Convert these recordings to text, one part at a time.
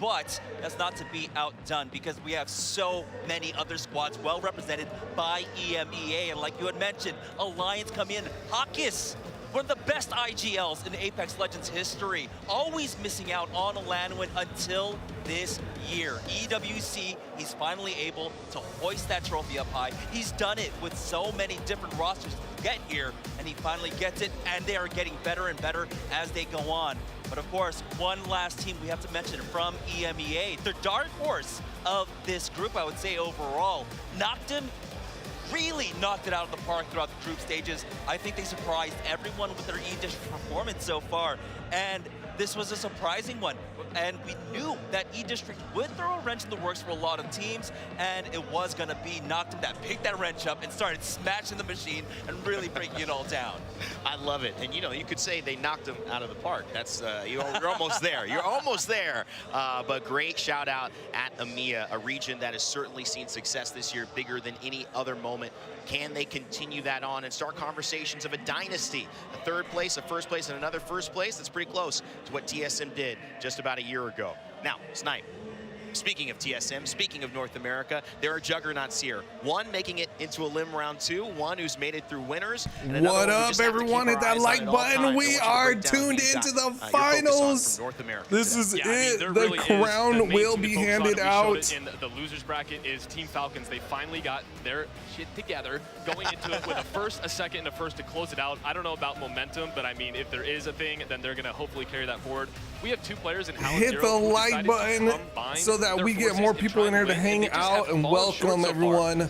but that's not to be outdone because we have so many other squads well represented by EMEA. And like you had mentioned, Alliance come in. Hawkis, one of the best IGLs in Apex Legends history, always missing out on a LAN win until this year. EWC, he's finally able to hoist that trophy up high. He's done it with so many different rosters to get here, and he finally gets it, and they are getting better and better as they go on. But of course, one last team we have to mention from EMEA, the dark horse of this group, I would say overall. Noctem really knocked it out of the park throughout the group stages. I think they surprised everyone with their E-District performance so far, and this was a surprising one. And we knew that E-District would throw a wrench in the works for a lot of teams, and it was gonna be Noctem that picked that wrench up and started smashing the machine and really breaking it all down. I love it, and you know, you could say they knocked them out of the park. That's you're almost there. You're almost there. But great shout out at EMEA, a region that has certainly seen success this year, bigger than any other moment. Can they continue that on and start conversations of a dynasty? A third place, a first place, and another first place? That's pretty close to what TSM did just about a year ago. Now, Snipe, speaking of TSM, speaking of North America, there are juggernauts here. One making it into a lim round 2, one who's made it through winners. What up, everyone? Hit that like button. We are tuned into the finals. This is it. The crown will be handed out. In the losers bracket is Team Falcons. They finally got their shit together, going into it with a first, a second, and a first to close it out. I don't know about momentum, but I mean, if there is a thing, then they're going to hopefully carry that forward. We have two players in House Hit the like button so that we get more people in here to hang out and welcome everyone.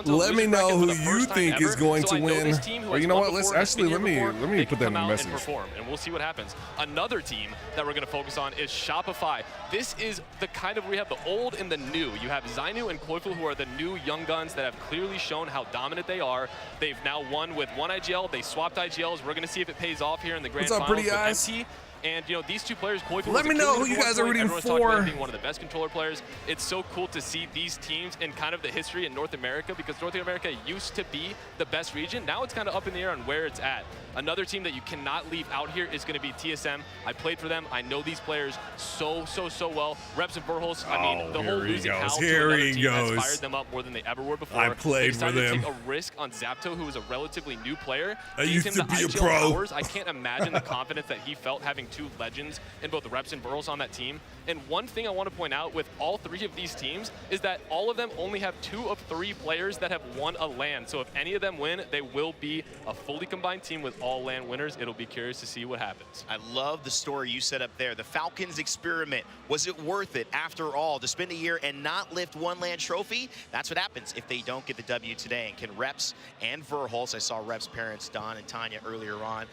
Let me know who you think is going to win. Or you know what? Let's actually let me put that in the message. And we'll see what happens. Another team that we're going to focus on is Shopify. This is the kind of, we have the old and the new. You have Zainu and Koifel, who are the new young guns that have clearly shown how dominant they are. They've now won with one IGL. They swapped IGLs. We're going to see if it pays off here in the grand finals. What's up, pretty guys? And you know, these two players, let me know who you guys are rooting for. Being one of the best controller players. It's so cool to see these teams in kind of the history in North America, because North America used to be the best region. Now it's kind of up in the air on where it's at. Another team that you cannot leave out here is going to be TSM. I played for them. I know these players so well. Reps and Verholz, I mean, the whole losing howl to another team has fired them up more than they ever were before. I played for them. They decided to take a risk on Zapto, who was a relatively new player. I used to be a pro. Hours. I can't imagine the confidence that he felt having two legends in both the Reps and Verholz on that team. And one thing I want to point out with all three of these teams is that all of them only have 2 of 3 players that have won a LAN. So if any of them win, they will be a fully combined team with all LAN winners. It'll be curious to see what happens. I love the story you set up there. The Falcons experiment. Was it worth it after all to spend a year and not lift one LAN trophy? That's what happens if they don't get the W today. And can Reps and Verholz, I saw Reps' parents, Don and Tanya, earlier on,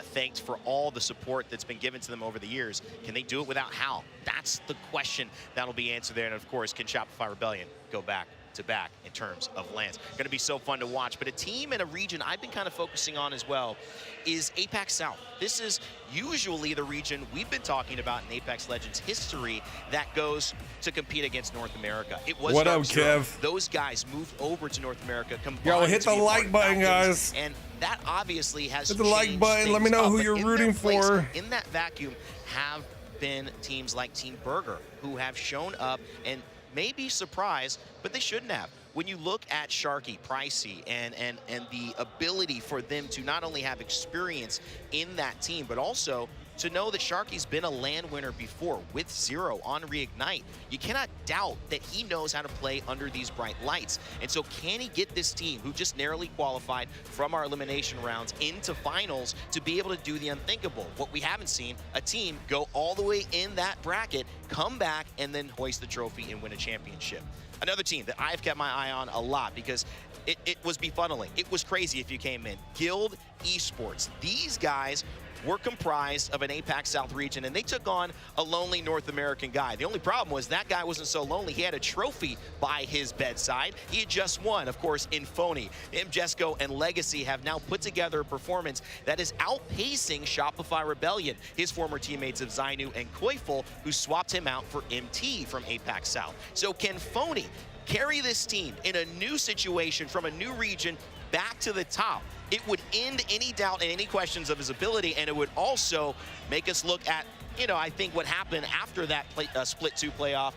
thanked for all the support that's been given to them over the years. Can they do it without Hal? That's the question that'll be answered there. And of course, can Shopify Rebellion go back to back in terms of LANs? Going to be so fun to watch. But a team and a region I've been kind of focusing on as well is Apex South. This is usually the region we've been talking about in Apex Legends history that goes to compete against North America. It was what up, Kev? Those guys moved over to North America. Yo, hit the like button, guys. And that obviously has hit the like button. Let me know who you're rooting for. In that vacuum have been teams like Team Burger, who have shown up and maybe surprised, but they shouldn't have. When you look at Sharky, Pricey, and the ability for them to not only have experience in that team, but also to know that Sharky's been a LAN winner before with Zero on Reignite, you cannot doubt that he knows how to play under these bright lights. And so can he get this team, who just narrowly qualified from our elimination rounds, into finals to be able to do the unthinkable? What we haven't seen, a team go all the way in that bracket, come back, and then hoist the trophy and win a championship. Another team that I've kept my eye on a lot because it was befunneling. It was crazy if you came in. Guild Esports. These guys were comprised of an APAC South region, and they took on a lonely North American guy. The only problem was that guy wasn't so lonely. He had a trophy by his bedside. He had just won, of course, in Phony. Jesco and Legacy have now put together a performance that is outpacing Shopify Rebellion, his former teammates of Zainu and Koifel, who swapped him out for MT from APAC South. So can Phony carry this team in a new situation from a new region back to the top? It would end any doubt and any questions of his ability, and it would also make us look at you know, I think what happened after that split 2 playoff,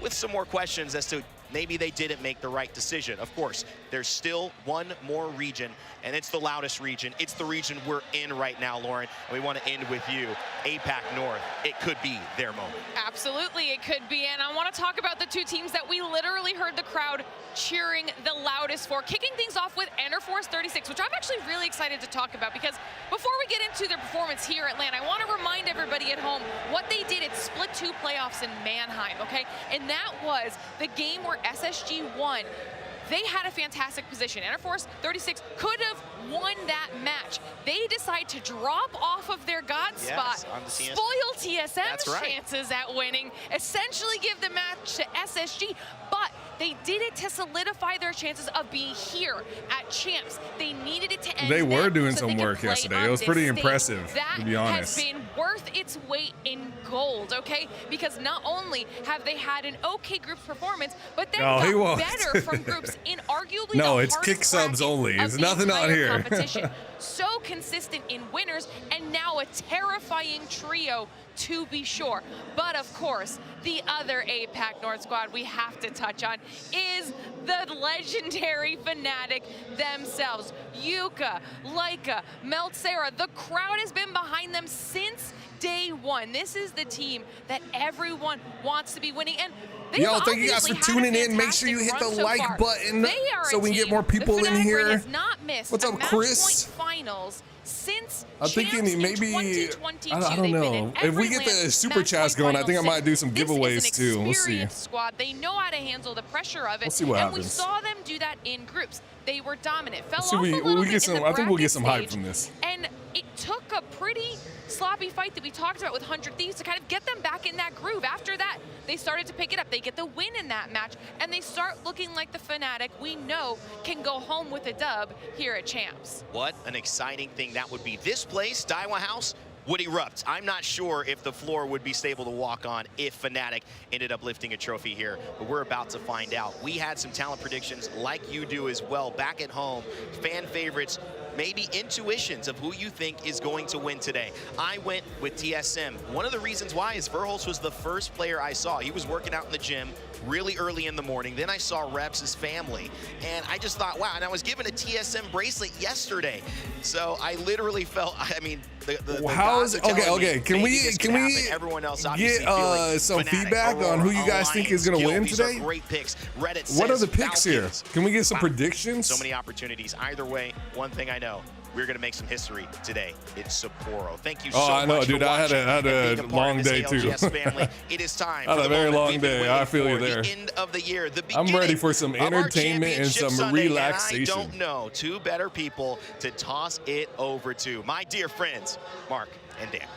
with some more questions as to maybe they didn't make the right decision. Of course, there's still one more region, and it's the loudest region. It's the region we're in right now, Lauren. And we want to end with you. APAC North, it could be their moment. Absolutely, it could be. And I want to talk about the 2 teams that we literally heard the crowd cheering the loudest for. Kicking things off with Enterforce 36, which I'm actually really excited to talk about, because before we get into their performance here at LAN, I want to remind everybody at home what they did at Split 2 playoffs in Mannheim, okay? And that was the game where SSG won. They had a fantastic position. Enterforce 36 could have won that match. They decide to drop off of their God spot, spoil TSM's chances at winning, essentially give the match to SSG, but they did it to solidify their chances of being here at Champs. They needed it to end. They were doing so some work yesterday. It was pretty impressive, to be honest. That has been worth its weight in gold, okay? Because not only have they had an okay group performance, but they got better from groups in arguably no, the it's hardest kick subs only. It's nothing on here. Competition. So consistent in winners, and now a terrifying trio to be sure. But of course, the other APAC North squad we have to touch on is the legendary Fnatic themselves. Yuka, Laika, Meltsera, the crowd has been behind them since day one. This is the team that everyone wants to be winning. And yo, thank you guys for tuning in. Make sure you hit the like button so we can get more people in here. What's up, Chris? Finals since I'm thinking maybe, I don't know. If we get the super chats going, I think I might do some giveaways too. We'll see. Squad. They know how to handle the pressure of it. We'll see what happens. We saw them do that in groups. They were dominant. Fell off a little bit in the I think we'll get some hype stage, from this. And it took a pretty sloppy fight that we talked about with 100 Thieves to kind of get them back in that groove. After that, they started to pick it up. They get the win in that match, and they start looking like the Fnatic we know can go home with a dub here at Champs. What an exciting thing that would be. This place, Daiwa House, would erupt. I'm not sure if the floor would be stable to walk on if Fnatic ended up lifting a trophy here, but we're about to find out. We had some talent predictions like you do as well back at home. Fan favorites, maybe intuitions of who you think is going to win today. I went with TSM. One of the reasons why is Verholz was the first player I saw. He was working out in the gym really early in the morning. Then I saw Reps' family, and I just thought, wow, and I was given a TSM bracelet yesterday. So I literally felt, I mean, okay, can we everyone else get some feedback on who you guys think is going to win today? Great picks. Reddit what are the picks Falcons. here? Can we get some predictions? So many opportunities. Either way, one thing I know, we're going to make some history today. It's Sapporo. Thank you so much. I know, dude. I had a long day too. It is time. I had a very long day. I feel you there. The end of the year. I'm ready for some entertainment and some relaxation. I don't know 2 better people to toss it over to. My dear friends, Mark and Dan.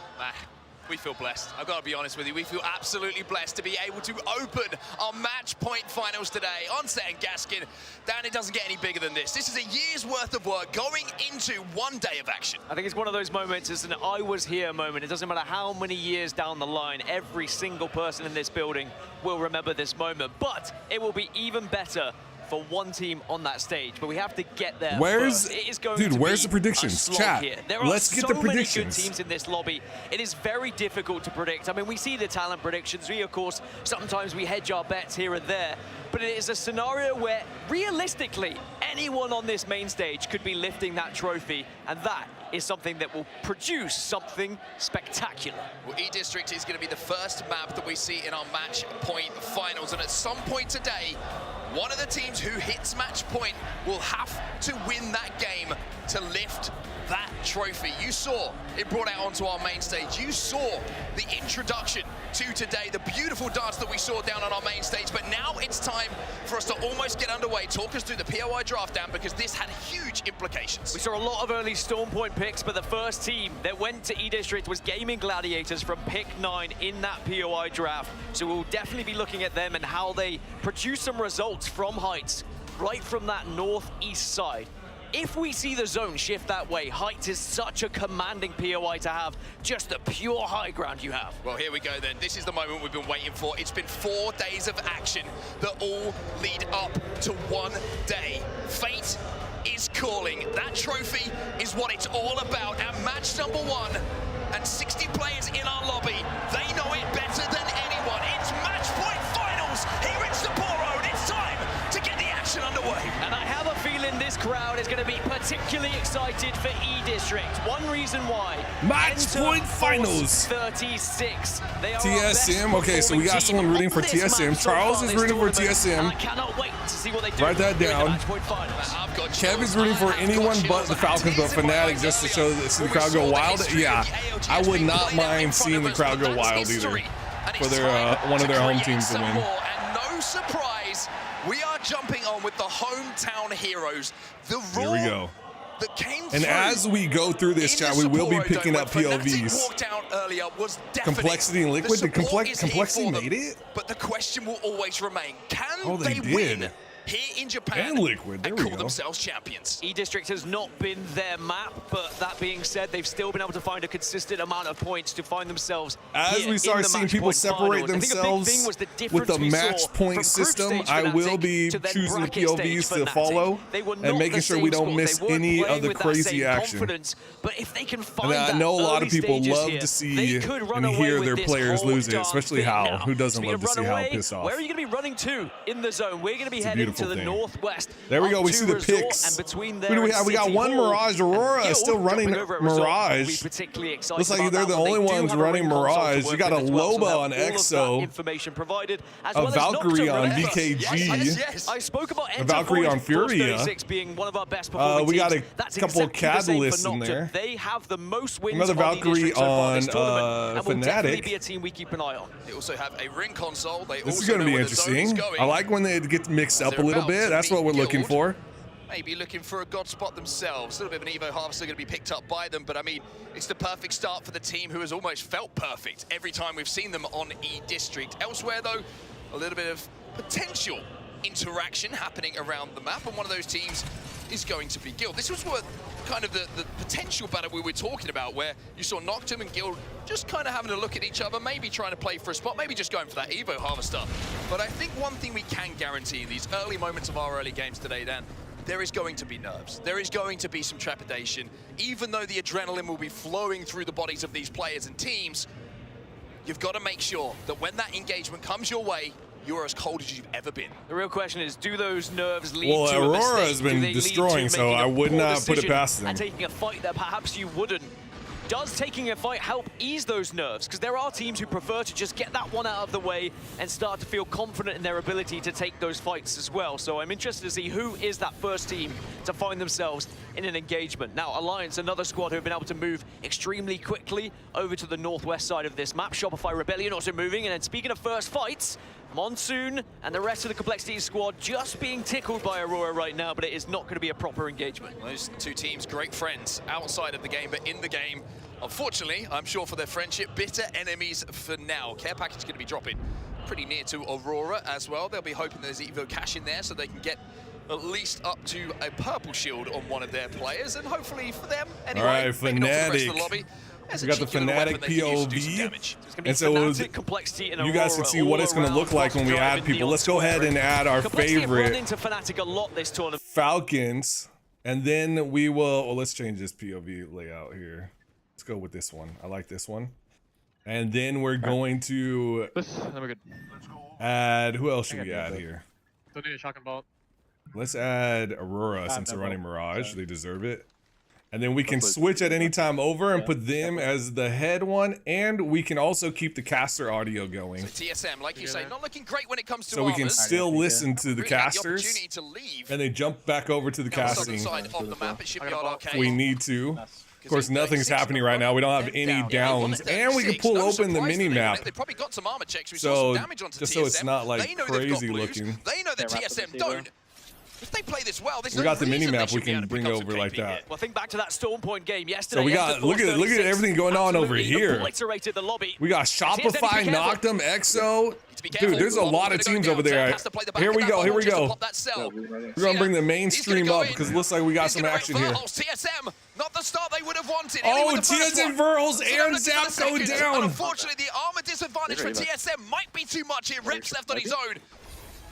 We feel blessed. I've got to be honest with you. We feel absolutely blessed to be able to open our match point finals today on Set and Gaskin. Dan, it doesn't get any bigger than this. This is a year's worth of work going into one day of action. I think it's one of those moments, it's an I was here moment. It doesn't matter how many years down the line, every single person in this building will remember this moment. But it will be even better for one team on that stage, but we have to get there. Where's the predictions? Chat. Let's get the predictions. Many good teams in this lobby. It is very difficult to predict. I mean, we see the talent predictions. We, of course, sometimes we hedge our bets here and there, but it is a scenario where realistically anyone on this main stage could be lifting that trophy, and that is something that will produce something spectacular. Well, E-District is going to be the first map that we see in our match point finals, and at some point today, one of the teams who hits match point will have to win that game to lift that trophy. You saw it brought out onto our main stage. You saw the introduction to today, the beautiful dance that we saw down on our main stage. But now it's time for us to almost get underway. Talk us through the POI draft, Dan, because this had huge implications. We saw a lot of early Storm Point picks, but the first team that went to E-District was Gaming Gladiators from pick 9 in that POI draft. So we'll definitely be looking at them and how they produce some results from heights, right from that northeast side. If we see the zone shift that way, Heights is such a commanding POI to have, just the pure high ground you have. Well, here we go then. This is the moment we've been waiting for. It's been 4 days of action that all lead up to one day. Fate is calling. That trophy is what it's all about. And match number 1 and 60 players in our lobby. They know it better than anyone. It's match point finals here in Sapporo. It's time to get the action underway. And I have a feeling this crowd is going to be particularly excited for E-District. One reason why. Match point finals. 36. They are TSM. Okay, so we got someone rooting for TSM. Charles is rooting for TSM. I cannot wait to see what they do. Write that down. Kevin's rooting for anyone but the Falcons, but Fnatic just to show see the crowd go wild. Yeah, I would not mind seeing the crowd go wild either for their one of their home teams to win. And no surprise, we are jumping on with the hometown heroes. The Here we go. That came and as we go through this chat, we will be picking up POVs. Complexity and Liquid. Did Complexity made it? But the question will always remain: can they win here in Japan and Liquid and call themselves champions? E-District has not been their map, but that being said, they've still been able to find a consistent amount of points to find themselves. As we start seeing people separate themselves with the match point system, I will be choosing the POVs to follow and making sure we don't miss any of the crazy action. But if they can find I know a lot of people love to see and hear their players lose it, especially Hal. Who doesn't love to see Hal piss off? Where are you going to be running to in the zone? We're going to be heading to the northwest. There we go. We see the picks. Who do we have? We got one Mirage. Aurora still running Mirage. Looks like they're the only ones running Mirage. You got a Loba on EXO. A Valkyrie on VKG. I spoke about a Valkyrie on Furia. Being one of our best performing we got a couple of Catalysts in there. They have the most wins. Another Valkyrie on Fnatic. Be a team we keep an eye on. They also have a ring console. This is going to be interesting. I like when they get mixed up a little bit. That's what we're looking for. Maybe looking for a god spot themselves. A little bit of an Evo Harvester going to be picked up by them, but I mean, it's the perfect start for the team who has almost felt perfect every time we've seen them on E-District. Elsewhere, though, a little bit of potential interaction happening around the map, and one of those teams is going to be Guild. This was what kind of the potential battle we were talking about, where you saw Noctum and Guild just kind of having a look at each other, maybe trying to play for a spot, maybe just going for that Evo Harvester. But I think one thing we can guarantee in these early moments of our early games today, Dan, there is going to be nerves. There is going to be some trepidation. Even though the adrenaline will be flowing through the bodies of these players and teams, you've got to make sure that when that engagement comes your way, you're as cold as you've ever been. The real question is, do those nerves lead a to Aurora mistake? Has been destroying, so I would not put it past them. And taking a fight that perhaps you wouldn't. Does taking a fight help ease those nerves? Because there are teams who prefer to just get that one out of the way and start to feel confident in their ability to take those fights as well. So I'm interested to see who is that first team to find themselves in an engagement. Now, Alliance, another squad who have been able to move extremely quickly over to the northwest side of this map. Shopify Rebellion also moving. And then speaking of first fights, Monsoon and the rest of the Complexity squad just being tickled by Aurora right now, but it is not going to be a proper engagement. Those two teams, great friends outside of the game, but in the game, unfortunately, I'm sure for their friendship, bitter enemies for now. Care package is going to be dropping pretty near to Aurora as well. They'll be hoping there's Evo cash in there so they can get at least up to a purple shield on one of their players, and hopefully for them, anyway, all right, maybe not for the rest of the lobby. We got the Fnatic POV, and so you guys can see what it's going to look like when we add people. Let's go ahead and add our favorite Falcons, and then we will, well, let's change this POV layout here. Let's go with this one. I like this one. And then we're going to add, who else should we add here? Let's add Aurora since they're running Mirage. They deserve it. And then we can switch at any time over and put them as the head one, and we can also keep the caster audio going. So TSM, like you say, not looking great when it comes to so we can still listen to the casters, and they jump back over to the casting. We need to. Of course, nothing's happening right now. We don't have any downs, and we can pull open the mini map. They probably got some armor checks. We so saw some damage onto just TSM. so it's not like crazy looking. They know that TSM don't. If they play this well, we got the mini map we can bring over like that. Well, think back to that Storm Point game yesterday. So we got look at everything going on over here. The lobby. We got Shopify, Noctum, EXO. Dude, there's a lot of teams over there. Here we go. Here we go. We're gonna bring the mainstream up because it looks like we got some action here. TSM, not the start they would have wanted. Oh, TSM Verls and Zap go down. Unfortunately, the armor disadvantage for TSM might be too much here. Reps left on his own.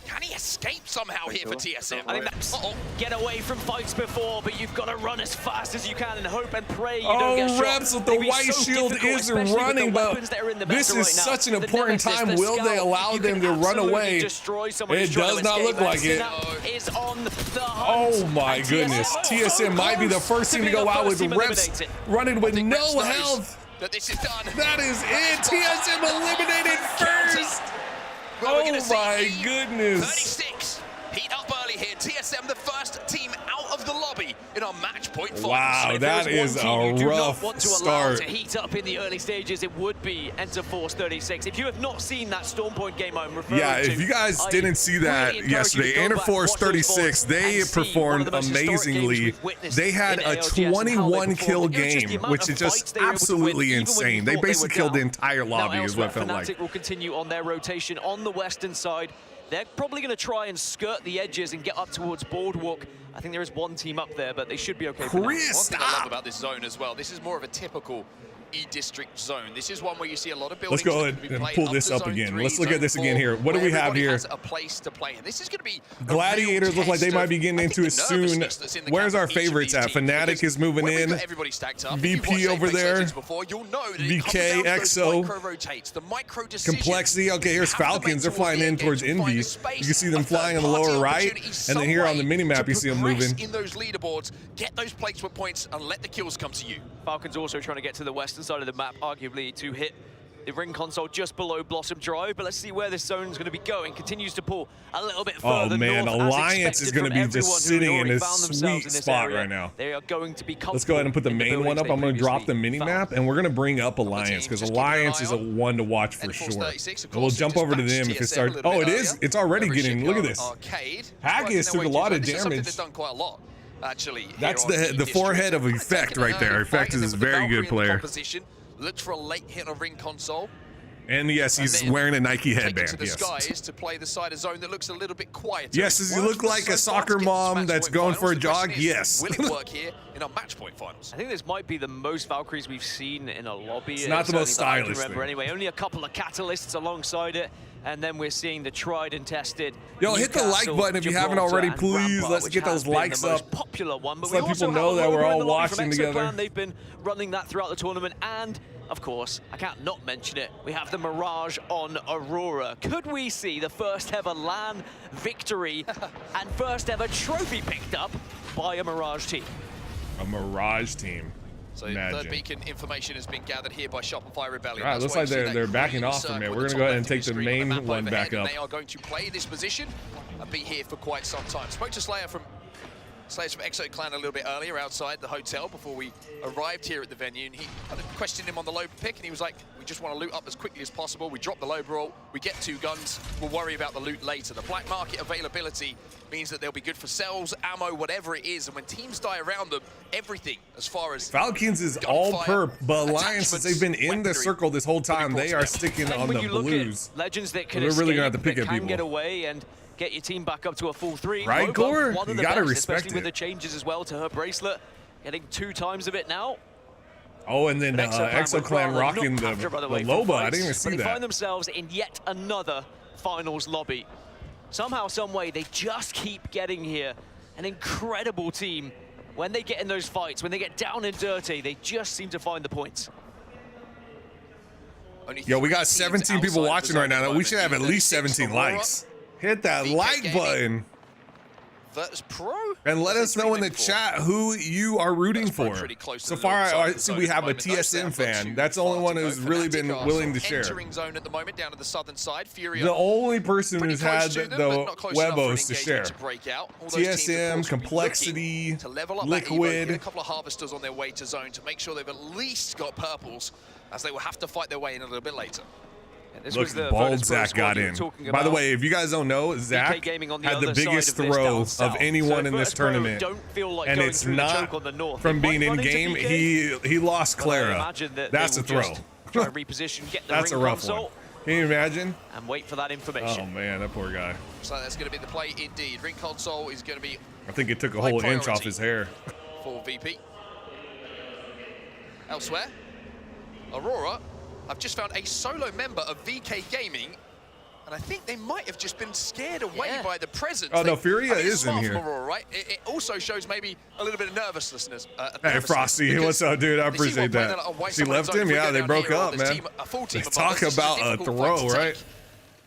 Can he escape somehow here for TSM? I think that's get away from fights before, but you've got to run as fast as you can and hope and pray you don't get shot. Reps with the white shield is running, but this is such an important time. Will they allow them to run away? It does not look like it. Oh my goodness. TSM might be the first team to go out with reps running with no health. That this is done. That is it. TSM eliminated first. Oh my goodness. 36. Heat up early here. TSM, the first team out of the lobby in our match point finals. Wow, that is a rough start. To heat up in the early stages, it would be Enter Force 36. If you have not seen that Storm Point game I'm referring to, if you guys didn't see that yesterday, Enter Force 36, they performed amazingly. They had a 21 kill game, which is just absolutely insane. They basically killed the entire lobby is what it felt like. Fnatic will continue on their rotation on the western side. They're probably going to try and skirt the edges and get up towards Boardwalk. I think there is one team up there, but they should be okay. One thing I love about this zone as well, this is more of a typical E-District zone. This is one where you see a lot of buildings. Let's go ahead and pull this up again. Let's look at this again here. What do we have here? A place to play. And this is going to be Gladiators look like they might be getting into it soon. Where's our favorites at? Fnatic is moving in. VP over there. VK, EXO. Complexity. Okay, here's Falcons. They're flying in towards Envy. You can see them flying on the lower right. And then here on the mini-map, you see them moving. In those leaderboards, get those placement points and let the kills come to you. Falcons also trying to get to the western side of the map, arguably to hit the ring console just below Blossom Drive, but let's see where this zone is going to be going. Continues to pull a little bit further. Oh man, north, Alliance is going to be just sitting in a sweet spot right now. They are going to be. Let's go ahead and put the main one up. I'm going to drop the mini map, and we're going to bring up Alliance because Alliance is a one to watch for sure. And we'll jump over to them if it starts. Oh, it is. It's already getting. Look at this. Haggis took a lot of damage. Actually, that's the forehead of Effect right there. Effect is a very good player. Looked for a late hit on ring console. And yes, he's wearing a Nike headband. Yes. To play the side of zone that looks a little bit quieter. Yes, does he look like a soccer mom that's going for a jog? Yes. Will it work here in our match point finals? I think this might be the most Valkyries we've seen in a lobby. It's not the most stylish thing. Anyway, only a couple of catalysts alongside it. And then we're seeing the tried and tested. Yo, hit the like button if you haven't already, please. Let's get those likes up. Popular one, but let people know that we're all watching together. They've been running that throughout the tournament, and of course, I can't not mention it. We have the Mirage on Aurora. Could we see the first ever LAN victory and first ever trophy picked up by a Mirage team? A Mirage team. So third beacon information has been gathered here by Shopify Rebellion. All right, looks like they're backing off from it. We're going to go ahead and take the main one back up. They are going to play this position and be here for quite some time. Spoke to Slayer's from Exo Clan a little bit earlier outside the hotel before we arrived here at the venue, and he questioned him on the low pick, and he was like, we just want to loot up as quickly as possible. We drop the low brawl, we get 2 guns, we'll worry about the loot later. The black market availability means that they'll be good for cells, ammo, whatever it is, and when teams die around them, everything as far as Falcons is all perp, but Alliance, since they've been in the circle this whole time, they are sticking on the blues. Legends that can We're really going to have to pick at people. Get away and get your team back up to a full 3. Right, Gore? You got to respect especially with the changes as well to her bracelet. Getting 2 times of it now. Oh, and then Exo Clan rocking the Loba. I didn't even see that. They find themselves in yet another finals lobby. Somehow, some way, they just keep getting here. An incredible team. When they get in those fights, when they get down and dirty, they just seem to find the points. Yo, we got 17 people watching right now. We should have at least 17 likes. Hit that like button. That's pro. And let us know in the chat who you are rooting for. So far, I see we have a TSM fan. That's the only one who's really been willing to share. Zone at the moment down to the southern side. The only person who's had the Webos to share. TSM, Complexity, Liquid. A couple of harvesters on their way to zone to make sure they've at least got purples, as they will have to fight their way in a little bit later. Look, Bald Zach got in. By the way, if you guys don't know, Zach had the biggest throw of anyone in this tournament, and it's not from being in game. He lost Clara. That's a throw. That's a rough one. Can you imagine? And wait for that information. Oh man, that poor guy. So that's going to be the play indeed. Ring console is going to be. I think it took a whole inch off his hair. For VP. Elsewhere, Aurora. I've just found a solo member of VK Gaming And I think they might have just been scared away by the presence. Oh, no, Furia is in here. Aurora, right? It also shows maybe a little bit of nervousness. Hey, Frosty, what's up, dude? I appreciate that. She left him? Yeah, they broke up, man. Let's talk about a throw, right?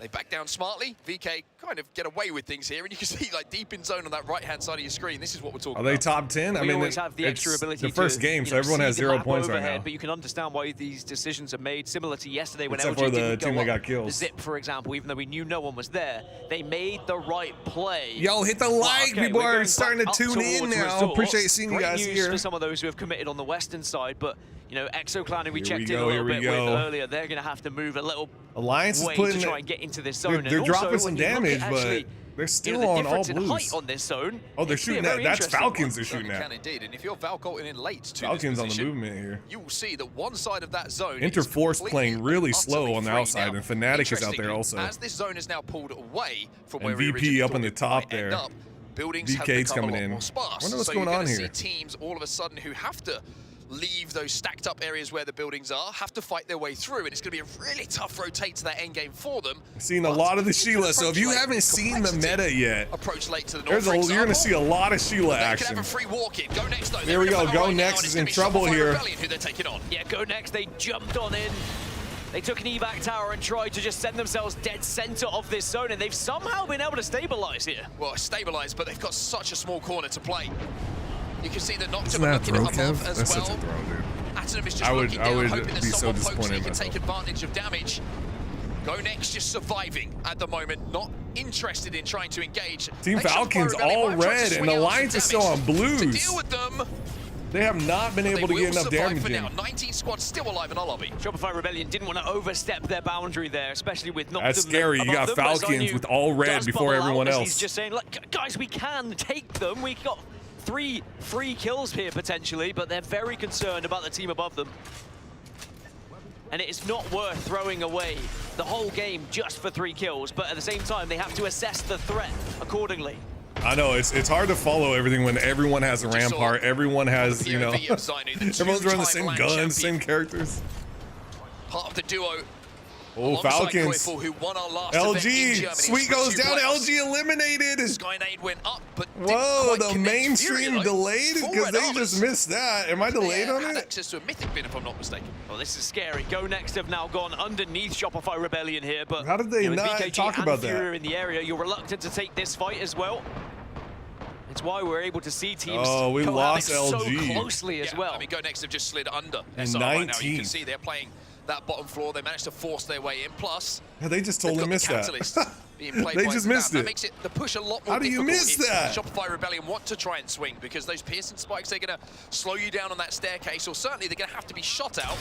They back down smartly. VK kind of get away with things here, and you can see like deep in zone on that right-hand side of your screen. This is what we're talking about. Are they top 10? I mean, always have the extra ability the first game, so everyone has 0 points right now. But you can understand why these decisions are made. Similar to yesterday when Except LG for the didn't team go that got up kills. Zip, for example, even though we knew no one was there, they made the right play. Yo, hit the like. People are starting to tune in now. Appreciate seeing you guys here. For some of those who have committed on the western side, but you know, ExoClan, who we checked in a little bit with earlier, they're going to have to move a little Alliance way is putting to try and get into this zone. They're dropping some damage, but they're still on all blues. Height on this zone, oh, they're shooting that. That's Falcons they're shooting at. Can indeed, and if you're Valcolting in late to Falcons this on position, the movement here. you will see that one side of that zone Interforce playing really slow on the outside, and Fnatic is out there interestingly, also. As this zone is now pulled away from And where we VP originally up thought in the it top might there. end up, buildings have VK's become coming a lot in. more sparse. Wonder what's so going you're on gonna here. see teams all of a sudden who have to leave those stacked up areas where the buildings are, have to fight their way through, and it's going to be a really tough rotate to that end game for them. I've seen a lot of the Sheila, so if you haven't seen the meta yet, approach late to the north, you're going to see a lot of Sheila action. Have a free walk in. Go next, though. Here we go. Go Next is in trouble here. Who they're taking on. Yeah, Go Next, they jumped on in. They took an evac tower and tried to just send themselves dead center of this zone, and they've somehow been able to stabilize here. Well, stabilize, but they've got such a small corner to play. You can see that Noctum Isn't that looking throw, above Kev? as That's well. such a throw, dude. Atom is just I looking down, would hoping be that so someone pokes disappointed and in can take myself. advantage of damage. Go Next just surviving at the moment, not interested in trying to engage. Team Falcons all red, and the Alliance is still on blues. To deal with them. They have not been able to get enough damage in. Now. 19 squads still alive in our lobby. Shopify Rebellion didn't want to overstep their boundary there, especially with Noctum. That's scary. You got Falcons with all red before everyone else. He's just saying, look, guys, we can take them. We got 3 free kills here potentially, but they're very concerned about the team above them. And it is not worth throwing away the whole game just for 3 kills, but at the same time, they have to assess the threat accordingly. I know, it's hard to follow everything when everyone has a rampart, everyone has, you know, everyone's running the same guns, same characters. Part of the duo. Oh, Falcons. Who won our last LG, Sweet goes down, LG eliminated. Skynade went up, but whoa, the mainstream delayed because they just missed that. Am I delayed on it? Access to a mythic bin, if I'm not mistaken. Well, this is scary. Go Next have now gone underneath Shopify Rebellion here, but how did they not BKG talk about that? Furia in the area, you're reluctant to take this fight as well. It's why we're able to see teams we lost LG so closely as well. I mean, Go Next have just slid under. And SR right now. You 19. can see they're playing that bottom floor. They managed to force their way in. Plus, yeah, they just totally missed that. Being played They by just missed That it. makes it the push a lot more How do you difficult miss if that? Shopify Rebellion want to try and swing, because those Pearson spikes, they're going to slow you down on that staircase, or certainly they're going to have to be shot out,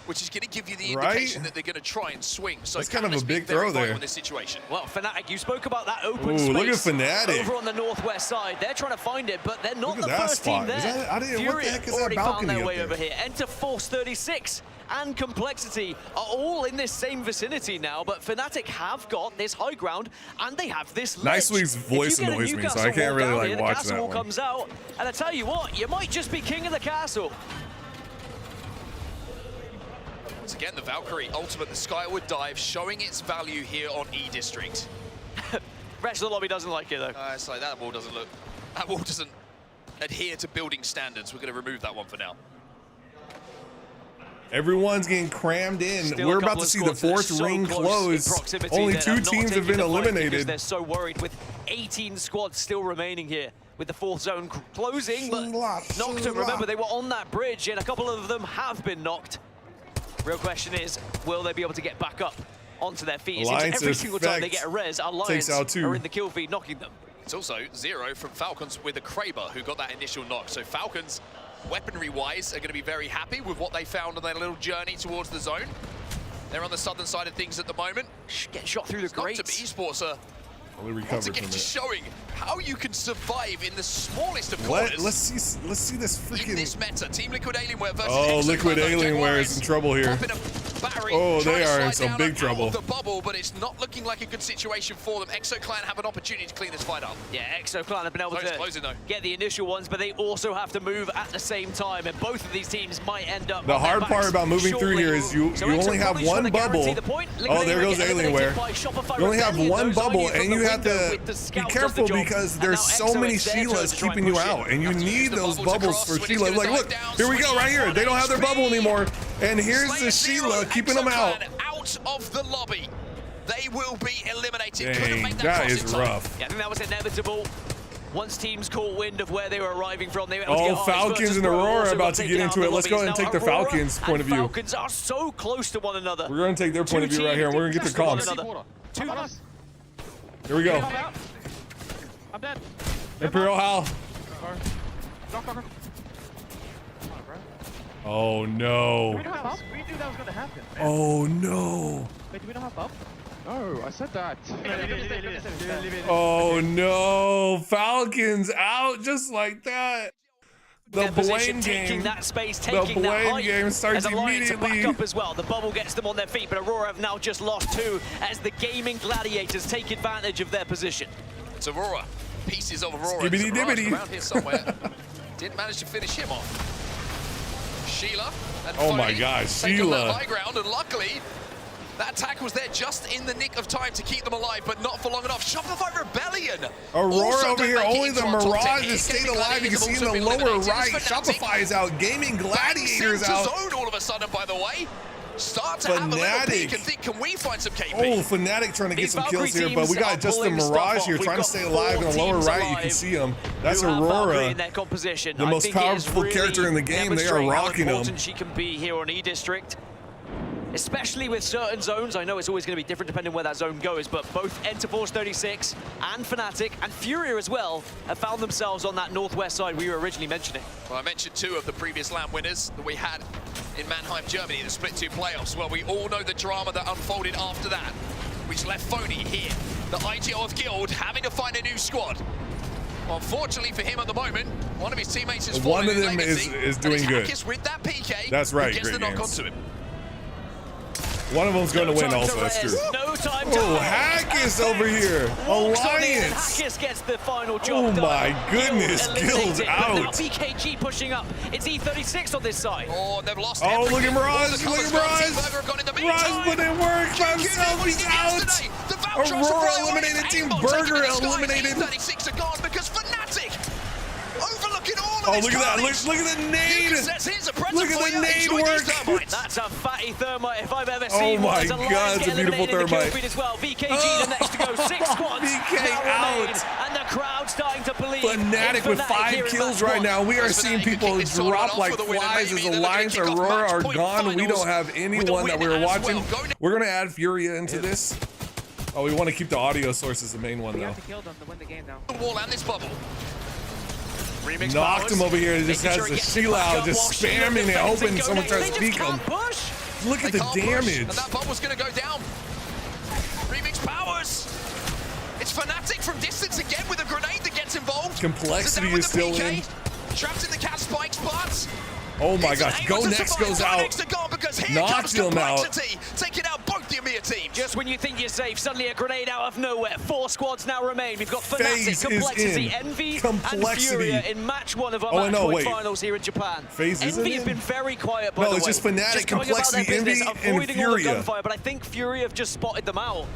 which is going to give you the indication that they're going to try and swing. So that's kind of a big throw there. in this situation. Well, Fnatic, you spoke about that open Ooh, space. look at Fnatic. Over on the northwest side. They're trying to find it, but they're not Look the at that first spot. team there. Is that, I didn't, Furia what the heck is already that found balcony their up way there? over here. Enter Force 36 and Complexity are all in this same vicinity now, but Fnatic have got this high ground, and they have this ledge. Nice Week's voice annoys me, so I can't really like watch that one. The castle comes out, and I tell you what, you might just be king of the castle. Once again, the Valkyrie ultimate, the Skyward Dive, showing its value here on E District. Rest of the lobby doesn't like it though. It's like that wall doesn't look. That wall doesn't adhere to building standards. We're going to remove that one for now. Everyone's getting crammed in. Still We're about to see the 4th ring close. Only 2 teams have been eliminated. They're so worried with 18 squads still remaining here with the 4th zone closing. But Noctum, remember, they were on that bridge, and a couple of them have been knocked. Real question is, will they be able to get back up onto their feet? Alliance Every single time they get a res, Alliance are in the kill feed knocking them. It's also 0 from Falcons with a Kraber who got that initial knock. So Falcons, weaponry-wise, are going to be very happy with what they found on their little journey towards the zone. They're on the southern side of things at the moment. Get shot through the grates. Esports are once again just showing how you can survive in the smallest of corners. Let's see this freaking... In this meta, Team Liquid Alienware versus Liquid Alienware is in trouble here. Harry. Oh, they are in slide some down big out trouble. of the bubble, but it's not looking like a good situation for them. ExoClan have an opportunity to clean this fight up. Yeah, ExoClan have been able to Closing, though. get the initial ones, but they also have to move at the same time, and both of these teams might end up The on their hard part backs about moving through shortly. here is you So only Exo have probably one trying to guarantee bubble. the point. Oh, there goes Alienware. You only have one bubble, and you have to be careful because there's so many Sheilas keeping you out, and you need those bubbles for Sheila. Like, look, here we go, right here. They don't have their bubble anymore, and here's the Sheila keeping them out. Out of the lobby. They will be eliminated. Dang, that is rough. Yeah, I think that was inevitable. Once teams caught wind of where they were arriving from, they were able to get Falcons and Aurora are about to get into it. Let's go ahead and take the Falcons' point of view. Falcons are so close to one another. We're going to take their point of view right here, and we're going to get their comms. Here we go. I'm dead. Imperial Hal. Oh no. We don't have up. We knew that was going to happen. Man. Oh no. Wait, do we not have up? No, I said that. Oh no. Falcons out just like that. The Blaine game. That space, The taking that Blaine height, game starts as Alliance are immediately. back up as well. The bubble gets them on their feet, but Aurora have now just lost two as the gaming gladiators take advantage of their position. It's Aurora. Pieces of Aurora. Skibbity There's a dibbity. Mirage around here somewhere. Didn't manage to finish him off. Sheila and Oh my Phony gosh, take on that Sheila. high ground, and luckily that attack was there just in the nick of time to keep them alive, but not for long enough. Shopify Rebellion. Aurora also over don't here, make it only into the our top 10. Mirage Here, has stayed Gaming alive. You can Gladiators see in have the also been lower eliminated. right, Fnatic Shopify is out. Gaming back Gladiators center out. zone all of a sudden, by the way. Start to have a little Fnatic. peek and think, can we find some KP? Oh, Fnatic trying to get These some Valkyrie kills here, but teams we got are just the pulling stuff Mirage off. here We've trying to got stay 4 alive in the lower teams right. You can alive see them. That's who have Valkyrie Aurora. in their composition. The I most think it is powerful really character in the game. They are demonstrating how rocking them. important she can be here on E-District. Especially with certain zones. I know it's always going to be different depending where that zone goes, but both Enterforce 36 and Fnatic and Furia as well have found themselves on that northwest side we were originally mentioning. Well, I mentioned 2 of the previous LAN winners that we had in Mannheim, Germany, the Split 2 playoffs. Well, we all know the drama that unfolded after that, which left Phony here. The IGL of Guild having to find a new squad. Well, unfortunately for him at the moment, one of his teammates is One falling of in them legacy, is doing and good. it's Hackis with that PK. That's right, Who gets the great knock games. onto him. One of them's going to win also, that's true. No time to Oh, Hackis over here. Alliance. Hackis gets the final job Oh done. my goodness, Guild Guild eliminated, but now out. BKG pushing up. It's E36 on this side. Oh, they've lost Oh, everything. look at Mirage, All the look at colours gone. Mirage. Team Burger have gone in the Mirage meantime. put in work by Q himself, did what he he's did out. yesterday. The Valtros Aurora are flying eliminated, away. Team Aimbo Burger taking the skies. eliminated. E36 are gone because Fnatic overlooking all of Oh, this look at that. carnage. Look at the nade. Says, here's a present Look at for the you. nade Enjoy work. these thermites. That's a fatty thermite if I've ever Oh seen one. my As Alliance God, it's get a beautiful eliminated in the kill thermite. feed as well. VKG the next to go. 6 squads VK now remain, out. and the crowd starting to believe. Fnatic in with Fnatic 5 here in kills match right one. now. We are Fnatic seeing could people kick this tournament drop off like with a winner, flies maybe. as They're looking to Alliance kick off Aurora are match point gone. We finals don't have with a anyone that win we're as watching. well. We're going to add Furia into this. Oh, we want to keep the audio source as the main one, We though. have to kill them to win the game now. The wall and this bubble. Remix Knocked powers. him over here. Just Making has sure the he gets it Sheila back out, up just while Sheila spamming it, defends hoping and go someone next. tries They to just peek him. can't push. Look at They the can't push, damage. and that bubble's going to go down. Remix powers. It's Fnatic from distance again with a grenade that gets involved. Complexity Down with is the still PK. in. Trapped in the cat spikes, but Oh my isn't gosh, able Go to Next survive. goes Go out. Next are gone because here Knocked comes him out. complexity, taking out both the EMEA teams. Just when you think you're safe, suddenly a grenade out of nowhere. 4 squads now remain. We've got Fnatic, FaZe is Complexity, in. Envy, Complexity. and Furia in match 1 of our Oh, match no, point wait. finals here in Japan. FaZe isn't Envy have in? been very quiet, by No, the it's way. just Fnatic, going about their Complexity, business, Envy, and avoiding all the Furia. gunfire, but I think Furia have just spotted them out.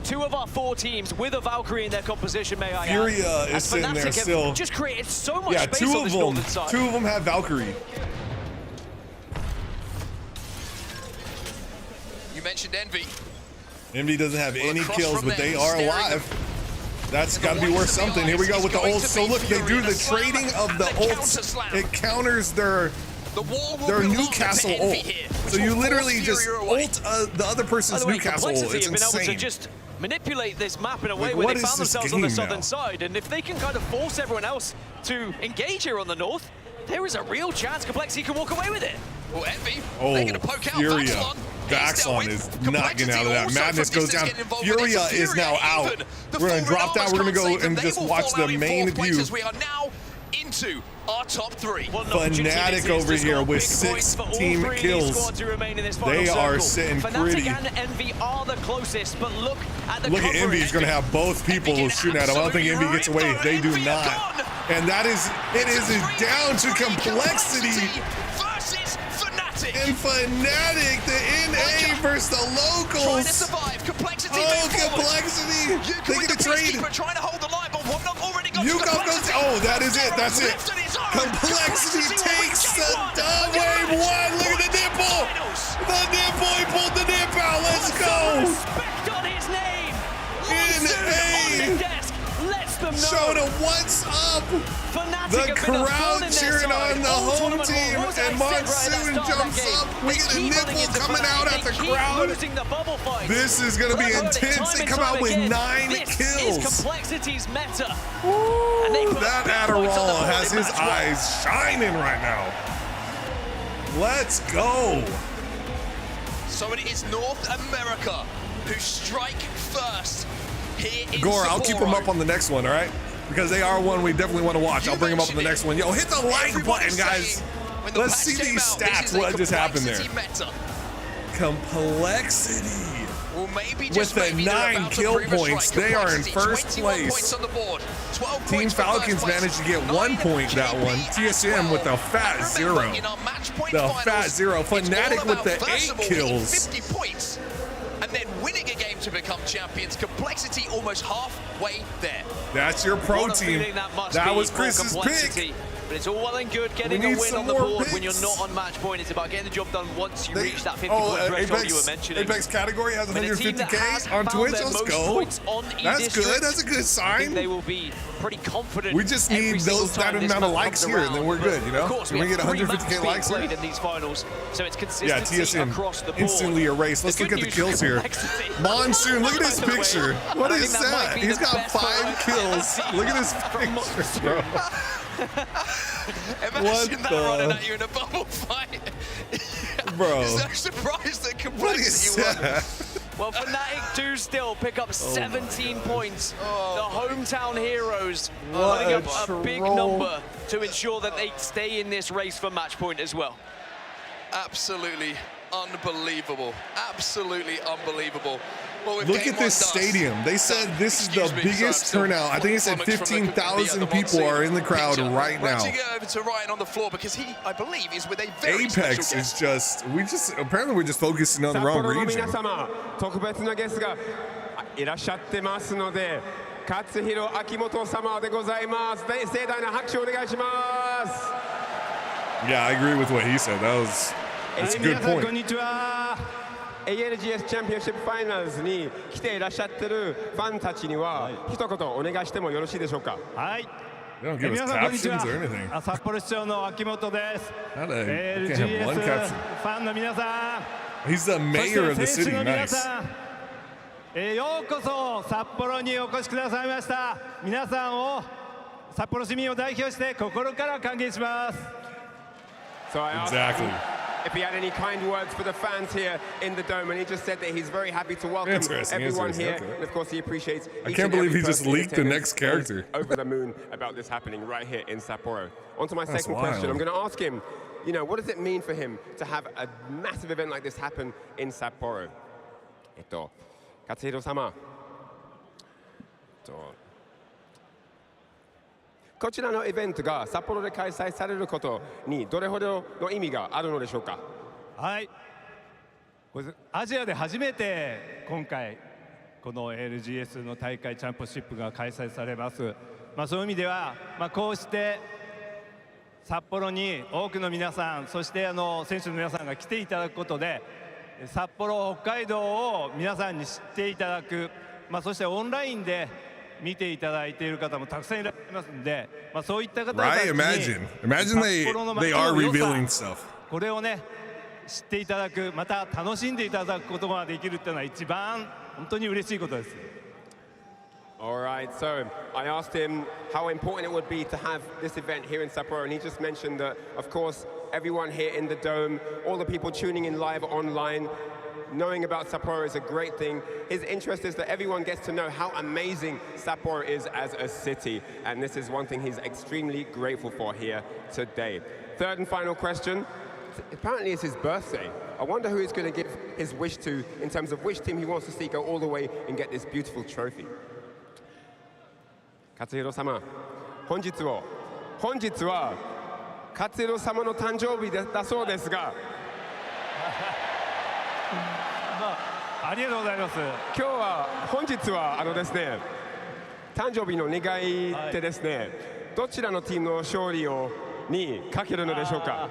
2 of our 4 teams with a Valkyrie in their composition, may I add. Furia is As sitting Fnatic there have still. just created so much Yeah, space 2 on of this them. northern side. 2 of them have Valkyrie. You mentioned Envy. Envy doesn't have any across kills, from but they them, are staring alive. That's got to be worth something. Here we go with the ults. So look, they do the trading of the ults. It counters their The wall will their belong Newcastle to Envy ult. here, So which you will literally force just Furia away. ult the other By person's the way, Newcastle ult. Complexity It's have been able to insane. just manipulate this map in a way Like, where what they is found this themselves on the game southern now? side, and if they can kind of force everyone else to engage here on the north, there is a real chance Complexity can walk away with it. Well, Envy, Oh, they're going to poke out Furia. Vaxlon. Vaxlon is not getting out of that. Also Madness from goes down. distance getting involved with Furia this. is now Furia out. even. The We're going to forward drop down. armors We're going to can't go save them. and They just will watch fall the out in main 4th place view. as we are now into our top 3. Fnatic over here with 6 team kills. They are sitting pretty. Fnatic and Envy are the closest, but look at the Envy is going to have both people shooting at him. I don't think Envy gets away. They do not. And it is down to complexity. And Fnatic, the NA versus the locals. Trying to survive. Complexity. Complexity. They get a trade. Trying to hold the line, but Womnok already got Yukov goes. Oh, that is it. That's it. Complexity takes the dub. Wave 1. Look at the nipple. The nipple. He pulled the nip out. Let's go. Respect on his name. NA. Showing a what's up. The crowd cheering on the home team, and Monsoon jumps up. We get a nipple coming out at the crowd. This is going to be intense. They come out with 9 kills. Complexity's meta. Ooh, that Adderall has his eyes shining right now. Let's go. So it is North America who strike first. Gore, I'll keep them up on the next one, all right? Because they are one we definitely want to watch. I'll bring them up on the next one. Yo, hit the like button, guys. Let's see these stats. What just happened there? Complexity. With the 9 kill points, they are in first place. Team Falcons managed to get 1 point that one. TSM with the fat 0. The fat 0. Fnatic with the 8 kills. 50 points. And then winning a game to become champions. Complexity almost halfway there. That's your pro team. That was Chris's pick. But it's all well and good getting a win on the board when you're not on match point. It's about getting the job done once you reach that 50-point threshold you were mentioning. Apex category has 150K on Twitch. Let's go. That's good. That's a good sign. They will be pretty confident. We just need that amount of likes here, and then we're good, you know? Of course, we get 150K likes here. In these finals, so it's consistency TSM across the board. instantly erased. Let's look at the kills here. Monsoon, look at his picture. What is that? He's got 5 kills. Look at his picture, bro. Imagine that running at you in a bubble fight. Bro. So surprised that Complexity won. Well, Fnatic do still pick up 17 points. The hometown heroes putting up a big number to ensure that they stay in this race for match point as well. Absolutely unbelievable. Absolutely unbelievable. Well, look at this stadium. They said this is the biggest turnout. I think they said 15,000 people are in the crowd right now. Let's go over to Ryan on the floor because he, I believe, is with a very Apex is just, apparently we're just focusing on the wrong region. 特別なゲストがいらっしゃってますので、勝弘秋元様でございます。盛大な拍手をお願いします。Yeah, I agree with what he said. That's a good point. こんにちは。ALGS チャンピオンシップファイナルズに来ていらっしゃってるファンたちには一言お願いしてもよろしいでしょうか。はい。皆さんこんにちは。札幌市長の秋元です。ALGS ファンの皆さん。He's the mayor of the city. Nice. ようこそ札幌にお越しくださいました。皆さんを札幌市民を代表して心から歓迎します。Exactly. If he had any kind words for the fans here in the dome, and he just said that he's very happy to welcome everyone here. Okay. And of course, he appreciates. I can't believe he just leaked the next character. Over the moon about this happening right here in Sapporo. On to my second question. I'm going to ask him, you know, what does it mean for him to have a massive event like this happen in Sapporo? 勝弘様。こちらのイベントが札幌で開催されることにどれほどの意味があるのでしょうか。はい。アジアで初めて今回この ALGS の大会チャンピオンシップが開催されます。そういう意味ではこうして札幌に多くの皆さん、そして選手の皆さんが来ていただくことで、札幌北海道を皆さんに知っていただく、そしてオンラインで見ていただいている方もたくさんいらっしゃいますので、そういった方たちに Imagine they are revealing stuff. これをね知っていただく、また楽しんでいただくことができるっていうのは一番本当に嬉しいことです。All right, so I asked him how important it would be to have this event here in Sapporo, and he just mentioned that, of course, everyone here in the dome, all the people tuning in live online, knowing about Sapporo is a great thing. His interest is that everyone gets to know how amazing Sapporo is as a city, and this is one thing he's extremely grateful for here today. Third and final question. Apparently it's his birthday. I wonder who he's going to give his wish to in terms of which team he wants to see go all the way and get this beautiful trophy. Katsuhiro-sama, 本日はKatsuhiro様の誕生日だそうですが、ありがとうございます。本日はですね、誕生日の願いでですね、どちらのチームの勝利にかけるのでしょうか。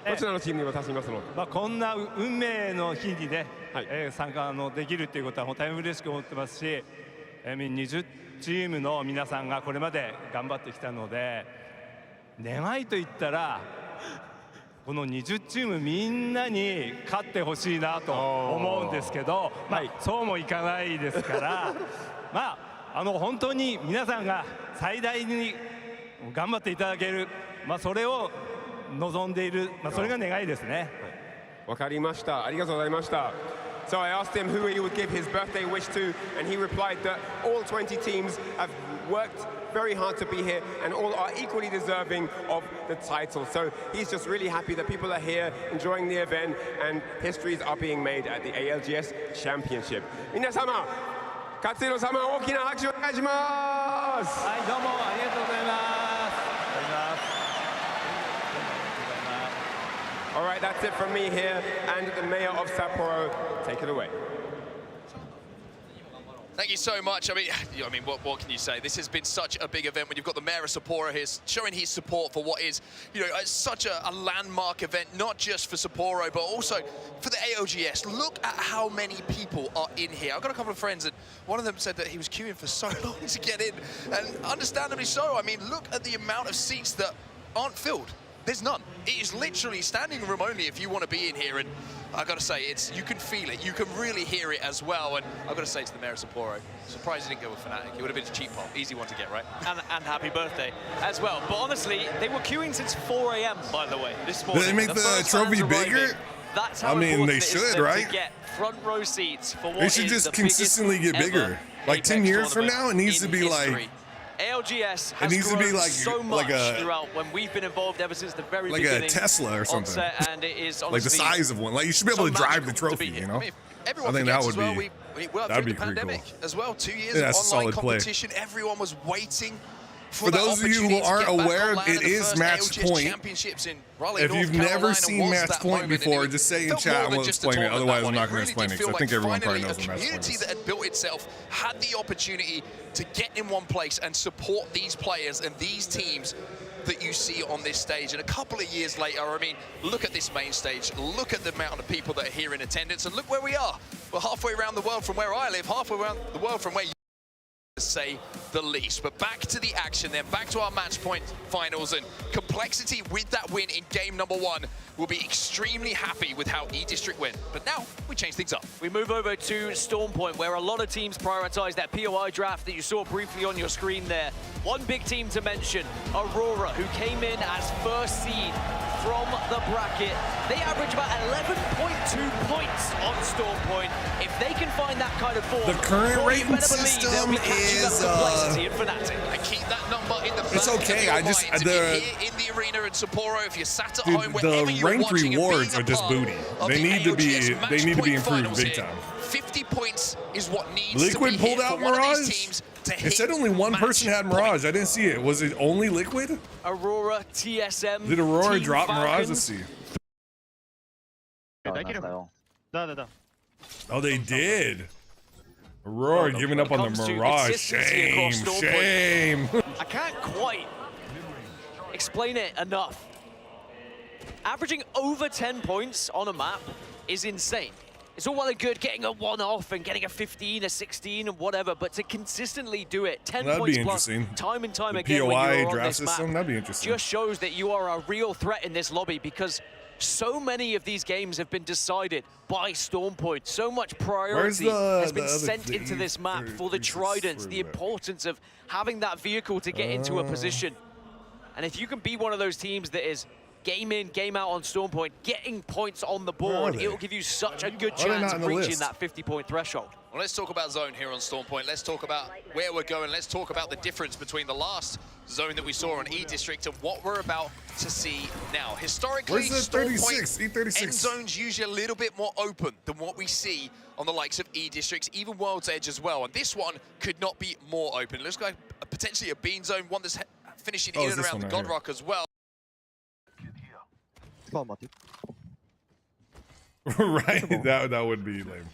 どちらのチームに渡しますの。こんな運命の日にね、参加できるということはもう大変嬉しく思ってますし、20チームの皆さんがこれまで頑張ってきたので。願いといったらこの20チームみんなに勝ってほしいなと思うんですけど、そうもいかないですから本当に皆さんが最大に頑張っていただける、それを望んでいる、それが願いですね。わかりました。ありがとうございました。So I asked him who he would give his birthday wish to, and he replied that all 20 teams have worked very hard to be here and all are equally deserving of the title. So he's just really happy that people are here enjoying the event and histories are being made at the ALGS Championship. 皆様、勝弘様、大きな拍手をお願いします。はい、どうもありがとうございます。All right, that's it from me here, and the mayor of Sapporo, take it away. Thank you so much. I mean, what can you say? This has been such a big event when you've got the mayor of Sapporo here showing his support for what is, such a landmark event, not just for Sapporo, but also for the ALGS. Look at how many people are in here. I've got a couple of friends, and one of them said that he was queuing for so long to get in, and understandably so. I mean, look at the amount of seats that aren't filled. There's none. It is literally standing room only if you want to be in here, and I've got to say, you can feel it, you can really hear it as well, and I've got to say to the mayor of Sapporo, surprised he didn't go with Fnatic. It would have been a cheap pop, easy one to get, right? And happy birthday as well. But honestly, they were queuing since 4 a.m. by the way, this morning. Did they make the trophy bigger? That's how they should, right? To get front row seats for what they should just consistently get bigger. Like 10 years from now, it needs to be like. ALGS has grown so much throughout when we've been involved ever since the very beginning. Like a Tesla or something. And it is like the size of one. Like you should be able to drive the trophy, you know? I think that would be that'd be pretty cool. As well, 2 years of online competition, everyone was waiting. For those of you who aren't aware, it is match point. If you've never seen match point before, just say in chat and we'll explain it. Otherwise, I'm not going to explain it because I think everyone probably knows what match point is. The community that had built itself had the opportunity to get in one place and support these players and these teams that you see on this stage. And a couple of years later, I mean, look at this main stage, look at the amount of people that are here in attendance, and look where we are. We're halfway around the world from where I live, halfway around the world from where you say the least. But back to the action then, back to our match point finals, and Complexity with that win in game number 1 will be extremely happy with how E-District went. But now we change things up. We move over to Storm Point, where a lot of teams prioritize that POI draft that you saw briefly on your screen there. One big team to mention, Aurora, who came in as first seed from the bracket. They average about 11.2 points on Storm Point. If they can find that kind of form, the current rating system is Complexity and Fnatic. And keep that number in the it's okay. I just in the arena in Sapporo, if you're sat at home, wherever you're ranked watching, rewards are just booty. They need to be improved big time. 50 points is what needs Liquid to be pulled out Mirage. It said only one person had Mirage. I didn't see it. Was it only Liquid? Aurora, TSM. Did Aurora Team drop Falcons? Mirage? Let's see. Oh, they did. Aurora giving up on the Mirage. Shame, shame. I can't quite explain it enough. Averaging over 10 points on a map is insane. It's all well and good getting a one-off and getting a 15, a 16, and whatever, but to consistently do it 10 points plus time and time again when you're on this map that'd be interesting. Just shows that you are a real threat in this lobby, because so many of these games have been decided by Storm Point. So much priority has been sent into this map for the Tridents, the importance of having that vehicle to get into a position. And if you can be one of those teams that is game in, game out on Stormpoint, getting points on the board, it will give you such a good chance of reaching that 50-point threshold. Well, let's talk about zone here on Stormpoint. Let's talk about where we're going. Let's talk about the difference between the last zone that we saw on E-District and what we're about to see now. Historically, Stormpoint end zone's usually a little bit more open than what we see on the likes of E-Districts, even World's Edge as well. And this one could not be more open. It looks like potentially a bean zone, one that's finishing in and around the God Rock as well. Right, that would be lame.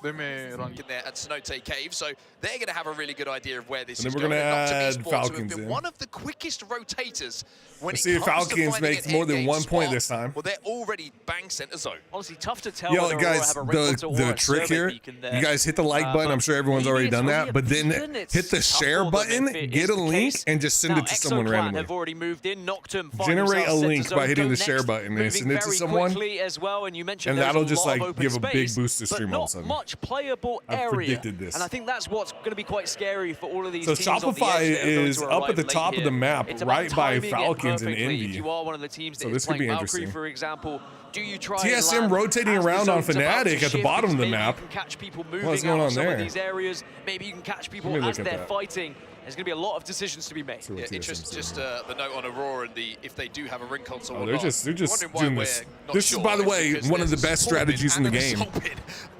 In there at Cenote Cave, so they're going to have a really good idea of where this is going. going. And then we're going to add Falcons in. One of the quickest rotators when see if Falcons makes more than 1 point this time. Well, they're already bang center zone. Honestly, tough to tell. Yo, guys, the trick here, you guys hit the like button. I'm sure everyone's already done that, but then hit the share button, get a link, and just send it to someone randomly. Have already moved in. Noctum generate a link by hitting the share button and send it to someone, as well. And you mentioned that'll just like give a big boost to stream all of a sudden. Much playable area. Predicted this. And I think that's what's going to be quite scary for all of these so teams. Shopify is up at the top of the map, right by Falcons and Envy. If you are one of the teams that so this could be interesting. for example, do you try TSM rotating around on Fnatic at the bottom of the map? You can catch people moving What's going out on of some there? of these areas. Maybe you can catch people as they're fighting. There's going to be a lot of decisions to be made. Yeah, just the note on Aurora and if they do have a ring console or they're not. just doing this. This is, by the way, one of the best strategies in the game.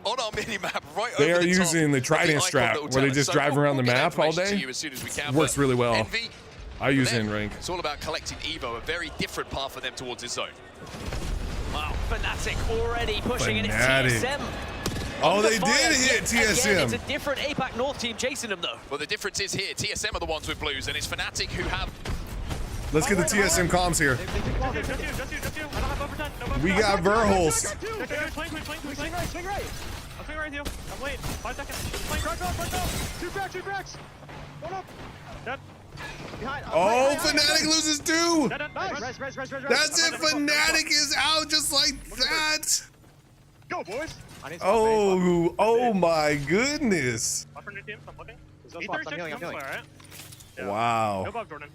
On our mini-map, right they over are the top using the Trident strat, where they just drive around the map all day. Works really well. Envy, I use it in rank. It's all about collecting Evo, a very different path for them towards this zone. Wow, Fnatic already pushing it. It's TSM. Oh, they did hit TSM. Again, it's a different APAC North team chasing them, though. Well, the difference is here, TSM are the ones with blues, and it's Fnatic who have... Let's get the TSM comms here. We got Verhols. Swing right. I'll swing right with you. I'm waiting. 5 seconds. Swing, Two cracks. One up. Dead. Behind. Oh, Fnatic loses 2. Res. That's it. Fnatic is out just like that. Go, boys. Oh my goodness. I'm looking. I'm healing. Yeah. Wow. No bug, Jordan.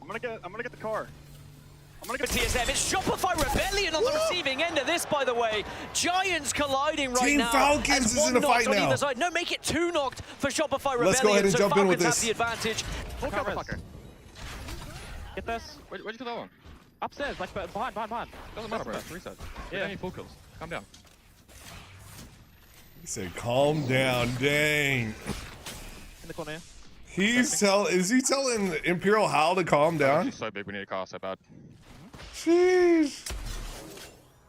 I'm gonna get the car. I'm gonna get TSM. It's Shopify Rebellion on the receiving end of this, by the way. Giants colliding right now. Team Falcons is in a fight now. No, make it 2 knocked for Shopify Rebellion. Let's go ahead and jump in with this. Have the advantage. Look out, fucker. Get this. Where'd you put that one? Upstairs, like behind. Doesn't matter, bro. Reset. Yeah. Any full kills. Calm down. He said, "Calm down, dang." In the corner. Is he telling Imperial Hal to calm down? He's so big, we need a car so bad. Jeez.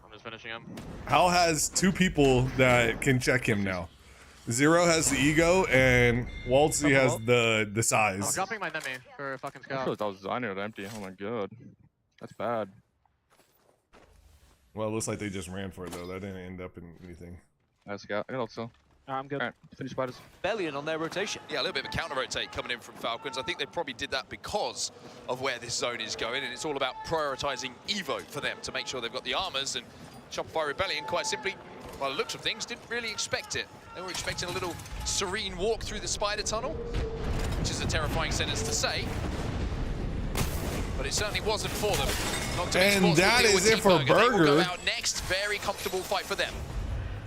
I'm just finishing him. Hal has 2 people that can check him now. Zero has the ego, and Waltzy has the size. I'm dropping my Nemi for a fucking scout. I was designing it empty. Oh my god. That's bad. Well, it looks like they just ran for it, though. That didn't end up in anything. Nice scout. I got also. I'm good. Alright, finish spiders. Rebellion on their rotation. Yeah, a little bit of a counter-rotate coming in from Falcons. I think they probably did that because of where this zone is going, and it's all about prioritizing Evo for them to make sure they've got the armors, and Shopify Rebellion, quite simply, by the looks of things, didn't really expect it. They were expecting a little serene walk through the spider tunnel, which is a terrifying sentence to say, but it certainly wasn't for them. And that is it for Burger. They will go out next. Very comfortable fight for them.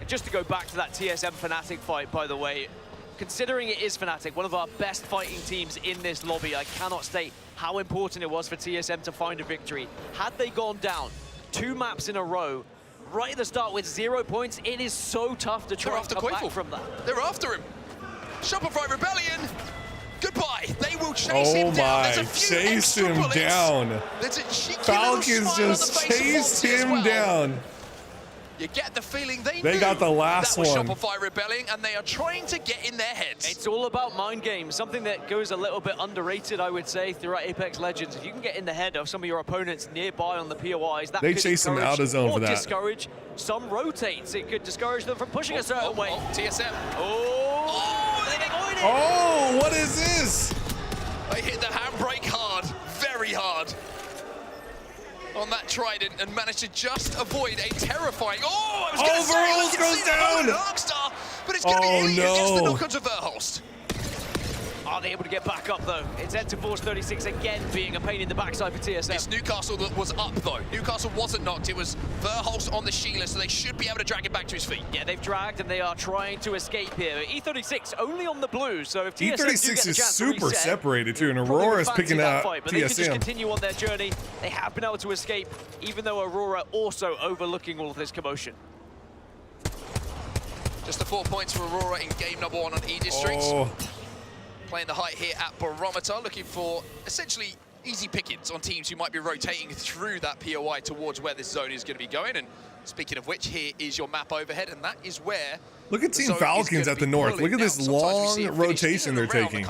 Just to go back to that TSM Fnatic fight, by the way, considering it is Fnatic, one of our best fighting teams in this lobby, I cannot state how important it was for TSM to find a victory. Had they gone down 2 maps in a row, right at the start with 0 points, it is so tough to try to come back from that. They're after him. Shopify Rebellion. Goodbye. They will chase him down. There's a few chase him bullets. down. There's a cheeky Falcons just chased him down. You get the feeling they got the last that was one. Shopify Rebelling, and they are trying to get in their heads. It's all about mind games, something that goes a little bit underrated, I would say, throughout Apex Legends. If you can get in the head of some of your opponents nearby on the POIs, that they could chase them out of zone for that. Discourage some rotates. It could discourage them from pushing a certain way. TSM. Oh, what is this? They hit the handbrake hard, very hard, on that Trident, and managed to just avoid a terrifying... Oh, I was going to say, Verholst goes down! Arkstar, but it's going to be Elite who gets the knock onto Verholst. Are they able to get back up, though? It's Enterforce 36 again being a pain in the backside for TSM. It's Newcastle that was up, though. Newcastle wasn't knocked. It was Verhulst on the Sheila, so they should be able to drag him back to his feet. Yeah, they've dragged, and they are trying to escape here. E36 only on the blue, so if TSM E36 is super separated, too, and Aurora's picking up fight, but they can just TSM. continue on their journey. They have been able to escape, even though Aurora also overlooking all of this commotion. Just the 4 points for Aurora in game number 1 on E-District. Oh. Playing the height here at Barometer, looking for essentially easy pickings on teams who might be rotating through that POI towards where this zone is going to be going. And speaking of which, here is your map overhead, and that is where... Look at Team Falcons at the north. Look at this long rotation they're taking.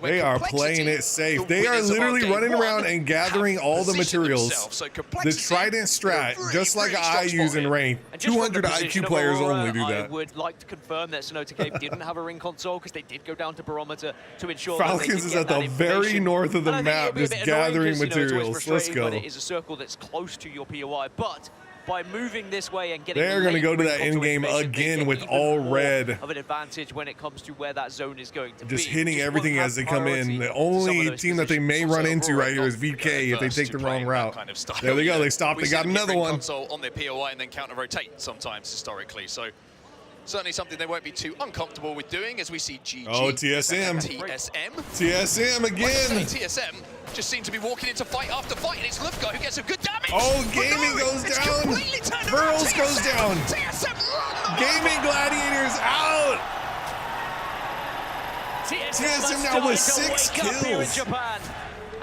They are playing it safe. They are literally running around and gathering all the materials. The Trident strat, just like I use in ranked. 200 IQ players only do that. I would like to confirm that Sonotake didn't have a ring console because they did go down to Barometer to ensure Falcons is at the very north of the map, just gathering materials. Let's go. But it is a circle that's close to your POI, but by moving this way and getting they're going to go to that end game again with all red of an advantage when it comes to where that zone is going to just be. hitting everything as they come in. The only team that they may run into right here is VK if they take the wrong route. Kind of there they go. They stopped. They got another one. Console on their POI and then counter rotate sometimes historically. So certainly something they won't be too uncomfortable with doing, as we see GG. Oh, TSM. TSM again. TSM just seem to be walking into fight after fight, and it's Lufka who gets some good damage. Oh, Gaming goes down. Burls goes down. Gaming Gladiators out. TSM now with 6 kills. Here in Japan,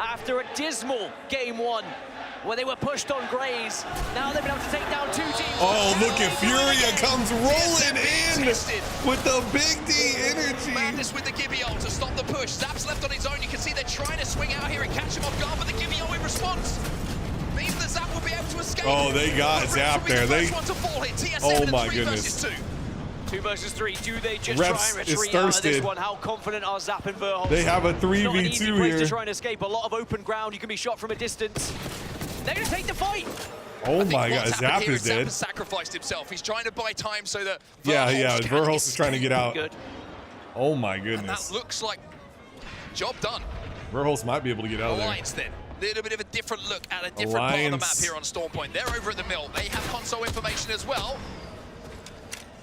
after a dismal game 1, where they were pushed on Grays. Now they've been able to take down 2 teams. Oh, look at Furia comes rolling in with the Big D energy. Madness with the Gibby ult to stop the push. Zap's left on his own. You can see they're trying to swing out here and catch him off guard, but the Gibby ult in response means that Zap will be able to escape. Oh, they got Zap there. Oh my goodness. 2 versus 3. Do they just Reps try and retreat out of this one? How confident are Zap and Verhulst? They have a 3v2 here. To try and escape. A lot of open ground. You can be shot from a distance. They're going to take the fight. Oh my God, Zap is dead. Zap has sacrificed himself. He's trying to buy time so that Verhulst is trying to get out. Good. Oh my And goodness. that looks like job done. Verhulst might be able to get out of there. Alliance then. Little bit of a different look at a different part of the map here on Storm Point. They're over at the mill. They have console information as well.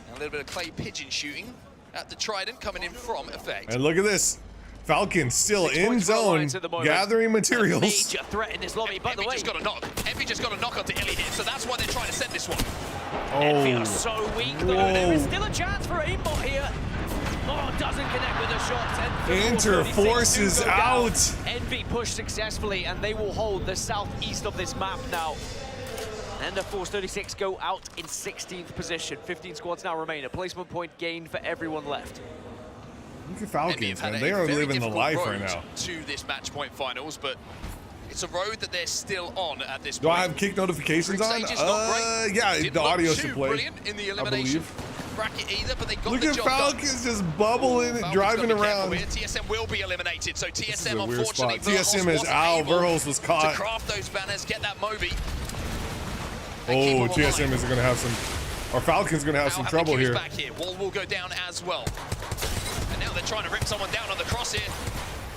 And a little bit of clay pigeon shooting at the Trident coming in from Effect. And look at this. Falcons still in zone, gathering materials. Major threat in this lobby, by the way. just got a knock. Envy just got a knock onto Illy here, so that's why they're trying to send this one. Envy are so weak, though. There is still a chance for aimbot here. Oh, doesn't connect with the shots. Interforce is out. Envy pushed successfully, and they will hold the southeast of this map now. And the Force 36 go out in 16th position. 15 squads now remain. A placement point gained for everyone left. Look at Falcons, man. They are living the life right now. To this match point finals, but it's a road that they're still on at this Do point. I have kick notifications on? Yeah, the audio should play. Brilliant in the elimination bracket either, but they got Look at Falcons just bubbling and driving around. TSM will be eliminated, so TSM unfortunately. TSM is out. Verhulst was caught. To craft those banners, get that Moby. Oh, TSM is going to have some, or Falcon's going to have some trouble here. Back here. Wall will go down as well. And now they're trying to rip someone down on the cross here.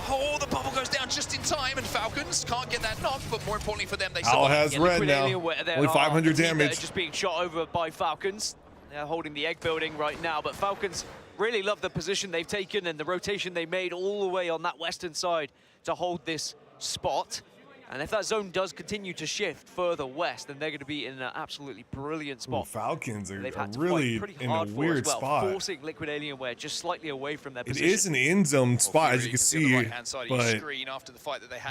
Oh, the bubble goes down just in time, and Falcons can't get that knock, but more importantly for them, they Al has red now. Only 500 damage. Just being shot over by Falcons. They're holding the egg building right now, but Falcons really love the position they've taken and the rotation they made all the way on that western side to hold this spot. And if that zone does continue to shift further west, then they're going to be in an absolutely brilliant spot. Ooh, Falcons are really in a weird spot. Forcing Liquid Alienware just slightly away from their it position. is an end zone spot, as you can see, but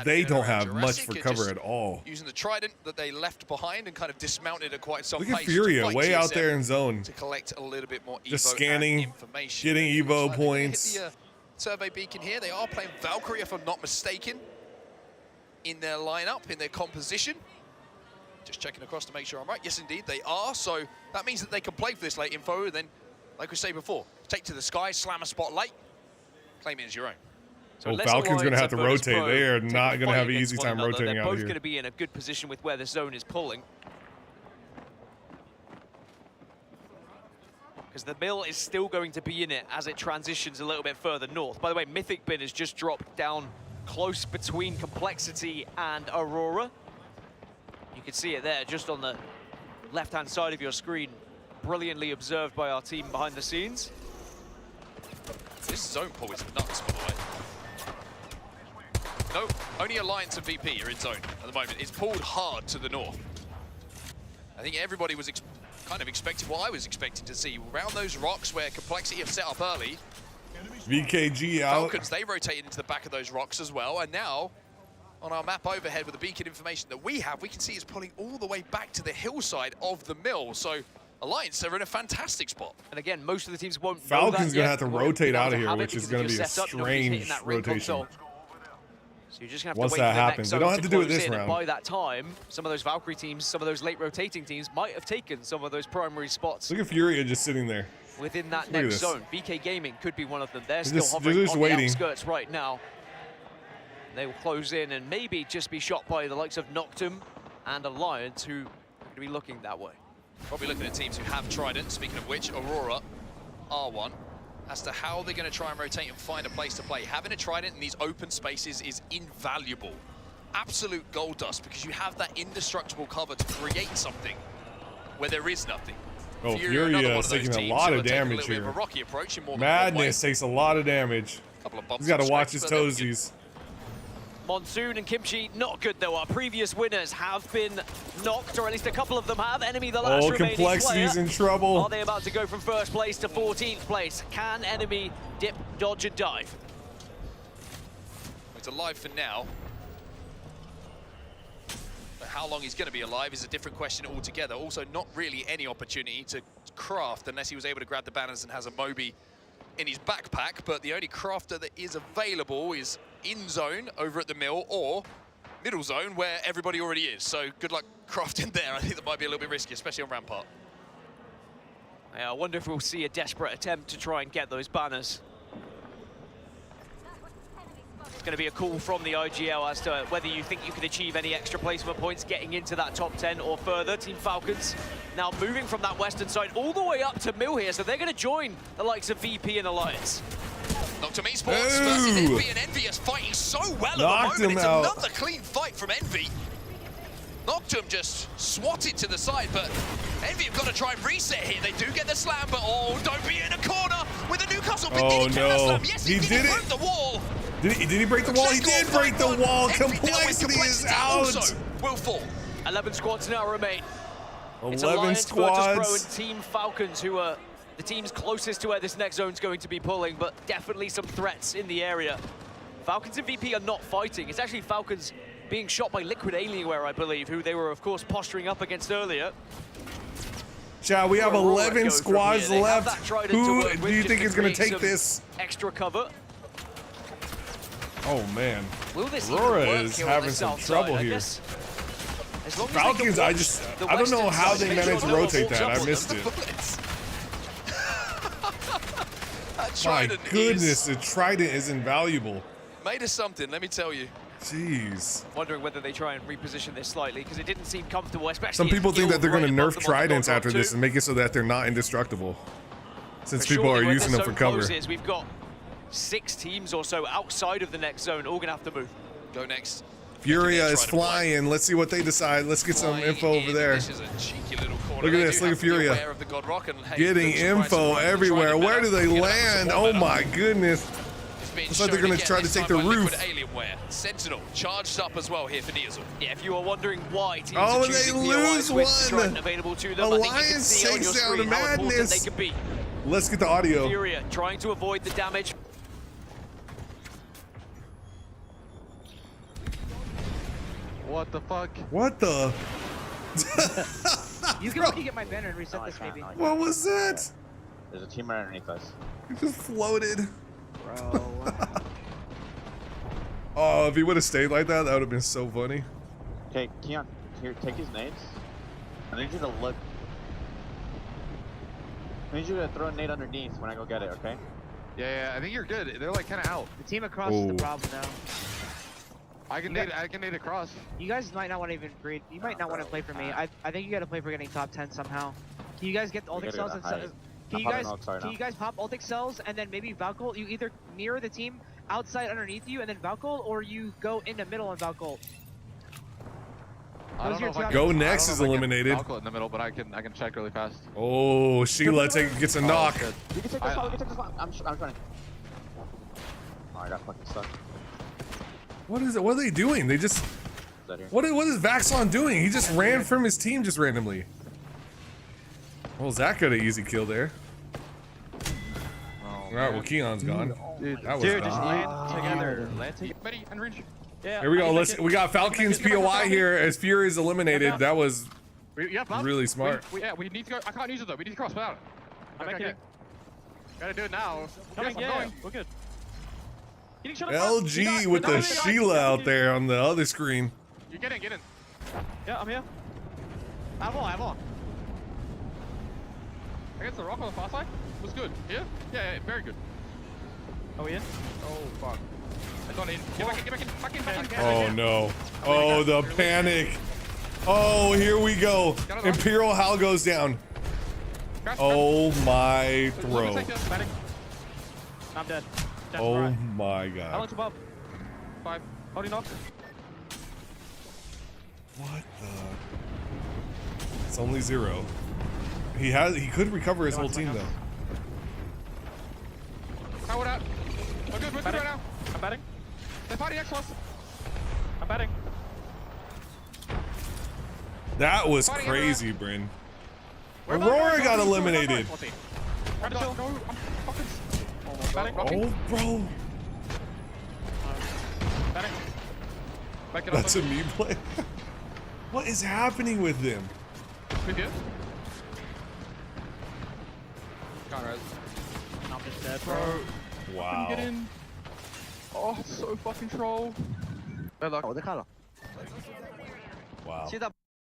they don't have much for cover at all. Using the Trident that they left behind and kind of dismounted at quite some pace. Look at Furia, way out there in zone. To collect a little bit more Evo just scanning, information. getting Evo points. Hit the survey beacon here. They are playing Valkyrie, if I'm not mistaken, in their lineup, in their composition. Just checking across to make sure I'm right. Yes, indeed, they are. So that means that they can play for this late info, and then, like we say before, take to the sky, slam a spot late, claim it as your own. So Falcon's going to have to rotate. They are not going to have an easy time rotating out here. They're both going to be in a good position with where the zone is pulling. because the mill is still going to be in it as it transitions a little bit further north. By the way, Mythic Bin has just dropped down close between Complexity and Aurora. You can see it there just on the left-hand side of your screen. Brilliantly observed by our team behind the scenes. This zone pull is nuts, by the way. No, only Alliance and VP are in zone at the moment. It's pulled hard to the north. I think everybody was kind of expecting what I was expecting to see. Around those rocks where Complexity have set up early, VKG out. Falcons, they rotated into the back of those rocks as well. And now, on our map overhead with the beacon information that we have, we can see it's pulling all the way back to the hillside of the mill. So Alliance are in a fantastic spot. And again, most of the teams won't Falcons going to have to rotate out of here, which is going to be a strange rotation. So you're just going to have Once to wait that for the happens, next they don't zone have to do it this close in, round. and by that time, some of those Valkyrie teams, some of those late rotating teams might have taken some of those primary spots. Look at Furia just sitting there. Within that Look at next this. zone. VK Gaming could be one of them. They're They're still hovering just on waiting. the outskirts right now. They will close in and maybe just be shot by the likes of Noctum and Alliance, who are going to be looking that way. Probably looking at teams who have Trident. Speaking of which, Aurora are one. As to how they're going to try and rotate and find a place to play. Having a Trident in these open spaces is invaluable. Absolute gold dust, because you have that indestructible cover to create something where there is nothing. Oh, Furia is taking a lot of damage a here. bit of a rocky approach in more than Madness takes a lot of damage. Couple of bumps. He's got to watch his toesies. Monsoon and Kimchi, not good though. Our previous winners have been knocked, or at least a couple of them have. Enemy, the last remaining Complexity's player. in trouble. Are they about to go from first place to 14th place? Can Enemy dip, dodge, and dive? It's alive for now. But how long he's going to be alive is a different question altogether. Also, not really any opportunity to craft unless he was able to grab the banners and has a Moby in his backpack. But the only crafter that is available is in zone over at the mill or middle zone where everybody already is. So good luck crafting there. I think that might be a little bit risky, especially on Rampart. Yeah, I wonder if we'll see a desperate attempt to try and get those banners. It's going to be a call from the IGL as to whether you think you can achieve any extra placement points getting into that top 10 or further. Team Falcons now moving from that western side all the way up to mill here, so they're going to join the likes of VP and Alliance. Noctum Esports versus Envy, and Envy is fighting so well at the moment. It's another clean fight from Envy. Noctum just swatted to the side, but Envy have got to try and reset here. They do get the slam, but oh, don't be in a corner with a Newcastle. But did he get the slam? Yes, he did. He broke the wall. Did he break the wall? He did break the wall. Complexity is out. Also will fall. 11 squads now remain. 11 it's Alliance, Virtus Pro, squads. and Team Falcons who are the teams closest to where this next zone's going to be pulling, but definitely some threats in the area. Falcons and VP are not fighting. It's actually Falcons being shot by Liquid Alienware, I believe, who they were, of course, posturing up against earlier. Chad, we have 11 squads left. Who do you think is going to take this? Extra cover. Oh, man. Will this Aurora even work is here on having the some south trouble side? here. As long as Falcons, they can I don't know western how side, they make managed sure to no one rotate walks that. up I on missed them. it. My goodness, the Trident is invaluable. Made us something, let me tell you. Jeez. Wondering whether they try and reposition this slightly, because it didn't seem comfortable, especially Some people think that they're going to nerf them on the Tridents Gold after Rock this too. and make it so that they're not indestructible. Since But people surely are when using the them for zone cover. closes, we've got 6 teams or so outside of the next zone, all going to have to move. Go next. Furia is flying. Let's see what they decide. Let's get some info over there. This is a cheeky little corner. Look at this. Look at Furia. Getting info everywhere. Where do they land? Oh my goodness. Looks like they're going to try to take the roof. Alienware. Sentinel charged up as well here for Niazel. Yeah, if you are wondering why teams Oh, are they choosing lose POIs with the one. Trident available to them, I think you can Alliance see on your takes down screen how important Madness. they could be. Let's get the audio. Furia trying to avoid the damage. What the fuck? What the? You can already get my banner and reset this, maybe. What was that? There's a team right underneath us. It just floated. Bro. Oh, if he would have stayed like that, that would have been so funny. Okay, Keon, here, take his nades. I need you to look. I need you to throw a nade underneath when I go get it, okay? Yeah, I think you're good. They're like kind of out. The team across is the problem now. I can nade across. You guys might not want to even breed. You might not want to play for me. I think you got to play for getting top 10 somehow. Can you guys get all the cells Can you guys pop ultic cells and then maybe Valkyl? You either mirror the team outside underneath you and then Valkyl, or you go in the middle and Valkyl. Go Next is eliminated. Valkyl in the middle, but I can check really fast. Oh, Sheila gets a knock. You can take this one. You can take this one. I'm trying. Oh, I got fucking stuck. What is it? What are they doing? They just. What is Vaxon doing? He just ran from his team just randomly. Well, Zach got an easy kill there. All right, well, Keon's gone. Dude, that was just land together. Land together. Ready and range. Yeah. Here we go. We got Falcon's POI here as Fury is eliminated. That was really smart. We need to go. I can't use it though. We need to cross without it. I'm okay. Gotta do it now. Coming, yes, I'm going. We're good. LG with the Sheila out there on the other screen. You get in. Yeah, I'm here. I have on. Against the rock on the far side was good. Here? Yeah, very good. Are we in? Oh fuck. I got in. Get back in. Oh no. Oh, the panic. Oh, here we go. Imperial Hal goes down. Oh my throw. I'm dead. Oh my god. How much above? 5. How do you knock? What the? It's only 0. He could recover his whole team though. Powered out. We're good right now. I'm batting. They're fighting X-Plus. I'm batting. That was crazy, Bryn. Aurora got eliminated. Oh, bro. That's a me play. What is happening with them? I'm just dead, bro. Wow. Get in. Oh, so fucking troll. Bad luck. Wow.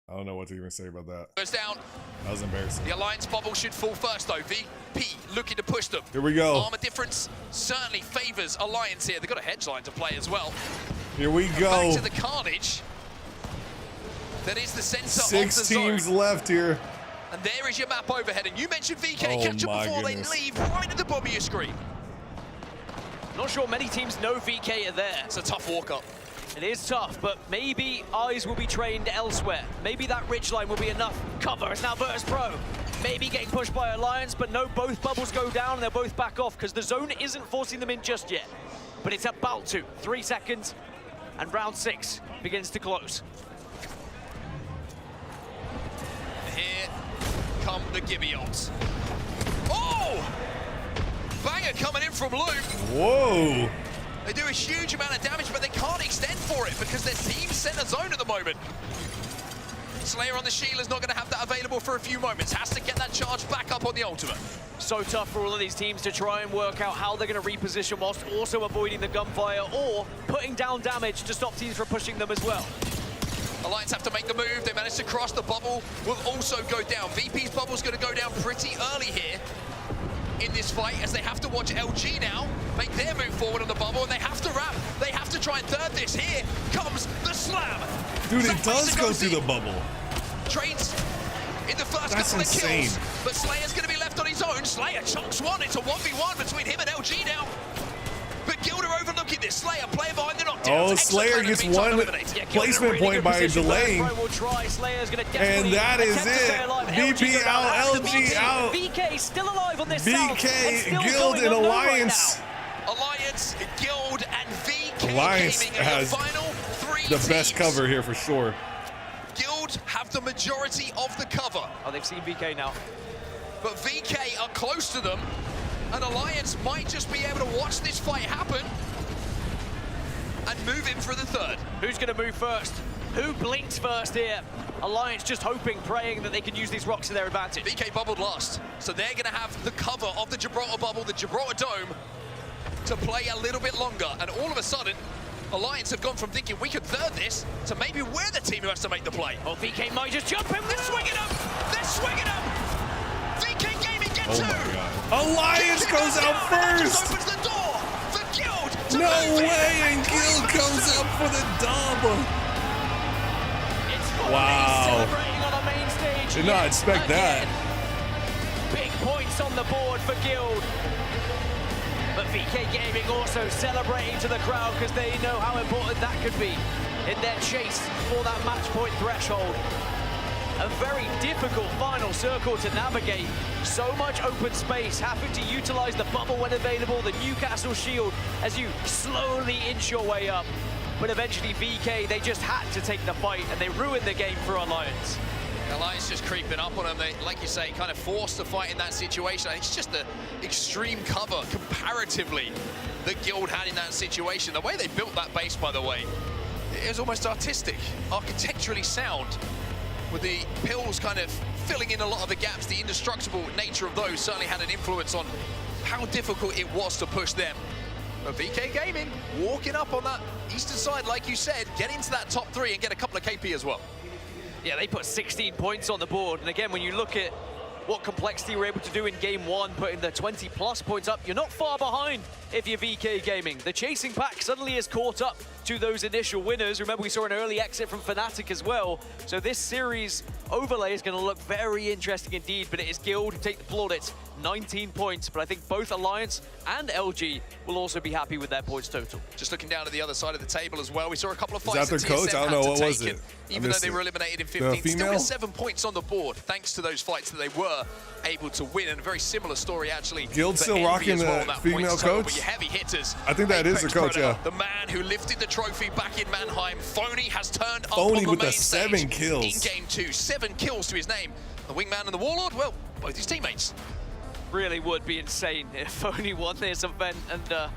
I don't know what to even say about that. Goes down. That was embarrassing. The Alliance bubble should fall first though. VP looking to push them. Here we go. Armor difference certainly favors Alliance here. They've got a hedge line to play as well. Here we go. Back to the carnage. That is the center of the zone. 6 teams left here. And there is your map overhead. And you mentioned VK catch them before they leave right at the bottom of your screen. Not sure many teams know VK are there. It's a tough walk up. It is tough, but maybe eyes will be trained elsewhere. Maybe that ridgeline will be enough cover. It's now Virtus Pro. Maybe getting pushed by Alliance, but no, both bubbles go down and they'll both back off because the zone isn't forcing them in just yet. But it's about to. 3 seconds, and round 6 begins to close. Here come the Gibbions. Oh! Banger coming in from Luke. Whoa! They do a huge amount of damage, but they can't extend for it because their team's center zone at the moment. Slayer on the shield is not going to have that available for a few moments. Has to get that charge back up on the ultimate. So tough for all of these teams to try and work out how they're going to reposition whilst also avoiding the gunfire or putting down damage to stop teams from pushing them as well. Alliance have to make the move. They managed to cross. The bubble will also go down. VP's bubble's going to go down pretty early here in this fight as they have to watch LG now make their move forward on the bubble, and they have to wrap. They have to try and third this. Here comes the slam. Dude, it does go through the bubble. Trades in the first That's couple of insane. kills, but Slayer's going to be left on his own. Slayer chunks one. It's a 1v1 between him and LG now. But Gilder overlooking this. Slayer playing behind the knockdowns. Oh, Slayer gets one placement point by delaying. And that is it. VP out, LG out. VK still alive on this VK, Guild, and Alliance. Alliance, Guild, and VK Alliance has the final 3 the best teams. cover here for sure. Guild have the majority of the cover. Oh, they've seen VK now. But VK are close to them. And Alliance might just be able to watch this fight happen and move in for the third. Who's going to move first? Who blinks first here? Alliance just hoping, praying that they can use these rocks to their advantage. VK bubbled last, so they're going to have the cover of the Gibraltar bubble, the Gibraltar dome, to play a little bit longer. And all of a sudden, Alliance have gone from thinking we could third this to maybe we're the team who has to make the play. Oh, VK might just jump him. They're swinging him! They're swinging him! VK Gaming get Oh two! my god. Alliance goes out first! Opens the door for Guild to No move in. way, and Guild comes up for the dub. Wow. Celebrating on the main stage. Did not expect that. Big points on on the board for Guild. But VK Gaming also celebrating to the crowd because they know how important that could be in their chase for that match point threshold. A very difficult final circle to navigate. So much open space, having to utilize the bubble when available, the Newcastle shield as you slowly inch your way up. But eventually VK, they just had to take the fight and they ruined the game for Alliance. Alliance just creeping up on them. They, like you say, kind of forced to fight in that situation. I think it's just the extreme cover comparatively that Guild had in that situation. The way they built that base, by the way, it was almost artistic, architecturally sound, with the pills kind of filling in a lot of the gaps. The indestructible nature of those certainly had an influence on how difficult it was to push them. But VK Gaming walking up on that eastern side, like you said, get into that top 3 and get a couple of KP as well. Yeah, they put 16 points on the board. And again, when you look at what Complexity were able to do in game 1, putting the 20+ points up, you're not far behind if you're VK Gaming. The chasing pack suddenly is caught up to those initial winners. Remember, we saw an early exit from Fnatic as well. So this series overlay is going to look very interesting indeed, but it is Guild who take the plaudits, 19 points. But I think both Alliance and LG will also be happy with their points total. Just looking down at the other side of the table as well, we saw a couple of Is fights that their coach? I don't know, what was it? Even though they were eliminated in 15, still get 7 points on the board, thanks to those fights that they were able to win. And a very similar story, actually. Guild still rocking the female coach? But your heavy hitters. I think that is the coach, Predator, yeah. the man who lifted the trophy back in Mannheim. Phony has turned up Phony on the with main the 7 stage kills. in game 2. 7 kills to his name. The Wingman and the Warlord, well, both his teammates. Really would be insane if Phony won this event. And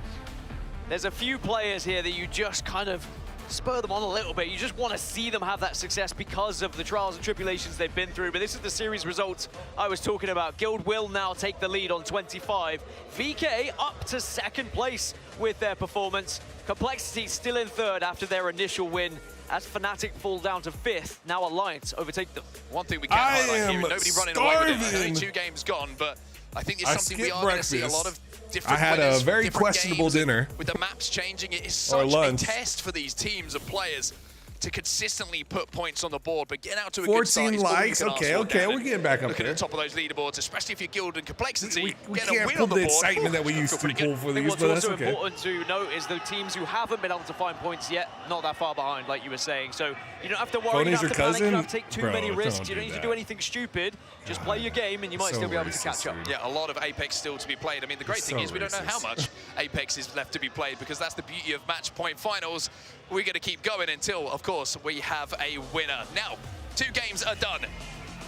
there's a few players here that you just kind of spur them on a little bit. You just want to see them have that success because of the trials and tribulations they've been through. But this is the series results I was talking about. Guild will now take the lead on 25. VK up to 2nd place with their performance. Complexity still in 3rd after their initial win, as Fnatic fall down to 5th. Now Alliance overtake them. One thing we can't highlight here, nobody running away with it. Only 2 games gone, but I think it's something we are going to see a lot of different I had winners, a very questionable games. dinner. With the maps changing, it is such a test for these teams and players to consistently put points on the board, but get out to a good start. 14 likes, okay, we're getting back up Look at there. the top of those leaderboards, especially if you're Guild and Complexity. We get can't a win pull on the the board. excitement that we used to pull for these, What's but that's also okay. important to note is the teams who haven't been able to find points yet, not that far behind, like you were saying. So you don't have to worry, you don't have to panic, you don't have to take too many risks, you don't need to do anything stupid. Just play your game and you might still be able to catch up. Yeah, a lot of Apex still to be played. I mean, the great thing is we don't know how much Apex is left to be played, because that's the beauty of match point finals. We're going to keep going until, of course, we have a winner. Now, 2 games are done.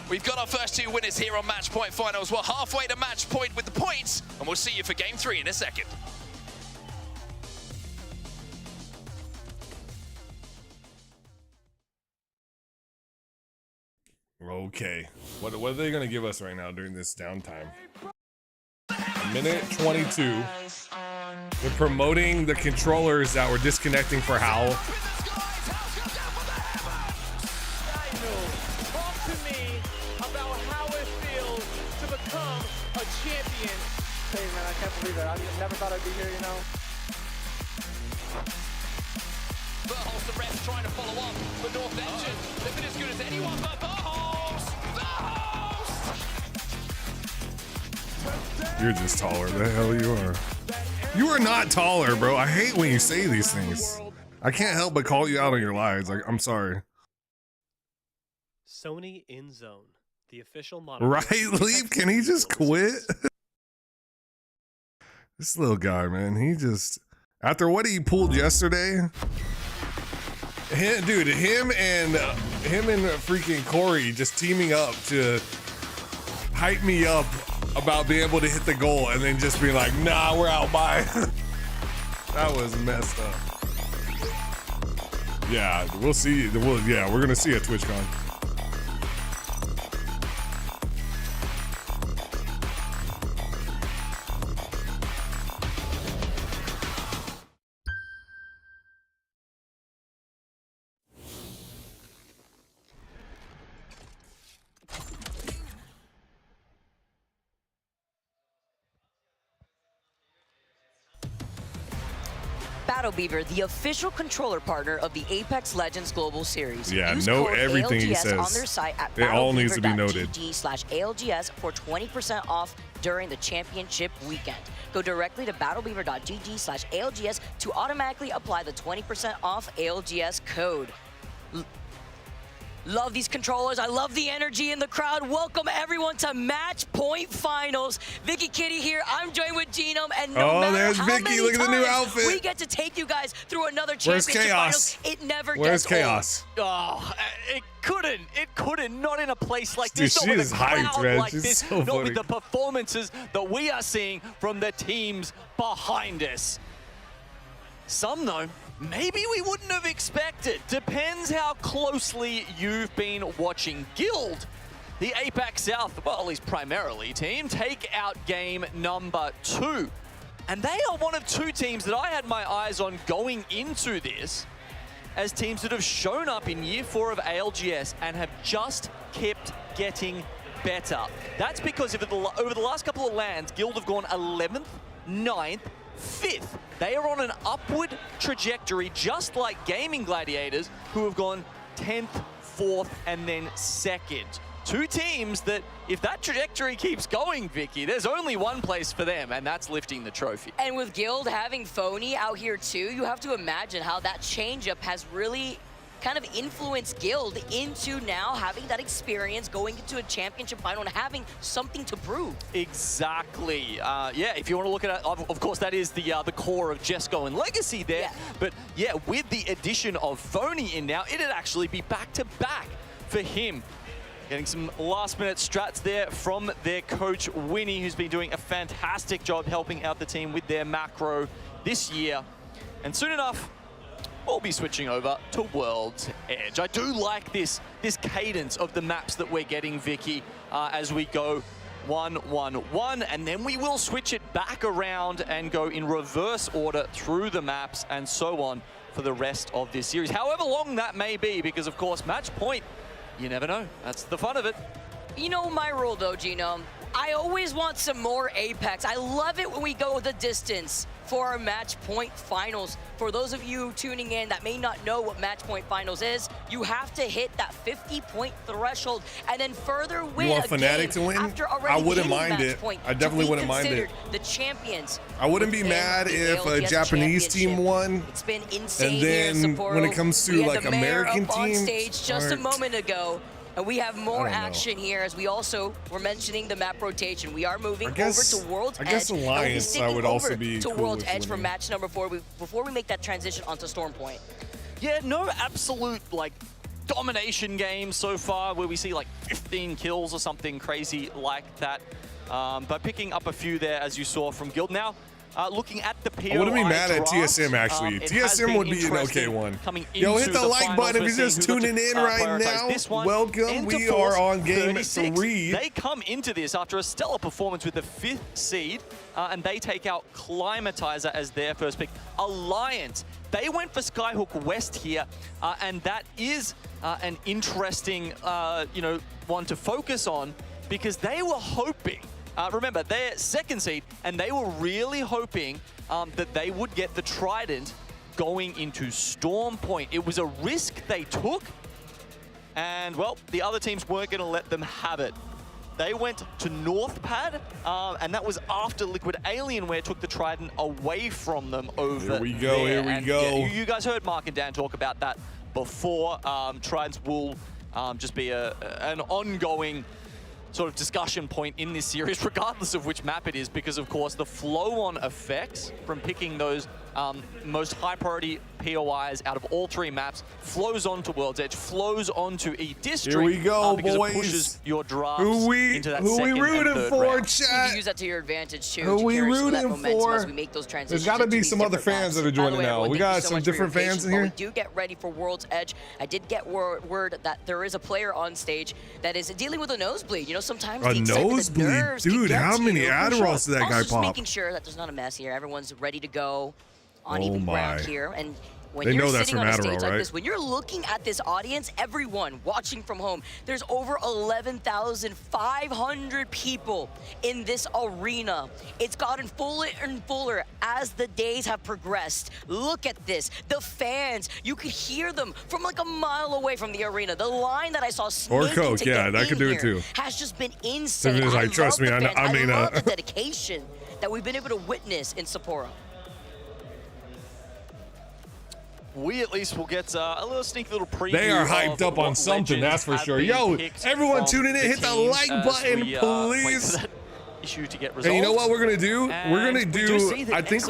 We've got our first 2 winners here on match point finals. We're halfway to match point with the points, and we'll see you for game 3 in a second. Okay, what are they going to give us right now during this downtime? A minute 22. They're promoting the controllers that were disconnecting for Howl. Talk to me about how it feels to become a champion. Hey man, I can't believe it. I never thought I'd be here, you know. Verholst, the ref trying to follow up, but North Engine, they've been as good as anyone, but Verholst! You're just taller. The hell you are. You are not taller, bro. I hate when you say these things. I can't help but call you out on your lies. Like, I'm sorry. Sony in zone, the official model. Right, Leap? Can he just quit? This little guy, man. He just, after what he pulled yesterday, him and freaking Corey just teaming up to hype me up about being able to hit the goal, and then just being like, nah, we're out, bye. That was messed up. Yeah, we'll see. Yeah, we're gonna see at TwitchCon. BattleBeaver, the official controller partner of the Apex Legends Global Series. Yeah, Use know code everything ALGS he says. on their site at It all needs to be noted. battlebeaver.gg/ALGS for 20% off during the championship weekend. Go directly to battlebeaver.gg/ALGS to automatically apply the 20% off ALGS code. Love these controllers. I love the energy in the crowd. Welcome everyone to Match Point Finals. Vicky Kitty here. I'm joined with Genome, and no matter there's how Vicky. many Look at the new times outfit. we get to take you guys through another Where's championship Chaos? finals, it never Where's gets Chaos? old. Oh, it couldn't, not in a place like Dude, this, she not with is a hyped, crowd man. like She's this, so not funny. with the performances that we are seeing from the teams behind us. Some, though, maybe we wouldn't have expected. Depends how closely you've been watching. Guild, the APAC South, well, at least primarily team, take out game number 2. And they are one of 2 teams that I had my eyes on going into this as teams that have shown up in year 4 of ALGS and have just kept getting better. That's because over the last couple of lands, Guild have gone 11th, 9th, 5th. They are on an upward trajectory, just like Gaming Gladiators, who have gone 10th, 4th, and then 2nd. 2 teams that, if that trajectory keeps going, Vicky, there's only one place for them, and that's lifting the trophy. And with Guild having Phony out here too, you have to imagine how that changeup has really kind of influenced Guild into now having that experience going into a championship final and having something to prove. Exactly. Yeah, if you want to look at it, of course, that is the core of Jesco and Legacy there. Yeah. But yeah, with the addition of Phony in now, it'd actually be back-to-back for him. Getting some last-minute strats there from their coach, Winnie, who's been doing a fantastic job helping out the team with their macro this year. And soon enough, we'll be switching over to World's Edge. I do like this cadence of the maps that we're getting, Vicky, as we go 1-1-1, and then we will switch it back around and go in reverse order through the maps and so on for the rest of this series. However long that may be, because of course, match point, you never know. That's the fun of it. You know my rule though, Genome. I always want some more Apex. I love it when we go the distance for our Match Point Finals. For those of you tuning in that may not know what Match Point Finals is, you have to hit that 50-point threshold and then further win You want a Fnatic game to win? after already I wouldn't hitting mind match it. point I definitely to be wouldn't mind it. considered the champions. I wouldn't be within mad the if a ALGS Japanese team championship. won. It's been insane And then here in Sapporo. when it comes to We had like the mayor American up on teams, stage just a moment ago. And we have more action here as we also were mentioning the map rotation. We are moving over to World's Edge. I guess Alliance I would also be to cool World's with Edge for winning. match number 4 before we make that transition onto Storm Point. Yeah, no absolute like domination game so far where we see like 15 kills or something crazy like that. But picking up a few there, as you saw from Guild. Now, looking at the POI I wouldn't be mad at draft, TSM actually. it has TSM been would be an okay interesting one. coming Yo, hit into the like finals. button if We're you're just seeing who tuning got in to, right prioritize now. this one. Welcome. Into We fourth, are on game 36. 3. They come into this after a stellar performance with the 5th seed, and they take out Climatizer as their first pick. Alliance, they went for Skyhook West here, and that is an interesting, one to focus on because they were hoping. Remember, they're 2nd seed, and they were really hoping that they would get the Trident going into Storm Point. It was a risk they took, and, well, the other teams weren't going to let them have it. They went to North Pad, and that was after Liquid Alienware took the Trident away from them over Here we go, there. here we And, go. yeah, you guys heard Mark and Dan talk about that before. Tridents will just be an ongoing sort of discussion point in this series, regardless of which map it is, because of course the flow-on effects from picking those most high-priority POIs out of all 3 maps flows onto World's Edge, flows onto E-District. Here we go, because boys. it pushes your drafts Who we into that second rooting and third for, round. You chat? can use that to your advantage too. Who to we carry some of that rooting momentum for? As we make those transitions. There's got to be into some these other different fans maps. that are By the joining way, now. everyone, We thank you got so some much for your different fans patience. in While here. we do get ready for World's Edge, I did get word that there is a player on stage that is dealing with a nosebleed. You know, sometimes A the excitement, the nosebleed? nerves can Dude, get how to many you. Adderalls did that Also, guy just pop? making sure that there's not a mess here. Everyone's ready to go on Oh even my. ground here. And when they you're know that's sitting from on a Adderall, stage like right? this, when you're looking at this audience, everyone watching from home, there's over 11,500 people in this arena. It's gotten fuller and fuller as the days have progressed. Look at this. The fans, you could hear them from like a mile away from the arena. The line that I saw snaking to get that in could do here it too. has just been insane. Tiffany's like, I trust love me, the fans. I mean, I love the dedication that we've been able to witness in Sapporo. We at least will get a little sneaky little preview. They are hyped up on something, that's for sure. Yo, everyone tuning in, hit the like button, please. Issue to get resolved. And you know what we're gonna do? We're gonna do. I think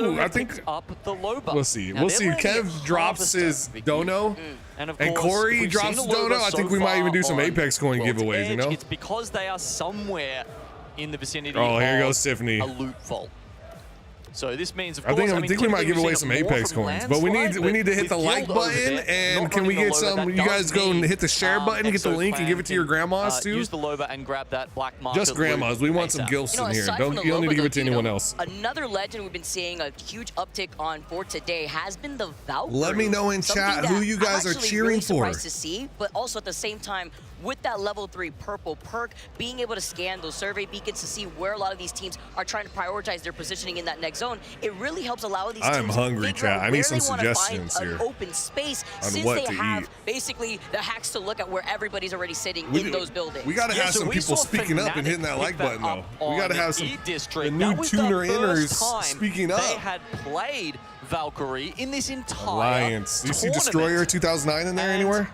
up the Loba. We'll see. We'll see. Kev drops his dono, and Corey drops his dono. I think we might even do some Apex coin giveaways. You know? It's because they are somewhere in the vicinity. Oh, here of goes Tiffany. A loot vault. So this means, of I course, think we might give away some Apex coins, but we need to hit the like button, and can we get some? You guys go and hit the share button, get the link, and give it to your grandmas too. Use the Loba and grab that black market. Just grandmas. We want some gilfs in here. You don't need to give it to anyone else. Another legend we've been seeing a huge uptick on for today has been the Valkyrie. Let me know in chat who you guys are cheering really for. Surprised to see, but also at the same time, with that level 3 purple perk, being able to scan those survey beacons to see where a lot of these teams are trying to prioritize their positioning in that next zone, it really helps allow these teams I'm hungry, chat. I need some suggestions find here an open space on since what they to have eat. Basically the hacks to look at where everybody's already sitting in those buildings. We gotta have some people speaking up and hitting that like button though. We gotta have some the new tuner inners speaking up. They had played Valkyrie in this entire Alliance. Do you see tournament. Destroyer 2009 in there anywhere?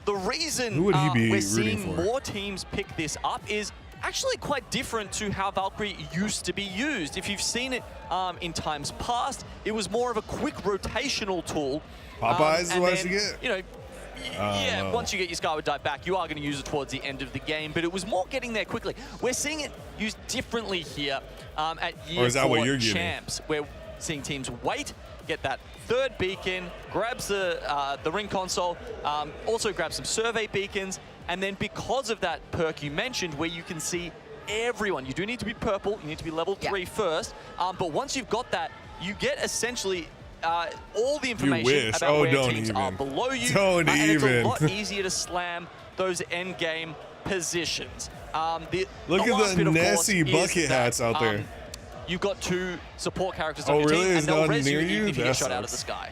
The reason Who would he be we're rooting seeing for? more teams pick this up is actually quite different to how Valkyrie used to be used. If you've seen it in times past, it was more of a quick rotational tool. Popeyes is what you get? You know, yeah, once you get your Skyward Dive back, you are going to use it towards the end of the game, but it was more getting there quickly. We're seeing it used differently here at Year 4 Champs. We're seeing teams wait, get that third beacon, grabs the ring console, also grabs some survey beacons, and then because of that perk you mentioned where you can see everyone, you do need to be purple, you need to be level 3 first, but once you've got that, you get essentially all the information about where teams are below you, and it's a lot easier to slam those end game positions. Look at the Nessie bucket hats out there. You've got 2 support characters on your team, and they'll res you if you get shot out of the sky.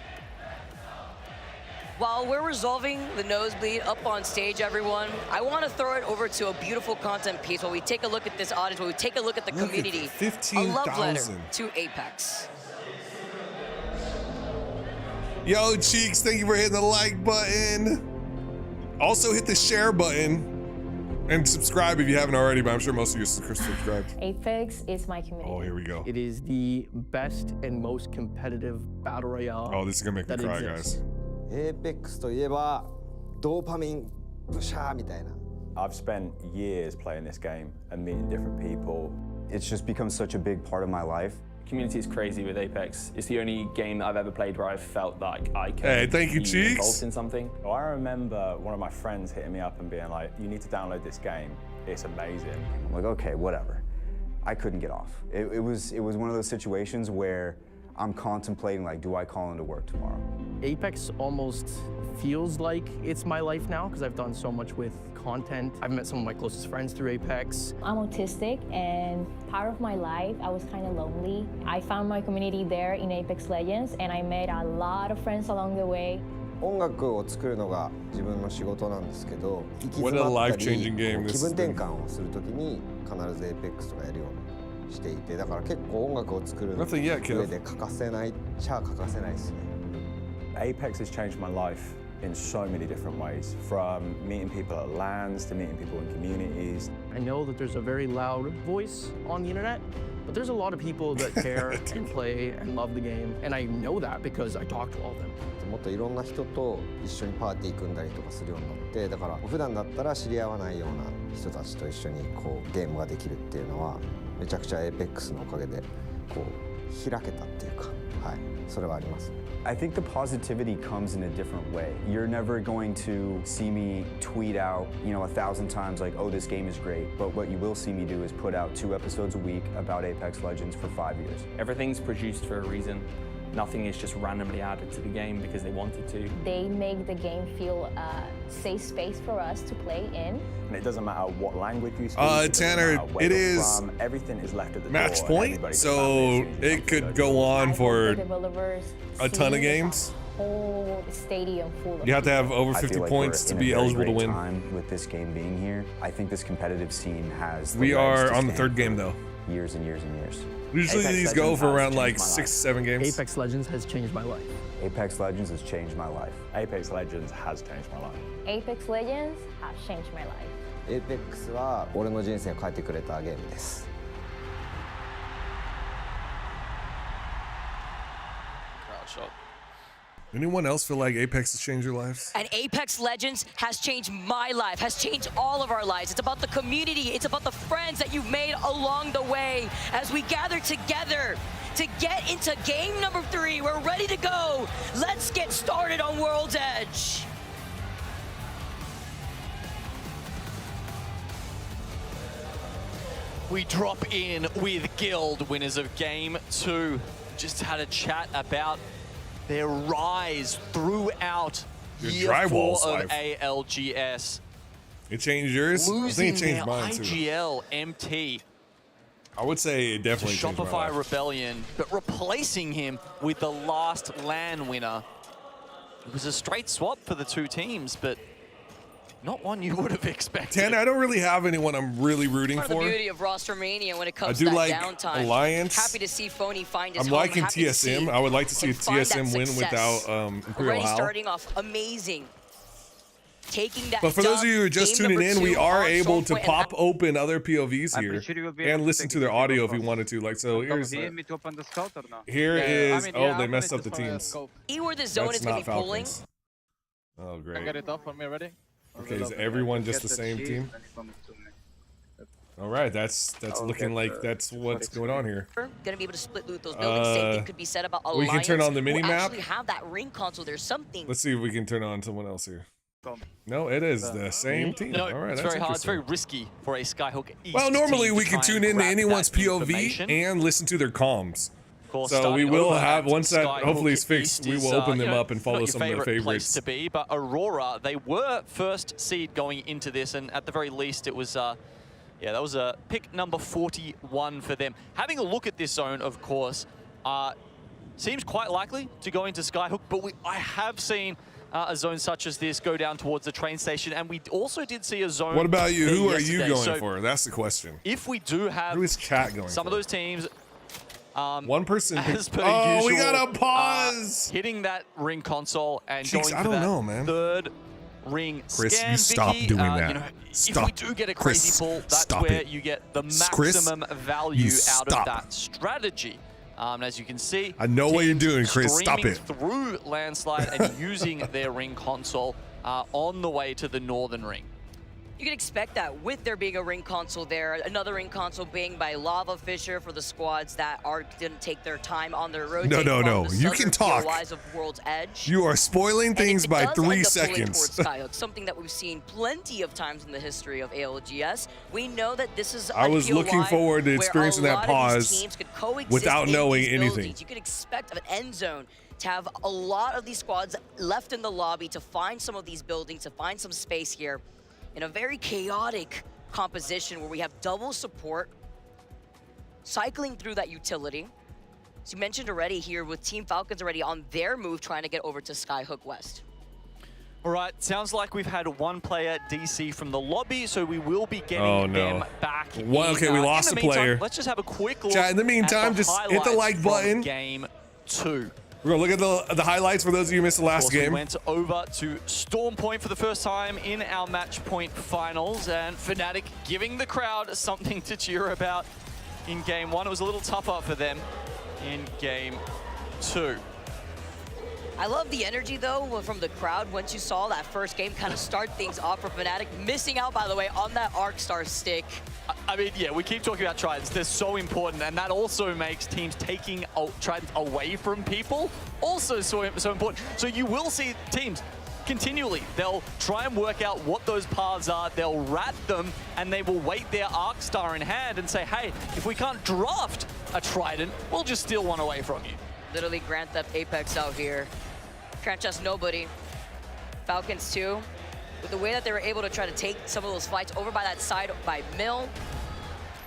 While we're resolving the nosebleed up on stage, everyone, I want to throw it over to a beautiful content piece while we take a look at this audience, while we take a look at the community. 15,000. A love letter to Apex. Yo, Cheeks, thank you for hitting the like button. Also hit the share button. And subscribe if you haven't already, but I'm sure most of you are subscribed. Apex is my community. Oh, here we go. It is the best and most competitive battle royale. Oh, this is gonna make me cry, guys. Apex といえばドーパミンブシャーみたいな。 I've spent years playing this game and meeting different people. It's just become such a big part of my life. Community is crazy with Apex. It's the only game that I've ever played where I felt like I can thank you, be Cheeks. involved in something. Oh, I remember one of my friends hitting me up and being like, you need to download this game. It's amazing. I'm like, okay, whatever. I couldn't get off. It was one of those situations where I'm contemplating, like, do I call into work tomorrow? Apex almost feels like it's my life now because I've done so much with content. I've met some of my closest friends through Apex. I'm autistic, and part of my life, I was kind of lonely. I found my community there in Apex Legends, and I made a lot of friends along the way. 音楽を作るのが自分の仕事なんですけど、行き What 詰 a まったり、 life-changing game 気 this 分 has 転 been. 換をするときに必ず Apex とかやるようにしていて、だから結構音楽を作る Nothing yet, kid. 上で欠かせないっちゃ欠かせないですね。 Apex has changed my life in so many different ways, from meeting people at LANs to meeting people in communities. I know that there's a very loud voice on the internet, but there's a lot of people that care and play and love the game, and I know that because I talk to all of them. もっといろんな人と一緒にパーティー組んだりとかするようになって、だから普段だったら知り合わないような人たちと一緒にこうゲームができるっていうのはめちゃくちゃ Apex のおかげでこう開けたっていうか、はい、それはあります。 I think the positivity comes in a different way. You're never going to see me tweet out, 1,000 times like, oh, this game is great. But what you will see me do is put out 2 episodes a week about Apex Legends for 5 years. Everything's produced for a reason. Nothing is just randomly added to the game because they wanted to. They make the game feel a safe space for us to play in. And it doesn't matter what language you speak. Tanner, it is everything is left at the match door, point, so it could go on for a ton of games. Whole stadium full of You have to have over I 50 feel like points we're to in be a very eligible to great win. time with this game being here. I think this competitive scene has. We are on the third game though. Years and years and years. Usually Apex these go Legends for has around changed like my 6 life. to 7 games. Apex Legends has changed my life. Apex Legends has changed my life. Apex Legends has changed my life. Apex Legends have changed my life. APEX は俺の人生を変えてくれたゲームです。Crowd shot. Anyone else feel like Apex has changed your lives? And Apex Legends has changed my life, has changed all of our lives. It's about the community, it's about the friends that you've made along the way as we gather together to get into game number 3. We're ready to go. Let's get started on World's Edge. We drop in with Guild, winners of Game 2. Just had a chat about their rise throughout year 4 of ALGS. It changed yours? I Losing think it changed their mine too. IGL MT I would say it definitely to changed my Shopify life. Rebellion, but replacing him with the last LAN winner. It was a straight swap for the two teams, but not one you would have expected. Tanner, I don't really have anyone I'm really rooting Part of for. the beauty of roster mania when it comes I do to that like downtime. Alliance. Happy to see Phony find his I'm home. liking Happy to see TSM. I would like to see him find that TSM win success. without Imperial Already Hal. starting off amazing. Taking that But for those of you who are just game tuning in, number we 2 are on able to Stormpoint, and pop open other POVs I'm here pretty sure you will be and able to listen take to their it audio if from you wanted to. Like, so here's Do you need me to open the scout or no? here Yeah, is I mean, oh yeah, they I'll messed open up the it just for a teams. scope. See where the zone That's is going not to be pulling. Falcons. Oh I great. got it up for me already. Okay, is everyone just the same team? All right, that's looking like that's what's going on here. Gonna be able to split loot those buildings. Same thing could be said about Alliance. We can turn on the mini who map. actually have that ring console. There's something. Let's see if we can turn on someone else here. No, it is the same team. No, All right, it's that's very hard. It's very interesting. risky for a Skyhook East Well, normally team we to can try tune and into grab anyone's that POV information. and listen to their comms. Of course, So we starting will over have, at once that Skyhook hopefully is fixed, East we is, will open you them know, up and follow not some of their your favorite place favorites. to be, but Aurora, they were first seed going into this, and at the very least, it was, yeah, that was a pick number 41 for them. Having a look at this zone, of course, seems quite likely to go into Skyhook, but I have seen a zone such as this go down towards the train station, and we also did see a zone. What about you? Who are you yesterday. going So for? That's the question. if we do have Who is chat going some for? of those teams, one person. as per oh, usual, we gotta pause. hitting that ring console and Cheeks, going I for don't that know, man. third ring Chris, scan, you stop Vicky. doing that. You know, Stop. if we do get a Chris, crazy pull, that's stop where it. you get the Chris, maximum value you out of stop. that strategy. As you can see, I know what you're doing, Chris. Stop streaming it. through Landslide and using their ring console on the way to the northern ring. You can expect that with there being a ring console there, another ring console being by Lava Fisher for the squads that didn't take their time on their road. No. You can talk. Of World's Edge. You are spoiling things by 3 Pulling seconds. towards Skyhook, something that we've seen plenty of times in the history of ALGS. We know that this is I was looking forward to experiencing that pause without knowing anything. You could expect an end zone to have a lot of these squads left in the lobby to find some of these buildings, to find some space here in a very chaotic composition where we have double support cycling through that utility. As you mentioned already here with Team Falcons already on their move trying to get over to Skyhook West. All right, sounds like we've had one player DC from the lobby, so we will be getting them back. Okay, we lost in a the meantime, player. Let's just have a quick look. Chat, in the meantime, at just hit the highlights like from button. Game 2. We're gonna look at the highlights for those of you who missed the last game. We went over to Storm Point for the first time in our match point finals, and Fnatic giving the crowd something to cheer about in Game 1. It was a little tougher for them in Game 2. I love the energy, though, from the crowd once you saw that first game kind of start things off for Fnatic. Missing out, by the way, on that Arc Star stick. I mean, yeah, we keep talking about tridents. They're so important, and that also makes teams taking tridents away from people also so important. So you will see teams continually. They'll try and work out what those paths are. They'll rat them, and they will wait their Arc Star in hand and say, hey, if we can't draft a trident, we'll just steal one away from you. Literally Grand Theft Apex out here. Can't trust nobody. Falcons too. With the way that they were able to try to take some of those fights over by that side by Mill,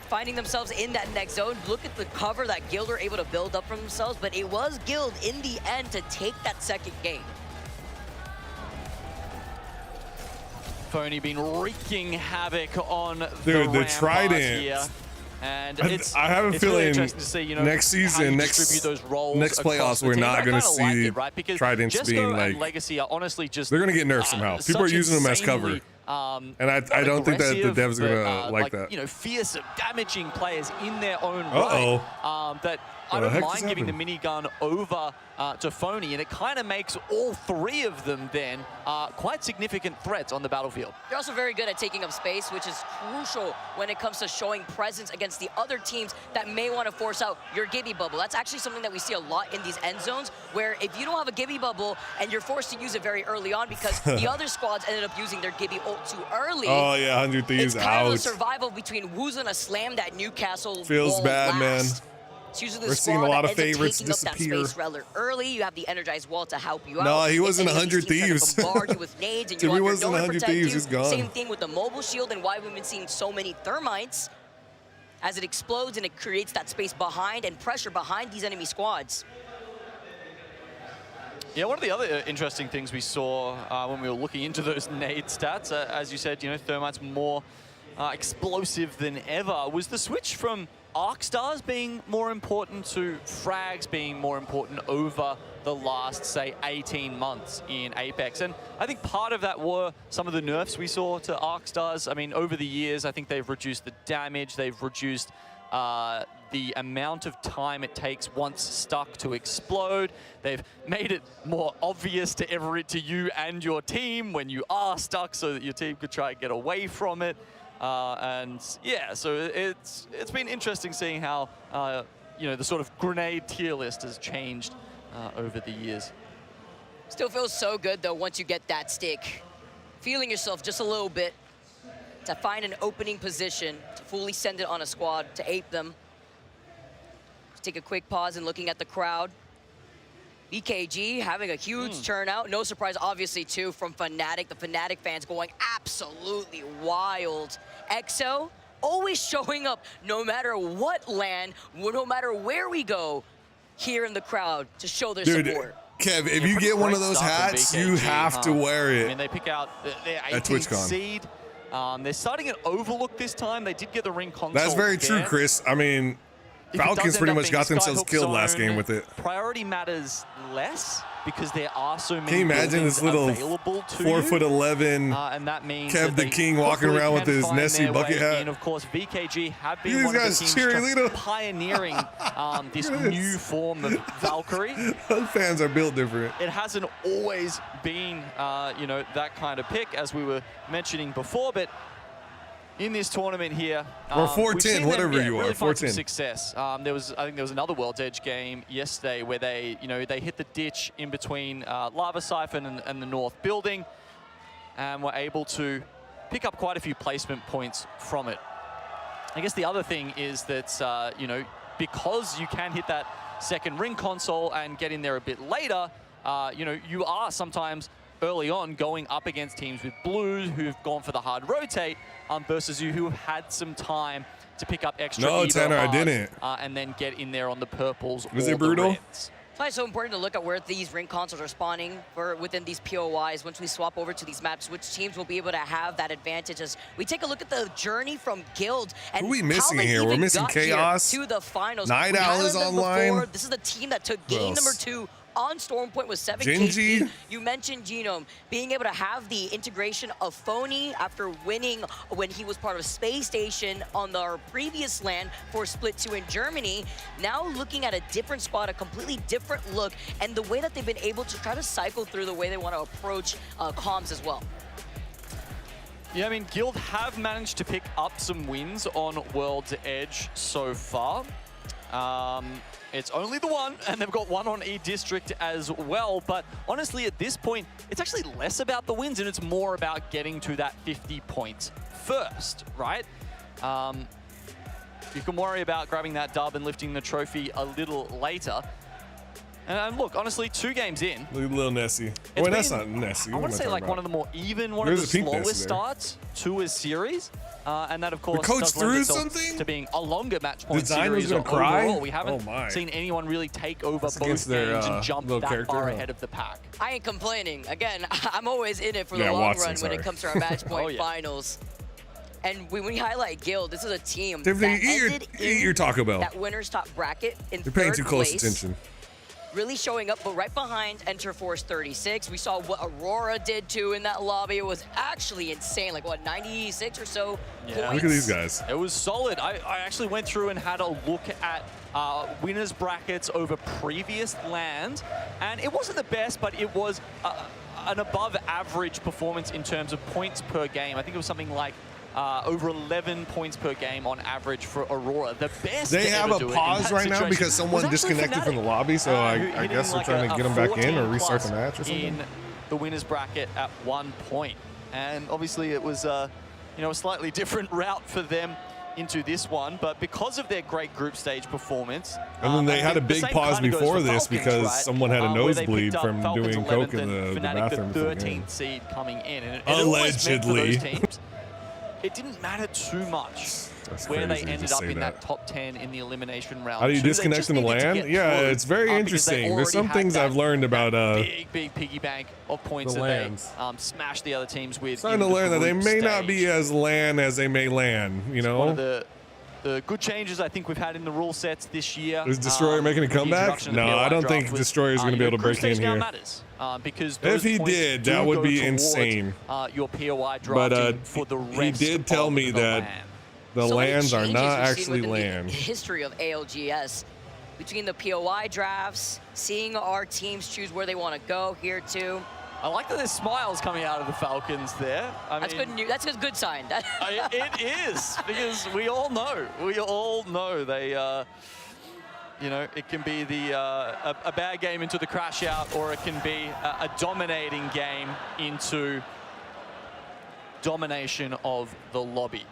finding themselves in that next zone. Look at the cover that Guild were able to build up for themselves, but it was Guild in the end to take that second game. Phony been wreaking havoc on the Trident here. And I have a feeling really interesting to see, you know, next season, next playoffs, we're not going to see Tridents being like Legacy are honestly just they're going to get nerfed somehow. People are using them as cover, and I don't think that the devs are going to like that. You know, fierce, damaging players in their own right. That I don't mind giving the minigun over to Phony, and it kind of makes all three of them then quite significant threats on the battlefield. They're also very good at taking up space, which is crucial when it comes to showing presence against the other teams that may want to force out your Gibby bubble. That's actually something that we see a lot in these end zones, where if you don't have a Gibby bubble and you're forced to use it very early on because the other squads ended up using their Gibby ult too early. Oh yeah, 100 Thieves it's kind out. of a survival between who's gonna slam that Newcastle Feels wall bad, last. man. It's usually the We're seeing a squad lot that of ends up favorites taking up that disappear. space rather early. You have the energized wall to help you out. No, he If wasn't any of 100 these teams Thieves. try to bombard you with nades and you Dude, want he your wasn't dome to 100 protect Thieves, you. he's gone. Same thing with the mobile shield and why we've been seeing so many thermites as it explodes and it creates that space behind and pressure behind these enemy squads. Yeah, one of the other interesting things we saw when we were looking into those nade stats, as you said, you know, Thermite's more explosive than ever, was the switch from Arc Stars being more important to frags being more important over the last, say, 18 months in Apex. And I think part of that were some of the nerfs we saw to Arc Stars. I mean, over the years, I think they've reduced the damage, they've reduced the amount of time it takes once stuck to explode. They've made it more obvious to you and your team when you are stuck so that your team could try and get away from it. And yeah, so it's been interesting seeing how you know, the sort of grenade tier list has changed over the years. Still feels so good though once you get that stick. Feeling yourself just a little bit to find an opening position, to fully send it on a squad, to ape them. Just take a quick pause and looking at the crowd. BKG having a huge turnout. No surprise, obviously, too, from Fnatic. The Fnatic fans going absolutely wild. EXO always showing up no matter what land, no matter where we go, here in the crowd to show their support. Kev, if you get one of those hats, you have to wear it. I mean, they pick out their 18th seed. They're starting at Overlook this time. They did get the ring console. That's very true, Chris. I mean, Falcons pretty much got themselves killed last game with it. Priority matters less because there are so many. Can you imagine this little 4'11" and that means Kev the King walking around with his Nessie bucket hat? And of course, VKG have been one of the teams pioneering this new form of Valkyrie. Those fans are built different. It hasn't always been, you know, that kind of pick, as we were mentioning before, but in this tournament here, or 410, whatever you are, 410. Success. I think there was another World's Edge game yesterday where they hit the ditch in between Lava Siphon and the North Building, and were able to pick up quite a few placement points from it. I guess the other thing is that you know, because you can hit that second ring console and get in there a bit later, you know, you are sometimes early on going up against teams with blue who've gone for the hard rotate versus you who have had some time to pick up extra. No, Tanner, I didn't. And then get in there on the purples. Was it brutal? That's why it's so important to look at where these ring consoles are spawning within these POIs. Once we swap over to these maps, which teams will be able to have that advantage as we take a look at the journey from Guild and who are we missing how they here? We're even missing got Chaos here to the finals. Night Owl is online. This is the team that took game number 2 on Stormpoint with 7 Genji. KP. You mentioned Genome being able to have the integration of Phony after winning when he was part of Space Station on our previous LAN for Split 2 in Germany. Now looking at a different squad, a completely different look, and the way that they've been able to try to cycle through the way they want to approach comms as well. Yeah, I mean, Guild have managed to pick up some wins on World's Edge so far. It's only the one, and they've got one on E-District as well. But honestly, at this point, it's actually less about the wins, and it's more about getting to that 50 points first, right? You can worry about grabbing that dub and lifting the trophy a little later. And look, honestly, 2 games in. Look at little Nessie. Wait, that's not Nessie. I want to say like one of the more even, one of the slowest starts to a series. And that, of course, does lend itself to being a longer match point series overall. We haven't seen anyone really take over both games and jump that far ahead of the pack. I ain't complaining. Again, I'm always in it for the long run when it comes to our match point finals. And when we highlight Guild, this is a team Tiffany, that eat your Taco Bell. that winner's top bracket in You're paying third too close place. attention. Really showing up, but right behind Enter Force 36. We saw what Aurora did too in that lobby. It was actually insane, like what, 96 or so points? Look at these guys. It was solid. I actually went through and had a look at winners brackets over previous land, and it wasn't the best, but it was an above average performance in terms of points per game. I think it was something like over 11 points per game on average for Aurora. The best. They have a pause right now because someone disconnected from the lobby, so I guess they're trying to get them back in or restart the match or something. In the winners bracket at one point, and obviously it was a slightly different route for them into this one, but because of their great group stage performance. And then they had a big pause before this because someone had a nosebleed from doing coke in the bathroom. The 13th seed coming in, and allegedly. It didn't matter too much where they ended up in that top 10 in the elimination round. How do you disconnect from the LAN? Yeah, it's very interesting. There's some things I've learned about big piggy bank of points that they smashed the other teams with. Starting to learn that they may not be as LAN as they may LAN, you know? One of the good changes I think we've had in the rule sets this year. Is Destroyer making a comeback? No, I don't think Destroyer is going to be able to break in here. Because if he did, that would be insane. Your POI drafting for the rest he did tell me that the LANs are not actually LAN. The history of ALGS between the POI drafts, seeing our teams choose where they want to go here too. I like that there's smiles coming out of the Falcons there. That's good news. That's a good sign. It is, because we all know they, it can be a bad game into the crash out, or it can be a dominating game into domination of the lobby.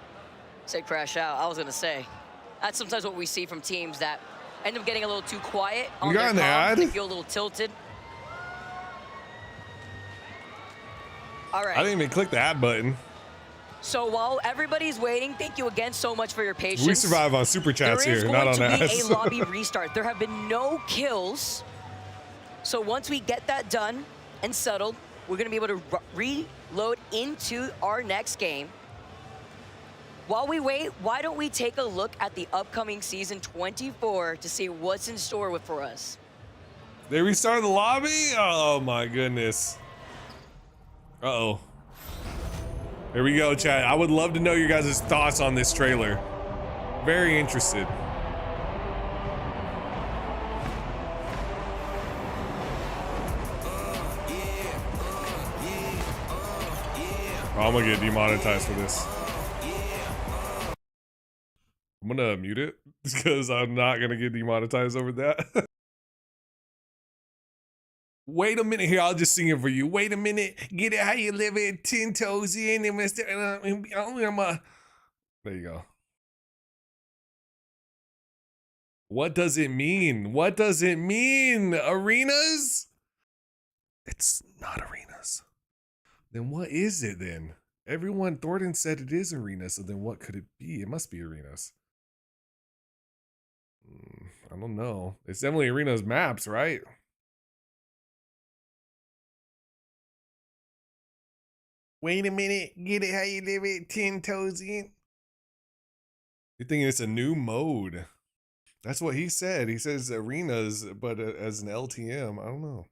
Say crash out. I was gonna say that's sometimes what we see from teams that end up getting a little too quiet on their comms. They feel a little tilted. All right. I didn't even click the add button. So while everybody's waiting, thank you again so much for your patience. We survive on super chats here, not on ads. There is going to be a lobby restart. There have been no kills. So once we get that done and settled, we're going to be able to reload into our next game. While we wait, why don't we take a look at the upcoming season 24 to see what's in store for us? They restarted the lobby? Oh my goodness. Uh-oh. Here we go, chat. I would love to know your guys' thoughts on this trailer. Very interested. Oh, I'm gonna get demonetized for this. I'm gonna mute it because I'm not gonna get demonetized over that. Wait a minute here, I'll just sing it for you. Wait a minute, get it how you live it, 10 toes in, and there you go. What does it mean? What does it mean? Arenas? It's not arenas. Then what is it then? Everyone, Thornton said it is arenas, so then what could it be? It must be arenas. I don't know. It's definitely arenas maps, right? Wait a minute, get it how you live it, 10 toes in. You're thinking it's a new mode. That's what he said. He says arenas, but as an LTM, I don't know.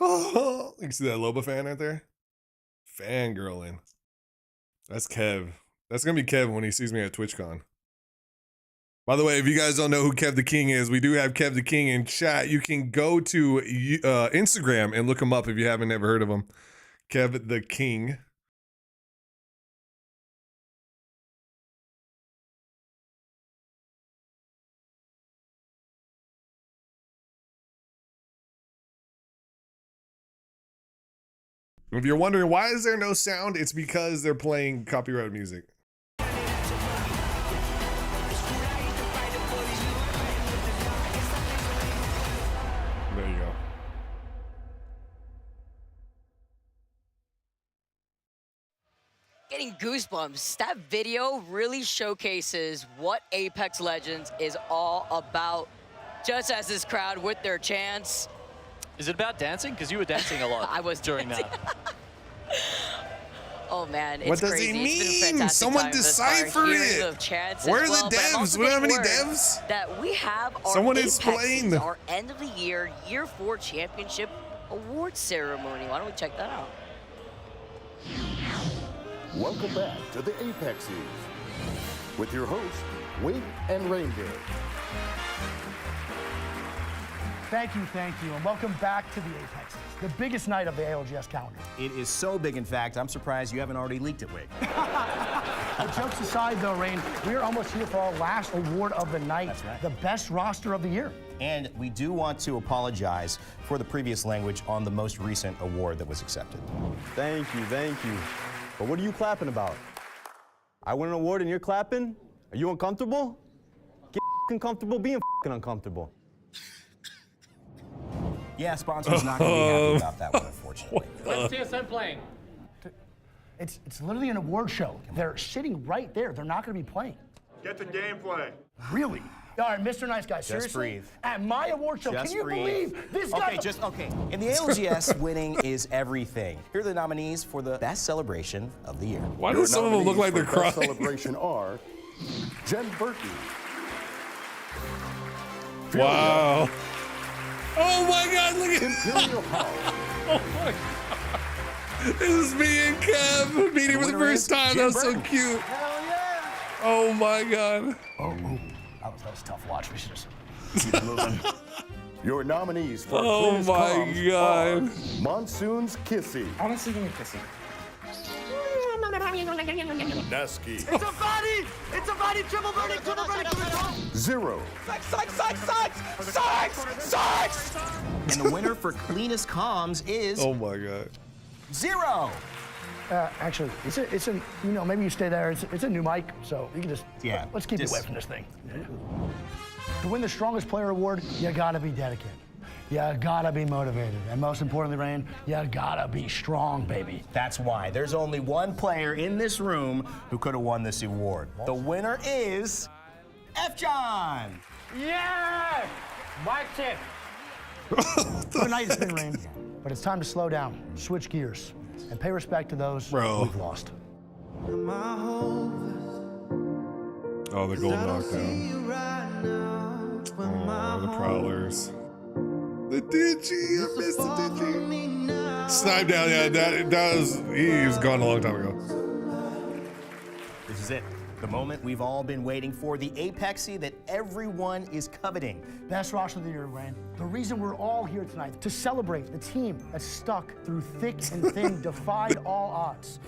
Oh, you see that Loba fan right there? Fangirling. That's Kev. That's gonna be Kev when he sees me at TwitchCon. By the way, if you guys don't know who Kev the King is, we do have Kev the King in chat. You can go to Instagram and look him up if you haven't ever heard of him. Kev the King. If you're wondering why is there no sound, it's because they're playing copyrighted music. Getting goosebumps. That video really showcases what Apex Legends is all about. Just as this crowd with their chants. Is it about dancing? Because you were dancing a lot. I was during dancing. that. Oh man, it's what does crazy. he It's been a mean? fantastic Someone time thus decipher far, hearing it. the chants Where are as well, the but I'm devs? also We don't have any getting word devs. That we have our Someone Apexes, explain. our end of the year 4 championship award ceremony. Why don't we check that out? Welcome back to the Apexes with your hosts, Wink and Reindeer. Thank you, and welcome back to the Apexes, the biggest night of the ALGS calendar. It is so big, in fact, I'm surprised you haven't already leaked it, Wig. Jokes aside, though, Rain, we are almost here for our last award of the night. That's right. The best roster of the year. And we do want to apologize for the previous language on the most recent award that was accepted. Thank you. But what are you clapping about? I won an award and you're clapping? Are you uncomfortable? Get comfortable being uncomfortable. Yeah, sponsor's not going to be happy about that one, unfortunately. What's TSM playing? It's literally an award show. They're sitting right there. They're not going to be playing. Get the gameplay. Really? All right, Mr. Nice Guy, Just seriously? breathe. At my award show, Just can you breathe. believe this guy? Okay. In the ALGS, winning is everything. Here are the nominees for the best celebration of the year. Why do some of them look like they're crying? Best celebration are Jen Berkey. Wow. Oh my God, look at Imperial House. Oh my God. This is me and Kev meeting for the first time. That was so cute. Hell yeah. Oh my God. Oh. That was tough to watch. We should just keep moving. Your nominees for Oh Cleanest my Comms God. are Monsoon's Kissy. Honestly, give me Kissy. Nesky. It's a body, triple verdict. Zero. Sykes! And the winner for cleanest comms is Oh my God. Zero. Actually, it's a maybe you stay there. It's a new mic, so you can just let's keep it away from this thing. To win the strongest player award, you gotta be dedicated. You gotta be motivated, and most importantly, Rain, you gotta be strong, baby. That's why there's only one player in this room who could have won this award. The winner is F. John. Yeah! Mic check. Good night, it's been Rain, but it's time to slow down, switch gears, and pay respect to those we've lost. Oh, the gold knockdown. Oh, the Prowlers. The Digi, I missed the Digi. Snipe down, yeah, that was, he was gone a long time ago. This is it. The moment we've all been waiting for, the Apexy that everyone is coveting. Best roster of the year, Rain. The reason we're all here tonight, to celebrate the team that stuck through thick and thin, defied all odds.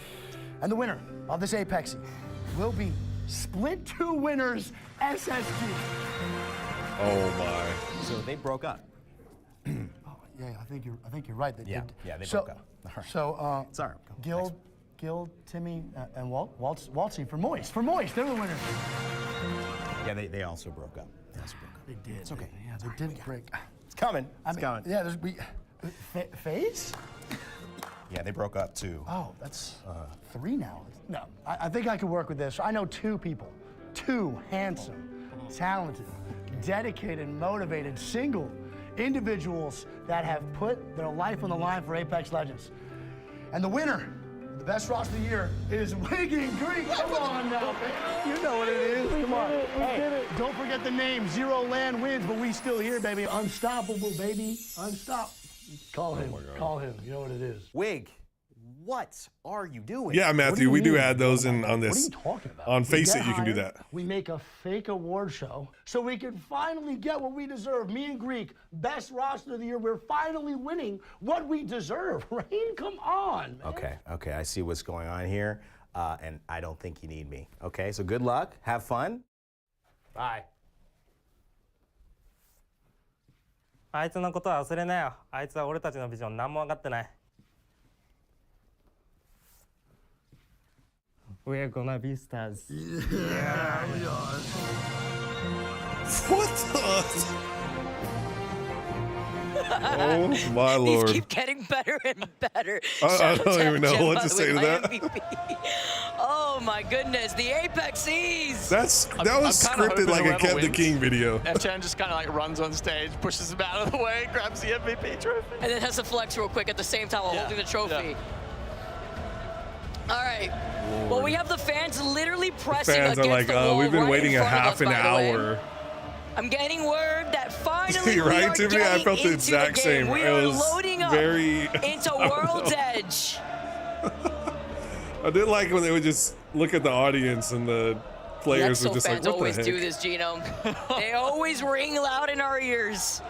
And the winner of this Apexy will be Split 2 winners, SSG. Oh my. So they broke up. Yeah, I think you're right. They Yeah, they broke up. All right. So, Sorry. Guild, Timmy, and Waltzy for Moist. They're the winners. Yeah, they also broke up. They did. It's okay. Yeah, they did break. It's coming. It's coming. Yeah, FaZe? Yeah, they broke up too. Oh, that's 3 now. No, I think I could work with this. I know 2 people. 2 handsome, talented, dedicated, motivated, single individuals that have put their life on the line for Apex Legends. And the winner, the best roster of the year, is Wigging Greek. Come on now, baby. You know what it is. Come on. Hey, don't forget the name. 0 land wins, but we still here, baby. Unstoppable, baby. Unstoppable. Call him. Call him. You know what it is. Wig, what are you doing? Yeah, Matthew, we do add those in on What are this. you talking about? On Face We It, get you can do hired, that. We make a fake award show so we can finally get what we deserve. Me and Greek, best roster of the year. We're finally winning what we deserve. Rain, come on, man. Okay, I see what's going on here, and I don't think you need me. Okay, so good luck, have fun. Bye. あいつのことは忘れなよ。あいつは俺たちのビジョン何も分かってない。We're gonna be stars. Yeah, we are. What the? Oh my lord. These keep getting better and better. I don't even know what to say to that. Oh my goodness, the Apex E's. That was scripted like a Kev the King video. FChan just kind of like runs on stage, pushes him out of the way, grabs the MVP trophy. And then has to flex real quick at the same time while holding the trophy. All right. Well, we have the fans literally pressing Fans are against like, the wall we've been right waiting in a front of half us, an by the way. hour. I'm getting word that finally Right, we are Tiffany? I getting felt the into exact the same. game. We It are was loading up very into I don't World's know. Edge. I did like when they would just look at the audience and the players were Nexo just like, fans what always the heck? do this, Gino. They always ring loud in our ears.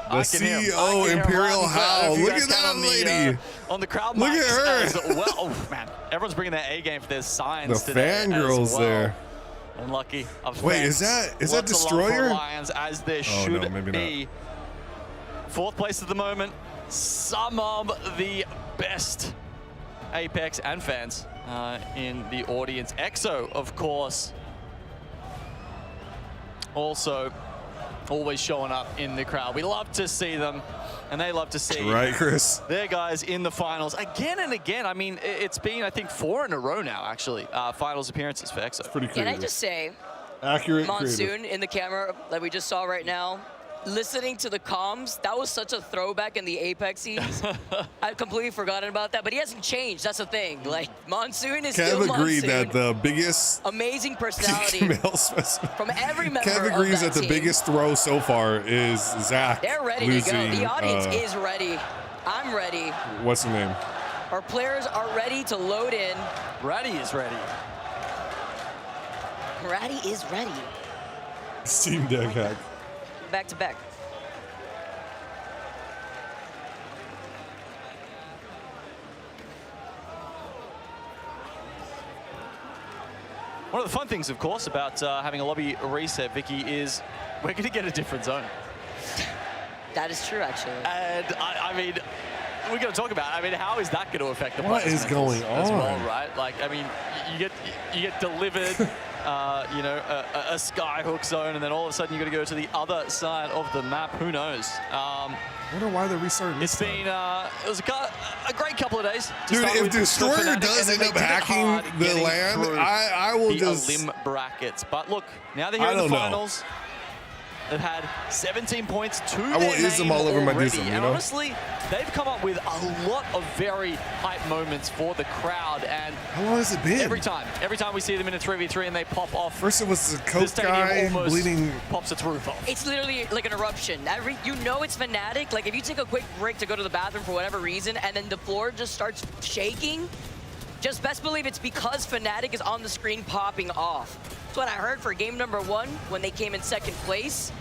The CEO, Imperial How. Look at that lady. On the crowd Look at mics her. as well. Oh, man. Everyone's bringing their A game for their signs The today as fangirls well. there. Unlucky. Wait, is that Lots of love for Destroyer? Lions, as there Oh, should no, maybe be. Fourth place at the moment. Some of the best Apex and fans in the audience. EXO, of course, also always showing up in the crowd. We love to see them, and they love to see Right, Chris? their guys in the finals again and again. I mean, it's been, I think, 4 in a row now, actually, finals appearances for EXO. Pretty Can I just say, accurate, Monsoon creative. in the camera that we just saw right now, listening to the comms, that was such a throwback in the Apexies. I'd completely forgotten about that, but he hasn't changed. That's the thing. Like, Monsoon is still Kev agreed Monsoon. that the biggest Amazing personality female specimen. from every member Kev of agrees that that the team. biggest throw so far is Zach. They're ready losing, to go. The audience is ready. I'm ready. What's the name? Our players are ready to load in. Ratty is ready. Ratty is ready. Steam Deck hack. Back to back. One of the fun things, of course, about having a lobby reset, Vicky, is we're going to get a different zone. That is true, actually. And I mean, we're going to talk about, I mean, how is that going to affect the What players' is mentals going as well, on? right? Like, I mean, you get delivered, you know, a skyhook zone, and then all of a sudden you got to go to the other side of the map. Who knows? I wonder why they're restarting this It's been, it was a great couple of days. to Dude, start if with for Destroyer Fnatic, does and then end up they did it hacking hard the getting land, through I will the just... Elim brackets. But look, now they're here in the finals. They've had 17 points to I will their ism name all over my already. dism, you and know? honestly, they've come up with a lot of very hype moments for the crowd. And how long has it been? Every time we see them in a 3v3 and they pop off. First it was the coke stadium guy almost bleeding. Pops its roof off. It's literally like an eruption. You know it's Fnatic. Like if you take a quick break to go to the bathroom for whatever reason, and then the floor just starts shaking, just best believe it's because Fnatic is on the screen popping off. That's what I heard for game number 1 when they came in second place.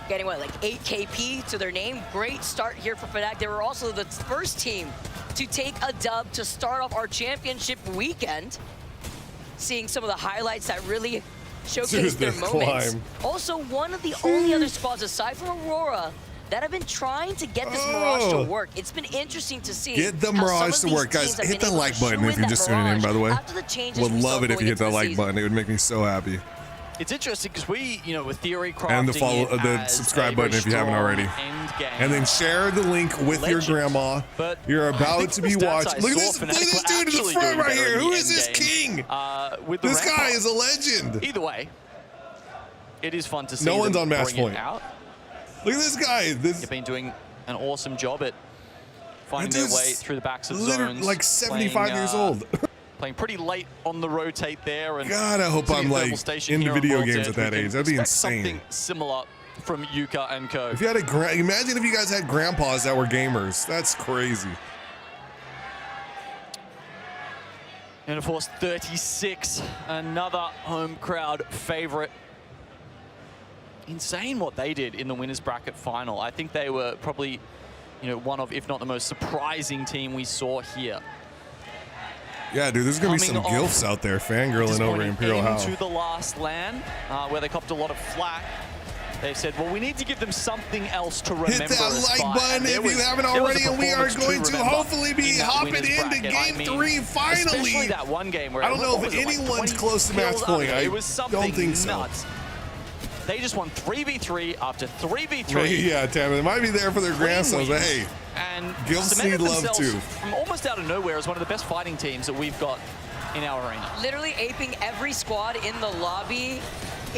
Getting what, like 8 KP to their name. Great start here for Fnatic. They were also the first team to take a dub to start off our championship weekend. Seeing some of the highlights that really showcase their moments. Also, one of the only other squads aside from Aurora that have been trying to get this Mirage to work. It's been interesting to see. Get the how Mirage some to of work, these guys. teams have Hit been the able like to button shoe if in you're that just tuning in, Mirage by the way. after the changes Would we saw love it if going you hit into that the like season. button. It would make me so happy. It's interesting because we, you know, with theory crafting And the follow, it the as subscribe a button if you haven't strong already. end game. And then share the link with your Legend. grandma. But You're I about think to the be stats watching. I Look at saw this Fnatic dude in the were front actually right doing here. better Who in is the this end king? game, with the This guy Rampart. is a legend. Either way, it is fun to see. No one's them on match bring it point. out. Look at this guy. They've been doing an awesome job at finding their way through the backs of zones. Like 75 years old. Playing pretty late on the rotate there. And God, I hope sitting I'm at like Thermal Station into here on video World's games Edge. at that We can age. That'd be expect insane. Something similar from Yuka and Co. If you had imagine if you guys had grandpas that were gamers. That's crazy. And of course, 36, another home crowd favorite. Insane what they did in the winners bracket final. I think they were probably, you know, one of, if not the most surprising team we saw here. Yeah, dude, there's gonna be some Coming off gilfs out there fangirling over Imperial House. into the last LAN, where they copped a lot of flack. They've said, well, we need to give them something else to remember. Hit that us like by. button And if there was- you haven't there was already, a and we are performance going to remember hopefully be in that hopping winners into bracket. game I mean, 3 finally. Especially that one game where I don't know what if was it, like anyone's 20 close to match kills? point. It I was something don't think so. nuts. They just won 3v3 after 3v3. Yeah, Tam, it might be there for their grandsons, but hey, and Gills need love too. From almost out of nowhere as one of the best fighting teams that we've got in our arena. Literally aping every squad in the lobby.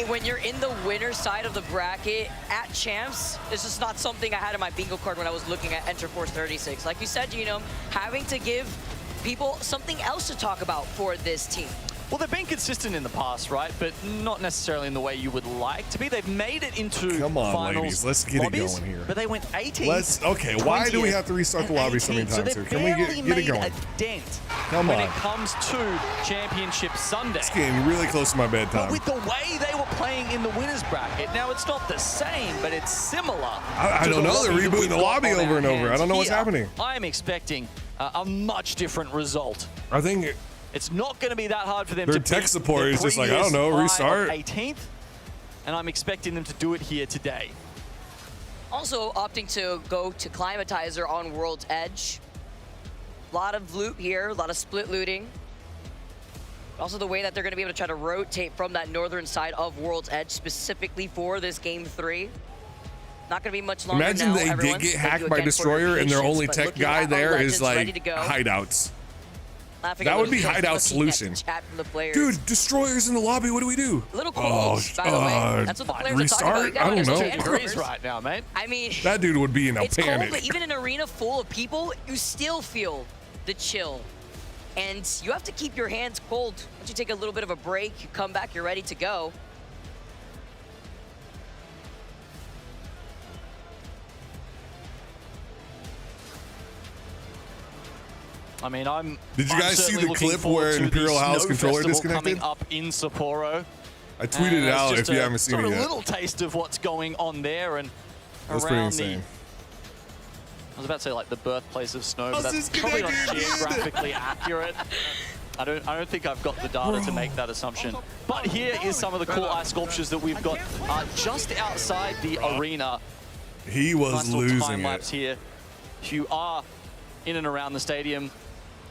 When you're in the winner side of the bracket at champs, this is not something I had in my bingo card when I was looking at Enter Force 36. Like you said, Genome, having to give people something else to talk about for this team. Well, they've been consistent in the past, right? But not necessarily in the way you would like to be. They've made it into Come on, finals ladies, let's get lobbies, it going here. But they went 18th. Okay, why do we have to restart the lobby so many times here? Can we get it going? A dent Come when on. it comes to Championship Sunday. It's getting really close to my bedtime. But with the way they were playing in the winners bracket, now it's not the same, but it's similar. I don't know. They're rebooting the lobby over and over. I don't know what's happening. I'm expecting a much different result. I think it's not going to be that hard for them to their tech beat support their is just like, I don't know, previous high of restart. 18th, and I'm expecting them to do it here today. Also opting to go to Climatizer on World's Edge. A lot of loot here, a lot of split looting. Also the way that they're going to be able to try to rotate from that northern side of World's Edge specifically for this game 3. Not going to be much longer Imagine now, they everyone. did get Thank hacked you by again for Destroyer your and their patience, only but tech looking guy at our there is legends like ready to go. hideouts. Laughing That a would be little bit, hideout looking solution. at the chat from the players. Dude, Destroyer's in the lobby. What do we do? Little cold, by the way. That's what the players restart? are talking about. I don't know. It's degrees right now, mate. I mean, That dude would be in a it's panic. cold, but even in an arena full of people, you still feel the chill. And you have to keep your hands cold. Once you take a little bit of a break, you come back, you're ready to go. I mean, Did you guys see certainly the clip looking forward where to the Imperial House Snow controller Festival disconnected? coming up in Sapporo. I tweeted it It's out just if you a haven't seen sort it of yet. a little taste of what's going on there and That's pretty around the. insane. I was about to say like the birthplace of snow, but How's that's this probably not connected? geographically accurate. I don't think I've got the data to make that assumption. But here is some of the cool ice sculptures that we've got just outside the arena. He was Nice little losing time it. lapse here. If you are in and around the stadium,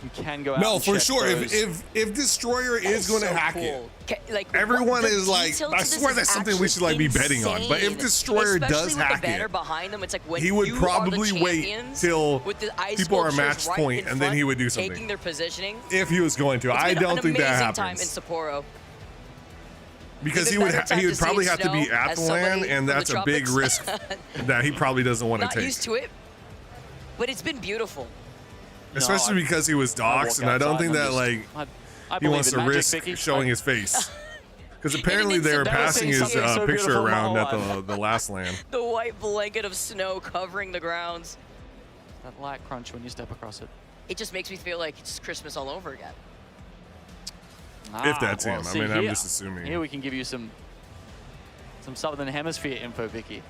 you can go out No, and for check sure. those. If Destroyer is going to hack it, Like everyone the is like, detail to I this swear is that's something we should like be betting on. But if insane. Destroyer Especially does with the hack banner it, behind them, it's like when he would you are the probably wait champions till with the ice people are sculptures match right point, in and then front, he would do taking something. their positioning. If he was going to, It's I been don't an think that amazing time in happens. Sapporo. Because Even better time he would to see probably it have to be snow at as the LAN, somebody and from the that's a big tropics. risk that he probably doesn't want to Not take. used to it, but it's been beautiful. Especially because he was doxxed, and I don't think that like he believe wants in to magic, risk Vicky. showing his face. Because apparently they were passing his picture around at the last LAN. The white blanket of snow covering the grounds. That light crunch when you step across it. It just makes me feel like it's Christmas all over again. If that's him. I see mean, I'm here- just assuming. Here we can give you some Southern Hemisphere info, Vicky.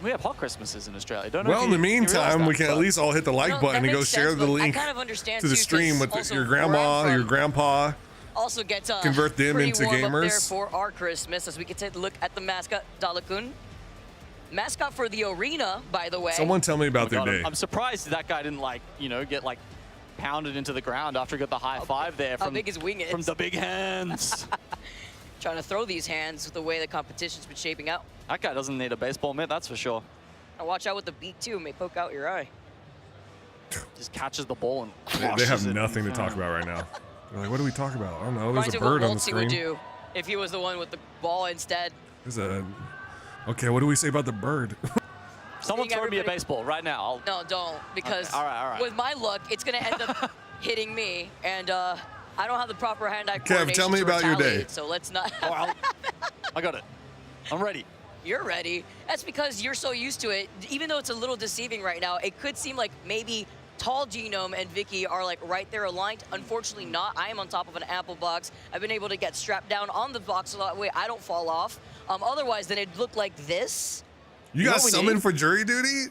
We have hot Christmases in Australia. Don't know Well, if in the you realize meantime, that, we can at but- least all hit the like No, button that and go makes share sense, the but I link kind of understand to the too, stream 'cause with also your where I'm grandma, from your grandpa. Also gets Convert them pretty into warm up there gamers. for our Christmas as we can take a look at the mascot, Dalakun. Mascot for the arena, by the way. Someone tell me about their God, day. I'm surprised that guy didn't get pounded into the ground after he got the high five there How from big his wing is. from the big hands. Trying to throw these hands with the way the competition's been shaping out. That guy doesn't need a baseball mitt, that's for sure. Now watch out with the beat too, may poke out your eye. Just catches the ball and They have crushes it. nothing to talk about right now. They're like, what do we talk about? I don't know. There's Reminds a me of what bird on the Wolfsy would screen. do if he was the one with the ball instead. There's a. Okay, what do we say about the bird? Someone throw me a baseball right now. No, don't, because Okay, all right. with my luck, it's gonna end up hitting me, and I don't have the proper hand-eye Kev, coordination tell me to about your day. retaliate, so let's not. I got it. I'm ready. You're ready. That's because you're so used to it. Even though it's a little deceiving right now, it could seem like maybe Tall Genome and Vicky are like right there aligned. Unfortunately not. I am on top of an apple box. I've been able to get strapped down on the box so that way I don't fall off. Otherwise, then it'd look like this. You got summoned for jury duty?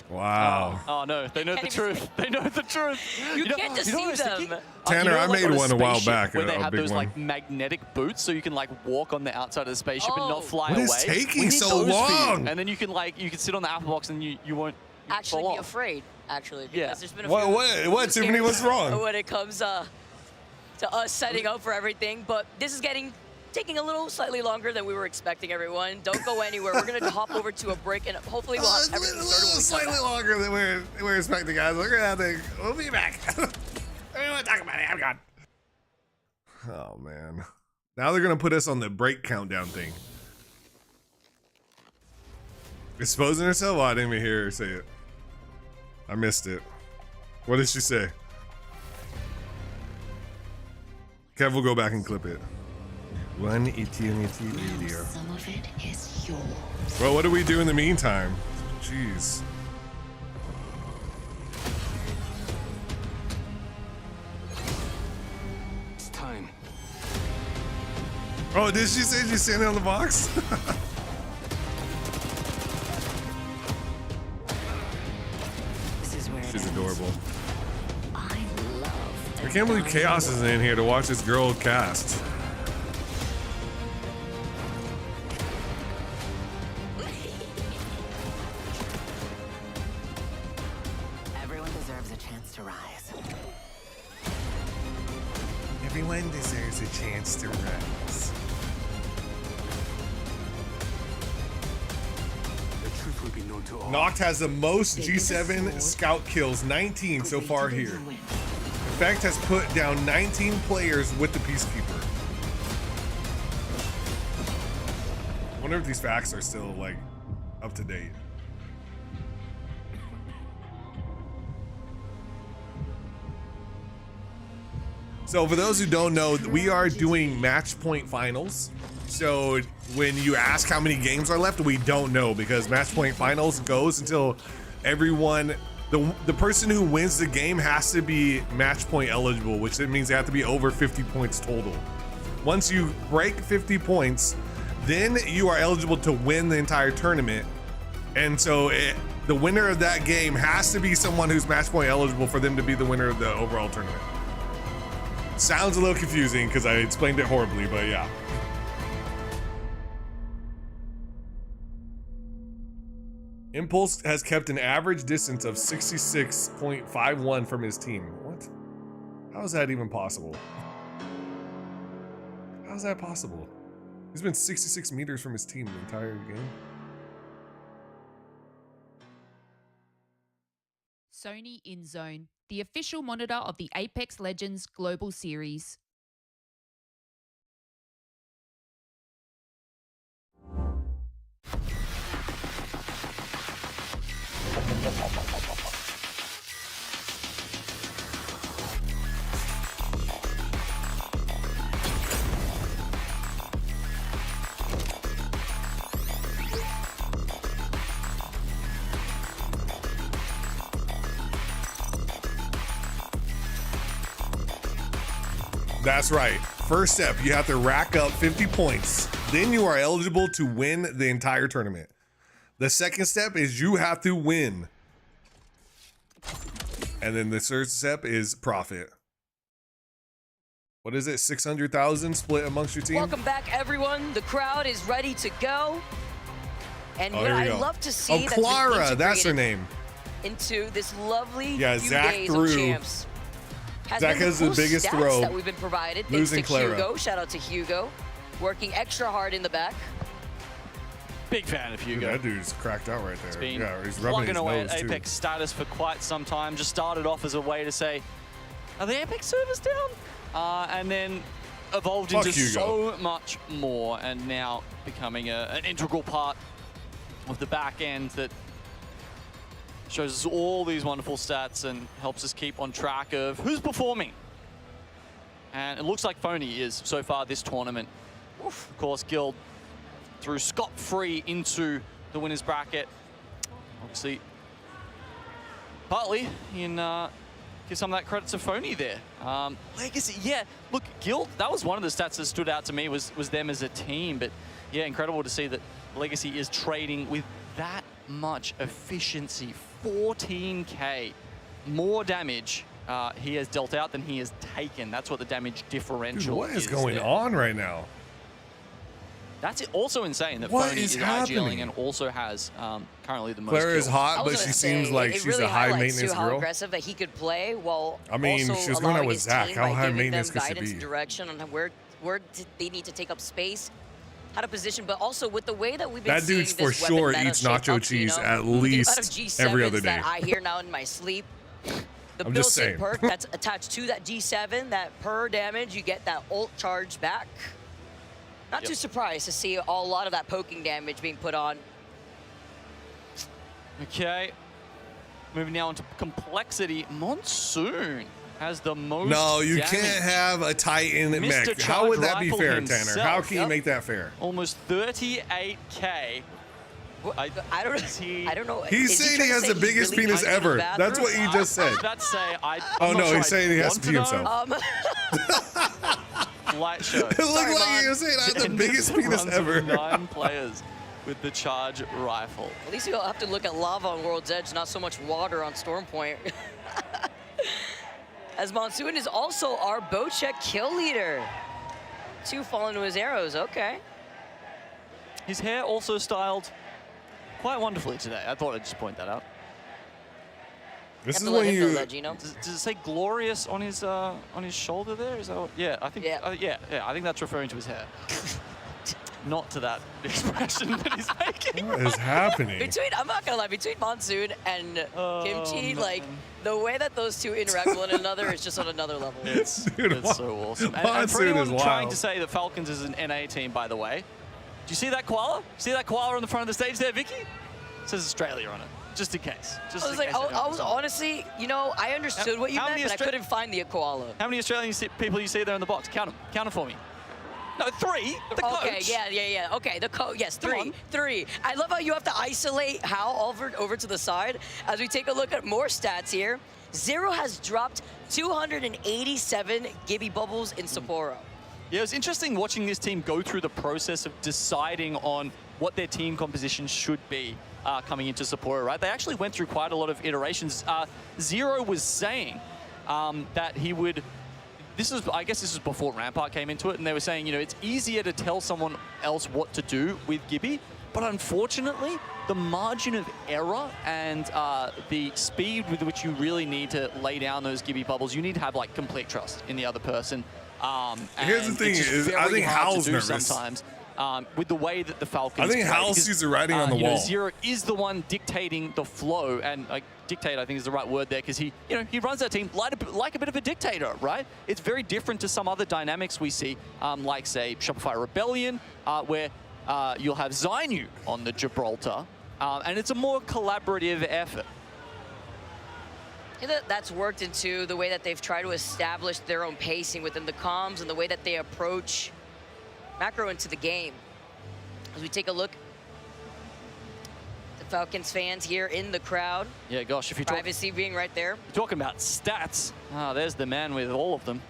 Wow. Oh no, they know the truth. They know the truth. You can't know deceive what I was them. thinking? Tanner, You know, I like made on a one a while spaceship back, where they a have big those one. like magnetic boots, so you can like walk on the outside of the spaceship and not fly What away. is taking We need so those for you. long? And then you can sit on the apple box and you won't Actually fall be off. afraid, actually, because Yeah. there's been a What, few Tiffany, what's wrong? when it comes to us setting up for everything. But this is getting taking a little slightly longer than we were expecting, everyone. Don't go anywhere. We're going to hop over to a break, and hopefully we'll have everything started when we come Slightly back. longer than we're expecting, guys. We're gonna have to. We'll be back. I don't want to talk about it. I'm gone. Oh man. Now they're gonna put us on the break countdown thing. Exposing herself? Oh, I didn't even hear her say it. I missed it. What did she say? Kev will go back and clip it. One eternity video. Some of it is yours. Well, what do we do in the meantime? Jeez. It's time. Oh, did she say she's standing on the box? This is where She's adorable. I can't believe Chaos isn't in here to watch this girl cast. Everyone deserves a chance to rise. Everyone deserves a chance to rise. The truth will be known to all. Noct has the most G7 scout kills, 19 so far here. Effect has put down 19 players with the Peacekeeper. I wonder if these facts are still like up to date. So for those who don't know, we are doing match point finals. So when you ask how many games are left, we don't know because match point finals goes until everyone, the person who wins the game has to be match point eligible, which means they have to be over 50 points total. Once you break 50 points, then you are eligible to win the entire tournament. And so the winner of that game has to be someone who's match point eligible for them to be the winner of the overall tournament. Sounds a little confusing because I explained it horribly, but yeah. Impulse has kept an average distance of 66.51 from his team. What? How is that even possible? How is that possible? He's been 66 meters from his team the entire game. Sony InZone, the official monitor of the Apex Legends Global Series. That's right. First step, you have to rack up 50 points. Then you are eligible to win the entire tournament. The second step is you have to win. And then the third step is profit. What is it? 600,000 split amongst your team? Welcome back, everyone. The crowd is ready to go. And what I love to see that's Clara, that's her name. Into this lovely few Zach days of threw. champs. Zach has the biggest stats throw. that we've been provided. Losing Thanks to Clara. Hugo. Shout out to Hugo. Working extra hard in the back. Big fan of Hugo. Dude, that dude's cracked out right there. He's been Yeah, he's rubbing his plugging away nose at too. Apex status for quite some time. Just started off as a way to say, are the Apex servers down? And then evolved Fuck into Hugo. so much more, and now becoming an integral part of the back end that shows us all these wonderful stats and helps us keep on track of who's performing. And it looks like Phony is so far this tournament. Oof. Of course, Guild threw scot-free into the winner's bracket. Obviously, partly in give some of that credit to Phony there. Legacy, yeah, look, Guild, that was one of the stats that stood out to me was them as a team. But yeah, incredible to see that Legacy is trading with that much efficiency. 14K more damage he has dealt out than he has taken. That's what the damage differential Dude, what is is going there. on right now? That's also insane that What Phony is is happening? IGLing and also has currently the most Clara is kills. hot, but she seems like it she's really a high highlights maintenance too how girl. aggressive that he could play while I mean, also she was going out allowing with his Zach. team How by high giving maintenance them could she guidance be? and direction on where they need to take up space, how to position, but also with the way that we've been That dude's seeing for this weapon sure meta eats shape nacho up, cheese you know, at with the amount of least G7s every other day. that I hear now in my sleep. The I'm just built-in saying. perk that's attached to that G7, that per damage, you get that ult charge back. Not too surprised to see a lot of that poking damage being put on. Okay. Moving now into complexity. Monsoon has the most No, you damage. can't have a Titan Mr. mech. How would Charge that be Rifle fair, himself. Tanner? How can you Yep. make that fair? Almost 38K. I don't know. He's saying he has the biggest penis ever. That's what you just said. That's say I. Oh I'm not no, sure he's saying he has to want pee know. himself. Light show. It looked like he was saying I have the biggest penis Runs ever. 9 players with the charge rifle. At least you'll have to look at lava on World's Edge, not so much water on Stormpoint. As Monsoon is also our Bocek kill leader. 2 fall into his arrows, okay. His hair also styled quite wonderfully today. I thought I'd just point that out. This is when you. Does it say glorious on his shoulder there? Is that what, yeah, I think. Yeah. I think that's referring to his hair. Not to that expression that he's making. What is happening? I'm not gonna lie, between Monsoon and Kimchi, man. like the way that those two interact with one another is just on another level. It's so awesome. And for anyone trying to say that Falcons is an NA team, by the way, do you see that koala? See that koala on the front of the stage there, Vicky? It says Australia on it, just in case. Just I was like, I was honestly, you know, I understood what you meant, but I couldn't find the koala. How many Australian people you see there in the box? Count them. Count them for me. No, 3. The coach. Okay, yeah. Okay, the coach. Yes, 3. I love how you have to isolate Hal over to the side. As we take a look at more stats here, Zero has dropped 287 Gibby bubbles in Sapporo. Yeah, it was interesting watching this team go through the process of deciding on what their team composition should be coming into Sapporo, right? They actually went through quite a lot of iterations. Zero was saying that he would. I guess this is before Rampart came into it, and they were saying, you know, it's easier to tell someone else what to do with Gibby, but unfortunately, the margin of error and the speed with which you really need to lay down those Gibby bubbles, you need to have like complete trust in the other person. Here's the thing: is I think Hal's nervous. Sometimes. With the way that the Falcons I think Hal sees the writing on the wall. Zero is the one dictating the flow, and dictate, I think, is the right word there, because he runs that team like a bit of a dictator, right? It's very different to some other dynamics we see, like say Shopify Rebellion, where you'll have Zainu on the Gibraltar, and it's a more collaborative effort. That's worked into the way that they've tried to establish their own pacing within the comms and the way that they approach macro into the game. As we take a look, the Falcons fans here in the crowd. Yeah, gosh, if you're privacy being right there. Talking about stats, there's the man with all of them.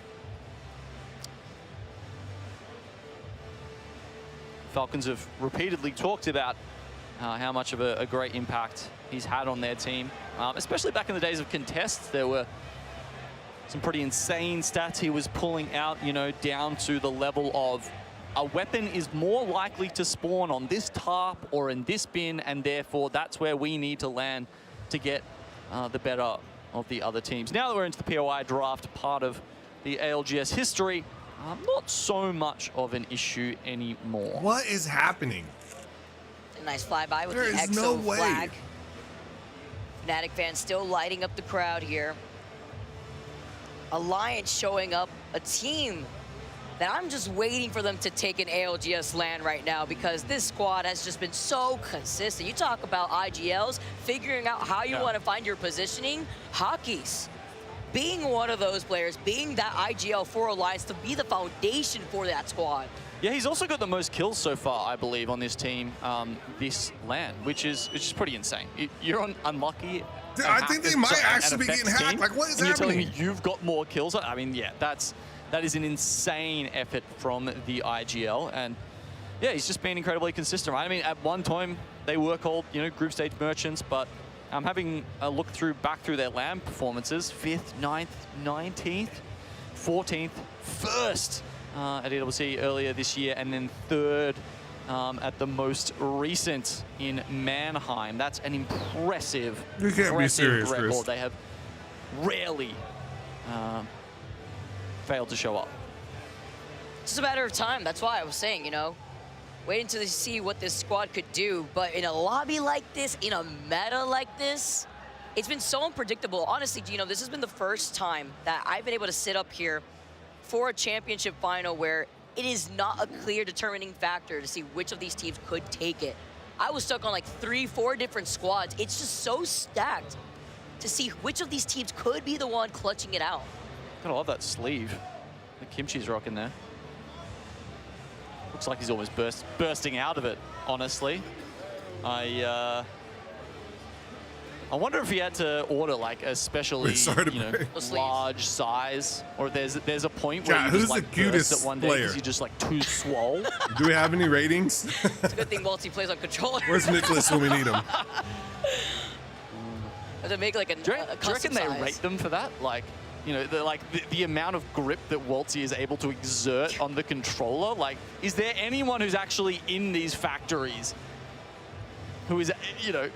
Falcons have repeatedly talked about how much of a great impact he's had on their team, especially back in the days of contests. There were some pretty insane stats he was pulling out, you know, down to the level of a weapon is more likely to spawn on this tarp or in this bin, and therefore that's where we need to land to get the better of the other teams. Now that we're into the POI draft, part of the ALGS history, not so much of an issue anymore. What is happening? A nice flyby with There the is EXO no way. flag. Fnatic fans still lighting up the crowd here. Alliance showing up, a team that I'm just waiting for them to take an ALGS LAN right now, because this squad has just been so consistent. You talk about IGLs, figuring out how you want to find your positioning. Hockey's being one of those players, being that IGL for Alliance to be the foundation for that squad. Yeah, he's also got the most kills so far, I believe, on this team this LAN, which is pretty insane. You're unlucky. I think they might actually be getting hacked. Like, what is happening? You're telling me you've got more kills? I mean, yeah, that is an insane effort from the IGL, and yeah, he's just been incredibly consistent, right? I mean, at one time they were called, you know, group stage merchants, but I'm having a look back through their LAN performances: 5th, 9th, 19th, 14th, 1st at EWC earlier this year, and then 3rd at the most recent in Mannheim. That's an impressive, You can't be serious, record. Chris. They have rarely failed to show up. just a matter of time. That's why I was saying, you know, waiting to see what this squad could do. But in a lobby like this, in a meta like this, it's been so unpredictable. Honestly, Gino, this has been the first time that I've been able to sit up here for a championship final where it is not a clear determining factor to see which of these teams could take it. I was stuck on like 3-4 different squads. It's just so stacked to see which of these teams could be the one clutching it out. Gotta love that sleeve. The Kimchi's rocking there. Looks like he's almost bursting out of it, honestly. I wonder if he had to order like a specially large size, or there's a point where you who's just like the cutest burst it one day player? because you're just like too swole. Do we have any ratings? It's a good thing Multi plays on controller. Where's Nicholas when we need him? To make like a Do you reckon they rate them for that? Like, you know, the amount of grip that Waltzy is able to exert on the controller. Like, is there anyone who's actually in these factories who is, you know,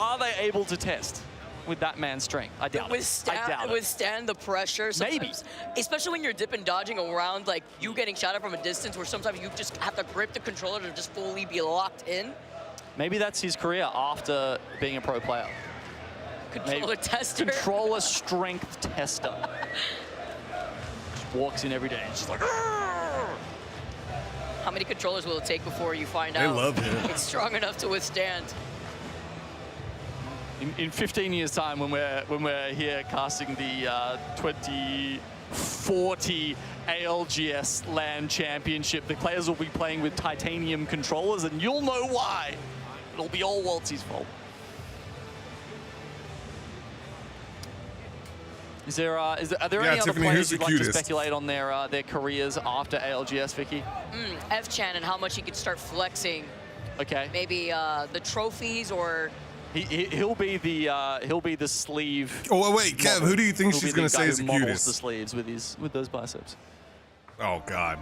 are they able to test with that man's strength? I doubt it. I doubt it. Withstand the pressure. Maybe. Especially when you're dipping, dodging around, like you getting shot at from a distance where sometimes you just have to grip the controller to just fully be locked in. Maybe that's his career after being a pro player. Controller tester. Controller strength tester. Just walks in every day and just like, argh! How many controllers will it take before you find out They love him. it's strong enough to withstand? In 15 years' time, when we're here casting the 2040 ALGS LAN Championship, the players will be playing with titanium controllers, and you'll know why. It'll be all Waltzy's fault. Are there any other Tiffany, players you'd like to cutest? speculate on their careers after ALGS, Vicky? F-Chan and how much he could start flexing. Okay. Maybe the trophies or. He'll be the sleeve. Oh wait, Kev, who do you think He'll she's be gonna the say guy is the who models cutest? the sleeves with those biceps. Oh God.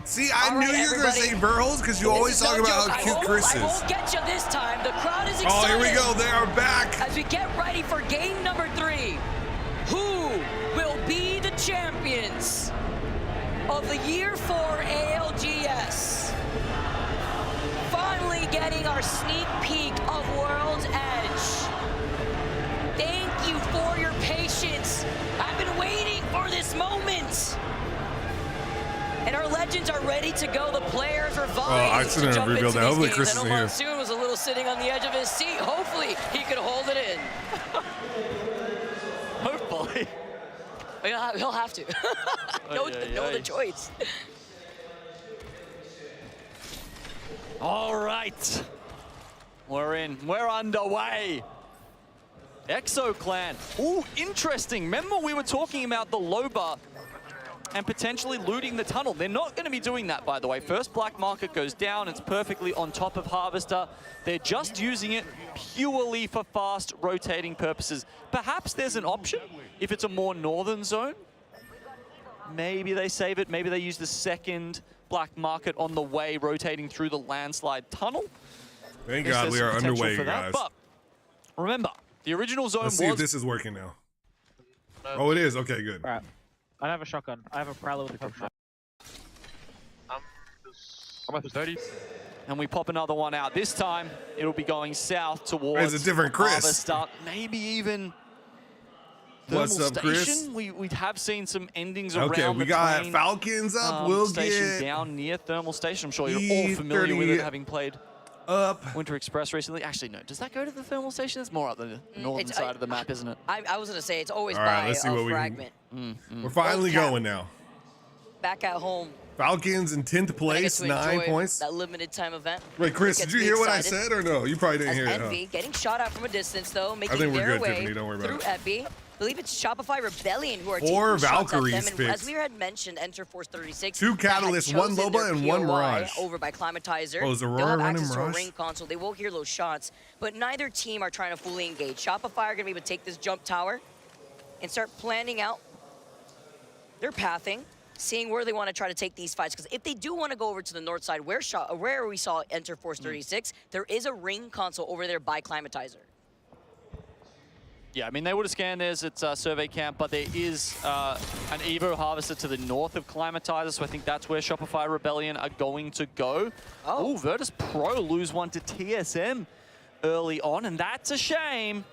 See, I All knew right, you were gonna say Verhulst because you always This is talk no about joke. how cute I Chris is. won't get you this time. The crowd is excited. Oh, here we go. They are back. As we get ready for game number 3, who will be the champions of the year 4 ALGS? Finally getting our sneak peek of World's Edge. Thank you for your patience. I've been waiting for this moment. And our legends are ready to go. The players are vying I to shouldn't have jump into revealed that. these Hopefully games. Chris I know isn't here. Monsoon was a little sitting on the edge of his seat. Hopefully he could hold it in. Hopefully. He'll have to. No other choice. All right. We're underway. Exo Clan. Ooh, interesting. Remember we were talking about the Loba and potentially looting the tunnel. They're not going to be doing that, by the way. First black market goes down. It's perfectly on top of Harvester. They're just using it purely for fast rotating purposes. Perhaps there's an option if it's a more northern zone. Maybe they save it. Maybe they use the second black market on the way, rotating through the landslide tunnel. Thank God we are underway, you guys. But remember, the original zone Let's see if this is working now. Oh, it is. Okay, good. All right. I have a shotgun. I have a Prowler with a pump shot. I'm at the 30. And we pop another one out. This time, it'll be going south towards It's a different Chris. Harvester. Maybe even Thermal What's up, Chris? Station. We have seen some endings Okay, around we the got train, Falcons up. We'll station get down near Thermal Station. I'm sure you're all familiar with it, having played up Winter Express recently. Actually, no. Does that go to the Thermal Station? It's more up the northern side of the map, isn't it? I was going to say, it's always All right, by let's see a what we can- fragment. We're finally going now. Back at home. Falcons in 10th I place, get to 9 enjoy points. That limited time event. Wait, Chris, Gets did you me hear what I excited. said or no? You probably didn't As hear it, Envy huh? getting shot at from a distance, though, making think we're their good, way Tiffany. Don't worry about through it. Epi. I believe it's Shopify Rebellion who are Four taking shots at Valkyries them. And picked. as we had mentioned, Enter Force 36. Two that had Catalysts, one chosen Loba, their and one POI Mirage. Over by Climatizer. Oh, is They'll Aurora have running access to a Mirage? ring console. They will hear those shots, but neither team are trying to fully engage. Shopify are going to be able to take this jump tower and start planning out their pathing, seeing where they want to try to take these fights. Because if they do want to go over to the north side, where we saw Enter Force 36, there is a ring console over there by Climatizer. Yeah, I mean, they would have scanned theirs at Survey Camp, but there is an Evo Harvester to the north of Climatizer, so I think that's where Shopify Rebellion are going to go. Oh, Virtus Pro lose one to TSM early on, and that's a shame,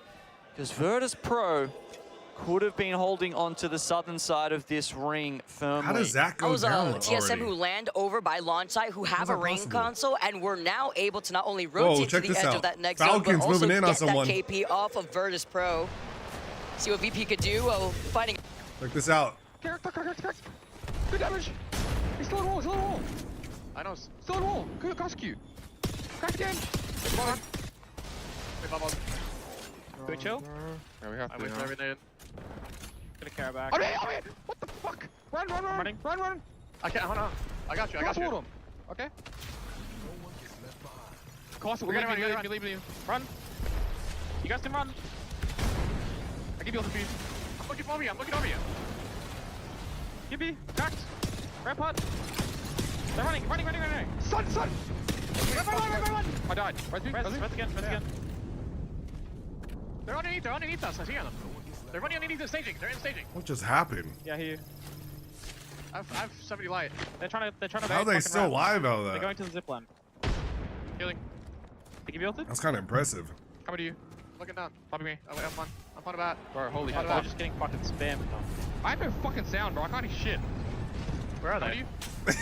because Virtus Pro could have been holding on to the southern side of this ring firmly. How does that go down TSM already? who land over by launch site, who have a ring console, and we're now able to not only Whoa, rotate to check the this edge out. of that next Falcons zone, but also moving in on get that someone. KP off of Virtus Pro. See what VP could do while finding. Check this out. Correct. Good damage. He's still in wall, I know. Still in wall. Good execute. Crack again. Do we chill? Yeah, we have to. I wait for everything. Gonna carry back. I'm in! What the fuck? Run! Running. Run! I can't, hold on. I got you. Him. Okay. Cost, we're gonna run. Leave. Run. You guys can run. I give you all the speed. I'm looking over you. Gibby, cracked. Rampart. They're running. Son! Run. I died. Rest again. They're underneath us. I see them. They're running underneath the staging. They're in staging. What just happened? Yeah, here. I've somebody light. They're trying to. How are they still alive out of They're that? going to the zip line. Healing. They give you ulted? That's kind of impressive. Coming to you. Looking down. Copy me. I'm on about. Bro, holy They're fuck. just getting fucking spammed. I have no fucking sound, bro. I can't hear shit. Where are they?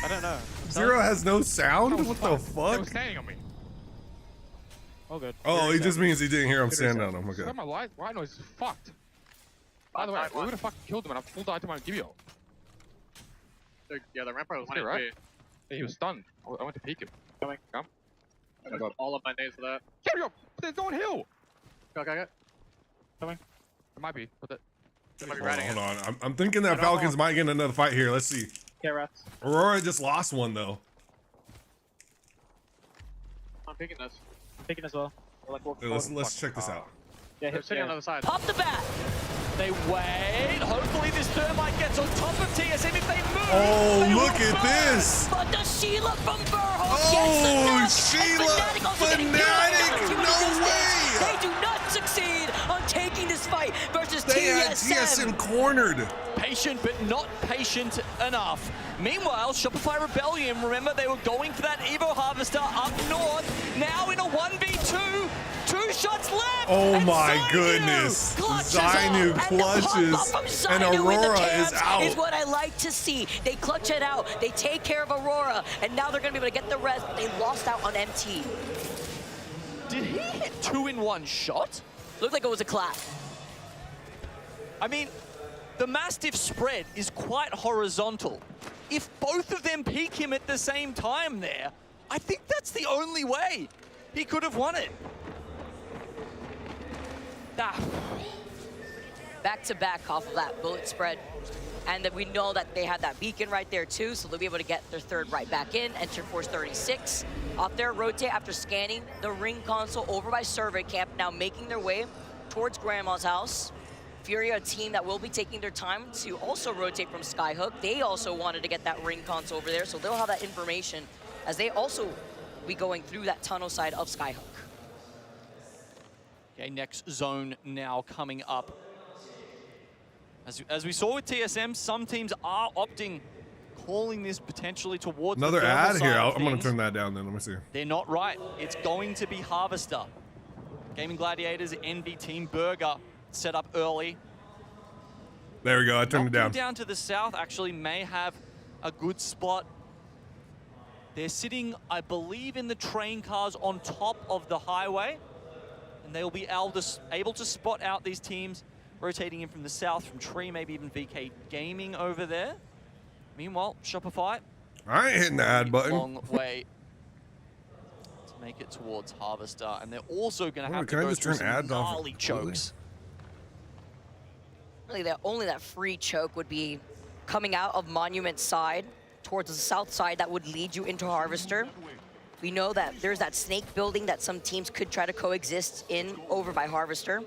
I don't know. Zero has no sound? What the They were fuck? standing on me. Oh, good. Oh, he just means he didn't hear him stand on him. Okay. My light noise is fucked. By the way, we would have fucking killed him and I full died to my Gibio. Yeah, the Rampart was Okay, right? Yeah, he was stunned. I went to peek him. Coming. Come. I got all of my nades for that. Gibio! There's no one hill! Go. Coming. It might be, but that. Hold on. I'm thinking that Falcons might get another fight here. Let's see. Okay, rats. Aurora just lost one, though. I'm picking this. Picking as well. We're like, Hey, let's check this out. Yeah, they're sitting on the other side. Pop the bat. They wait. Hopefully this Thermite gets on top of TSM if they move. Oh, they look will at burn. this. But the Sheila from Burholt Oh, gets the knock. Sheila And Fnatic also getting Fnatic, killed. no way. They do not succeed on taking this fight versus They had TSM. TSM cornered. Patient, but not patient enough. Meanwhile, Shopify Rebellion, remember they were going for that Evo Harvester up north. Now in a 1v2, 2 shots left. Oh and my Zainu goodness. Clutches Zainu up, and the pop-up clutches from and Zainu in the Aurora camps is out. is what I like to see. They clutch it out, they take care of Aurora, and now they're gonna be able to get the rest. They lost out on MT. Did he hit 2 in 1 shot? Looked like it was a clap. I mean, the Mastiff spread is quite horizontal. If both of them peek him at the same time there, I think that's the only way he could have won it. Back to back off of that bullet spread. And then we know that they have that beacon right there too, so they'll be able to get their third right back in. Enter Force 36. Off there, rotate after scanning the ring console over by Survey Camp, now making their way towards Grandma's house. Fury, a team that will be taking their time to also rotate from Skyhook. They also wanted to get that ring console over there, so they'll have that information as they also be going through that tunnel side of Skyhook. Okay, next zone now coming up. As we saw with TSM, some teams are opting, calling this potentially towards Another the thermal ad side here. of I'm going to things. turn that down then. Let me see. They're not right. It's going to be Harvester. Gaming Gladiators, NB Team Burger set up early. There we go. I turned it down. Down to the south actually may have a good spot. They're sitting, I believe, in the train cars on top of the highway. And they'll be able to spot out these teams rotating in from the south, from Tree, maybe even VK Gaming over there. Meanwhile, Shopify. I ain't hitting the ad button. Long way to make it towards Harvester. And they're also going to have to can I go just through turn some ads off gnarly chokes. Really, only that free choke would be coming out of Monument side towards the south side that would lead you into Harvester. We know that there's that snake building that some teams could try to coexist in over by Harvester.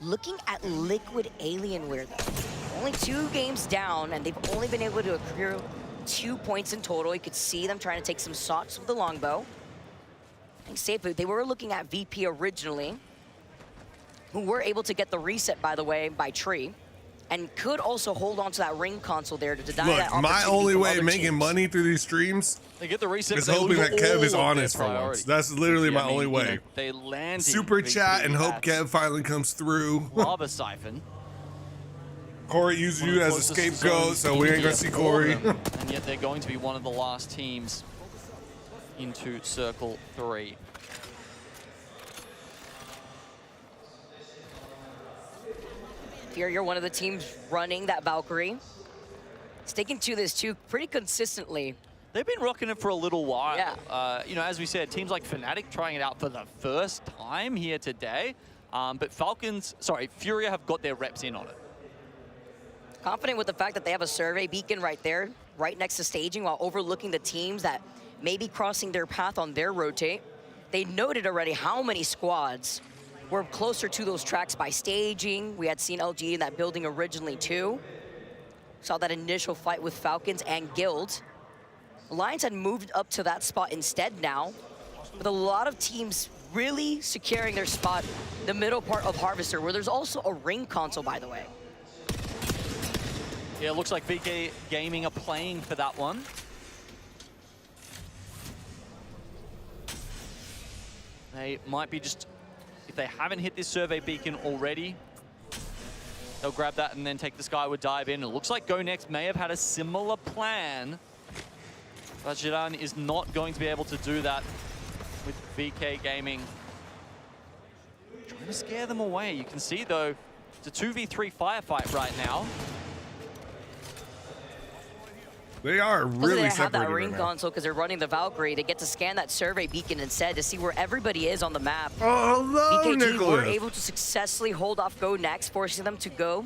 Looking at Liquid Alienware though, only 2 games down and they've only been able to accrue 2 points in total. You could see them trying to take some shots with the longbow. I think safely, they were looking at VP originally. who were able to get the reset, by the way, by Tree, and could also hold on to that ring console there to deny that Look, opportunity. my only from way other making teams. money through these streams They get the reset, is but they hoping lose that Kev all is of their honest for priority. once. That's literally my I mean, only you way. know, they landed Super chat and hope at Kev finally comes through. Lava Siphon. Corey used One of you the as a closest scapegoat, zones so in we ain't gonna here see for Corey. them, and yet they're going to be one of the last teams into Circle 3. Here, you're one of the teams running that Valkyrie. Sticking to this too pretty consistently. They've been rocking it for a little while. Yeah. You know, as we said, teams like Fnatic trying it out for the first time here today. But Furia have got their reps in on it. Confident with the fact that they have a survey beacon right there, right next to staging, while overlooking the teams that may be crossing their path on their rotate. They noted already how many squads were closer to those tracks by staging. We had seen LG in that building originally too. Saw that initial fight with Falcons and Guild. Alliance had moved up to that spot instead now, with a lot of teams really securing their spot in the middle part of Harvester, where there's also a ring console, by the way. Yeah, it looks like VK Gaming are playing for that one. They might be just, if they haven't hit this survey beacon already, they'll grab that and then take the Skyward dive in. It looks like Go Next may have had a similar plan, but Jiran is not going to be able to do that with VK Gaming. Trying to scare them away. You can see, though, it's a 2v3 firefight right now. They are really They separated have that right ring now. console because they're running the Valkyrie. They get to scan that survey beacon instead to see where everybody is on the map. Oh, hello, BKG were Nicholas. able to successfully hold off Go Next, forcing them to go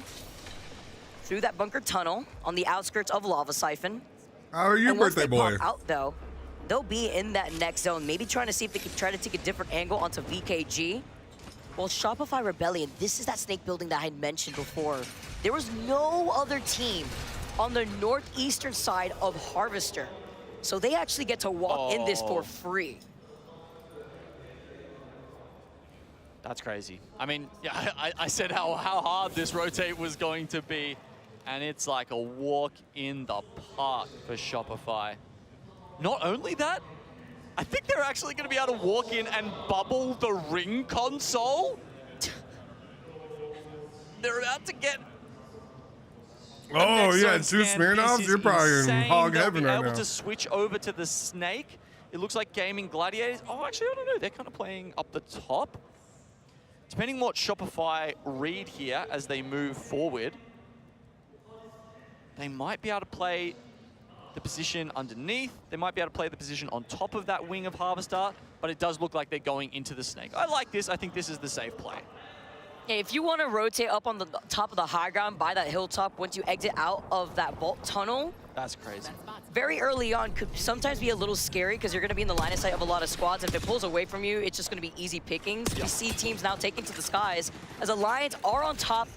through that bunker tunnel on the outskirts of Lava Siphon. How are you, And once birthday they boy? pop out, though, they'll be in that next zone, maybe trying to see if they can try to take a different angle onto VKG. Well, Shopify Rebellion, this is that snake building that I had mentioned before. There was no other team on the northeastern side of Harvester. So they actually get to walk in this for free. That's crazy. I mean, yeah, I said how hard this rotate was going to be, and it's like a walk in the park for Shopify. Not only that, I think they're actually going to be able to walk in and bubble the ring console. They're about to get... Oh, yeah, Zone two scan. Smirnoffs? This is You're probably insane. in hog They'll heaven be right able now. to switch over to the snake. It looks like Gaming Gladiators. Oh, actually, I don't know. They're kind of playing up the top. Depending what Shopify read here as they move forward, they might be able to play the position underneath. They might be able to play the position on top of that wing of Harvester, but it does look like they're going into the snake. I like this. I think this is the safe play. Yeah, if you want to rotate up on the top of the high ground by that hilltop once you exit out of that vault tunnel, that's crazy. Very early on could sometimes be a little scary because you're going to be in the line of sight of a lot of squads. If it pulls away from you, it's just going to be easy pickings. We see teams now taking to the skies as Alliance are on top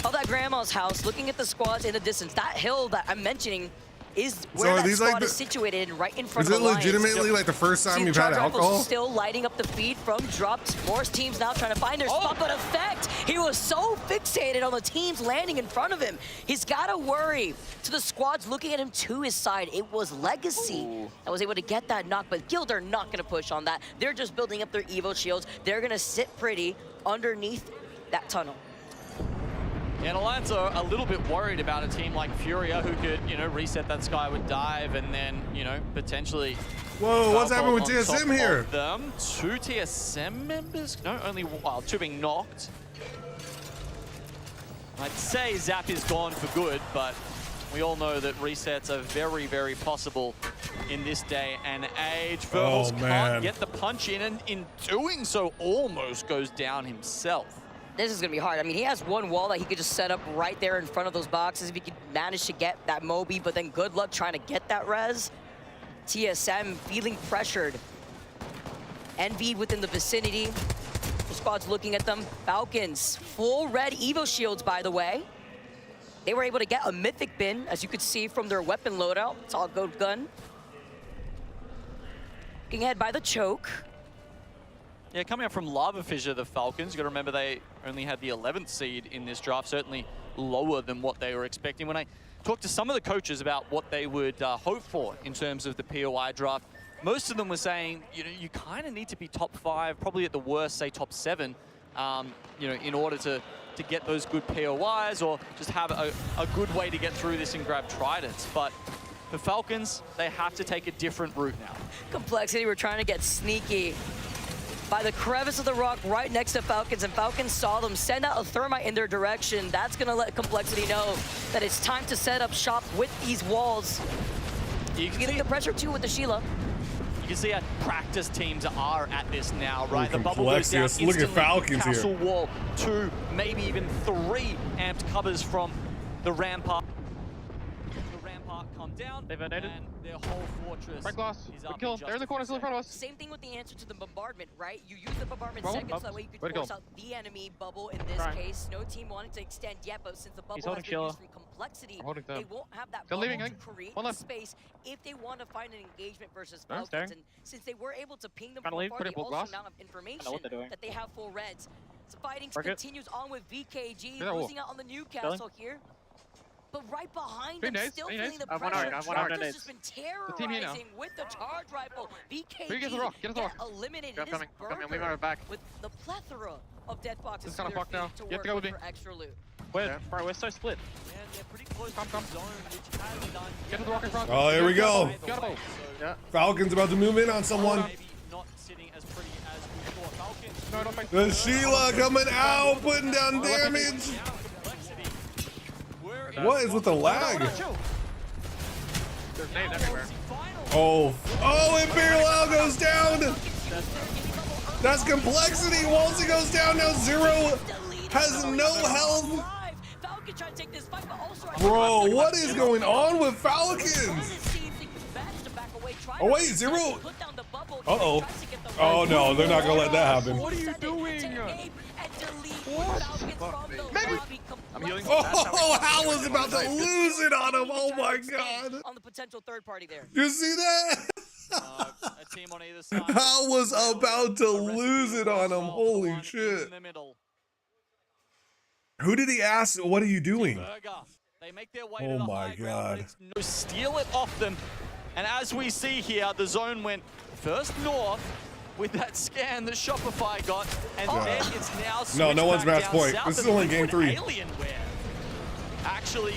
of that grandma's house, looking at the squads in the distance. That hill that I'm mentioning is where that squad is situated, right in front of Alliance. Is it legitimately like the first time you've had alcohol? Still lighting up the feed from drops. Morse teams now trying to find their spot, but effect. He was so fixated on the teams landing in front of him. He's got to worry to the squads looking at him to his side. It was Legacy that was able to get that knock, but Guild are not going to push on that. They're just building up their Evo shields. They're going to sit pretty underneath that tunnel. And Alliance are a little bit worried about a team like Furia who could, you know, reset that Skyward dive and then, you know, potentially... Whoa, what's happening with on TSM top here? of them. 2 TSM members? No, only, well, 2 being knocked. I'd say Zap is gone for good, but we all know that resets are very, very possible in this day and age. Vermels can't get the punch in, and in doing so, almost goes down himself. This is going to be hard. I mean, he has one wall that he could just set up right there in front of those boxes if he could manage to get that Moby, but then good luck trying to get that res. TSM feeling pressured. Envy within the vicinity. The squad's looking at them. Falcons, full red Evo shields, by the way. They were able to get a Mythic bin, as you could see from their weapon loadout. It's all gold gun. Looking ahead by the choke. Yeah, coming up from Lava Fissure, the Falcons, you got to remember they only had the 11th seed in this draft, certainly lower than what they were expecting. When I talked to some of the coaches about what they would hope for in terms of the POI draft, most of them were saying, you know, you kind of need to be top 5, probably at the worst, say top 7, you know, in order to get those good POIs or just have a good way to get through this and grab Tridents. But for Falcons, they have to take a different route now. Complexity, we're trying to get sneaky by the crevice of the rock right next to Falcons, and Falcons saw them send out a thermite in their direction. That's gonna let Complexity know that it's time to set up shop with these walls. You can getting the pressure too with the Sheila. You can see how practice teams are at this now, right? The bubble goes down instantly. Look at Falcons Castle here. wall, 2, maybe even 3 amped covers from the rampart. The rampart come down, They've invaded. and their whole fortress Right glass. is We up. kill him. They're in the corner, still in front of us. Same thing with the answer to the bombardment, right? You use the bombardment Bro, second so up. that way you Way could to force go. out the enemy bubble in this Right. case. No team wanted to extend yet, but since the bubble has holding been Sheila. used from Complexity, I'm holding they them. won't have that They're bubble leaving, to I think. create One the left. space if they want to find an engagement versus They're Falcons. staring. And since they were able to ping them Trying to from leave, afar, put they it full also glass. now have I know information what they're doing. that they have full reds. So fighting Mark it. continues on with VKG, Get that wall. losing out on the Newcastle here. But right behind Very them, nice, still very feeling nice. the I have one pressure. iron, I have one iron. Chargers just been team here now. terrorizing with the charge rifle. Get the VKG rock, get the rock. eliminated. Grab It is coming, I'm coming, leave Burger my back. with the plethora of death boxes This kind of to their fucked now. feet to You have work to go with with me. for extra loot. Where? Bro, we're so split. And they're pretty close Come. to the zone, which has done. Get to the rock in front. Oh, here we go. Got a bow. Yeah. Falcons about to move in on someone. Maybe not sitting as pretty as we thought. Falcons. No, don't make The Sheila coming out, putting down damage. What is with the lag? There's nades everywhere. Oh, Imperial Owl goes down. That's Complexity. Wolsey goes down now. Zero has no health. Falcon trying to take this fight, but also Bro, what is going on with Falcons? Oh wait, Zero. Uh-oh. Oh no, they're not gonna let that happen. What are you doing? I'm healing. Oh, Hal was about to lose it on him. Oh my god. On the potential third party there. You see that? A team on either side. Hal was about to lose it on him. Holy shit. In the middle. Who did he ask? What are you doing? Burger. They make their way Oh to the my high ground, God. but it's no steal it off them. And as we see here, the zone went first north with that scan that Shopify got, and then it's now switched no one's back match down point. south This is and only game Liquid 3. Alienware. Actually,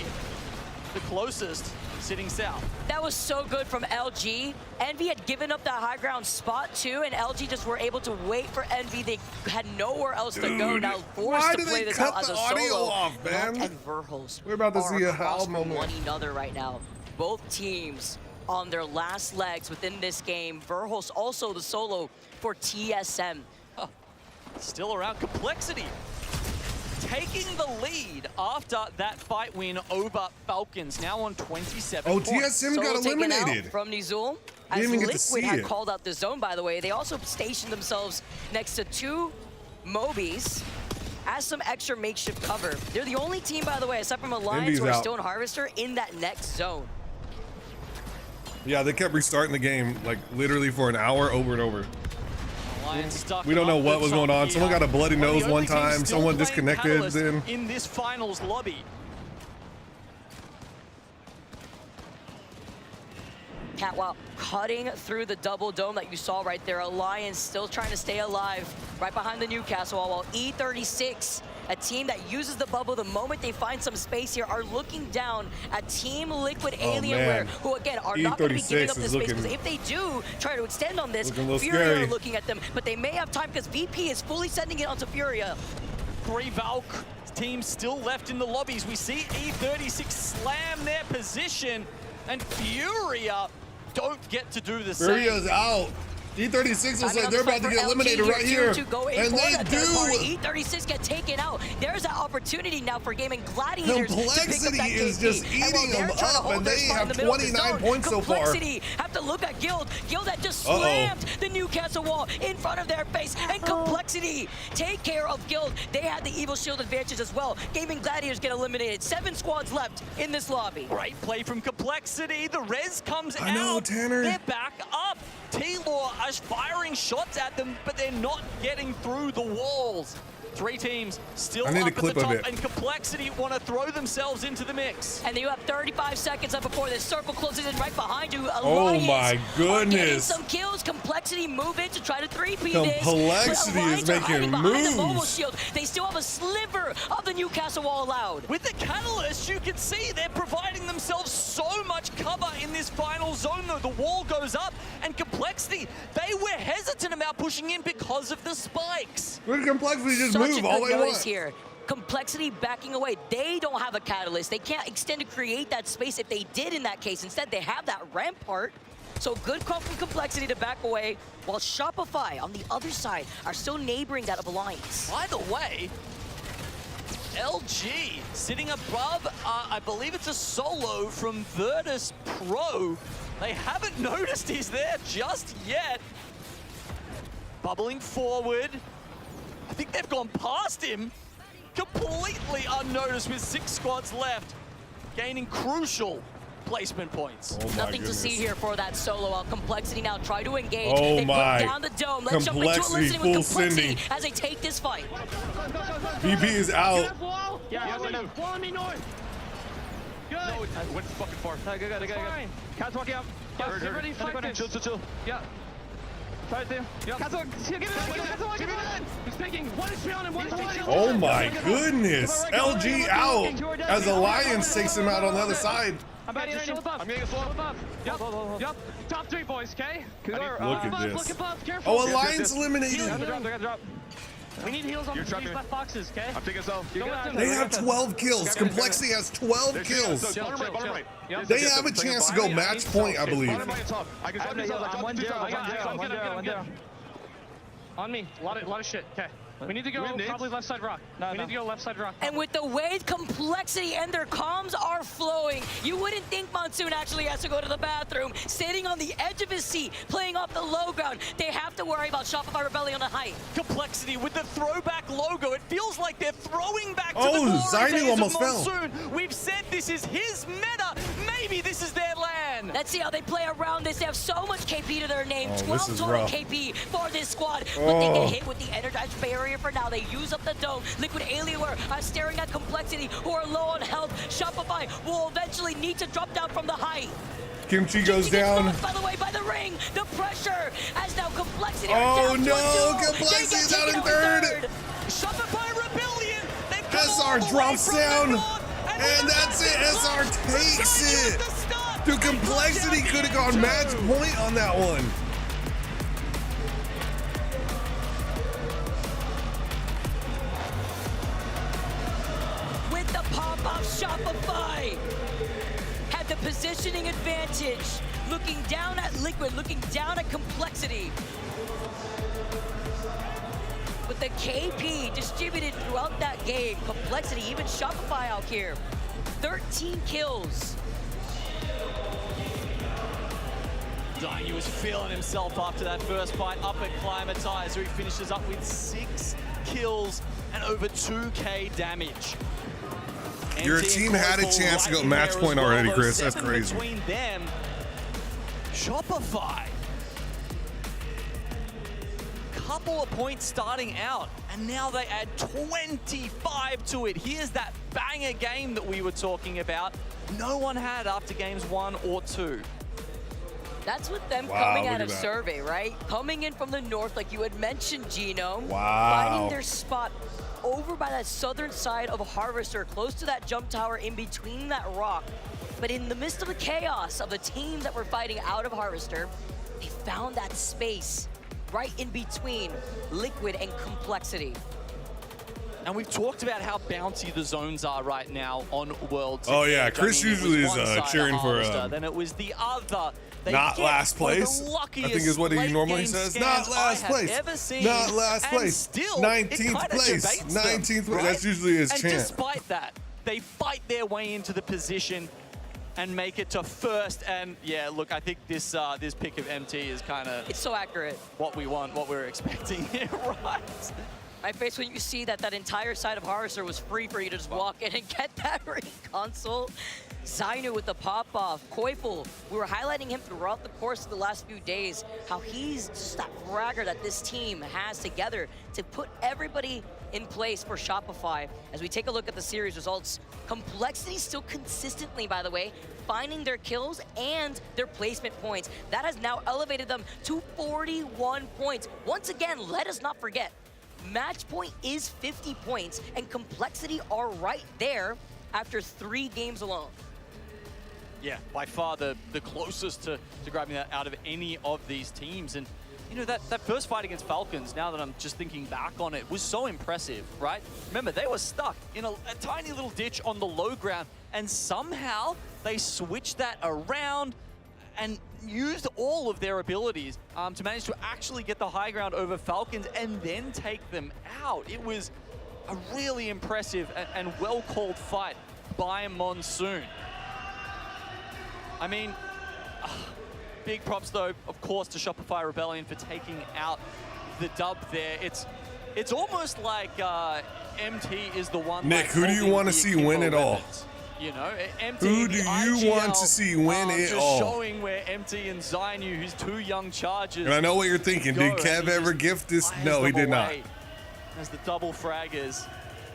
the closest sitting south. That was so good from LG. Envy had given up that high ground spot too, and LG just were able to wait for Envy. They had nowhere else to go. Dude, Now why forced to did play they this cut out as the a audio solo. off, man? Matt and Verhulst We're about to are see a across Hal from moment. one another right now. Both teams on their last legs within this game. Verhulst also the solo for TSM. Still around. Complexity taking the lead after that fight win over Falcons, now on 27 Oh, points. TSM got Solo taken out eliminated. from Nizul. Didn't As even get to see Liquid had it. called out the zone, by the way, they also stationed themselves next to 2 Mobies as some extra makeshift cover. They're the only team, by the way, aside from Alliance Envy's or out. Stone Harvester, in that next zone. Yeah, they kept restarting the game like literally for an hour over and over. Alliance stuck We don't know up what the was top going on. here. Someone got a bloody One of the nose only one teams time. still Someone playing disconnected Catalyst then. in this finals lobby. Catwalk cutting through the double dome that you saw right there. Alliance still trying to stay alive right behind the Newcastle wall, while E36, a team that uses the bubble the moment they find some space here, are looking down at Team Liquid Alienware, man. who again are not going to be giving E36 up this is space, looking- because if they do try to extend on this, looking a little Furia scary. are looking at them, but they may have time because VP is fully sending it onto Furia. 3 Valk teams still left in the lobbies. We see E36 slam their position, and Furia don't get to do the same. Furia's out. E36 was like they're about to get eliminated right here. And they do. E36 get taken out. There's that opportunity now for Gaming Gladiators. Complexity is just eating them up, and they have 29 points so far. Complexity have to look at Guild. Guild that just slammed the Newcastle wall in front of their face. And Complexity take care of Guild. They had the Evil Shield advantage as well. Gaming Gladiators get eliminated. 7 squads left in this lobby. Great play from Complexity. The res comes out. I know, Tanner. They're back up. T-Law are firing shots at them, but they're not getting through the walls. 3 teams still up at the top, and Complexity want to throw themselves into the mix. And you have 35 seconds up before this circle closes in right behind you. Oh my goodness. Some kills. Complexity move in to try to 3P this. Complexity is making moves. They still have a sliver of the Newcastle wall allowed. With the Catalyst, you can see they're providing themselves so much cover in this final zone, though. The wall goes up, and Complexity, they were hesitant about pushing in because of the spikes. With Complexity, just move all they want. Here. Complexity backing away. They don't have a catalyst. They can't extend to create that space if they did in that case. Instead, they have that rampart. So good call from Complexity to back away, while Shopify on the other side are still neighboring that of Alliance. By the way, LG sitting above, I believe it's a solo from Virtus Pro. They haven't noticed he's there just yet. Bubbling forward. I think they've gone past him completely unnoticed with 6 squads left, gaining crucial placement points. Nothing to see here for that solo out. Complexity now try to engage. Oh they my. put down the dome. Let's jump into a listening with Complexity as they take this fight. VP is out. Yeah, follow me north. Good. No, went fucking far. Good. Fine. Cat's walking up. Get ready, fight this. Chill. Yeah. Fight there. Cat's give it in. He's picking. One is on him, one is on. Oh my goodness. LG out as Alliance takes him out on the other side. I'm getting a slow above. Yup. Top 3, boys, okay? Look at this. Look above, careful. Oh, Alliance eliminated. They gotta drop. We need heals on these left boxes, okay? I'm taking so. They have 12 kills. Complexity has 12 kills. They have a chance to go match point, I believe. I'm 1-0. On me. A lot of shit. Okay. We need to go probably left side rock. We need to go left side rock. And with the way Complexity and their comms are flowing, you wouldn't think Monsoon actually has to go to the bathroom. Sitting on the edge of his seat, playing off the low ground. They have to worry about Shopify Rebellion on the height. Complexity with the throwback logo. It feels like they're throwing back to the Zainu days almost of Monsoon. fell. We've said this is his meta. Maybe this is their land. Let's see how they play around this. They have so much KP to their name. 12 total rough. KP for this squad. But they get hit with the energized barrier for now. They use up the dome. Liquid Alienware are staring at Complexity, who are low on health. Shopify will eventually need to drop down from the height. Kimchi goes down. By the way, by the ring, the pressure as now Complexity. Oh no, Complexity's out in third. Shopify Rebellion. SR drops down, and that's it. SR takes it. Dude, Complexity could have gone match point on that one. With the pop-up Shopify. Had the positioning advantage. Looking down at Liquid, looking down at Complexity. With the KP distributed throughout that game. Complexity, even Shopify out here. 13 kills. Zainu was feeling himself after that first fight up at Climatizer. He finishes up with 6 kills and over 2k damage. Your team had a chance to go match point already, Chris. That's crazy. Between them, Shopify. Couple of points starting out, and now they add 25 to it. Here's that banger game that we were talking about. No one had after games 1 or 2. That's with them coming out of survey, right? Coming in from the north, like you had mentioned, Genome. Finding their spot over by that southern side of Harvester, close to that jump tower in between that rock. But in the midst of the chaos of the teams that were fighting out of Harvester, they found that space right in between Liquid and Complexity. And we've talked about how bouncy the zones are right now on Worlds. Oh yeah, Chris usually is cheering for then it was the other. Not last place, I think is what he normally says. Not last place. Not last place. 19th place. 19th place. That's usually his chant. And despite that, they fight their way into the position and make it to first. And yeah, look, I think this this pick of MT is kind of... It's so accurate. What we want, what we're expecting here, right? My face when you see that that entire side of Harvester was free for you to just walk in and get that ring console. Zainu with the pop-off. Koifel, we were highlighting him throughout the course of the last few days, how he's just that fragger that this team has together to put everybody in place for Shopify. As we take a look at the series results, Complexity still consistently, by the way, finding their kills and their placement points. That has now elevated them to 41 points. Once again, let us not forget, match point is 50 points, and Complexity are right there after 3 games alone. Yeah, by far the closest to grabbing that out of any of these teams. And you know, that first fight against Falcons, now that I'm just thinking back on it, was so impressive, right? Remember, they were stuck in a tiny little ditch on the low ground, and somehow they switched that around and used all of their abilities to manage to actually get the high ground over Falcons and then take them out. It was a really impressive and well-called fight by Monsoon. I mean, big props though, of course, to Shopify Rebellion for taking out the dub there. It's almost like MT is the one. Nick, who do you want to see win it all? You know, MT. Who do you want to see win it all? Just showing where MT and Zainu, who's 2 young chargers. And I know what you're thinking. Did Kev ever gift this? No, he did not. As the double fraggers,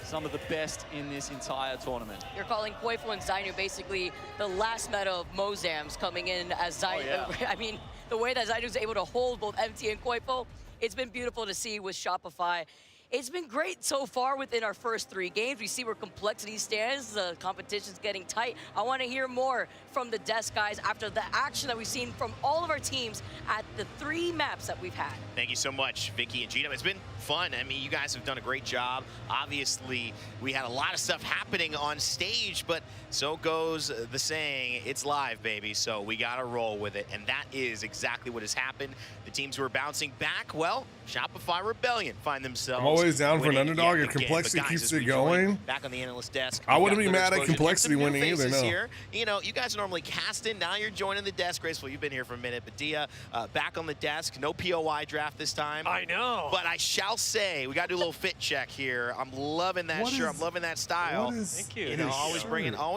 some of the best in this entire tournament. You're calling Koifel and Zainu basically the last meta of Mozams coming in as Zainu. Oh, yeah. I mean, the way that Zainu's able to hold both MT and Koifel, it's been beautiful to see with Shopify. It's been great so far within our first 3 games. We see where Complexity stands. The competition's getting tight. I want to hear more from the desk guys after the action that we've seen from all of our teams at the 3 maps that we've had. Thank you so much, Vicky and Gino. It's been fun. I mean, you guys have done a great job. Obviously, we had a lot of stuff happening on stage, but so goes the saying, it's live, baby. So we got to roll with it. And that is exactly what has happened. The teams who are bouncing back, well, Shopify Rebellion find themselves. I'm always down for an underdog if Complexity keeps it going. Back on the analyst desk. I wouldn't be mad at Complexity winning either, no. Here. You know, you guys are normally casting. Now you're joining the desk. Graceful, you've been here for a minute. But Dia, back on the desk. No POI draft this time. I know. But I shall say, we got to do a little fit check here. I'm loving that shirt. I'm loving that style. Thank you. You know, always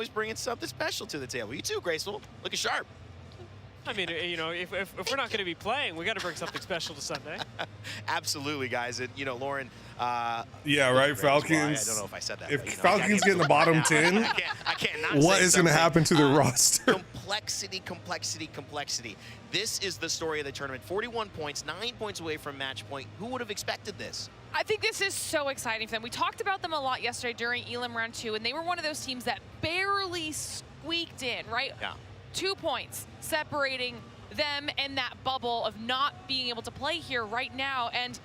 bringing something special to the table. You too, Graceful. Looking sharp. I mean, you know, if we're not going to be playing, we got to bring something special to Sunday. Absolutely, guys. And, you know, Lauren. Yeah, right, Falcons. I don't know if I said that. If but, you know, Falcons get in the bottom 10, I can't not what say is going to happen to the roster? Complexity. This is the story of the tournament. 41 points, 9 points away from match point. Who would have expected this? I think this is so exciting for them. We talked about them a lot yesterday during Elam Round 2, and they were one of those teams that barely squeaked in, right? Yeah. 2 points separating them and that bubble of not being able to play here right now. And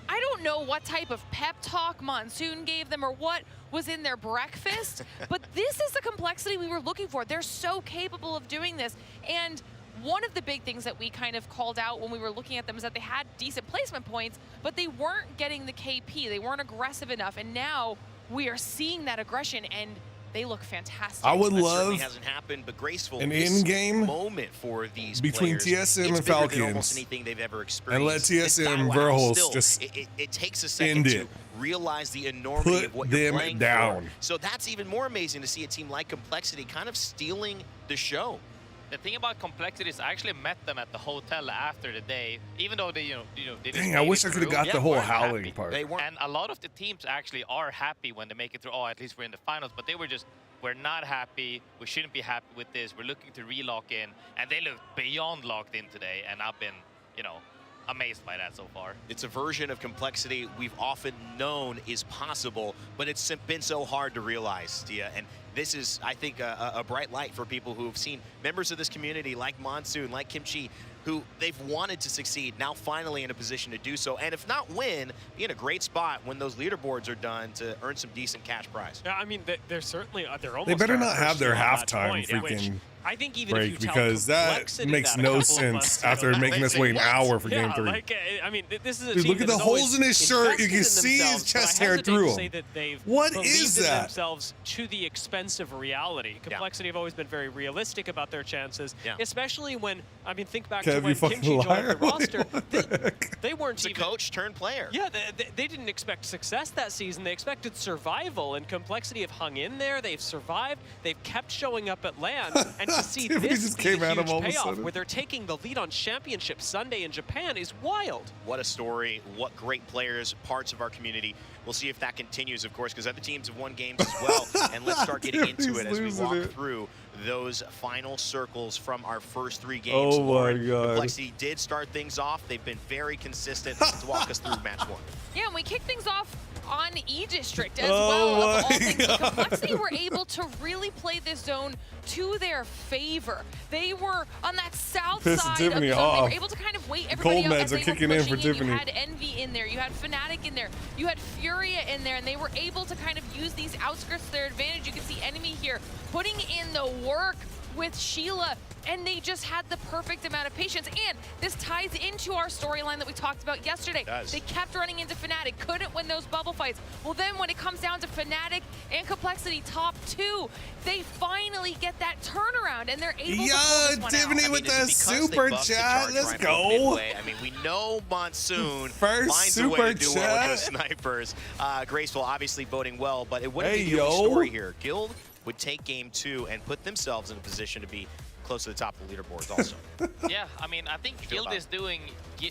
I don't know what type of pep talk Monsoon gave them or what was in their breakfast, but this is the Complexity we were looking for. They're so capable of doing this. And one of the big things that we kind of called out when we were looking at them is that they had decent placement points, but they weren't getting the KP. They weren't aggressive enough. And now we are seeing that aggression, and they look fantastic. I would love hasn't happened, but Graceful, an in-game moment for these between players. TSM and Falcons, almost anything they've ever experienced. And let TSM Verholst just it takes a second to realize the enormity of what you're playing down. For. So that's even more amazing to see a team like Complexity kind of stealing the show. The thing about Complexity is I actually met them at the hotel after the day, even though they, they dang, I wish I could have got the whole howling happy. part. And a lot of the teams actually are happy when they make it through. Oh, at least we're in the finals. But they were just, we're not happy. We shouldn't be happy with this. We're looking to re-lock in, and they look beyond locked in today. And I've been, amazed by that so far. It's a version of Complexity we've often known is possible, but it's been so hard to realize, Dia. And this is, I think, a bright light for people who have seen members of this community like Monsoon, like Kimchi, who they've wanted to succeed, now finally in a position to do so. And if not win, be in a great spot when those leaderboards are done to earn some decent cash prize. Yeah, I mean, they're certainly, they're almost. They better not have their halftime freaking I think even break, if you tell because that Complexity makes that a no couple of sense months after ago, making they us say, wait an "What?" hour for Yeah, game 3. like, I mean, this is a Dude, team look at that the has always holes in his shirt. You invested can in see his themselves, but chest I hair hesitate through to him. say that they've What believed is in that? themselves to the expense of reality. Complexity have always been very realistic about their chances, especially when, I mean, think back to Kev, when you fucking Kimchi joined liar. the roster. They weren't It's a even coach turned player. Yeah, they didn't expect success that season. They expected survival, and Complexity have hung in there. They've survived. They've kept showing up at LAN, and to see Tiffany this just be came a at him huge all of a payoff sudden. where they're taking the lead on Championship Sunday in Japan is wild. What a story. What great players, parts of our community. We'll see if that continues, of course, because other teams have won games as well. And let's start getting into it as we walk through those final circles from our first 3 games. Oh my Lauren, God. Complexity did start things off. They've been very consistent. Let's walk us through match 1. Yeah, and we kick things off on E-District as Oh well. Of all my things, God. Complexity were able to really play this zone to their favor. They were on that south Pissing side Tiffany of the zone. They off. were able to kind of wait everybody Cold out meds as are they kicking were in pushing for Tiffany. You had Envy in there, you had Fnatic in there, you had Furia in there, and they were able to kind of use these outskirts to their advantage. You can see Enemy here putting in the work with Sheila, and they just had the perfect amount of patience. And this ties into our storyline that we talked about yesterday. They kept running into Fnatic, couldn't win those bubble fights. Well, then when it comes down to Fnatic and Complexity top 2, they finally get that turnaround, and they're able to pull this one Tiffany out. with that super chat. Let's go. I mean, we know Monsoon First finds a way to super do well with chat. those snipers. Graceful obviously boding well, but it wouldn't Hey, be the only yo. story here. Guild would take game 2 and put themselves in a position to be close to the top of the leaderboards also. Yeah, I mean, I think Guild is doing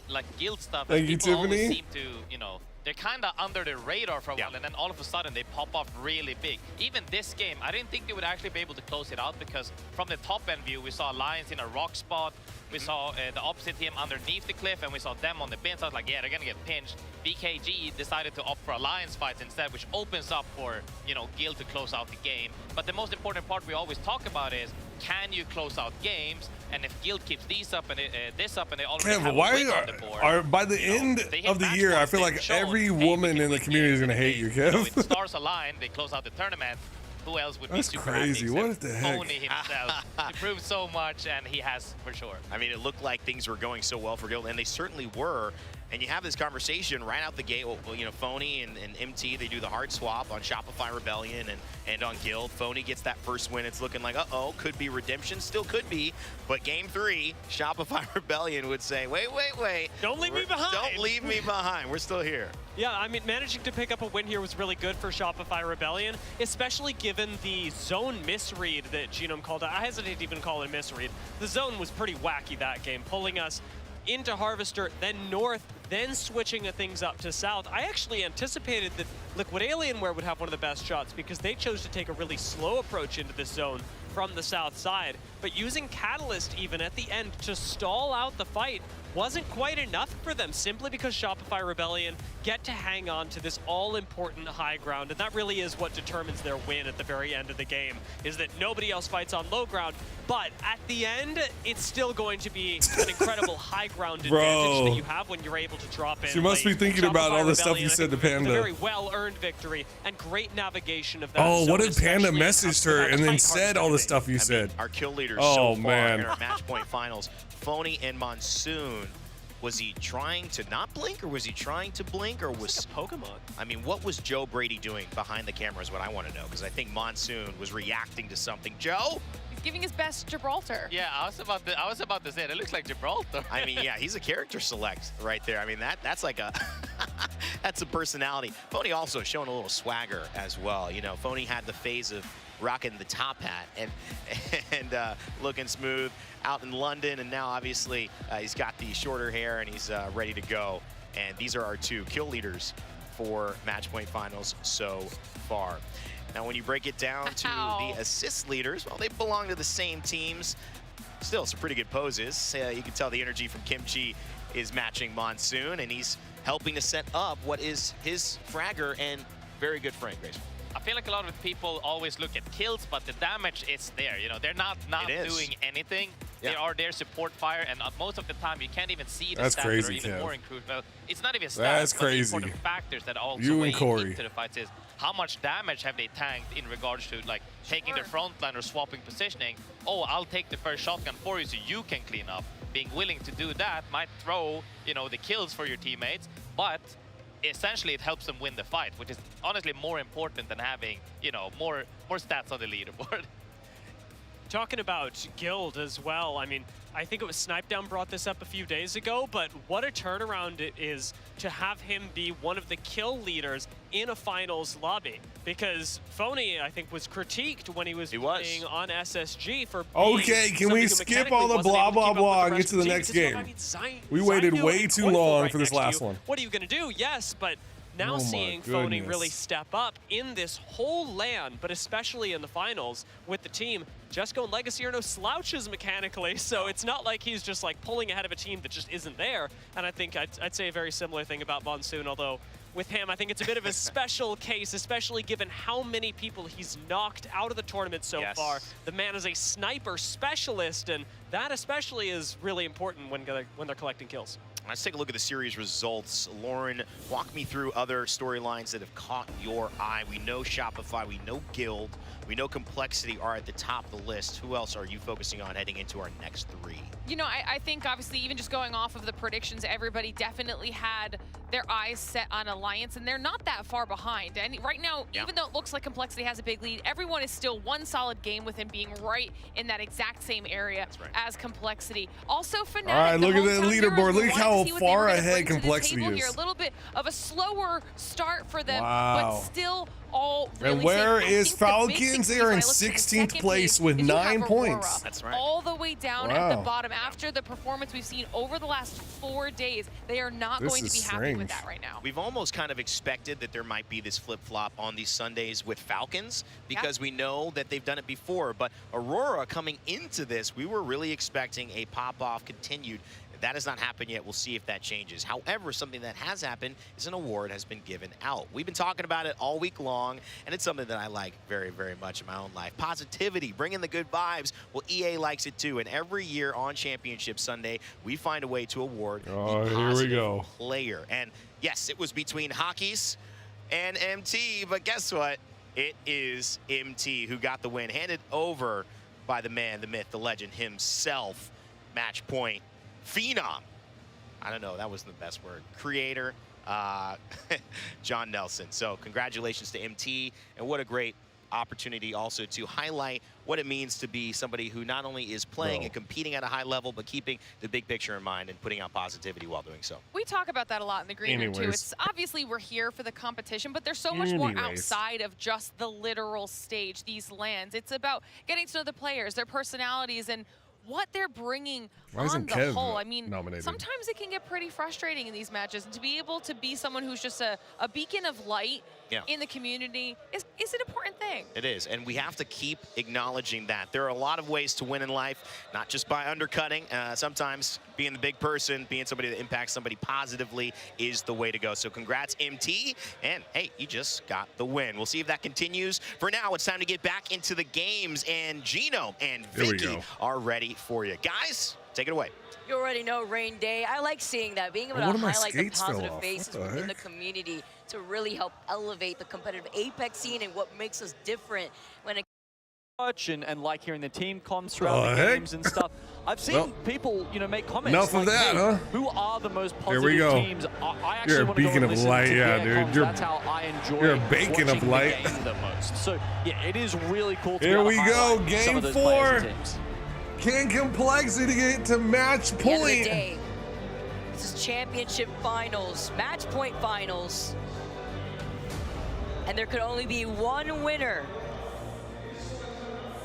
like Guild stuff. Thank and you, people always Tiffany. seem to, you know, they're kind of under the radar for a while, and then all of a sudden they pop off really big. Even this game, I didn't think they would actually be able to close it out, because from the top end view, we saw Lions in a rock spot. We saw the opposite team underneath the cliff, and we saw them on the bin. So I was like, yeah, they're gonna get pinched. BKG decided to opt for alliance fights instead, which opens up for, you know, Guild to close out the game. But the most important part we always talk about is, can you close out games? And if Guild keeps these up and this up, and they already Kev, have a why win on the board, are by the end of the year, I feel like every woman in the community is gonna hate you, you know, Kev. with stars aligned, they close out the tournament. Who else would That's be super crazy. happy What except the heck? Tony himself? He proved so much, and he has for sure. I mean, it looked like things were going so well for Guild, and they certainly were. And you have this conversation right out the gate. Well, you know, Phony and MT, they do the hard swap on Shopify Rebellion and on Guild. Phony gets that first win. It's looking like, uh-oh, could be redemption, still could be. But game 3, Shopify Rebellion would say, wait. Don't leave me behind. Don't leave me behind. We're still here. Yeah, I mean, managing to pick up a win here was really good for Shopify Rebellion, especially given the zone misread that Genome called out. I hesitate to even call it a misread. The zone was pretty wacky that game, pulling us into Harvester, then north, then switching things up to south. I actually anticipated that Liquid Alienware would have one of the best shots because they chose to take a really slow approach into this zone from the south side. But using Catalyst even at the end to stall out the fight wasn't quite enough for them, simply because Shopify Rebellion get to hang on to this all-important high ground, and that really is what determines their win at the very end of the game, is that nobody else fights on low ground, but at the end, it's still going to be an incredible high ground advantage that you have when you're able to drop in. She must be late. thinking about all the stuff Rebellion, you said to I think, Panda. was a very well-earned victory and great navigation of that. Oh, what zone, if Panda especially messaged her and then said all the stuff you said? Our kill leaders Oh, so far man. in our match point finals, Phony and Monsoon. Was he trying to not blink, or was he trying to blink, or was like a Pokemon? I mean, what was Joe Brady doing behind the camera is what I want to know, because I think Monsoon was reacting to something. Joe? He's giving his best Gibraltar. Yeah, I was about to say it. It looks like Gibraltar. I mean, yeah, he's a character select right there. I mean, that's like a that's a personality. Phony also showing a little swagger as well. You know, Phony had the phase of rocking the top hat and looking smooth out in London, and now obviously he's got the shorter hair and he's ready to go. And these are our 2 kill leaders for match point finals so far. Now, when you break it down to the assist leaders, well, they belong to the same teams. Still, some pretty good poses. You can tell the energy from Kimchi is matching Monsoon, and he's helping to set up what is his fragger and very good frame, Grayson. I feel like a lot of people always look at kills, but the damage is there. You know, they're not doing anything. They are their support fire, and most of the time you can't even see the That's stats crazy, that are even Kev. more crucial. It's not even stats, That's but crazy. the important factors that also You weigh and Corey. into the fights is how much damage have they tanked in regards to like taking their front line or swapping positioning. Oh, I'll take the first shotgun for you so you can clean up. Being willing to do that might throw, you know, the kills for your teammates, but essentially it helps them win the fight, which is honestly more important than having, you know, more stats on the leaderboard. Talking about Guild as well, I mean, I think it was Snipedown brought this up a few days ago, but what a turnaround it is to have him be one of the kill leaders in a finals lobby. Because Phony, I think, was critiqued when he was playing on SSG for Okay, can we skip all the blah, blah, blah and get to the next game? We waited way too long for this last one. What are you going to do? Yes, but now Oh my seeing Phony goodness. really step up in this whole LAN, but especially in the finals with the team, Jesco and Legacy are no slouches mechanically, so it's not like he's just like pulling ahead of a team that just isn't there. And I think I'd say a very similar thing about Monsoon, although with him, I think it's a bit of a special case, especially given how many people he's knocked out of the tournament so far. The man is a sniper specialist, and that especially is really important when they're collecting kills. Let's take a look at the series results. Lauren, walk me through other storylines that have caught your eye. We know Shopify, we know Guild, we know Complexity are at the top of the list. Who else are you focusing on heading into our next three? You know, I think obviously even just going off of the predictions, everybody definitely had their eyes set on Alliance, and they're not that far behind. And right now, even though it looks like Complexity has a big lead, everyone is still one solid game with him being right in that exact same area as Complexity. Also, Fnatic, All right, look at the leaderboard. Look how far ahead to the Complexity table is. here. A little bit of a slower start for them, Wow. but still all really And where safe. is Falcons? They are in 16th place with 9 points. That's right. All the way down at the bottom after the performance we've seen over the last 4 days. They are not going to be happy with that right now. We've almost kind of expected that there might be this flip-flop on these Sundays with Falcons because we know that they've done it before. But Aurora coming into this, we were really expecting a pop-off continued. That has not happened yet. We'll see if that changes. However, something that has happened is an award has been given out. We've been talking about it all week long, and it's something that I like very, very much in my own life. Positivity, bringing the good vibes. Well, EA likes it too, and every year on Championship Sunday, we find a way to award the positive player. And yes, it was between Hockeys and MT, but guess what? It is MT who got the win, handed over by the man, the myth, the legend himself. Match point. Phenom. I don't know, that wasn't the best word. Creator, John Nelson. So congratulations to MT, and what a great opportunity also to highlight what it means to be somebody who not only is playing and competing at a high level, but keeping the big picture in mind and putting out positivity while doing so. We talk about that a lot in the green room too. It's obviously we're here for the competition, but there's so much more outside of just the literal stage, these LANs. It's about getting to know the players, their personalities, and what they're bringing on the whole. I mean, sometimes it can get pretty frustrating in these matches, and to be able to be someone who's just a beacon of light in the community is an important thing. It is, and we have to keep acknowledging that. There are a lot of ways to win in life, not just by undercutting. Sometimes being the big person, being somebody that impacts somebody positively is the way to go. So congrats, MT, and hey, you just got the win. We'll see if that continues. For now, it's time to get back into the games, and Gino and Vicky are ready for you. Guys, take it away. You already know, Rain Day. I like seeing that, being able to highlight the positive faces within the community to really help elevate the competitive Apex scene and what makes us different when it and like hearing the team comms throughout the games and stuff. I've seen people, you know, make comments. Enough of that, huh? Who are the most Here positive we go. teams? I actually You're a want to go beacon and of listen light, to yeah, their dude. comms. That's how I enjoy You're a beacon of watching light. the game the most. So yeah, it is really cool to Here be able we to go, highlight some game of those players 4. and teams. Can Complexity get to match At the end of the point? day, this is championship finals, match point finals. And there could only be one winner.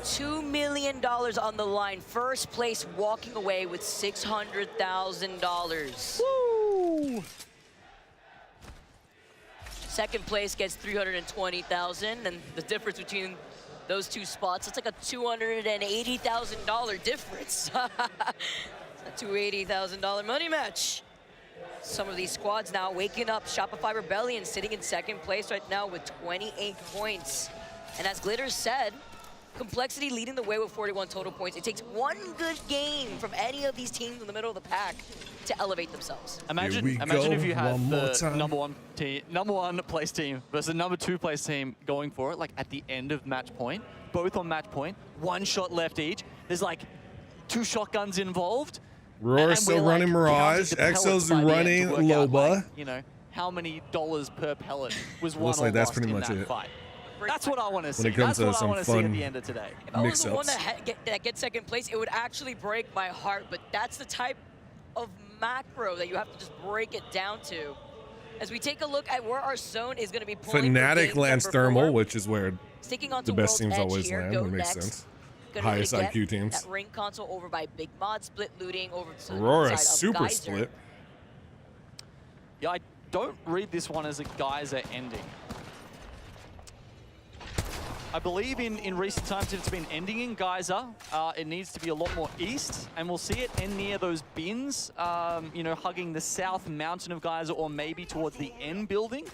$2 million on the line. First place walking away with $600,000. Woo! Second place gets $320,000, and the difference between those two spots, it's like a $280,000 difference. It's a $280,000 money match. Some of these squads now waking up. Shopify Rebellion sitting in second place right now with 28 points. And as Glitter said, Complexity leading the way with 41 total points. It takes one good game from any of these teams in the middle of the pack to elevate themselves. Imagine if you had the number one place team versus the number 2 place team going for it, like at the end of match point, both on match point, 1 shot left each. There's like 2 shotguns involved. Roar's still running Mirage. Exo's running Loba. Like, you know, how many dollars per pellet was won or that's lost pretty in much that it. fight. That's what I want to see. When it comes That's to what I some want to see at fun the end of today. If I was the one that gets second place, it would actually break my heart, but that's the type of macro that you have to just break it down to. As we take a look at where our zone is going to be pulling Fnatic lands Thermal, which is where the best teams always land. That makes sense. Highest IQ teams. That ring console over by Big Mod, split looting over to the Aurora side of super Geyser. split. Yeah, I don't read this one as a Geyser ending. I believe in recent times, if it's been ending in Geyser, it needs to be a lot more east, and we'll see it end near those bins, you know, hugging the south mountain of Geyser, or maybe towards the end building.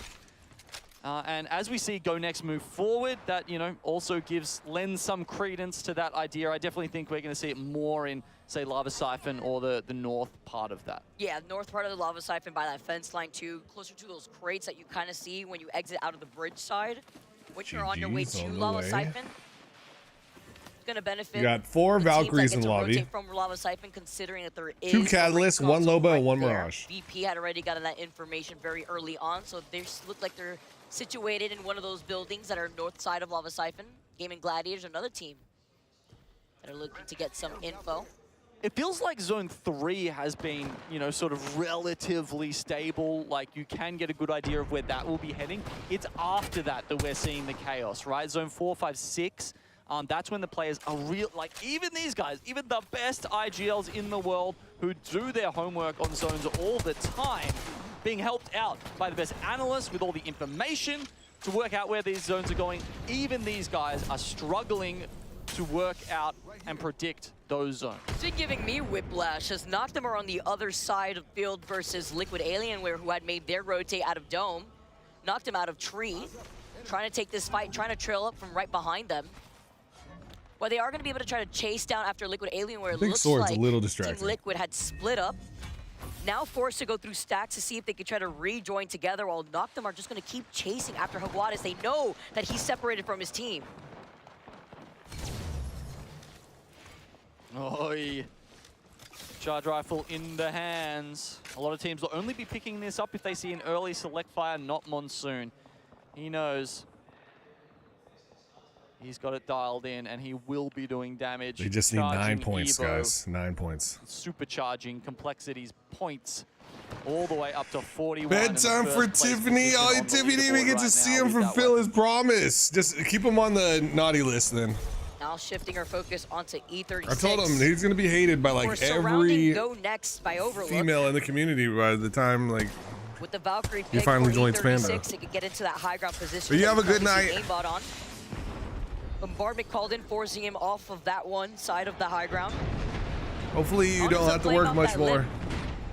And as we see Go Next move forward, that, you know, also lends some credence to that idea. I definitely think we're going to see it more in, say, Lava Siphon or the north part of that. Yeah, north part of the Lava Siphon by that fence line too, closer to those crates that you kind of see when you exit out of the bridge side. When you're on your way to Lava Siphon, it's going to benefit. You got 4 Valkyries in the lobby. From Lava Siphon, considering that there is 2 Catalysts, 1 Loba, and 1 Mirage. VP had already gotten that information very early on, so they look like they're situated in one of those buildings that are north side of Lava Siphon. Gaming Gladiators, another team that are looking to get some info. It feels like Zone 3 has been, you know, sort of relatively stable. Like, you can get a good idea of where that will be heading. It's after that we're seeing the chaos, right? Zone 4, 5, 6, that's when the players are real. Like, even these guys, even the best IGLs in the world who do their homework on zones all the time, being helped out by the best analysts with all the information to work out where these zones are going. Even these guys are struggling to work out and predict those zones. It's been giving me whiplash as Noctem are on the other side of field versus Liquid Alienware, who had made their rotate out of Dome. Noctem out of Tree, trying to take this fight, trying to trail up from right behind them. Well, they are going to be able to try to chase down after Liquid Alienware. It looks like a little Team distracting. Liquid had split up. Now forced to go through stacks to see if they could try to rejoin together, while Noctem are just going to keep chasing after Hawad as they know that he's separated from his team. Oi. Charge rifle in the hands. A lot of teams will only be picking this up if they see an early select fire, not Monsoon. He knows. He's got it dialed in, and he will be doing damage. They just need 9 points, Evo, guys. 9 points. Supercharging Complexity's points all the way up to 41. Bedtime for Tiffany. Oh, Tiffany, we get to see him fulfill his promise. Just keep him on the naughty list then. Now shifting our focus onto E36. I told him he's gonna be hated by like every Go Next by Overlook. female in the community by the time like with the Valkyrie he pick finally for joins E36, Panda. they could get into that high ground position. But you have a good night. Aimbot on. Bombardment called in, forcing him off of that one side of the high ground. Hopefully you don't have to work much more.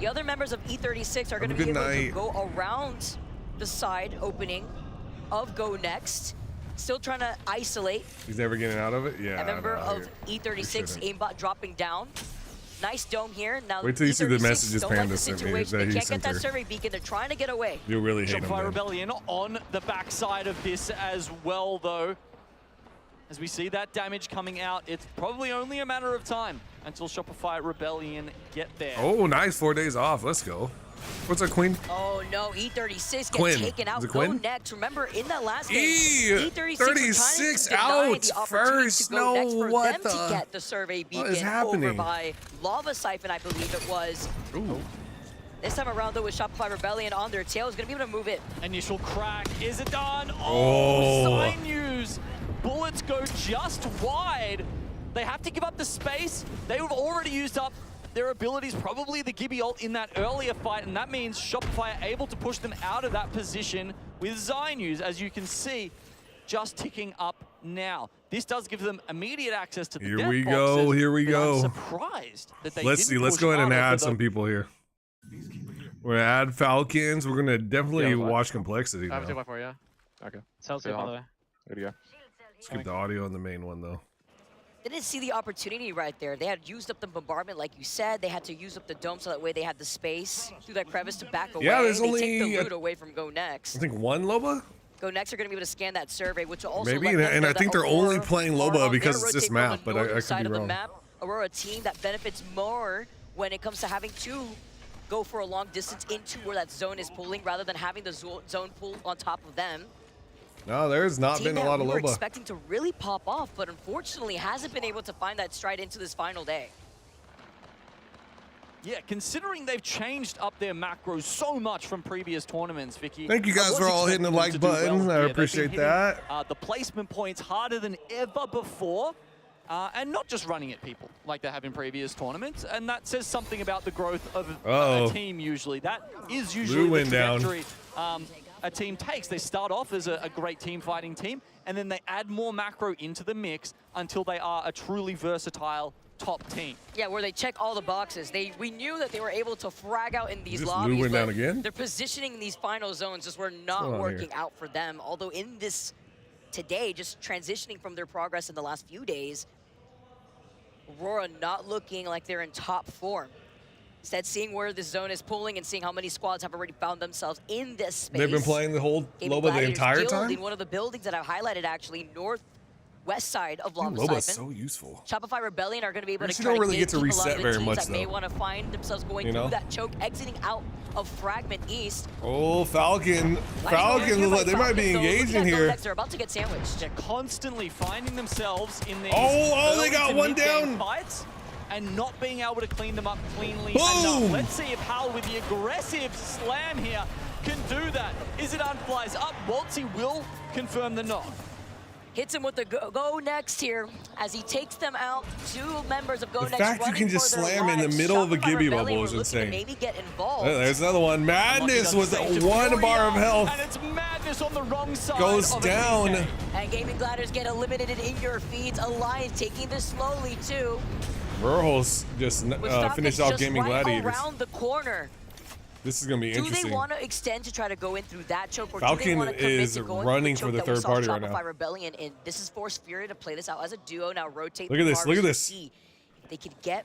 The other members of E36 are going to be able to go around the side opening of Go Next. Still trying to isolate. He's never getting out of it? Yeah. A member of E36 aimbot dropping down. Nice dome here. Now wait till you see the messages Panda sent me. They can't get that survey beacon. They're trying to get away. You'll really hate him. Shopify Rebellion on the backside of this as well, though. As we see that damage coming out, it's probably only a matter of time until Shopify Rebellion get there. Oh, nice. 4 days off. Let's go. What's our Queen? Oh no, E36 Quinn. gets taken out. Is it Go Quinn? Next. Remember in that last game, E36 out first. No, what the? To get the survey beacon What is happening? over by Lava Siphon, I believe it was. Ooh. This time around though, with Shopify Rebellion on their tail, is going to be able to move it. Initial crack. Is it done? Oh. Sign news. Bullets go just wide. They have to give up the space. They have already used up their abilities, probably the Gibby ult in that earlier fight, and that means Shopify are able to push them out of that position with Zynews, as you can see, just ticking up now. This does give them immediate access to the Here death we boxes, go. Here we but go. I'm surprised that they Let's see. didn't Let's push go ahead and harder add for some the- people here. We're gonna add Falcons. We're gonna definitely watch Complexity. I have a Now. 2x4, yeah? Okay. Sounds good, by the way. Good to go. Let's keep the audio on the main one though. They didn't see the opportunity right there. They had used up the bombardment, like you said. They had to use up the dome so that way they had the space through that crevice to back away. Yeah, there's they only take the loot away from Go Next. I think one Loba? Go Next are going to be able to scan that survey, which will also Maybe, let them and know I think that they're only Aurora playing are Loba on because their it's this rotate from map, the but I northern could side be of the wrong. map. Aurora, a team that benefits more when it comes to having to go for a long distance into where that zone is pulling rather than having the zone pull on top of them. No, there's not been a lot of we were Loba. expecting to really pop off, but unfortunately hasn't been able to find that stride into this final day. Yeah, considering they've changed up their macros so much from previous tournaments, Vicky. Thank you guys for all hitting the like button. I appreciate that. The placement points harder than ever before. And not just running at people like they have in previous tournaments. And that says something about the growth of a team usually. That is usually the trajectory a team takes. They start off as a great team fighting team, and then they add more macro into the mix until they are a truly versatile top team. Yeah, where they check all the boxes. We knew that they were able to frag out in these Just lobbies, went but down again? their positioning in these final zones just were not working out for them. Although in this today, just transitioning from their progress in the last few days, Aurora not looking like they're in top form. Instead, seeing where this zone is pulling and seeing how many squads have already found themselves in this space. They've been playing the whole Loba the entire time? In one of the buildings that I've highlighted, actually, northwest side of Lava Loba's Siphon. so useful. Shopify Rebellion are going to be able to You try don't really to get to gatekeep a lot reset of the very teams much, that may though. want to find themselves going through that choke, exiting out of Fragment East. Oh, Falcon. Falcon, they might be engaging here. They're about to get sandwiched. They're constantly finding themselves in these they got one down. fights and not being able to clean them up cleanly Boom. enough. Let's see if Hal with the aggressive slam here can do that. Is it unflies up? Waltzy will confirm the knock. Hits him with the go next here as he takes them out. Two members of Go The Next fact you can just slam in the middle of a Gibby bubble is insane. Maybe get involved. There's another one. Madness with one bar of health. And it's Madness on the wrong side. Goes down. And Gaming Gliders get eliminated in your feeds. Alliance taking this slowly too. Verholz just finished off Gaming Gladiators. Around the corner. This is going to be interesting. Do they want to extend to try to go in through that choke, or Falcon do they want to commit is to going running through the for choke the that third we saw party right Shopify now. Rebellion in? This is Force Fury to play this out as a duo. Now rotate. Look at this. Look at this. See if they could get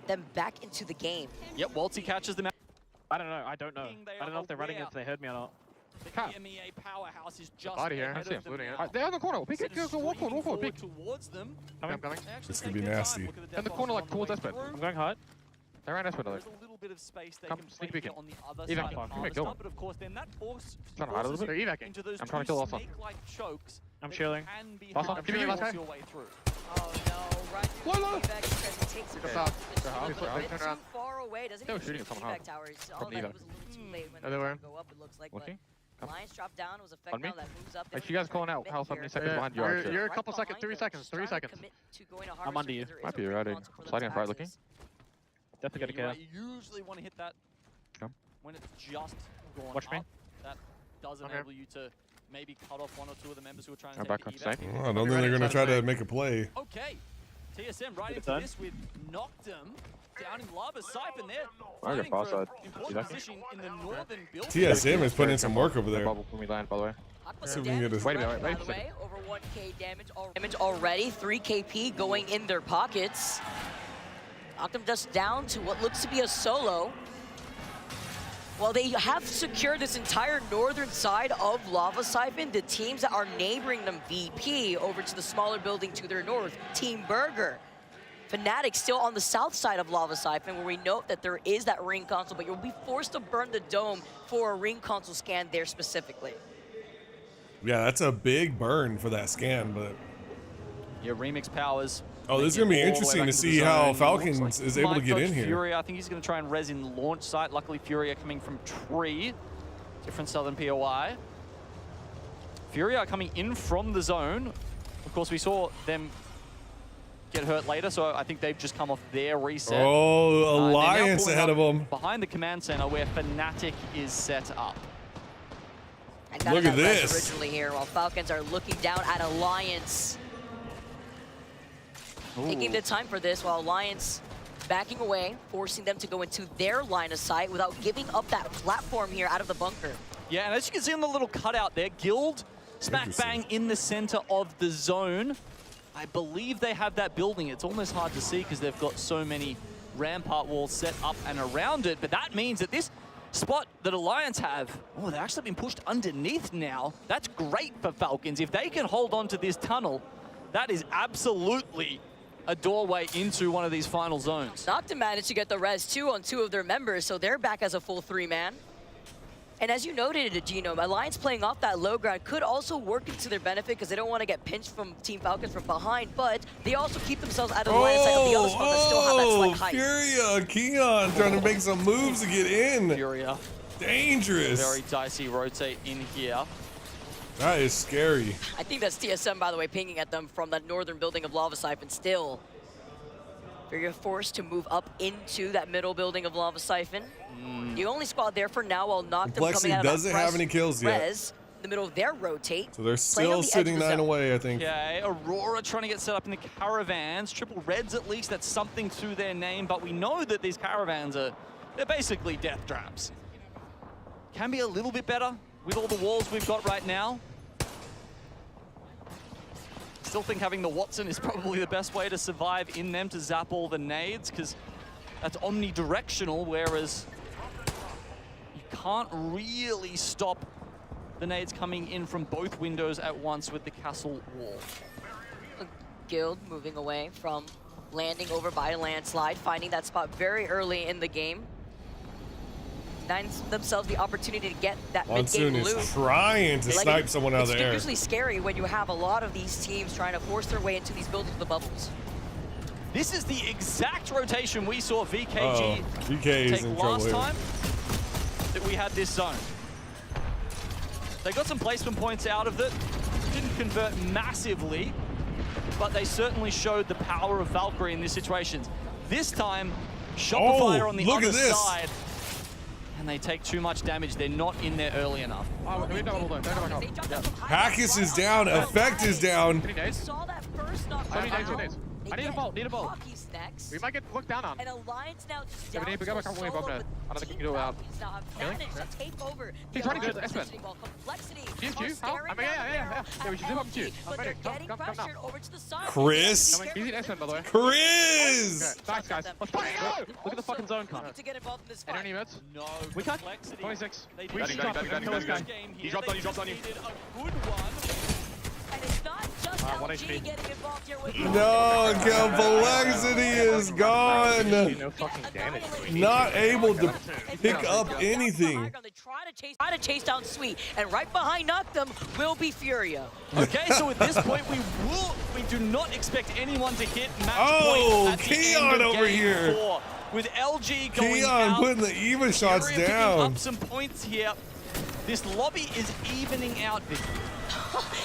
them back into the game. Yep, Waltzy catches them out. I don't know. I don't know if they're running if they heard me or not. The MEA powerhouse is just Body here. I see him looting it. They're on the corner. Pick it. Walk forward. Pick. Towards them. I'm coming. This could be nasty. In the corner, like towards Esped. I'm going hard. They're around Esped. There's a little bit of space they Come, can sneak play peek on it. the other Evac side time. of Give me a kill. but of course then that forces Trying to hide a little bit. They're evacing. into those I'm trying to kill last one. snake-like chokes. I'm that shielding. can be Last one. hard Give me to the last force guy. your way through. Oh no, right through Low. the evac as he takes it. Good job. Just Good a little job. bit Turn too around. far away. Doesn't They were even shooting see at the someone evac towers. Oh, From that evac. was a little too late when Other they way. were go up, it looks like. Looking. But Alliance dropped down. It was effect On me. now that moves up. If you guys calling out, Hal, how many seconds behind you are? You're a couple seconds. 3 seconds. 3 seconds. I'm under you. Might be riding. Sliding up right looking. Definitely You're got to right, you usually want to hit that Come. when it's just gone Watch me. up. That does enable you to maybe cut off one or two of the members who are trying to I'm take back the on evac. site. I don't think they're going to try to make a play. Okay, TSM right into done. this with Noctum down in Lava Siphon there. I got fighting far for side. important Evac. position in the northern building. TSM is putting in some work over there. Bubble when we land, by the way. See if we can get this. Wait a minute. By Wait the a second. way, over 1k damage already. 3 KP going in their pockets. Knocked them just down to what looks to be a solo. While they have secured this entire northern side of Lava Siphon, the teams that are neighboring them, VP, over to the smaller building to their north, Team Burger. Fnatic still on the south side of Lava Siphon, where we note that there is that ring console, but you'll be forced to burn the dome for a ring console scan there specifically. Yeah, that's a big burn for that scan, but... Yeah, Remix Powers. Oh, this is going to be interesting to see how Falcons is able to get in here. Furia, I think he's going to try and res in launch site. Luckily, Furia coming from Tree. Different Southern POI. Furia coming in from the zone. Of course, we saw them get hurt later, so I think they've just come off their reset. Oh, Alliance ahead of them. Behind the command center where Fnatic is set up. Look at this. Originally here, while Falcons are looking down at Alliance. Taking the time for this, while Alliance backing away, forcing them to go into their line of sight without giving up that platform here out of the bunker. Yeah, and as you can see on the little cutout there, Guild smack bang in the center of the zone. I believe they have that building. It's almost hard to see because they've got so many rampart walls set up and around it, but that means that this spot that Alliance have, oh, they've actually been pushed underneath now. That's great for Falcons. If they can hold on to this tunnel, that is absolutely a doorway into one of these final zones. Noctum managed to get the res too on 2 of their members, so they're back as a full 3-man. And as you noted, Genome, Alliance playing off that low ground could also work into their benefit because they don't want to get pinched from Team Falcons from behind, but they also keep themselves out of the line of sight of the other spot that still have that slight height. Furia, Keon trying to make some moves to get in. Furia. Dangerous. Very dicey rotate in here. That is scary. I think that's TSM, by the way, pinging at them from that northern building of Lava Siphon still. You're forced to move up into that middle building of Lava Siphon. The only squad there for now while Noctum coming out of doesn't that have any kills yet. res, in the middle of their rotate. So they're still sitting 9 away, I think. Okay, Aurora trying to get set up in the caravans. Triple reds at least, that's something to their name, but we know that these caravans they're basically death traps. Can be a little bit better with all the walls we've got right now. Still think having the Watson is probably the best way to survive in them, to zap all the nades, because that's omnidirectional, whereas you can't really stop the nades coming in from both windows at once with the castle wall. Guild moving away from landing over by a landslide, finding that spot very early in the game. Denying themselves the opportunity to get that mid-game Monsoon loot. is trying to snipe someone out of the air. It's usually scary when you have a lot of these teams trying to force their way into these buildings with the bubbles. This is the exact rotation we saw VKG VK take last time that we had this zone. They got some placement points out of it. Didn't convert massively, but they certainly showed the power of Valkyrie in these situations. This time, Shopify on the other side. And they take too much damage. They're not in there early enough. Hackus is down. Effect is down. Saw that first knock. I need a bolt, need a bolt. Next. We might get looked down on. And Alliance now just Yeah, down we to got solo bomb of net. I don't think we can do it without. Managed to take over. He's running good, Espen. Complexity. GFQ? How? I mean, yeah. We should zip up to you. I'm ready. Come now. Over to the side. Chris. Easy Espen, by the way. Chris. Okay. Nice, guys. Let's fucking go. Look at the fucking zone, Connor. To get involved in this fight. Any emotes? No. We can't. 26. They We did dropped He dropped on you. A good one. And it's not just LG getting involved here with No, Complexity is gone. No fucking damage. Not able to pick up anything. They try to chase down Sweet, and right behind Noctum will be Furia. Okay, so at this point, we do not expect anyone to hit match Oh, point at the Keon end of over game here. 4. With LG going Keon out, putting the Eva shots Furia picking down. up some points here. This lobby is evening out, Vicky.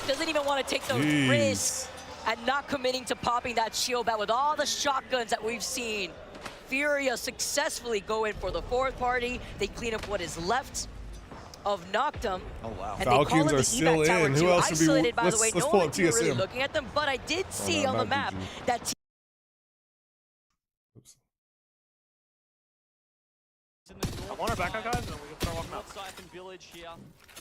Doesn't even want to take the risk and not committing to popping that shield back with all the shotguns that we've seen. Furia successfully go in for the fourth party. They clean up what is left of Noctum. Oh wow! And Falcons are still in. Who else would be? Isolated, by the way. Let's No pull up one's really TSM. looking at them, but I did see on the map that. I'm on our backup, guys, and we can start walking out. Village here.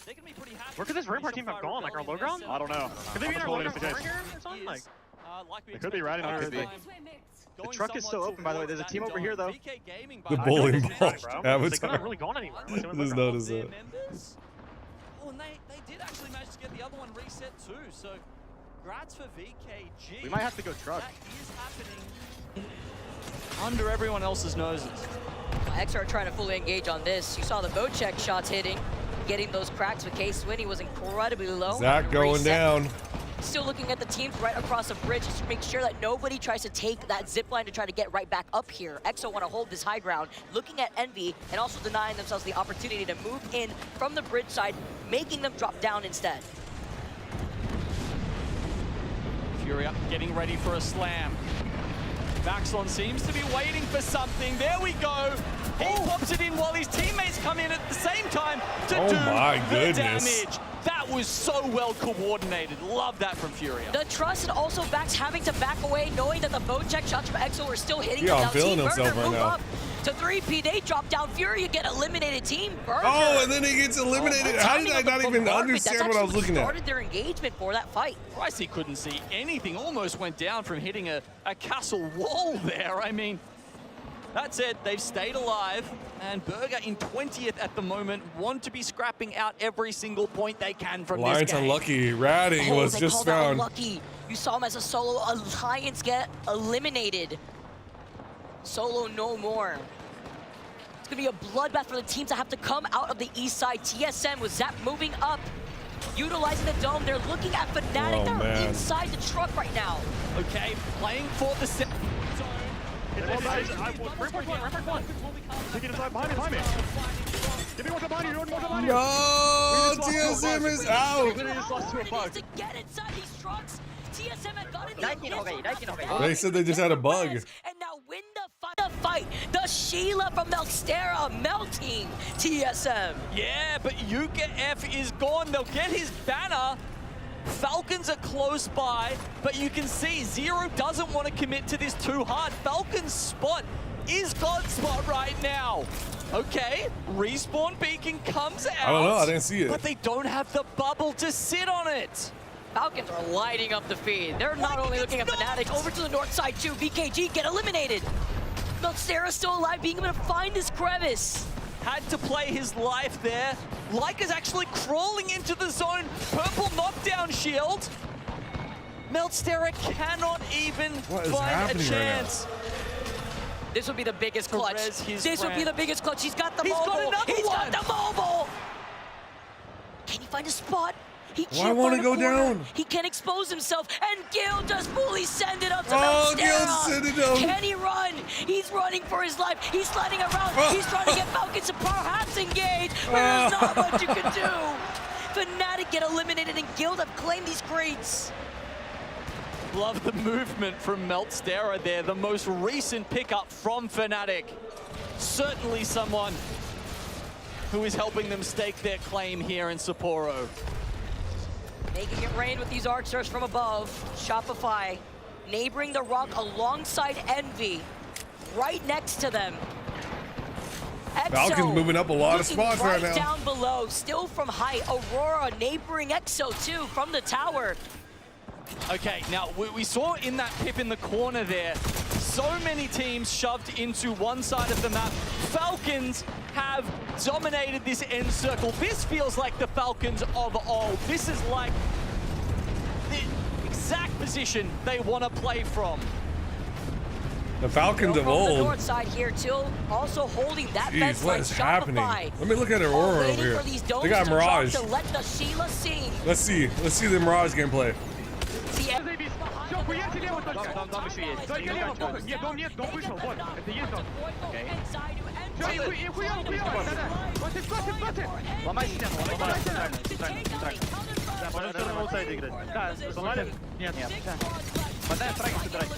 They're gonna be pretty happy. Where could this rampart team have gone? Like our low ground? I don't know. Could they be in our low ground corner here or something? Like, they could be riding on our thing. The truck is still open, by the way. There's a team over here, though. The bowling ball They avatar. could have really gone anywhere. Just noticed that. Oh, and they did actually manage to get the other one reset too. So, grats for VKG. We might have to go truck. That is happening under everyone else's noses. XR trying to fully engage on this. You saw the boat check shots hitting, getting those cracks with K-Swinny was incredibly low. Zach going down. Still looking at the teams right across the bridge just to make sure that nobody tries to take that zip line to try to get right back up here. EXO want to hold this high ground, looking at Envy and also denying themselves the opportunity to move in from the bridge side, making them drop down instead. Furia getting ready for a slam. Maxon seems to be waiting for something. There we go. He pops it in while his teammates come in at the same time to do the damage. That was so well coordinated. Love that from Furia. The trust and also Vax having to back away, knowing that the boat check shots from EXO were still hitting Yeah, them. I'm feeling himself right now. to 3P. They drop down. Fury get eliminated. Team Burger. Oh, and then he gets eliminated. How did I not even understand what I was looking at? Started their engagement for that fight. Pricey couldn't see anything. Almost went down from hitting a castle wall there. I mean, that's it. They've stayed alive. And Burger in 20th at the moment want to be scrapping out every single point they can from this Alliance game. unlucky. Ratting was they just called that found. unlucky. You saw him as a solo. Alliance get eliminated. Solo no more. It's gonna be a bloodbath for the teams that have to come out of the east side. TSM with Zap moving up, utilizing the dome. They're looking at Fnatic. Oh, They're man. inside the truck right now. Okay, playing for the zone. No, TSM is out. To get inside these trucks. TSM had gotten They said they just had a bug. And now win the fight. The Sheila from Melstera melting TSM. Yeah, but Yuka F is gone. They'll get his banner. Falcons are close by, but you can see Zero doesn't want to commit to this too hard. Falcon's spot is God's spot right now. Okay, respawn beacon comes out. I don't know, I didn't see it. But they don't have the bubble to sit on it. Falcons are lighting up the feed. They're not only looking at Fnatic, over to the north side too. BKG get eliminated. Melstera still alive, being able to find this crevice. Had to play his life there. Leica's actually crawling into the zone. Purple knockdown shield. Melstera cannot even find a chance. This would be the biggest clutch. This would be the biggest clutch. He's got the He's mobile. got another He's one. got the mobile. Can he find a spot? He Why can't won't find he a go corner. down? He can expose himself, and Gil just fully send it up to Oh, Melstera. Gil sent it up. Can he run? He's running for his life. He's sliding around. He's trying to get Falcons to perhaps engage, but there's not much you can do. Fnatic get eliminated, and Guild have claimed these crates. Love the movement from Melstera there. The most recent pickup from Fnatic. Certainly someone who is helping them stake their claim here in Sapporo. Making it rain with these archers from above. Shopify neighboring the rock alongside Envy. Right next to them. Exo Falcons moving up a lot of looking spots right now. down below, still from height. Aurora neighboring Exo too from the tower. Okay, now we saw in that pip in the corner there, so many teams shoved into one side of the map. Falcons have dominated this end circle. This feels like the Falcons of old. This is like the exact position they want to play from. The Falcons of From the old. north side here too, also holding that Jeez, fence what line. is happening? Shopify. Let me look at Aurora over Waiting here. for these domes They got to drop Mirage. to let the Sheila sing. Let's see the Mirage gameplay. Все, хуярьте лево только. Дом еще есть. Только лево, похуй. Нет, дом нет, дом вышел, вот. Это есть дом. Окей. Все, и хуяво, хуяво. Да-да. Хватит. Ломай стену, ломай центрально. Да, можно все на аутсайде играть. Да, сломали? Нет. Хватай фраги, собирай.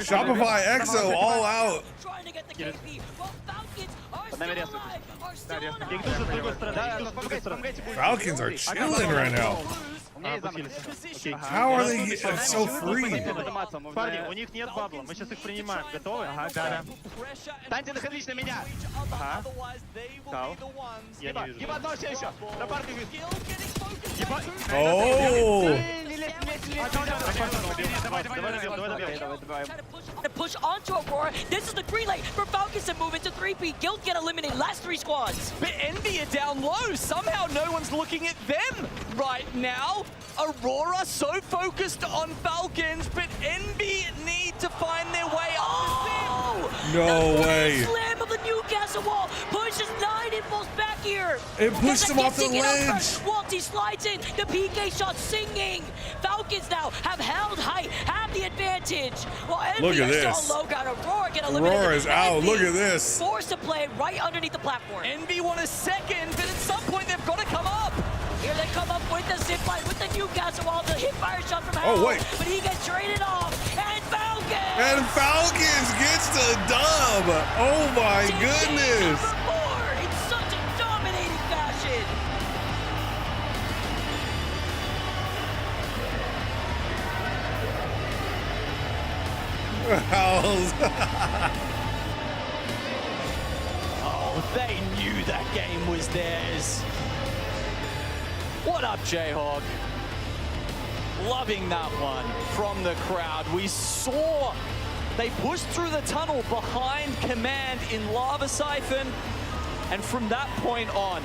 Shopify Exo all out. Под нами резко. Их тут с другой стороны. Да, помогайте. Falcons are chilling right now. How are they so free? Парни, у них нет бабла, мы сейчас их принимаем. Готовы? Ага, да. Станьте находись на меня. Ага. Кау. Я не вижу. Еба одного все еще. Пропарки вижу. Еба. Oh. Давай. To push onto Aurora. This is the green light for Falcons to move into 3P. Guild get eliminated. Last three squads. But Envy are down low. Somehow no one's looking at them right now. Aurora so focused on Falcons, but Envy need to find their way up the No way. Slam of the Newcastle wall pushes 9 and falls back here. It pushed him off the ledge. Walty slides in. The PK shot singing. Falcons now have held height, have the advantage. Well, Envy Look at is this. still on low ground. Aurora get eliminated. Aurora is out. Envy Look at this. Forced to play right underneath the platform. Envy want a second, but at some point they've got to come up. Here they come up with the zip line with the Newcastle wall. The hit fire shot from Hal. Oh, wait. But he gets traded off. And Falcons! And Falcons gets the dub. Oh my goodness. In such a dominating fashion. They knew that game was theirs. What up, Jayhawk? Loving that one from the crowd. We saw they pushed through the tunnel behind Command in Lava Siphon, and from that point on,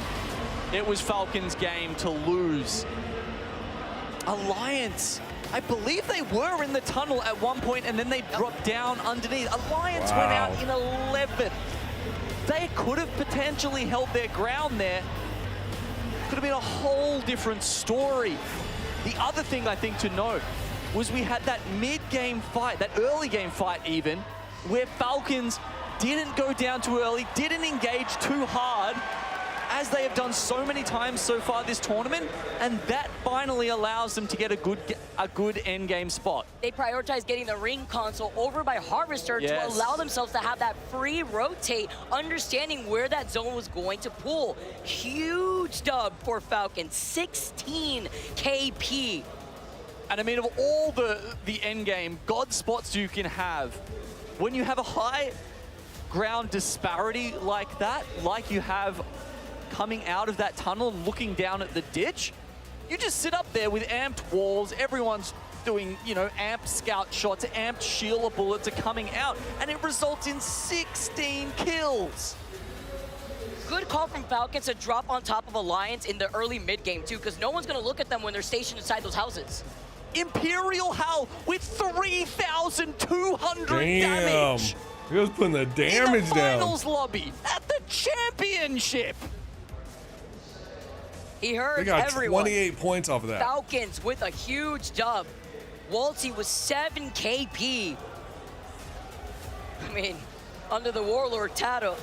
it was Falcons' game to lose. Alliance, I believe they were in the tunnel at one point, and then they dropped down underneath. Alliance went out in 11th. They could have potentially held their ground there. Could have been a whole different story. The other thing I think to note was we had that mid-game fight, that early game fight even, where Falcons didn't go down too early, didn't engage too hard, as they have done so many times so far this tournament, and that finally allows them to get a good end game spot. They prioritize getting the ring console over by Harvester to allow themselves to have that free rotate, understanding where that zone was going to pull. Huge dub for Falcons, 16 KP. And I mean, of all the end game God spots you can have, when you have a high ground disparity like that, like you have coming out of that tunnel and looking down at the ditch, you just sit up there with amped walls, everyone's doing, you know, amped scout shots, amped Sheila bullets are coming out, and it results in 16 kills. Good call from Falcons to drop on top of Alliance in the early mid-game too, because no one's gonna look at them when they're stationed inside those houses. Imperial Hal with 3,200 damage. He was putting the damage in the down. finals lobby at the championship. He heard They got everyone. 28 points off of that. Falcons with a huge dub. Walty was 7 KP. I mean, under the Warlord title,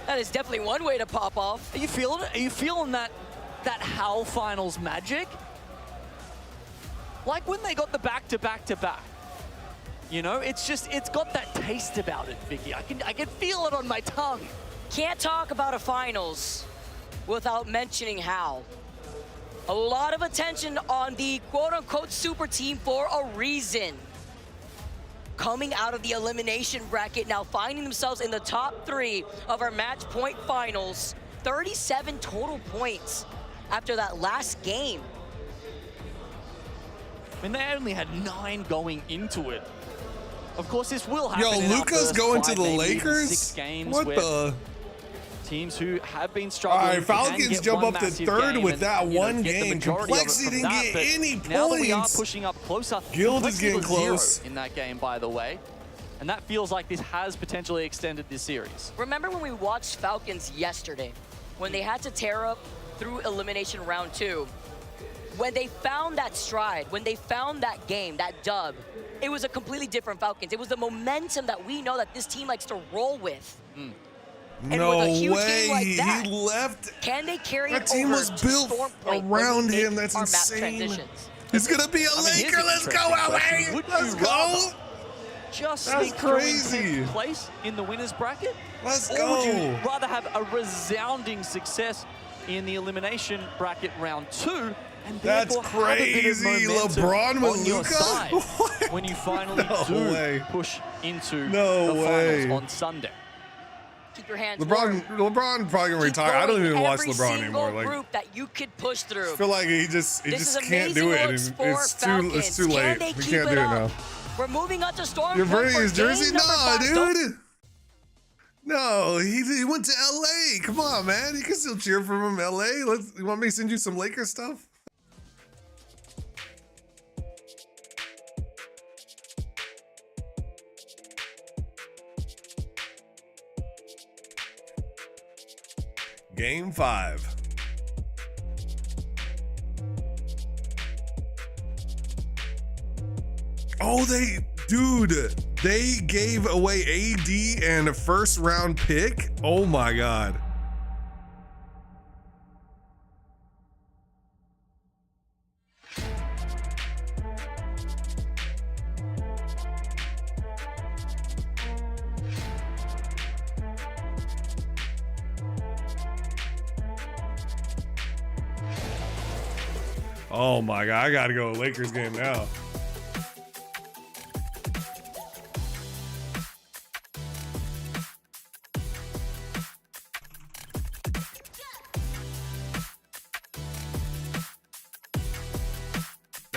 that is definitely one way to pop off. Are you feeling it? Are you feeling that HAL finals magic? Like when they got the back-to-back-to-back. You know, it's got that taste about it, Vicky. I can feel it on my tongue. Can't talk about a finals without mentioning HAL. A lot of attention on the quote-unquote super team for a reason. Coming out of the elimination bracket, now finding themselves in the top 3 of our match point finals. 37 total points after that last game. I mean, they only had 9 going into it. Of course, this will happen. Yo, in our Luka's first going to 5, the maybe Lakers? 6 games. What the? Teams who have been struggling. All right, Falcons jump up to 3rd with that one game. Complexity didn't get any points. Now that we are pushing up closer, Guild is Complexity getting was 0 close. in that game, by the way. And that feels like this has potentially extended this series. Remember when we watched Falcons yesterday, when they had to tear up through elimination round 2, when they found that stride, when they found that game, that dub, it was a completely different Falcons. It was the momentum that we know that this team likes to roll with. And No with a huge way, game like that, he left. Can they carry That it team over was to built Storm Point when we around make him. That's our map insane. transitions? He's gonna be a Laker. Let's go, LA. Let's go. Just That's sneak through in crazy. 10th place in the winners bracket? Let's Or go. would you rather have a resounding success in the elimination bracket round 2 and That's therefore have a bit of crazy. momentum LeBron with on your Luka? side when you finally No way. push into No the way. finals on Sunday? Keep your hands warm. LeBron probably gonna retire. I don't even watch Every LeBron single anymore. Like, group that you could push through. I feel like he This just is can't amazing do it. looks And for it's Falcons. too Can late. they We keep can't do it up? now. We're moving on to Storm You're Point burning for his game jersey? number Nah, 5. dude. No, he went to LA. Come on, man. You can still cheer for him in LA. You want me to send you some Lakers stuff? Game 5. Oh, they gave away AD and a first round pick. Oh my God. Oh my God, I gotta go to Lakers game now.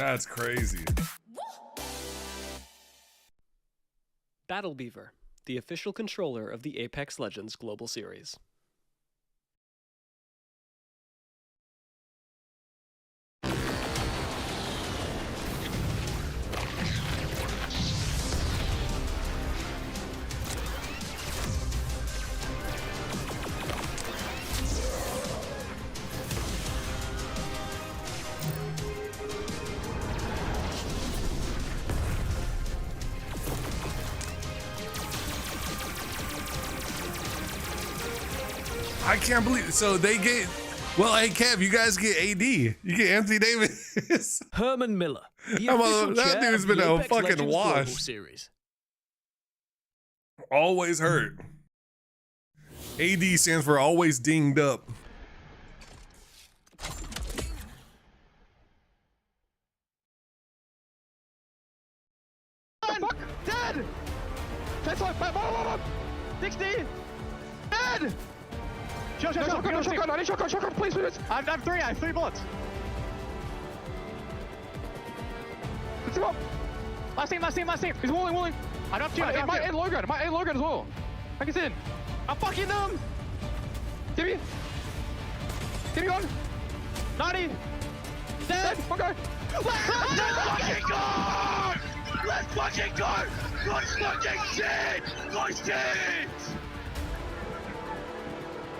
That's crazy. Battle Beaver, the official controller of the Apex Legends Global Series. I can't believe it. So they get, well, hey Kev, you guys get AD. You get Anthony Davis. Herman Miller. That dude's been a fucking wash. Series. Always hurt. AD stands for always dinged up. Fuck! Dead! 60! Dead! Shotgun, I need shotgun, please. I have 3 bullets. Let's go. Last team. He's walling. I don't have to. My A low gun as well. I can in. I'm fucking them. Give me one. 90. Dead. Okay. Let's fucking go! Good fucking shit! Good shit!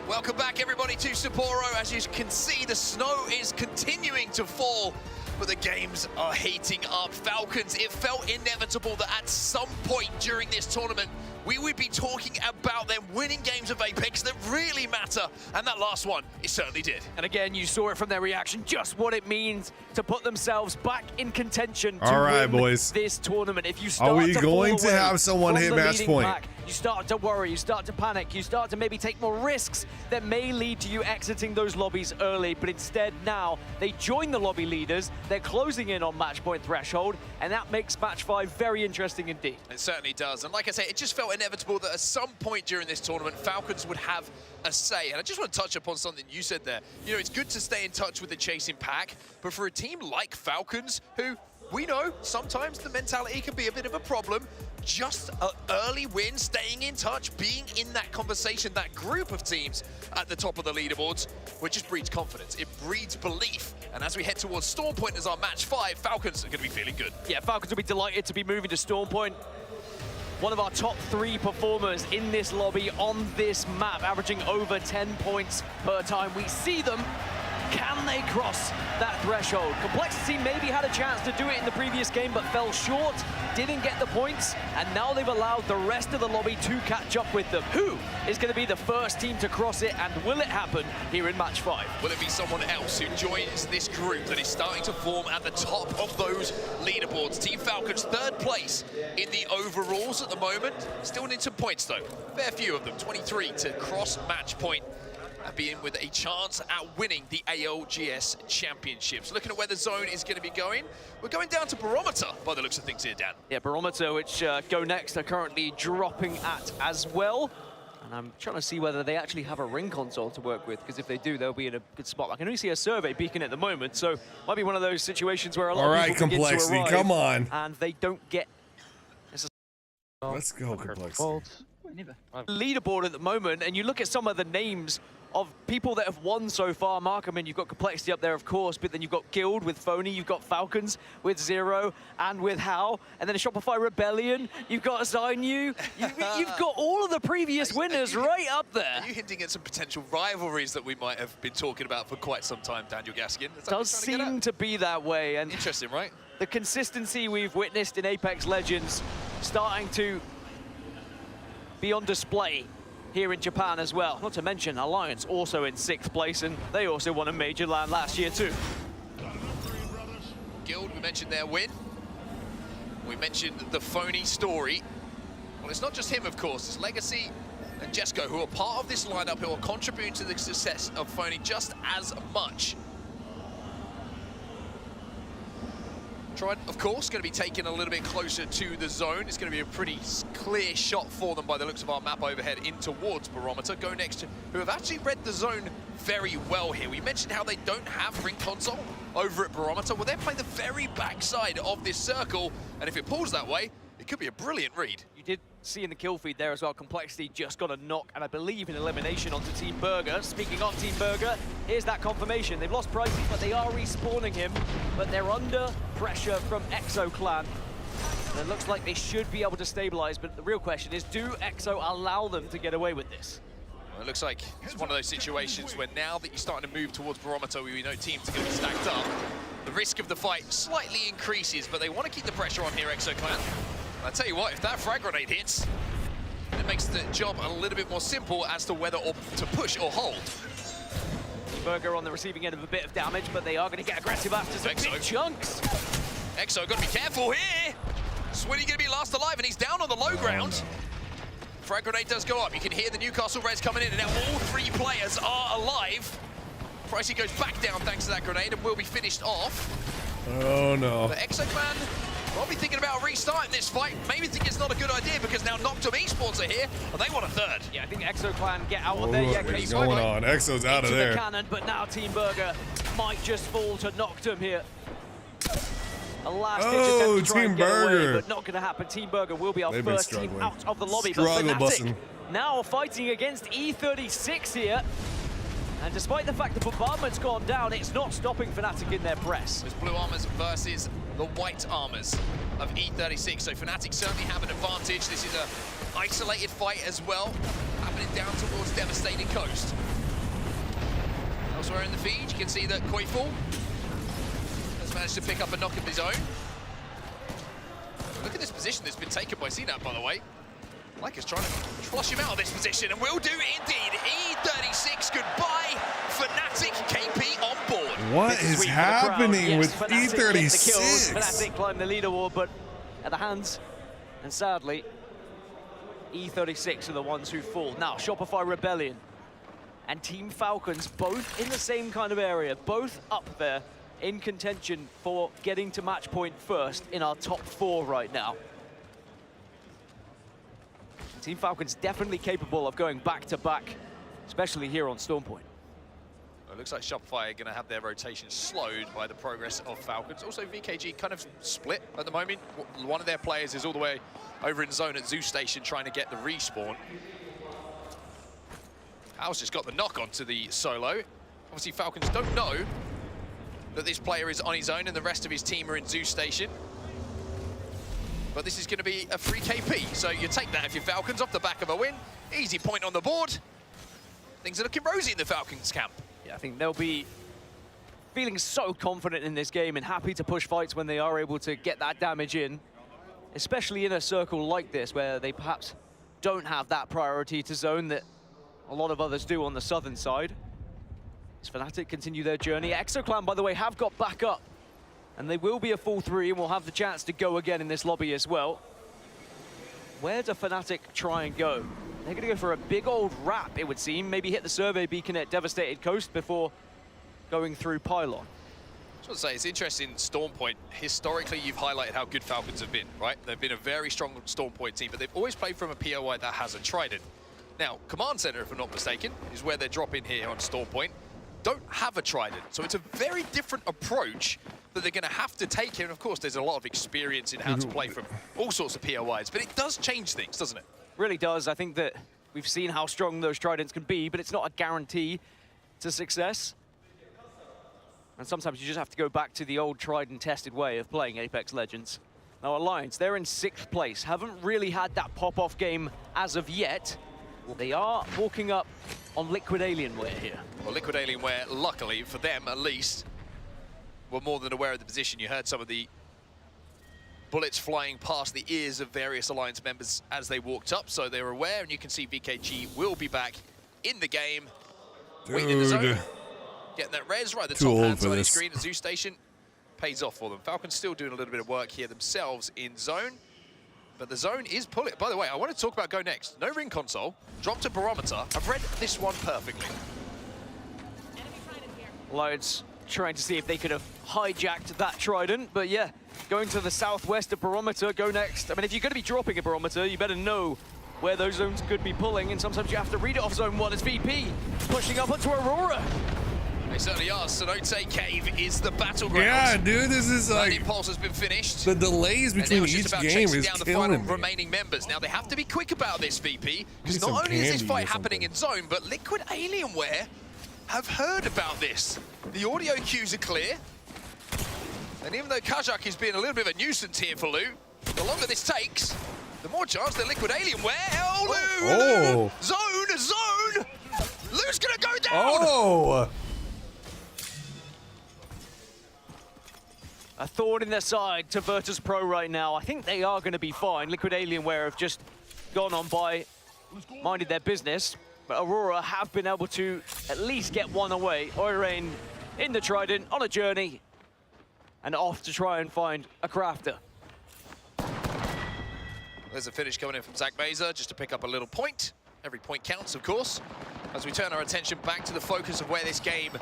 Welcome back, everybody, to Sapporo. As you can see, the snow is continuing to fall, but the games are heating up. Falcons, it felt inevitable that at some point during this tournament, we would be talking about them winning games of Apex that really matter, and that last one, it certainly did. And again, you saw it from their reaction, just what it means to put themselves back in contention to All right, win boys. this tournament. If you start Are we to going fall to have someone from hit the match leading point? pack, you start to worry, you start to panic, you start to maybe take more risks that may lead to you exiting those lobbies early, but instead now they join the lobby leaders, they're closing in on match point threshold, and that makes match 5 very interesting indeed. It certainly does, and like I say, it just felt inevitable that at some point during this tournament, Falcons would have a say. And I just want to touch upon something you said there. You know, it's good to stay in touch with the chasing pack, but for a team like Falcons, who we know sometimes the mentality can be a bit of a problem, just an early win, staying in touch, being in that conversation, that group of teams at the top of the leaderboards, which just breeds confidence. It breeds belief. And as we head towards Storm Point as our match 5, Falcons are going to be feeling good. Yeah, Falcons will be delighted to be moving to Storm Point. One of our top 3 performers in this lobby on this map, averaging over 10 points per time we see them. Can they cross that threshold? Complexity maybe had a chance to do it in the previous game, but fell short, didn't get the points, and now they've allowed the rest of the lobby to catch up with them. Who is going to be the first team to cross it, and will it happen here in match 5? Will it be someone else who joins this group that is starting to form at the top of those leaderboards? Team Falcons, 3rd place in the overalls at the moment. Still need some points though. Fair few of them, 23 to cross match point. And being with a chance at winning the ALGS Championships. Looking at where the zone is going to be going, we're going down to Barometer by the looks of things here, Dan. Yeah, Barometer, which Go Next are currently dropping at as well. And I'm trying to see whether they actually have a ring console to work with, because if they do, they'll be in a good spot. I can only see a survey beacon at the moment, so might be one of those situations where a lot of people begin to arrive, come on. and they don't get... Let's go, Complexity. Leaderboard at the moment, and you look at some of the names of people that have won so far. Mark, I mean, you've got Complexity up there, of course, but then you've got Guild with Phony, you've got Falcons with Zero and with How, and then a Shopify Rebellion, you've got Zainu, you've got all of the previous winners right up there. Are you hinting at some potential rivalries that we might have been talking about for quite some time, Daniel Gaskin? It does seem to be that way. And interesting, right? The consistency we've witnessed in Apex Legends starting to be on display here in Japan as well. Not to mention Alliance also in 6th place, and they also won a major LAN last year too. Guild, we mentioned their win. We mentioned the Phony story. Well, it's not just him, of course. It's Legacy and Jesco, who are part of this lineup, who are contributing to the success of Phony just as much. Trident, of course, going to be taken a little bit closer to the zone. It's going to be a pretty clear shot for them by the looks of our map overhead in towards Barometer. Go next, who have actually read the zone very well here. We mentioned how they don't have ring console over at Barometer. Well, they're playing the very backside of this circle, and if it pulls that way, it could be a brilliant read. You did see in the kill feed there as well, Complexity just got a knock, and I believe an elimination onto Team Burger. Speaking of Team Burger, here's that confirmation. They've lost Pricey, but they are respawning him, but they're under pressure from Exo Clan. And it looks like they should be able to stabilize, but the real question is, do Exo allow them to get away with this? Well, it looks like it's one of those situations where now that you're starting to move towards Barometer, we know teams are going to be stacked up, the risk of the fight slightly increases, but they want to keep the pressure on here, Exo Clan. I tell you what, if that frag grenade hits, it makes the job a little bit more simple as to whether or to push or hold. Burger on the receiving end of a bit of damage, but they are going to get aggressive after some big chunks. Exo got to be careful here. Swinny going to be last alive, and he's down on the low ground. Frag grenade does go up. You can hear the Newcastle Reds coming in, and now all three players are alive. Pricey goes back down thanks to that grenade and will be finished off. Oh no. But Exo Clan probably thinking about restarting this fight. Maybe think it's not a good idea because now Noctum Esports are here and they want a third. Yeah, I think Exo Clan get out of there. Yeah, what is going on? Exo's out of there. The cannon, but now Team Burger might just fall to Noctum here. A last-ditch attempt to try and get away, but not going to happen. Team Burger will be our first team out of the lobby. But Fnatic now fighting against E36 here. And despite the fact the bombardment's gone down, it's not stopping Fnatic in their press. It's Blue Armors versus the White Armors of E36. So Fnatic certainly have an advantage. This is an isolated fight as well, happening down towards Devastating Coast. Elsewhere in the feed, you can see that Koiful has managed to pick up a knock of his own. Look at this position that's been taken by CNAP, by the way. Lyca's trying to flush him out of this position, and will do indeed. E36, goodbye. Fnatic KP on board. What is happening with E36? Fnatic climb the leaderboard, but at the hands, and sadly, E36 are the ones who fall. Now, Shopify Rebellion and Team Falcons, both in the same kind of area, both up there in contention for getting to match point first in our top 4 right now. Team Falcons definitely capable of going back-to-back, especially here on Stormpoint. It looks like Shopify are going to have their rotation slowed by the progress of Falcons. Also, VKG kind of split at the moment. One of their players is all the way over in zone at Zoo Station trying to get the respawn. Al's just got the knock onto the solo. Obviously, Falcons don't know that this player is on his own and the rest of his team are in Zoo Station. But this is going to be a free KP, so you take that if you're Falcons off the back of a win. Easy point on the board. Things are looking rosy in the Falcons camp. Yeah, I think they'll be feeling so confident in this game and happy to push fights when they are able to get that damage in, especially in a circle like this where they perhaps don't have that priority to zone that a lot of others do on the southern side. As Fnatic continue their journey. Exo Clan, by the way, have got back up. And they will be a full 3 and will have the chance to go again in this lobby as well. Where do Fnatic try and go? They're going to go for a big old wrap, it would seem. Maybe hit the survey beacon at Devastated Coast before going through Pylon. I just want to say, it's interesting, Stormpoint, historically you've highlighted how good Falcons have been, right? They've been a very strong Stormpoint team, but they've always played from a POI that has a Trident. Now, Command Center, if I'm not mistaken, is where they're dropping here on Stormpoint. Don't have a Trident, so it's a very different approach that they're going to have to take here. And of course, there's a lot of experience in how to play from all sorts of POIs, but it does change things, doesn't it? Really does. I think that we've seen how strong those Tridents can be, but it's not a guarantee to success. And sometimes you just have to go back to the old tried and tested way of playing Apex Legends. Now, Alliance, they're in 6th place. Haven't really had that pop-off game as of yet. They are walking up on Liquid Alienware here. Well, Liquid Alienware, luckily, for them at least, were more than aware of the position. You heard some of the bullets flying past the ears of various Alliance members as they walked up, so they were aware, and you can see VKG will be back in the game. Waiting in the zone. Getting that res right at the top hand side of the screen. The Zoo Station pays off for them. Falcons still doing a little bit of work here themselves in zone. But the zone is pulling. By the way, I want to talk about Go Next. No ring console, dropped a Barometer. I've read this one perfectly. Loads trying to see if they could have hijacked that Trident. But yeah, going to the southwest of Barometer, go next. I mean, if you're going to be dropping a Barometer, you better know where those zones could be pulling, and sometimes you have to read it off zone 1 as VP, pushing up onto Aurora. They certainly are. Cenote Cave is the battleground. Yeah, dude, this is like... Impulse has been finished. The delays between each game is down the killing final me. remaining members. Now, they have to be quick about this, VP, because not only is this fight happening in zone, but Liquid Alienware have heard about this. The audio cues are clear. And even though Kajak is being a little bit of a nuisance here for Lou, the longer this takes, the more chance that Liquid Alienware... Oh, Lou! Zone! Lou's gonna go down! Oh! A thorn in their side to Virtus Pro right now. I think they are going to be fine. Liquid Alienware have just gone on by, minded their business, but Aurora have been able to at least get one away. Oirain in the Trident, on a journey, and off to try and find a crafter. There's a finish coming in from Zach Baser, just to pick up a little point. Every point counts, of course, as we turn our attention back to the focus of where this game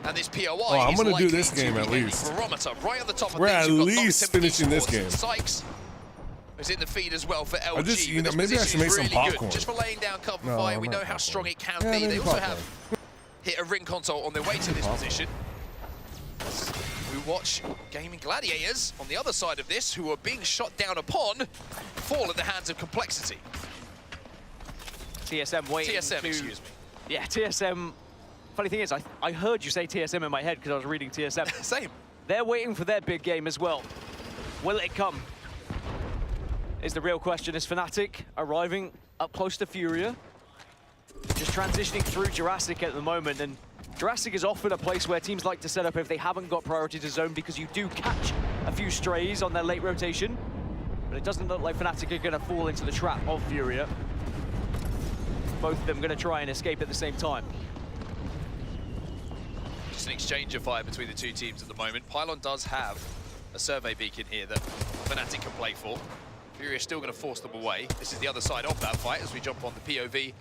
and this POI I'm going to do this game at least. Barometer right on the top of We're things. at least finishing this game. Sykes is in the feed as well for LG. Just, you know, maybe I should make some popcorn. Just for laying down cover fire, we know how strong it can be. They also have hit a ring console on their way to this position. We watch Gaming Gladiators on the other side of this, who are being shot down upon, fall at the hands of Complexity. TSM waiting TSM, excuse me. Yeah, TSM. Funny thing is, I heard you say TSM in my head because I was reading TSM. Same. They're waiting for their big game as well. Will it come? Is the real question. Is Fnatic arriving up close to Furia? Just transitioning through Jurassic at the moment, and Jurassic is often a place where teams like to set up if they haven't got priority to zone, because you do catch a few strays on their late rotation. But it doesn't look like Fnatic are going to fall into the trap of Furia. Both of them going to try and escape at the same time. Just an exchange of fire between the two teams at the moment. Pylon does have a survey beacon here that Fnatic can play for. Furia is still going to force them away. This is the other side of that fight as we jump on the POV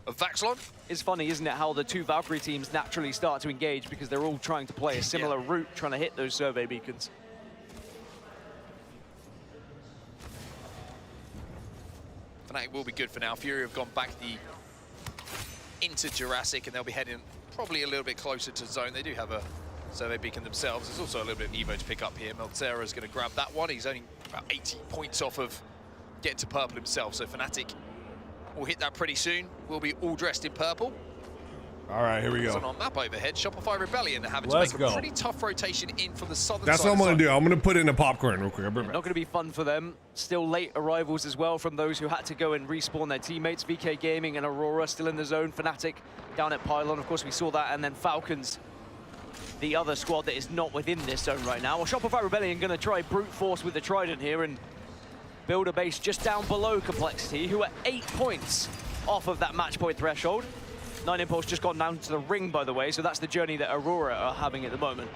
of Vaxlon. It's funny, isn't it, how the two Valkyrie teams naturally start to engage because they're all trying to play a similar route, trying to hit those survey beacons. Fnatic will be good for now. Furia have gone back into Jurassic, and they'll be heading probably a little bit closer to zone. They do have a survey beacon themselves. There's also a little bit of Evo to pick up here. Meltzera is going to grab that one. He's only about 80 points off of getting to purple himself, so Fnatic will hit that pretty soon. We'll be all dressed in purple. All right, here we go. On our map overhead, Shopify Rebellion having to make a pretty tough rotation in from the southern side. That's what I'm going to do. I'm going to put in a popcorn real quick. Not going to be fun for them. Still late arrivals as well from those who had to go and respawn their teammates. VK Gaming and Aurora still in the zone. Fnatic down at Pylon. Of course, we saw that. And then Falcons, the other squad that is not within this zone right now. Well, Shopify Rebellion going to try brute force with the Trident here and build a base just down below Complexity, who are 8 points off of that match point threshold. 9 Impulse just got down to the ring, by the way, so that's the journey that Aurora are having at the moment.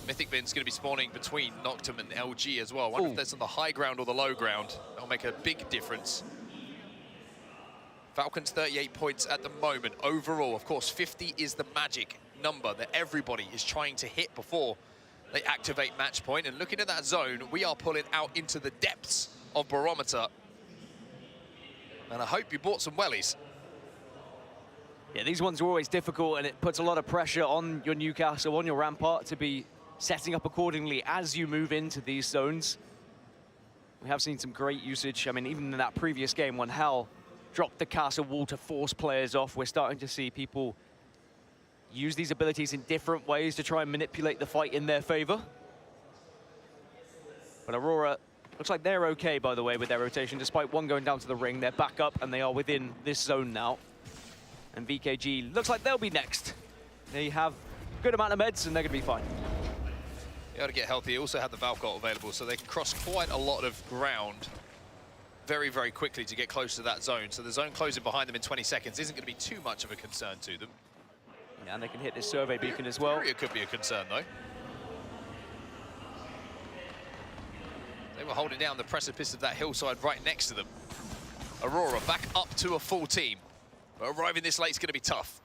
Mythic Bin's going to be spawning between Noctum and LG as well. I wonder if that's on the high ground or the low ground. That'll make a big difference. Falcons 38 points at the moment. Overall, of course, 50 is the magic number that everybody is trying to hit before they activate match point. And looking at that zone, we are pulling out into the depths of Barometer. And I hope you bought some wellies. Yeah, these ones are always difficult, and it puts a lot of pressure on your Newcastle, on your Rampart, to be setting up accordingly as you move into these zones. We have seen some great usage. I mean, even in that previous game when Hal dropped the castle wall to force players off, we're starting to see people use these abilities in different ways to try and manipulate the fight in their favor. But Aurora looks like they're okay, by the way, with their rotation. Despite one going down to the ring, they're back up and they are within this zone now. And VKG looks like they'll be next. They have a good amount of meds and they're going to be fine. They got to get healthy. They also have the Valkot available, so they can cross quite a lot of ground very, very quickly to get close to that zone. So the zone closing behind them in 20 seconds isn't going to be too much of a concern to them. Yeah, and they can hit this survey beacon as well. It could be a concern, though. They were holding down the precipice of that hillside right next to them. Aurora back up to a full team. But arriving this late is going to be tough.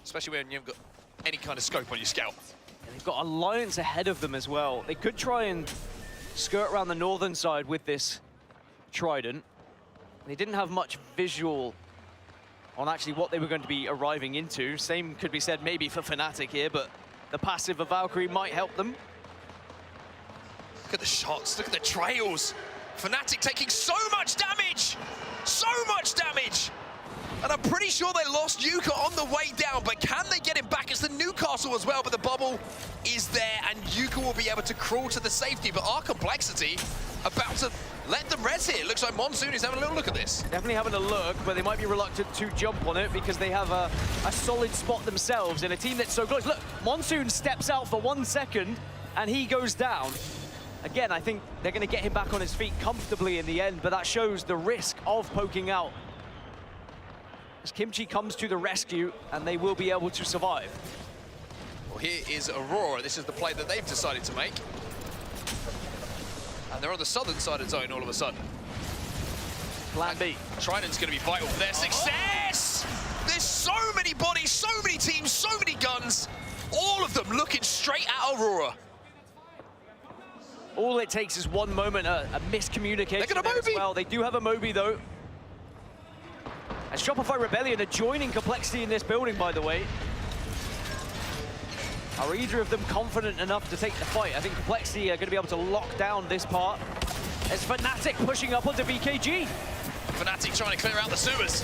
especially when you haven't got any kind of scope on your scout. And they've got Alliance ahead of them as well. They could try and skirt around the northern side with this Trident. They didn't have much visual on actually what they were going to be arriving into. Same could be said maybe for Fnatic here, but the passive of Valkyrie might help them. Look at the shots, look at the trails. Fnatic taking so much damage! So much damage! And I'm pretty sure they lost Yuka on the way down, but can they get him back? It's the Newcastle as well, but the bubble is there, and Yuka will be able to crawl to the safety, but our Complexity about to let them res here. Looks like Monsoon is having a little look at this. Definitely having a look, but they might be reluctant to jump on it because they have a solid spot themselves in a team that's so close. Look, Monsoon steps out for 1 second, and he goes down. Again, I think they're going to get him back on his feet comfortably in the end, but that shows the risk of poking out. As Kimchi comes to the rescue, and they will be able to survive. Well, here is Aurora. This is the play that they've decided to make. And they're on the southern side of zone all of a sudden. Plan B. Trident's going to be vital for their success! There's so many bodies, so many teams, so many guns. All of them looking straight at Aurora. All it takes is one moment, a miscommunication there as well. They do have a Moby, though. And Shopify Rebellion are joining Complexity in this building, by the way. Are either of them confident enough to take the fight? I think Complexity are going to be able to lock down this part. There's Fnatic pushing up onto VKG. Fnatic trying to clear out the sewers.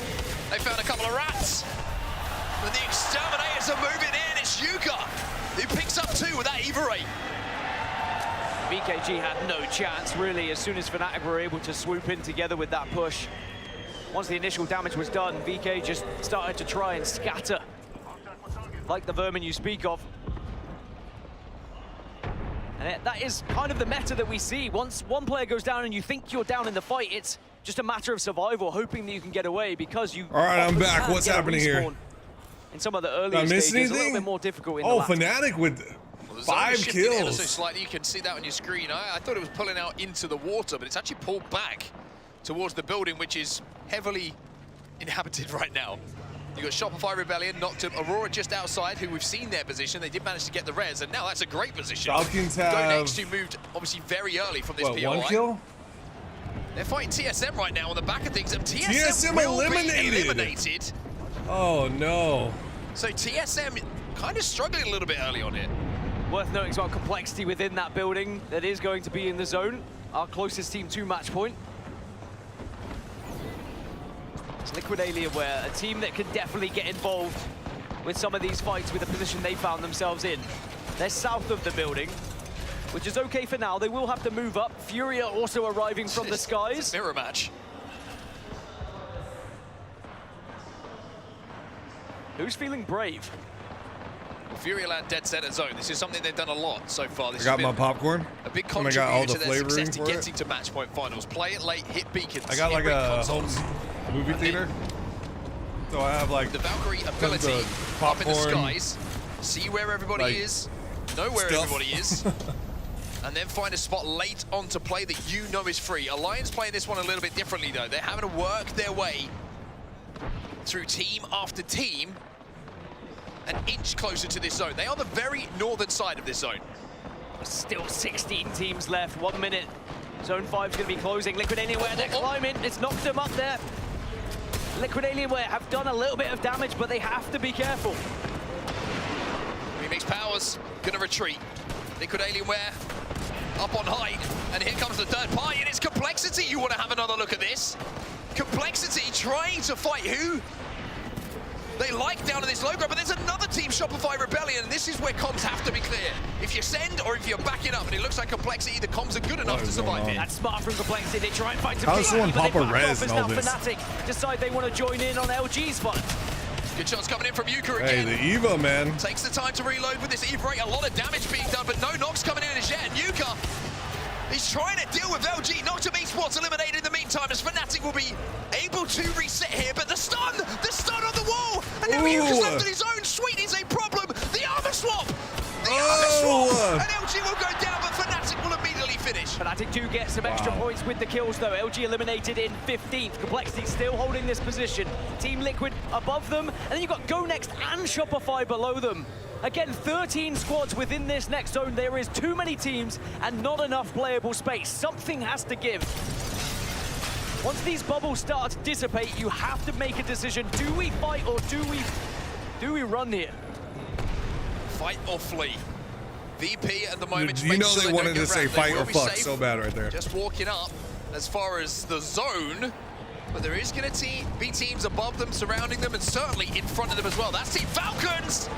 They found a couple of rats. And the Exterminators are moving in. It's Yuka who picks up 2 with that Eva Ray. VKG had no chance, really, as soon as Fnatic were able to swoop in together with that push. Once the initial damage was done, VK just started to try and scatter, like the vermin you speak of. And that is kind of the meta that we see. Once one player goes down and you think you're down in the fight, it's just a matter of survival, hoping that you can get away, because you... All right, I'm back. What's happening here? In some of the earlier stages, a little bit more difficult in the last. Fnatic with 5 kills. So slightly, you can see that on your screen. I thought it was pulling out into the water, but it's actually pulled back towards the building, which is heavily inhabited right now. You got Shopify Rebellion, knocked him. Aurora just outside, who we've seen their position. They did manage to get the res, and now that's a great position. Falcons have... Go next, who moved obviously very early from this POI. 1 kill? They're fighting TSM right now on the back of things, and TSM will eliminated. Be eliminated. Oh no. So TSM kind of struggling a little bit early on it. Worth noting as well, Complexity within that building that is going to be in the zone. Our closest team to match point. It's Liquid Alienware, a team that can definitely get involved with some of these fights with the position they found themselves in. They're south of the building, which is okay for now. They will have to move up. Furia also arriving from the skies. Mirror match. Who's feeling brave? Furia land dead center zone. This is something they've done a lot so far. This I got my popcorn. A big and I got all the contributor to their flavoring success to for getting it. to match point finals. Play it late, hit beacons. I got like a home consoles. movie theater. So I have like the Valkyrie ability up in the skies, see where everybody like, is, know where stuff. everybody is, and then find a spot late on to play that you know is free. Alliance playing this one a little bit differently though. They're having to work their way through team after team, an inch closer to this zone. They are the very northern side of this zone. Still 16 teams left, 1 minute. Zone 5 is going to be closing. Liquid Alienware, they're climbing. It's knocked them up there. Liquid Alienware have done a little bit of damage, but they have to be careful. Remix Powers gonna retreat. Liquid Alienware up on height, and here comes the third party, and it's Complexity. You want to have another look at this? Complexity trying to fight who? They like down in this low ground, but there's another team, Shopify Rebellion, and this is where comms have to be clear. If you send or if you're backing up, and it looks like Complexity, the comms are good enough to survive it. That's smart from Complexity. They try and fight some How's someone pop a res and all now this? Fnatic decide they want to join in on LG's fight. Good shots coming in from Yuka Hey, again. the Eva, man. Takes the time to reload with this Eva Ray. A lot of damage being done, but no knocks coming in as yet. And Yuka, he's trying to deal with LG. Noctum Esports eliminated in the meantime, as Fnatic will be able to reset here. But the stun on the wall, and now Yuka's left on his own. Sweet is a problem. The armor swap, and LG will go down, but Fnatic will immediately finish. Fnatic do get some extra points with the kills though. LG eliminated in 15th. Complexity still holding this position. Team Liquid above them, and then you've got Go Next and Shopify below them. Again, 13 squads within this next zone. There is too many teams and not enough playable space. Something has to give. Once these bubbles start to dissipate, you have to make a decision. Do we fight or do we run here? Fight or flee? VP at the moment. You know they wanted to say fight or fuck so bad right there. Just walking up as far as the zone, but there is going to be teams above them, surrounding them, and certainly in front of them as well. That's Team Falcons!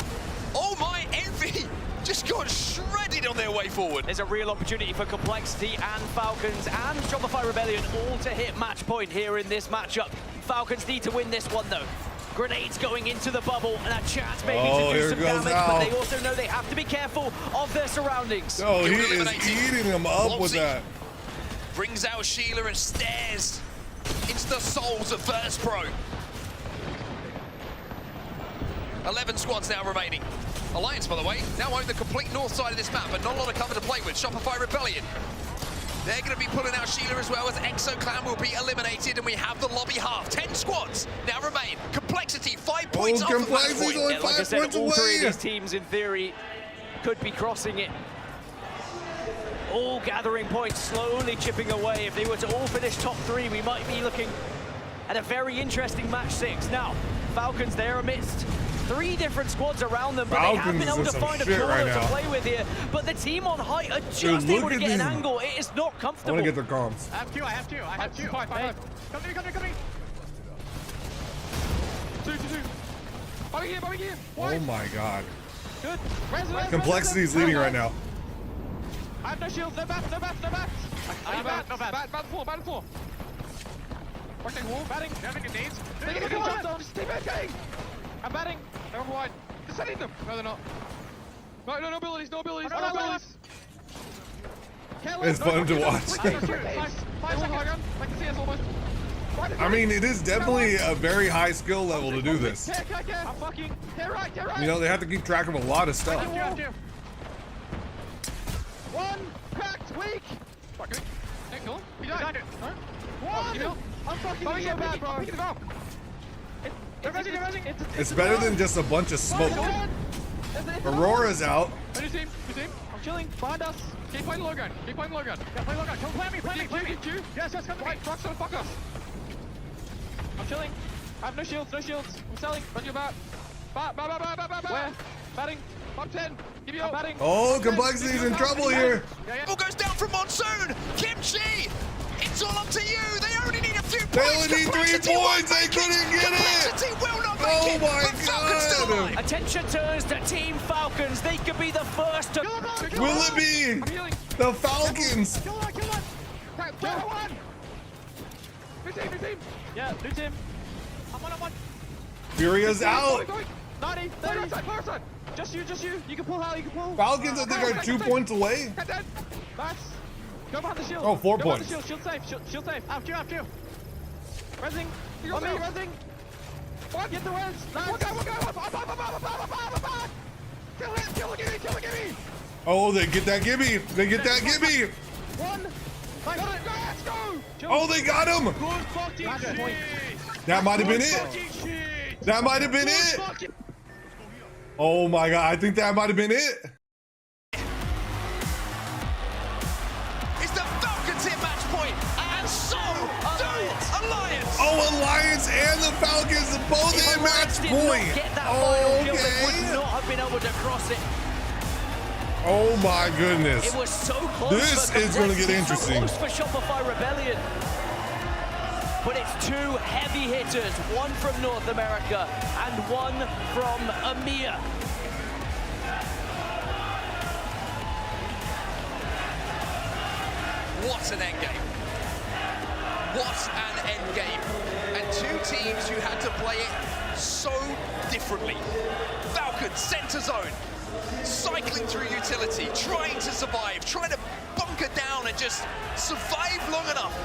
Oh my, Envy just got shredded on their way forward. There's a real opportunity for Complexity and Falcons and Shopify Rebellion all to hit match point here in this matchup. Falcons need to win this one though. Grenades going into the bubble and a chance maybe to do some damage, but they also know they have to be careful of their surroundings. Oh, he is eating them up with that. Brings out Sheila and stares into the souls of First Pro. 11 squads now remaining. Alliance, by the way, now own the complete north side of this map, but not a lot of cover to play with. Shopify Rebellion. They're going to be pulling out Sheila as well, as ExoClan will be eliminated, and we have the lobby half. 10 squads now remain. Complexity, 5 points off of match point. Yeah, like I said, all three of these teams, in theory, could be crossing it. All gathering points, slowly chipping away. If they were to all finish top 3, we might be looking at a very interesting match 6. Now, Falcons, they're amidst 3 different squads around them, but they have been able to find a corner to play with here. But the team on height are just able to get an angle. It is not comfortable. I want to get their comms. I have two. Five. Come to me. 2. Bobby here. Oh my god. Good. Complexity is leading right now. I have no shields, no bats. No bats. Bat floor. Watching wall, batting. You have any needs? They're getting jumped on. Stay batting. I'm batting. They're wide. Just setting them. No, they're not. No abilities. It's fun to watch. I mean, it is definitely a very high skill level to do this. I'm fucking. Get right. You know, they have to keep track of a lot of stuff. One cracked weak. Fucking. Hey, cool. You died. One. I'm fucking so bad, bro. Pick it up. They're resing. It's better than just a bunch of smoke. Aurora's out. New team. I'm chilling. Find us. Keep playing low gun. Yeah, play low gun. Come play me. Yes, come to me. Fuck us. I'm chilling. I have no shields. I'm selling. Run your bat. Where? Batting. Top 10. Give you batting. Oh, Complexity's in trouble here. Ball goes down from Monsoon. Kimchi. It's all up to you. They only need a few points. They only need 3 points. They couldn't get it. Will not make it, my God. Attention turns to Team Falcons. They could be the first to... Will it be the Falcons? Kill one. Kill one. New team. Yeah, new team. I'm on. Furia's out. 90. Far side. Just you. You can pull. Falcons, I think, are 2 points away. Nice. Go behind the shield. Oh, 4 points. Shield safe. I have two. Resing. On me, resing. What? Get the res. Nice. One guy. Kill him. Oh, they get that gimme. One. Let's go. Oh, they got him. Good fucking shit. That might have been it. Oh my God, I think that might have been it. It's the Falcons hit match point, and so do Alliance. Oh, Alliance and the Falcons both hit match point. Get that final kill, they would not have been able to cross it. Oh my goodness. It was so close. This is going to get interesting. So close for Shopify Rebellion. But it's 2 heavy hitters, one from North America and one from EMEA. What an endgame. And 2 teams who had to play it so differently. Falcons, center zone, cycling through utility, trying to survive, trying to bunker down and just survive long enough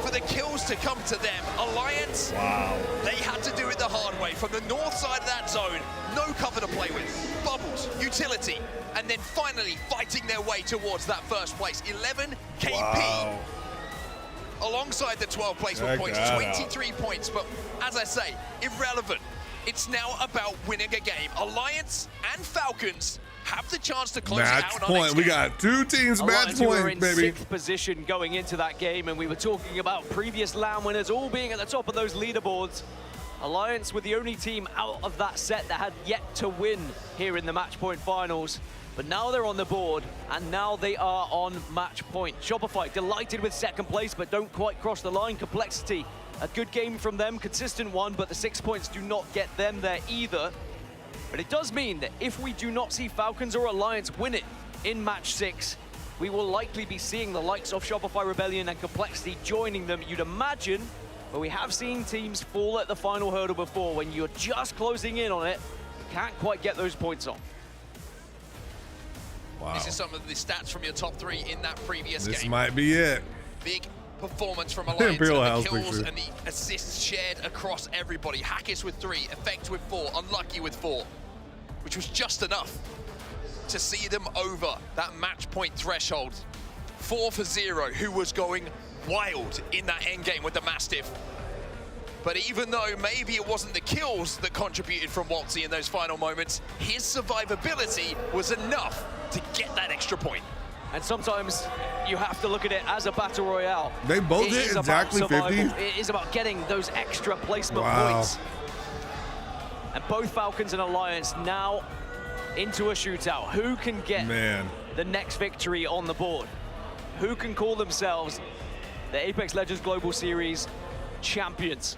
for the kills to come to them. Alliance, wow, they had to do it the hard way. From the north side of that zone, no cover to play with, bubbles, utility, and then finally fighting their way towards that first place. 11 KP. Wow. Alongside the 12 placement points, 23 points, but as I say, irrelevant. It's now about winning a game. Alliance and Falcons have the chance to close it out on point. We got two teams match point, were in baby. 6th position going into that game, and we were talking about previous LAN winners all being at the top of those leaderboards. Alliance were the only team out of that set that had yet to win here in the match point finals. But now they're on the board, and now they are on match point. Shopify delighted with 2nd place, but don't quite cross the line. Complexity, a good game from them, consistent one, but the 6 points do not get them there either. But it does mean that if we do not see Falcons or Alliance win it in match 6, we will likely be seeing the likes of Shopify Rebellion and Complexity joining them, you'd imagine. But we have seen teams fall at the final hurdle before. When you're just closing in on it, you can't quite get those points on. Wow. This is some of the stats from your top 3 in that previous game. This might be it. Big performance from Alliance, Imperial and House the kills picture. and the assists shared across everybody. Hackis with 3, Effect with 4, Unlucky with 4, which was just enough to see them over that match point threshold. 4 for 0, who was going wild in that endgame with the Mastiff. But even though maybe it wasn't the kills that contributed from Waltzy in those final moments, his survivability was enough to get that extra point. And sometimes you have to look at it as a battle royale. They both It did is about exactly 50. survival. It is about getting those extra placement points. And both Falcons and Alliance now into a shootout. Who can get the next victory on the board? Who can call themselves the Apex Legends Global Series champions?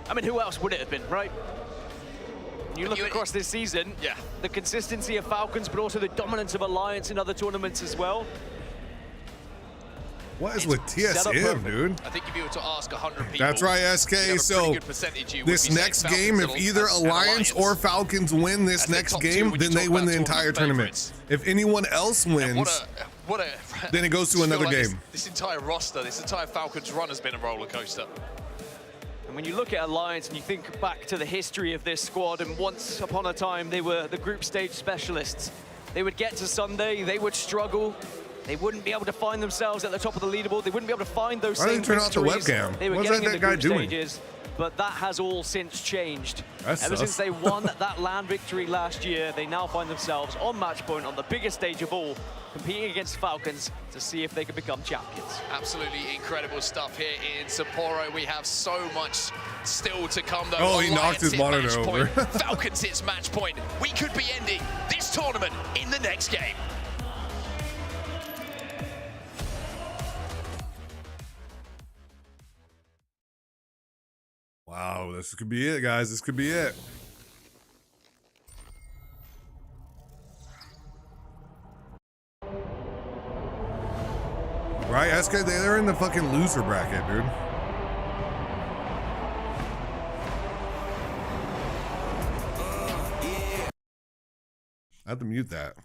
I mean, who else would it have been, right? You look across this season, the consistency of Falcons, but also the dominance of Alliance in other tournaments as well. What is with TSM, dude? I think if you were to ask 100 people, That's right, SK. So this next game, if either Alliance or Falcons win this next game, then they win the entire tournament. If anyone else wins, then it goes to another game. This entire roster, this entire Falcons run has been a roller coaster. And when you look at Alliance and you think back to the history of this squad, and once upon a time they were the group stage specialists. They would get to Sunday, they would struggle. They wouldn't be able to find themselves at the top of the leaderboard. They wouldn't be able to find those same turn off the victories webcam? they were What's getting that in the guy group doing? stages. But that has all since changed. That's Ever sus. since they won that LAN victory last year, they now find themselves on match point on the biggest stage of all, competing against Falcons to see if they can become champions. Absolutely incredible stuff here in Sapporo. We have so much still to come, though. Oh, he knocked his Alliance hit monitor match over. point. Falcons hits match point. We could be ending this tournament in the next game. Wow, this could be it, guys. This could be it. Right, SK, they're in the fucking loser bracket, dude. I have to mute that.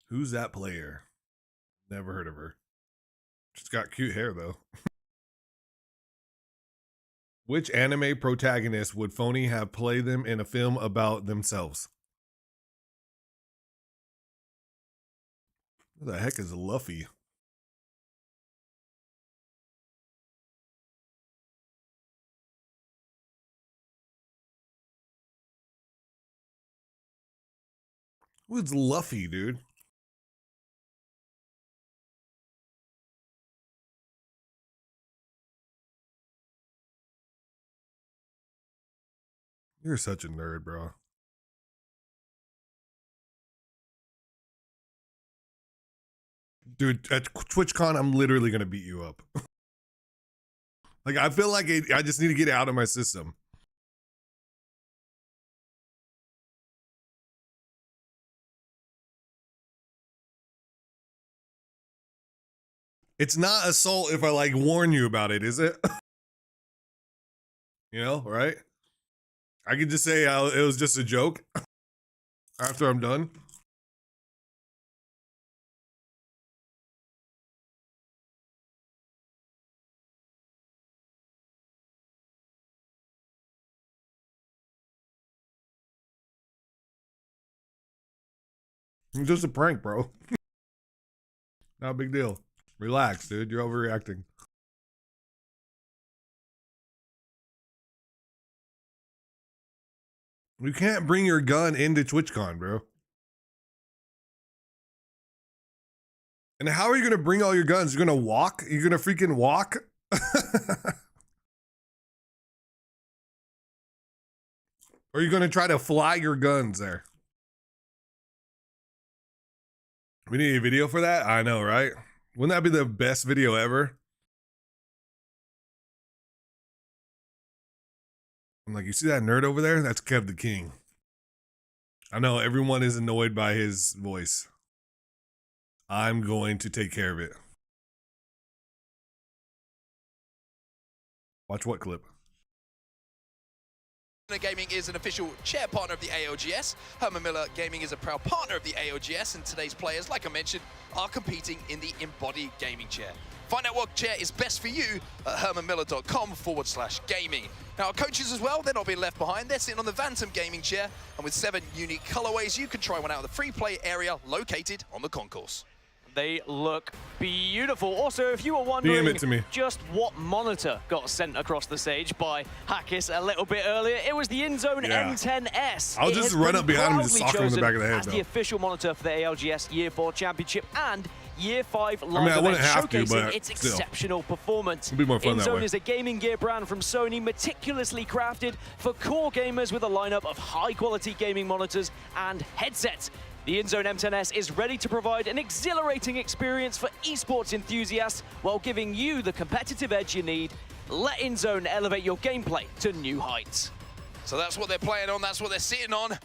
Who's that player? Never heard of her. She's got cute hair, though. Which anime protagonist would Phony have play them in a film about themselves? Who the heck is Luffy? Who's Luffy, dude? You're such a nerd, bro. Dude, at TwitchCon, I'm literally going to beat you up. Like, I feel like I just need to get it out of my system. It's not assault if I, like, warn you about it, is it? You know, right? I could just say it was just a joke after I'm done. It's just a prank, bro. Not a big deal. Relax, dude. You're overreacting. You can't bring your gun into TwitchCon, bro. And how are you going to bring all your guns? You're going to walk? You're going to freaking walk? Or are you going to try to fly your guns there? We need a video for that? I know, right? Wouldn't that be the best video ever? I'm like, you see that nerd over there? That's Kev the King. I know everyone is annoyed by his voice. I'm going to take care of it. Watch what clip? Gaming is an official chair partner of the ALGS. Herman Miller Gaming is a proud partner of the ALGS, and today's players, like I mentioned, are competing in the embodied gaming chair. Find out what chair is best for you at hermanmiller.com/gaming. Now, our coaches as well, they're not being left behind. They're sitting on the Vantum gaming chair, and with 7 unique colorways, you can try one out of the free play area located on the concourse. They look beautiful. Also, if you were wondering just what monitor got sent across the stage by Hackis a little bit earlier, it was the InZone M10S. I'll just run up behind him and just sock him in the back of the head. As the official monitor for the ALGS Year 4 Championship and Year 5 live I wouldn't have to, showcasing but its still. exceptional performance. It'd be more fun that InZone way. is a gaming gear brand from Sony, meticulously crafted for core gamers with a lineup of high-quality gaming monitors and headsets. The InZone M10S is ready to provide an exhilarating experience for esports enthusiasts while giving you the competitive edge you need. Let InZone elevate your gameplay to new heights. So that's what they're playing on, that's what they're sitting on.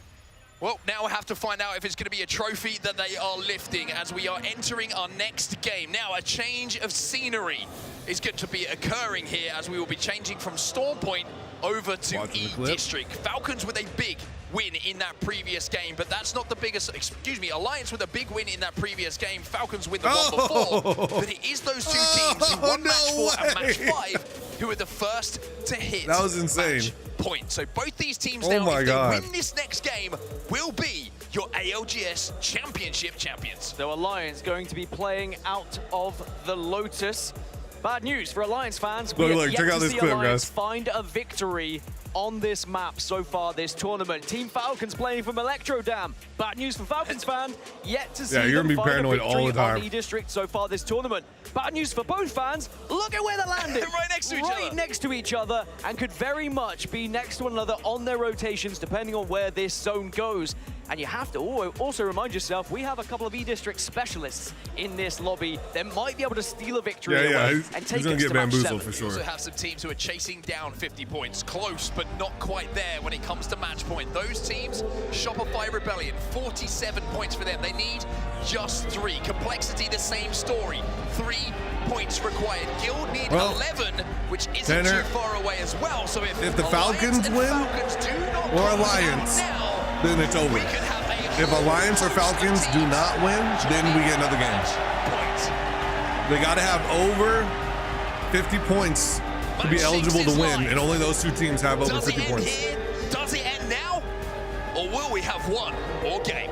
Well, now we have to find out if it's going to be a trophy that they are lifting as we are entering our next game. Now, a change of scenery is going to be occurring here as we will be changing from Storm Point over to E-District. Falcons with a big win in that previous game, but that's not the biggest, excuse me, Alliance with a big win in that previous game. Falcons with the one before, but it is those two teams who won match 4 and match 5 who are the first to hit That was insane. match point. So both these teams Oh now, my if God. they win this next game, will be your ALGS Championship champions. So Alliance going to be playing out of the Lotus. Bad news for Alliance fans. We have yet check out to this see clip, Alliance guys. find a victory on this map so far this tournament. Team Falcons playing from Electro Dam. Bad news for Falcons fans, yet to see you're them gonna be find paranoid a all the victory on time. E-District so far this tournament. Bad news for both fans, look at where they're landing. Right next to each other. Right next to each other, and could very much be next to one another on their rotations depending on where this zone goes. And you have to also remind yourself, we have a couple of E-District specialists in this lobby that might be able to steal a victory away and take he's gonna us get to match bamboozled 7. for sure. We also have some teams who are chasing down 50 points. Close, but not quite there when it comes to match point. Those teams, Shopify Rebellion, 47 points for them. They need just 3. Complexity, the same story. 3 points required. Guild need 11, which isn't Tanner, too far away as well. So if the Falcons win or Alliance, then it's over. If Alliance or Falcons do not win, then we get another game. They got to have over 50 points to be eligible to win, and only those 2 teams have over 50 points. Does it end now, or will we have one more game?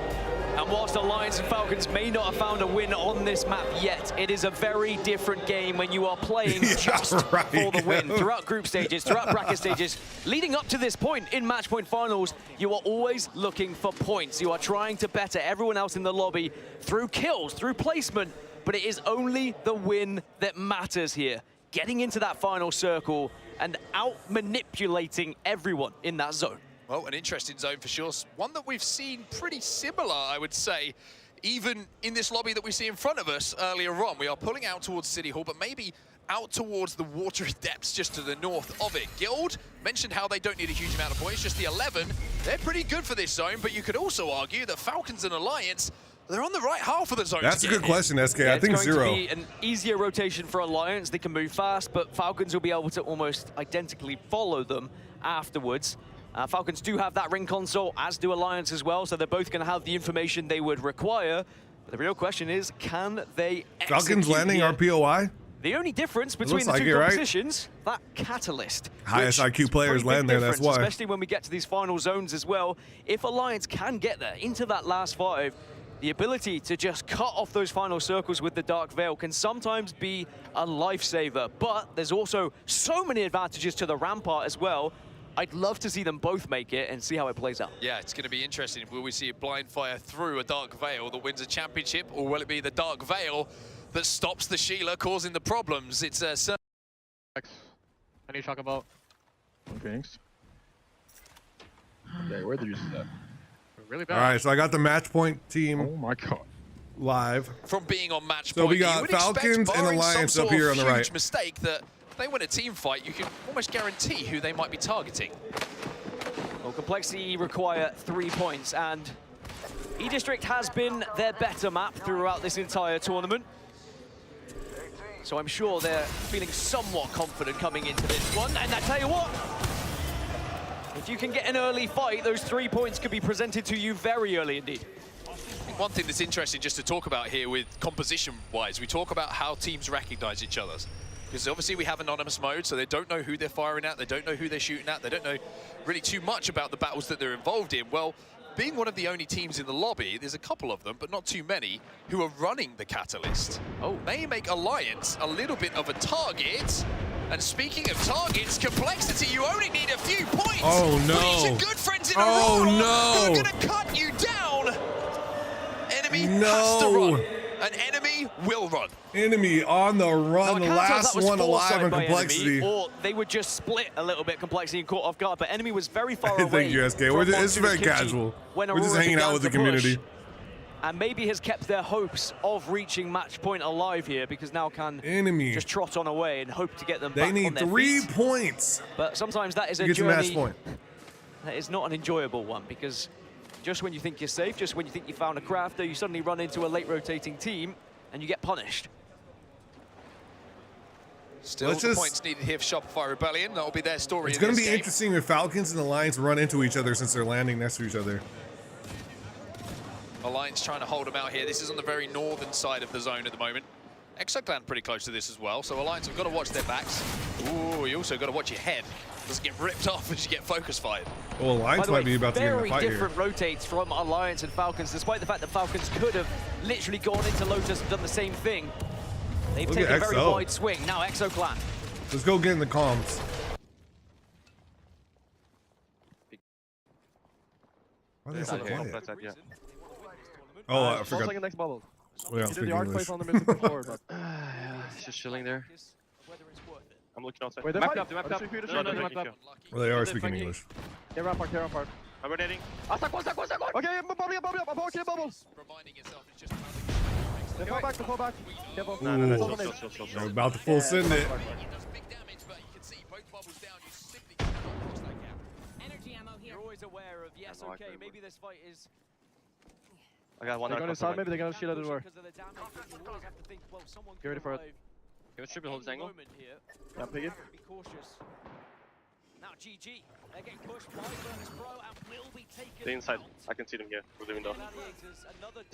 And whilst Alliance and Falcons may not have found a win on this map yet, it is a very different game when you are playing just for the win. Throughout group stages, throughout bracket stages, leading up to this point in match point finals, you are always looking for points. You are trying to better everyone else in the lobby through kills, through placement, but it is only the win that matters here. Getting into that final circle and out-manipulating everyone in that zone. Well, an interesting zone for sure. One that we've seen pretty similar, I would say, even in this lobby that we see in front of us earlier on. We are pulling out towards City Hall, but maybe out towards the watery depths just to the north of it. Guild mentioned how they don't need a huge amount of points, just the 11. They're pretty good for this zone, but you could also argue that Falcons and Alliance, they're on the right half of the zone. That's a good question, SK. Yeah, I think it's 0. going to be an easier rotation for Alliance. They can move fast, but Falcons will be able to almost identically follow them afterwards. Falcons do have that ring console, as do Alliance as well, so they're both going to have the information they would require. But the real question is, can they Falcons landing here? RPOI? The only difference between the like two it, right? compositions, that catalyst. Highest which IQ is players pretty land big there, that's difference, why. Especially when we get to these final zones as well. If Alliance can get there into that last 5, the ability to just cut off those final circles with the Dark Veil can sometimes be a lifesaver, but there's also so many advantages to the Rampart as well. I'd love to see them both make it and see how it plays out. Yeah, it's going to be interesting. Will we see a blind fire through a Dark Veil that wins a championship, or will it be the Dark Veil that stops the Sheila, causing the problems? It's a... I need to talk about... Okay, where did you see that? Really bad. All right, so I got the match point team. Oh my god. Live. From being on match so point, we got Falcons and Alliance up here on the right. Huge mistake that if they win a team fight, you can almost guarantee who they might be targeting. Well, Complexity require 3 points, and E-District has been their better map throughout this entire tournament. So I'm sure they're feeling somewhat confident coming into this one. And I tell you what, if you can get an early fight, those 3 points could be presented to you very early indeed. I think one thing that's interesting just to talk about here with composition-wise, we talk about how teams recognize each other. Because obviously we have anonymous mode, so they don't know who they're firing at, they don't know who they're shooting at, they don't know really too much about the battles that they're involved in. Well, being one of the only teams in the lobby, there's a couple of them, but not too many, who are running the Catalyst. Oh, may make Alliance a little bit of a target. And speaking of targets, Complexity, you only need a few points. Oh no! But these are good friends in Aurora who are gonna cut you down. Enemy has to run. An enemy will run. Enemy on the run, the last one alive in Complexity. Enemy, or they would just split a little bit, Complexity, and caught off guard, but Enemy was very far away. Thank you, SK. It's very casual. We're just hanging out with the community. And maybe has kept their hopes of reaching match point alive here, because now can just trot on away and hope to get them back on their feet. They need 3 points. But sometimes that is a journey that is not an enjoyable one, because just when you think you're safe, just when you think you found a crafter, you suddenly run into a late rotating team and you get punished. Still the points needed here for Shopify Rebellion. That'll be their story. It's going to be interesting if Falcons and Alliance run into each other since they're landing next to each other. Alliance trying to hold them out here. This is on the very northern side of the zone at the moment. Exoclan pretty close to this as well, so Alliance have got to watch their backs. Ooh, you also got to watch your head. Doesn't get ripped off as you get focus fired. Well, Alliance might be about to get in a fight here. Very different rotates from Alliance and Falcons, despite the fact that Falcons could have literally gone into Lotus and done the same thing. They've taken a very wide swing. Now Exoclan. Let's go get in the comms. Why are they so quiet? Oh, I forgot. Like next bubble. Yeah, you do the arc place on the mid before, but he's just chilling there. I'm looking outside. Wait, they're map up. Well, they are speaking English. Get rampart, get rampart. I'm rotating. Okay, bubble up. Okay, bubble. They fall back. Careful. No. They're about to full send it. You're always aware of, yes, okay, maybe this fight is... I got one. They're going inside, maybe they're going to shield at the door. Get ready for it. Give us triple hold this angle. Yeah, pig it. Be cautious. Now GG. They're getting pushed by Furnace Pro and will be taken. Stay inside. I can see them here through the window.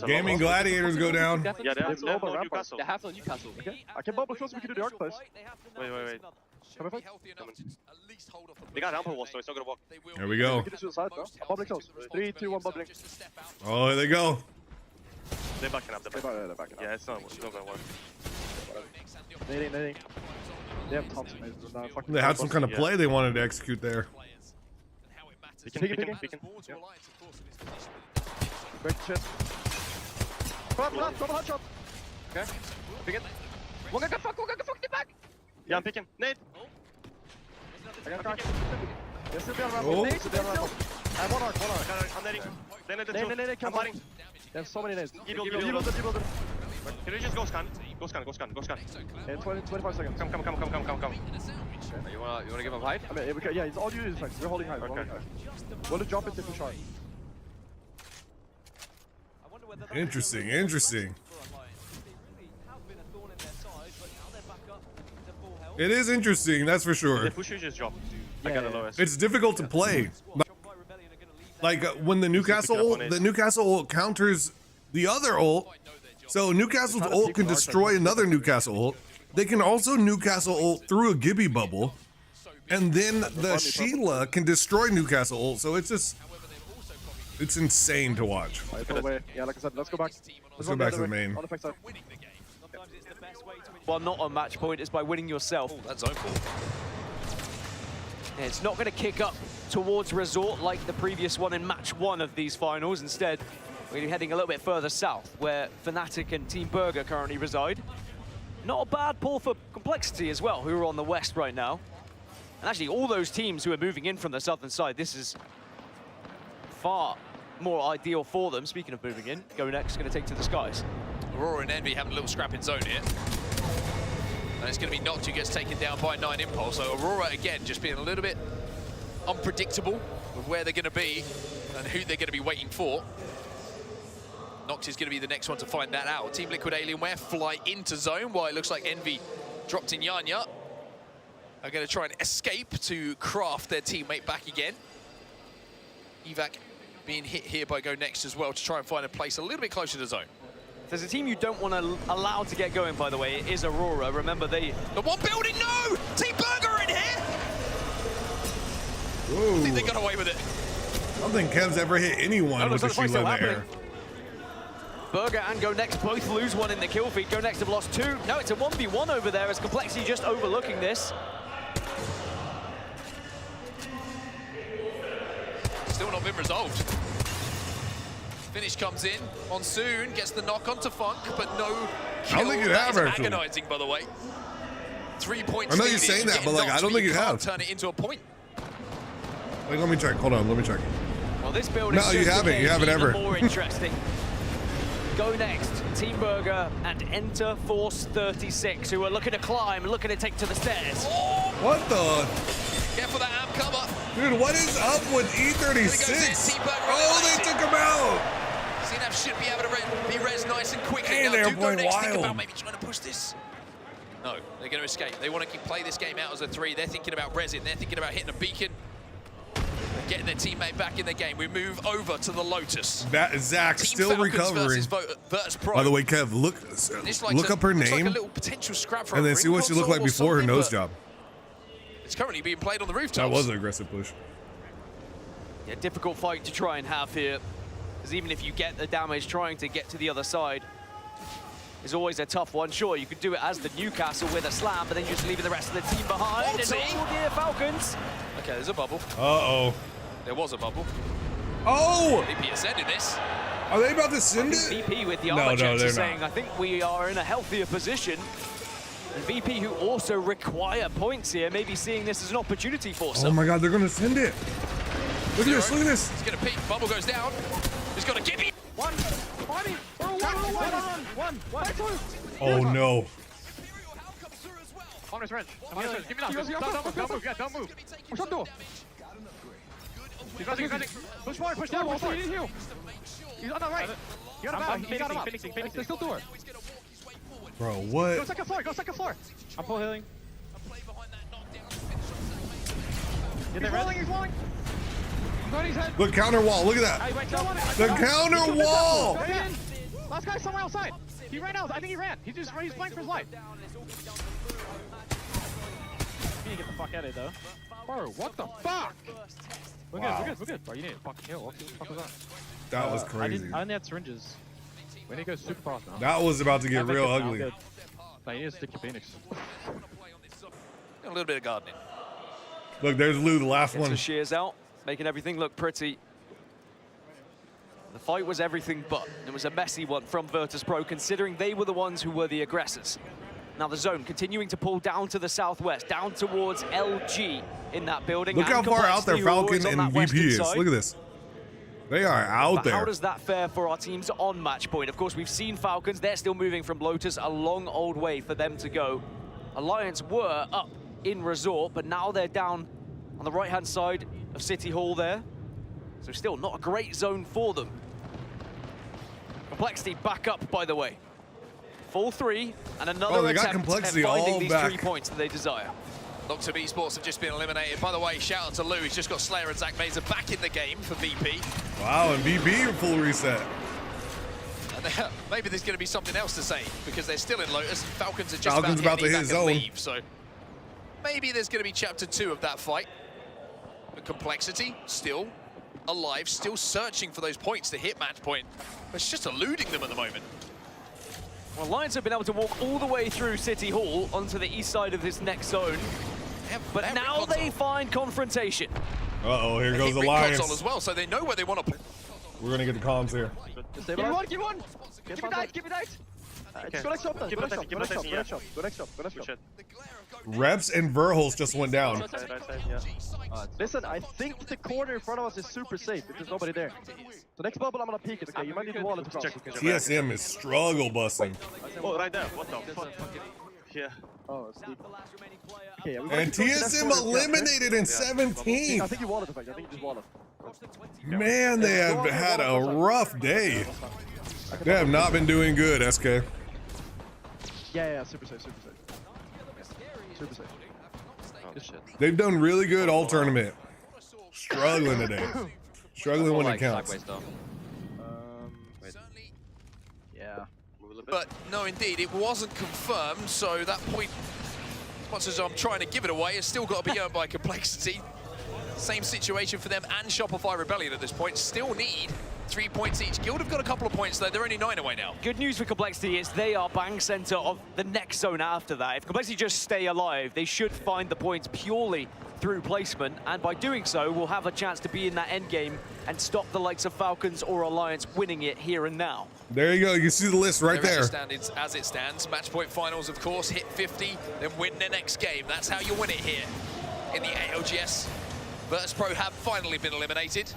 Gaming Gladiators go down. Yeah, they have no Newcastle. They have no Newcastle. Okay. I can bubble close so we can do the arc place. Wait. They got Rampo wall, so it's not gonna walk. There we go. Bubbling close. 3, 2, 1, bubbling. Oh, there they go. They're backing up. They're backing up. Yeah, it's not gonna work. Nading. They have Thompson. They had some kind of play they wanted to execute there. Peeking. Break shit. Double hot shot. Okay. Peeking. One guy got fucked, get back. Yeah, I'm picking. Nade. I got a crack. They're still behind Oh. ramp. I have one arc. I'm nading. Nade, I'm fighting. They have so many nades. Rebuild. Can you just go scan? Go scan. 25 seconds. Come. You wanna give him height? I mean, yeah, it's all you is like, we're holding height. Okay. Want to jump it if we shot. Interesting. It is interesting, that's for sure. The pusher just dropped. I got the lowest. It's difficult to play. Like when the Newcastle ult counters the other ult. So Newcastle's ult can destroy another Newcastle ult. They can also Newcastle ult through a Gibby bubble. And then the Sheila can destroy Newcastle ult. So it's just It's insane to watch. Yeah, like I said, let's go back. Let's go back to the main. On the back side. Well, not on match point, it's by winning yourself. Oh, that's zone call. Yeah, it's not going to kick up towards Resort like the previous one in match 1 of these finals. Instead, we're going to be heading a little bit further south, where Fnatic and Team Burger currently reside. Not a bad pull for Complexity as well, who are on the west right now. And actually, all those teams who are moving in from the southern side, this is far more ideal for them. Speaking of moving in, Go Next going to take to the skies. Aurora and Envy having a little scrap in zone here. And it's going to be Noct who gets taken down by 9 Impulse. So Aurora, again, just being a little bit unpredictable with where they're going to be and who they're going to be waiting for. Noct is going to be the next one to find that out. Team Liquid Alienware fly into zone, while it looks like Envy dropped in Yanya. Are going to try and escape to craft their teammate back again. Evac being hit here by Go Next as well to try and find a place a little bit closer to zone. There's a team you don't want to allow to get going, by the way. It is Aurora. Remember, they... The one building, no! Team Burger in here! Whoa. I think they got away with it. I don't think Kev's ever hit anyone with the shield in the air. Burger and Go Next both lose one in the kill feed. Go Next have lost 2. No, it's a 1v1 over there as Complexity just overlooking this. Still not been resolved. Finish comes in. Monsoon gets the knock onto Funk, but no kill. I don't think you have, That is actually. agonizing, by the way. 3 points. I know you're saying that, but like, I don't think you have. Turn it into a point. Like, let me check. Hold on, let me check. Well, this building. No, you haven't. You haven't ever. More interesting. Go Next, Team Burger, and Enter Force 36, who are looking to climb, looking to take to the stairs. Oh! What the? Careful that amp cover. Dude, what is up with E36? Oh, they took him out. CNAP should be able to be res nice and quickly. Hey, now, they're do Go playing Next think wild. about maybe trying to push this? No, they're going to escape. They want to play this game out as a 3. They're thinking about resin. They're thinking about hitting a beacon. Getting their teammate back in the game. We move over to the Lotus. That Zach Team still Falcons recovering. versus Pro. By the way, Kev, look up her looks name, like a little potential scrap for and a then see what she ring looked like console or before her something, nose but job. It's currently being played on the rooftops. That was an aggressive push. Yeah, difficult fight to try and have here, because even if you get the damage, trying to get to the other side is always a tough one. Sure, you could do it as the Newcastle with a slam, but then you're just leaving the rest of the team behind. And oh dear, Falcons. Okay, there's a bubble. Uh-oh. There was a bubble. Oh! VP is sending this. Are they about to send it? VP with the No, armor checks they're is saying, not. I think we are in a healthier position. And VP, who also require points here, maybe seeing this as an opportunity for Oh some. my God, they're gonna send it. Look at this, look at this. He's going to peek. Bubble goes down. He's got to give it. One. Oh no. On his wrench. Give me that. Don't move. Yeah, don't move. Push up door. He's running. Push forward, push down. Push heal. He's on the right. You got him out. You got him out. There's still door. Bro, what? Go second floor. Go second floor. I'm full healing. He's rolling. He's rolling. Look, counter wall, look at that. The counter wall. Last guy somewhere outside. He ran out. I think he ran. He's playing for his life. You need to get the fuck out of here, though. Bro, what the fuck? We're good. Bro, you need to fucking kill. What the fuck was that? That was crazy. I only had syringes. We need to go super fast now. That was about to get real ugly. No, you need to stick your Phoenix. A little bit of gardening. Look, there's Lou, the last one. Shears out, making everything look pretty. The fight was everything but. It was a messy one from Virtus Pro, considering they were the ones who were the aggressors. Now the zone continuing to pull down to the southwest, down towards LG in that building. Look how far out there Falcon and VP is. Look at this. They are out there. How does that fare for our teams on match point? Of course, we've seen Falcons. They're still moving from Lotus, a long old way for them to go. Alliance were up in Resort, but now they're down on the right-hand side of City Hall there. So still not a great zone for them. Complexity back up, by the way. Full 3 and another they got attempt Complexity at finding all these back. 3 points that they desire. Lots of esports have just been eliminated. By the way, shout out to Lou. He's just got Slayer and Zach Mazer back in the game for VP. Wow, and VP full reset. And maybe there's going to be something else to say because they're still in Lotus. And Falcons are just Falcons about to hit back zone. leave, so maybe there's going to be chapter 2 of that fight. The Complexity still alive, still searching for those points to hit match point. But it's just eluding them at the moment. Well, Lions have been able to walk all the way through City Hall onto the east side of this next zone. But now they find confrontation. Uh-oh, here goes the Lions Lions. as well, so they know where they want to play. We're going to get the comms here. Give me one! Give me that, give me that! Go next shop then, go next shop. Reps and Verhulst just went down. Listen, I think the corner in front of us is super safe if there's nobody there. So next bubble, I'm gonna peek it, okay? You might need to wall it across. TSM is struggle busting. Oh, right there. What the fuck? Yeah. Oh, Steve. Okay, yeah, and TSM eliminated in 17. I think you walled it, I think you just walled it. Man, they have had a rough day. They have not been doing good, SK. Yeah, super safe. Super safe. Good shit. They've done really good all tournament. Struggling today. Struggling when it counts. Yeah. But no, indeed, it wasn't confirmed, so that point, as much as I'm trying to give it away, it's still got to be earned by Complexity. Same situation for them and Shopify Rebellion at this point. Still need 3 points each. Guild have got a couple of points though. They're only 9 away now. Good news for Complexity is they are bang center of the next zone after that. If Complexity just stay alive, they should find the points purely through placement, and by doing so, we'll have a chance to be in that end game and stop the likes of Falcons or Alliance winning it here and now. There you go. You can see the list right there. As it stands, match point finals, of course, hit 50, then win the next game. That's how you win it here in the ALGS. Virtus Pro have finally been eliminated.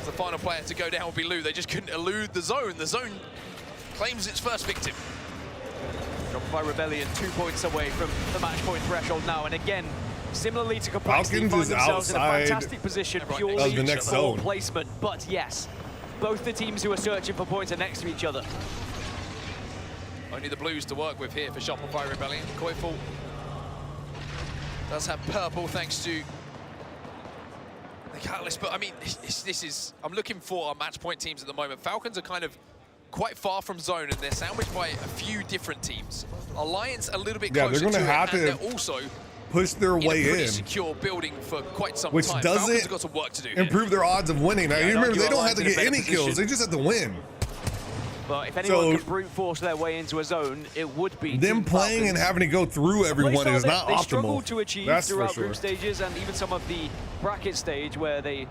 The final player to go down will be Lou. They just couldn't elude the zone. The zone claims its first victim. Shopify Rebellion 2 points away from the match point threshold now, and again, similarly to Complexity, find themselves in a fantastic position purely of the next zone placement. But yes, both the teams who are searching for points are next to each other. Only the blues to work with here for Shopify Rebellion. Koiful does have purple thanks to the Catalyst, but I mean, this is, I'm looking for our match point teams at the moment. Falcons are kind of quite far from zone, and they're sandwiched by a few different teams. Alliance a little bit closer they're going to have and to they're also push their way in a pretty in. secure building for quite some Which time. doesn't Falcons have got some work to do improve their odds of winning. Now, you remember, they don't have to get any kills. They just have to win. But if anyone can brute force their way into a zone, it would be them playing and having to go through everyone is not they optimal. struggled to achieve That's throughout for sure. group stages and even some of the bracket stage where they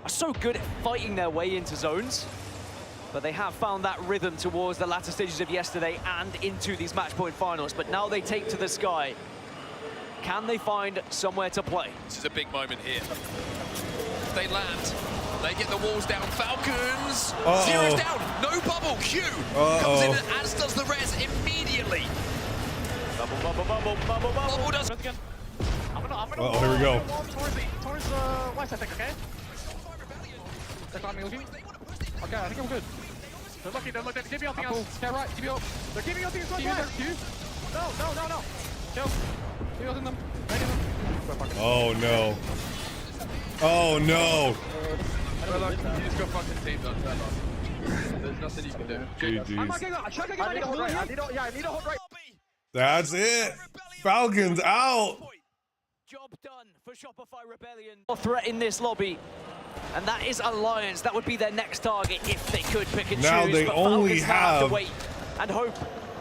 are so good at fighting their way into zones. But they have found that rhythm towards the latter stages of yesterday and into these match point finals. But now they take to the sky. Can they find somewhere to play? This is a big moment here. If they land, they get the walls down. Falcons, zeroes down, no bubble. Q comes in, as does the res immediately. Bubble does. Oh, here we go. Towards west, I think, okay? They're climbing, looking. Okay, I think I'm good. They're looking, they're giving up things. Yeah, right, give me up. They're giving up things. No. Kill. Give us in them. Right in them. Oh, no. Oh, no. You just go fucking team done. There's nothing you can do. GG's. I need a hold right. I need a hold right. That's it. Falcons out. Job done for Shopify Rebellion. Threat in this lobby, and that is Alliance. That would be their next target if they could pick and now choose. They but only Falcons have to wait and hope.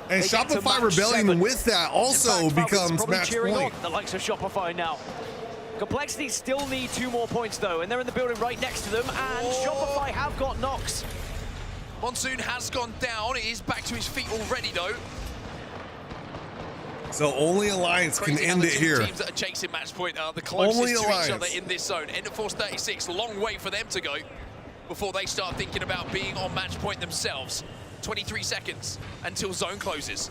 And Shopify Rebellion with that also becomes match point. The likes of Shopify now. Complexity still need 2 more points though, and they're in the building right next to them, and Shopify have got knocks. Monsoon has gone down. He is back to his feet already though. So only Alliance can end it here. Teams that are chasing match point are the closest to each other in this zone. End of Force 36, long way for them to go before they start thinking about being on match point themselves. 23 seconds until zone closes.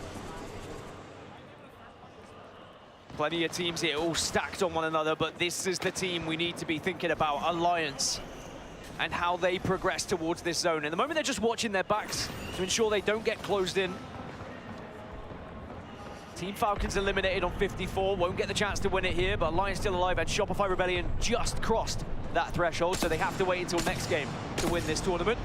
Plenty of teams here all stacked on one another, but this is the team we need to be thinking about, Alliance, and how they progress towards this zone. In the moment, they're just watching their backs to ensure they don't get closed in. Team Falcons eliminated on 54, won't get the chance to win it here, but Alliance still alive, and Shopify Rebellion just crossed that threshold, so they have to wait until next game to win this tournament.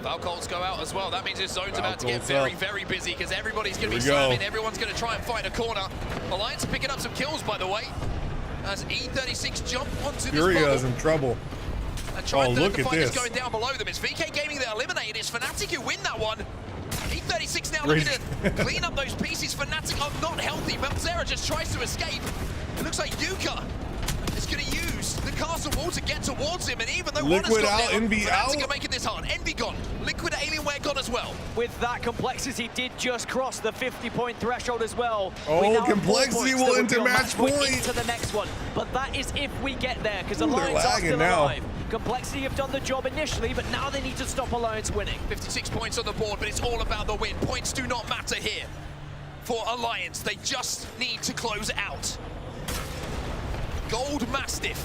Valcolts go out as well. That means his zone's about to get very busy because everybody's going to be Here we go. slamming. Everyone's going to try and find a corner. Alliance picking up some kills, by the way, as E36 jump onto this Furia's bubble. in trouble. Oh, look at this. Going down below them. It's VK Gaming that eliminated. It's Fnatic who win that one. E36 now looking to clean up those pieces. Fnatic are not healthy. Melzera just tries to escape. It looks like Yuka is going to use the castle wall to get towards him. And even though Liquid one has out, gone down, Envy out. Fnatic are making this hard. Envy gone. Liquid Alienware gone as well. With that, Complexity did just cross the 50-point threshold as well. Oh, We now have 4 Complexity points will that would enter be on match point. into the next one. But that is if we get there, because Ooh, they're Alliance are lagging still now. alive. Complexity have done the job initially, but now they need to stop Alliance winning. 56 points on the board, but it's all about the win. Points do not matter here for Alliance. They just need to close out. Gold Mastiff.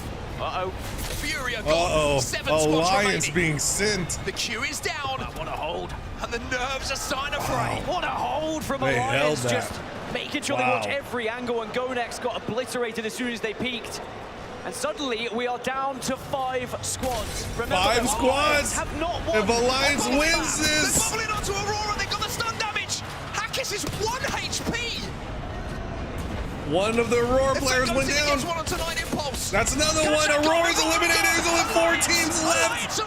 Furia gone. 7 spots Alliance remaining. being sent. The queue is down. What a hold. And the nerves are starting to fray. What a hold from They held Alliance, that. just making sure they watch every angle, and Gonex got obliterated as soon as they peaked. And suddenly, we are down to 5 squads. Remember, 5 squads. have not won. If Alliance wins this. They're bubbling onto Aurora. They've got the stun damage. Hackis is 1 HP. One of the Aurora players went down. One onto 9 Impulse. That's another one. Aurora's eliminated. There's only 4 teams left.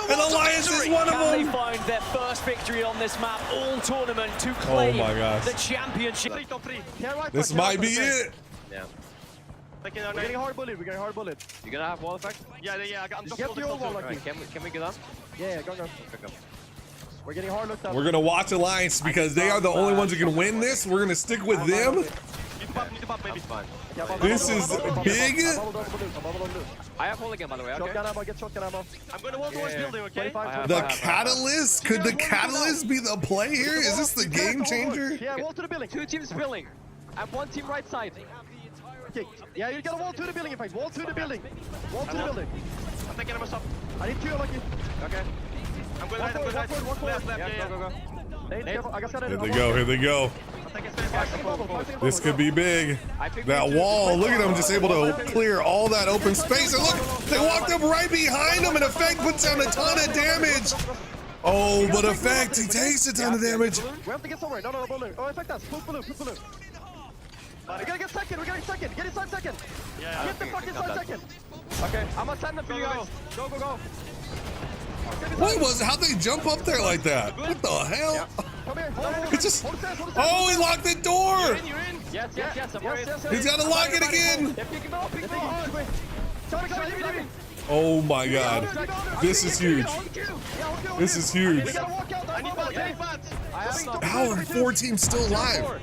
And Alliance is one of Can they them. find their first victory on this map all tournament to Oh claim my gosh. the championship? This might be it. Yeah. We're getting hard bullet. We're getting hard bullet. You gonna have wall effect? Yeah. I'm just get the old wall. Right. Can we get up? Yeah. Go. We're getting hard looked up. We're gonna watch Alliance because they are the only ones who can win this. We're gonna stick with them. This is big. I have hold again, by the way. Shotgun ammo. Get shotgun ammo. I'm going to wall towards building. Okay. The Catalyst? Could the Catalyst be the play here? Is this the game changer? Yeah. Wall to the building. 2 teams building. And 1 team right side. Okay. Yeah, you got a wall to the building, in fact. Wall to the building. Wall to the building. I'm taking him a stop. I need 2, Lucky. Okay. I'm going right. I'm going right. Left. Yeah, go. Here they go. Here they go. This could be big. That wall. Look at them just able to clear all that open space. And look, they walked up right behind them, and Effect puts down a ton of damage. Oh, but Effect, he takes a ton of damage. We have to get somewhere. No, balloon. Oh, Effect us. Put balloon. We gotta get second. We're getting second. Get inside second. Yeah. Get the fuck inside second. Okay. I'm gonna send them for you guys. Go. What was it? How'd they jump up there like that? What the hell? Yeah. Come here. It's just. Oh, he locked the door. You're in. Yes. He's got to lock it again. Oh my God. This is huge. This is huge. How are 4 teams still alive?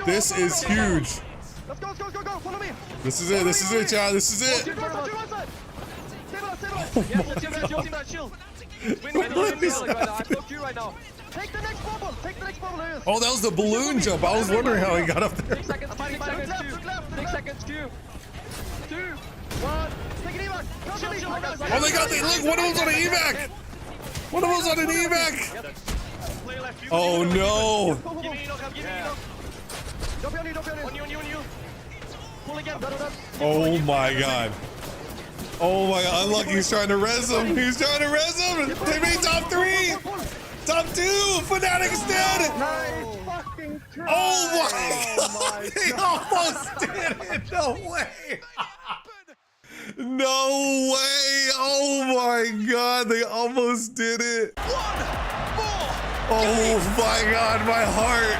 This is huge. Let's go. Follow me. This is it, child. This is it. Oh, that was the balloon jump. I was wondering how he got up there. 6 seconds, 6 seconds, 2, 1. Take an evac. Oh, they got the look. One of them's on an evac. One of them's on an evac. Oh no. Oh my God. Oh my God. Unlucky. He's trying to res him. They made top 3. Top 2. Fnatic's dead. Oh my God. They almost did it. No way. No way. Oh my God. They almost did it. Oh my God. My heart.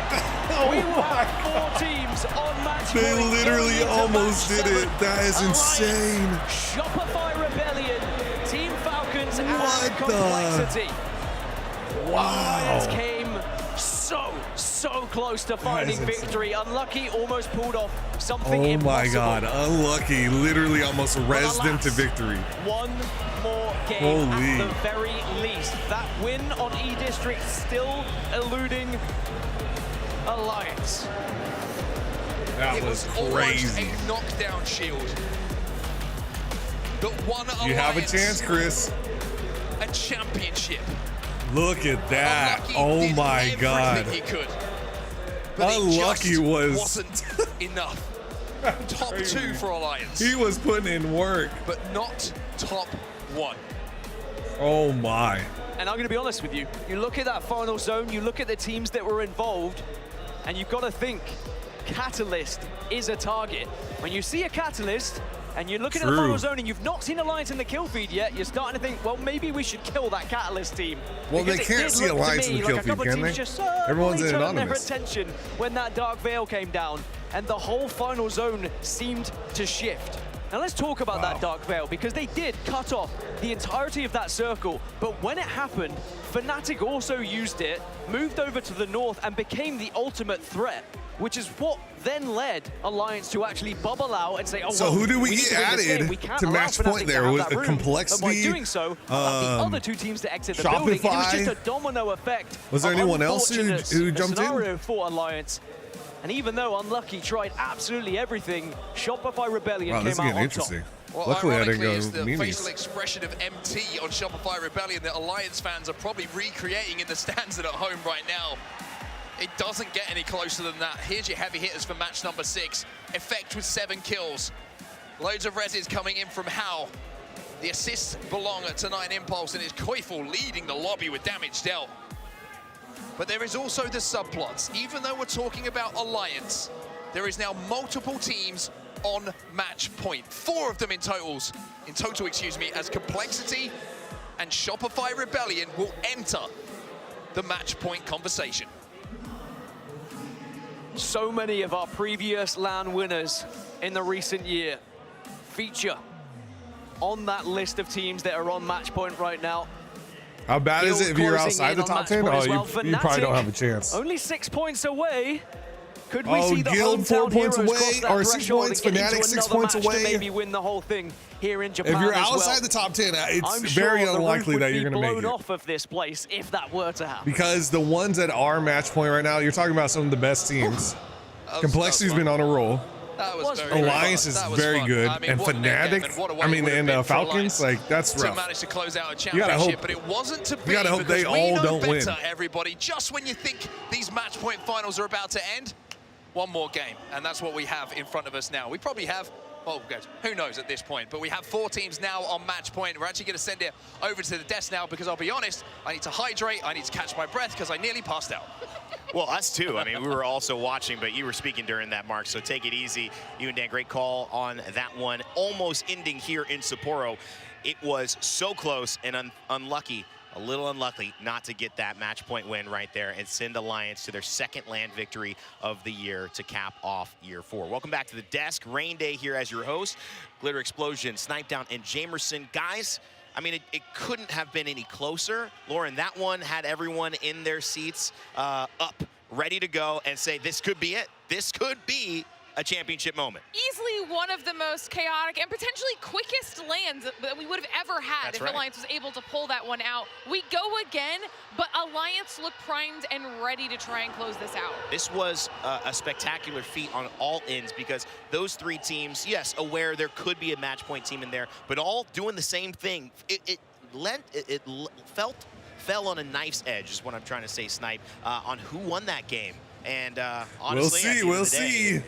Oh we will my have 4 teams on match They point literally almost did it. That is insane. Shopify Rebellion, Team Falcons, and What the? Complexity. Wow. Alliance came so close to finding victory. Unlucky almost pulled off something Oh impossible. my God. Unlucky. Literally almost rezzed them to victory. One more game Holy. at the very least. That win on E-District still eluding Alliance. That was crazy. Almost a knockdown shield. But one Alliance. You have a chance, Chris. A championship. Look at that. Unlucky Oh did my God. everything he could. But it Unlucky just was. wasn't enough. Top 2 for Alliance. He was putting in work. But not top 1. Oh my. And I'm going to be honest with you. You look at that final zone, you look at the teams that were involved, and you've got to think Catalyst is a target. When you see a Catalyst, and you're looking at the final zone and you've not seen Alliance in the kill feed yet, you're starting to think, well, maybe we should kill that Catalyst team. Well, they can't see Alliance in the kill feed, can they? Everyone's in anonymous. Their attention when that Dark Veil came down, and the whole final zone seemed to shift. Now let's talk about that Dark Veil, because they did cut off the entirety of that circle, but when it happened, Fnatic also used it, moved over to the north, and became the ultimate threat, which is what then led Alliance to actually bubble out and say, oh, so well, who do we need get added to match point there? Was a Complexity? By doing so, the other two teams to exit the building, it was just a domino effect. Was there anyone else who jumped in? For Alliance. And even though Unlucky tried absolutely everything, Shopify Rebellion came out on top. Well, luckily I didn't go is the memes. facial expression of MT on Shopify Rebellion that Alliance fans are probably recreating in the stands and at home right now. It doesn't get any closer than that. Here's your heavy hitters for match number 6. Effect with 7 kills. Loads of reses coming in from Hao. The assists belong to 9 Impulse, and it's Koifel leading the lobby with damage dealt. But there is also the subplots. Even though we're talking about Alliance, there is now multiple teams on match point. 4 of them in total, as Complexity and Shopify Rebellion will enter the match point conversation. So many of our previous LAN winners in the recent year feature on that list of teams that are on match point right now. How bad is it if you're outside the top 10? Oh, you probably don't have a chance. Only 6 points away. Could we see the Guild 4 points away, or 6 points, Fnatic 6 points away. Maybe win the whole thing here in Japan. If you're as outside well. the top 10, it's I'm very sure unlikely that you're going to make blown it. off of this place if that were to happen. Because the ones that are match point right now, you're talking about some of the best teams. Complexity's been on a roll. That was very Alliance is very good, I mean, and Fnatic, and Falcons, like that's rough. To manage to close out a championship, but it wasn't to be. You gotta hope they all don't win. Everybody, just when you think these match point finals are about to end, one more game, and that's what we have in front of us now. We probably have, well, who knows at this point, but we have 4 teams now on match point. We're actually going to send it over to the desk now because I'll be honest, I need to hydrate, I need to catch my breath because I nearly passed out. Well, us too. I mean, we were also watching, but you were speaking during that, Mark, so take it easy. You and Dan, great call on that one. Almost ending here in Sapporo. It was so close and unlucky, a little unlucky not to get that match point win right there and send Alliance to their 2nd LAN victory of the year to cap off year 4. Welcome back to the desk. Rain Day here as your host. Glitter Explosion, Snipe Down, and Jamerson. Guys, I mean, it couldn't have been any closer. Lauren, that one had everyone in their seats up, ready to go and say, this could be it. This could be a championship moment. Easily one of the most chaotic and potentially quickest lands that we would have ever had if Alliance was able to pull that one out. We go again, but Alliance looked primed and ready to try and close this out. This was a spectacular feat on all ends because those 3 teams, yes, aware there could be a match point team in there, but all doing the same thing. It fell on a knife's edge is what I'm trying to say, Snipe, on who won that game. And honestly, we'll see.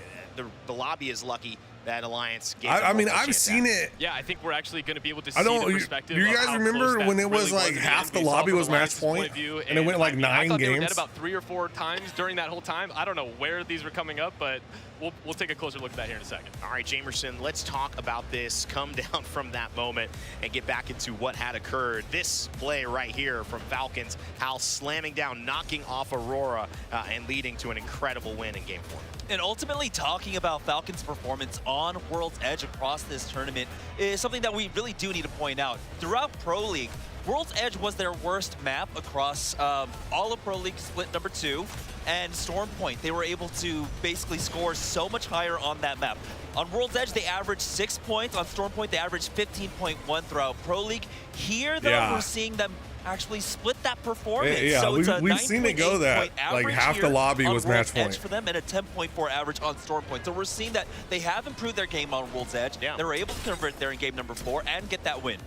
The lobby is lucky that Alliance gave I mean, I've seen it. Yeah, I think we're actually going to be able to see the perspective. Do you guys remember when it was like half the lobby was match point, and it went like 9 games? They were dead about 3 or 4 times during that whole time. I don't know where these were coming up, but we'll take a closer look at that here in a second. All right, Jamerson, let's talk about this. Come down from that moment and get back into what had occurred. This play right here from Falcons, Hal slamming down, knocking off Aurora, and leading to an incredible win in Game 4. And ultimately, talking about Falcons' performance on World's Edge across this tournament is something that we really do need to point out. Throughout Pro League, World's Edge was their worst map across all of Pro League split number 2 and Storm Point. They were able to basically score so much higher on that map. On World's Edge, they averaged 6 points. On Storm Point, they averaged 15.1 throughout Pro League. Here, though, we're seeing them actually split that performance. Yeah, so it's we've seen it go that, like half the lobby was match point. Edge for them and a 10.4 average on Storm Point. So we're seeing that they have improved their game on World's Edge. Yeah. They were able to convert there in game number 4 and get that win.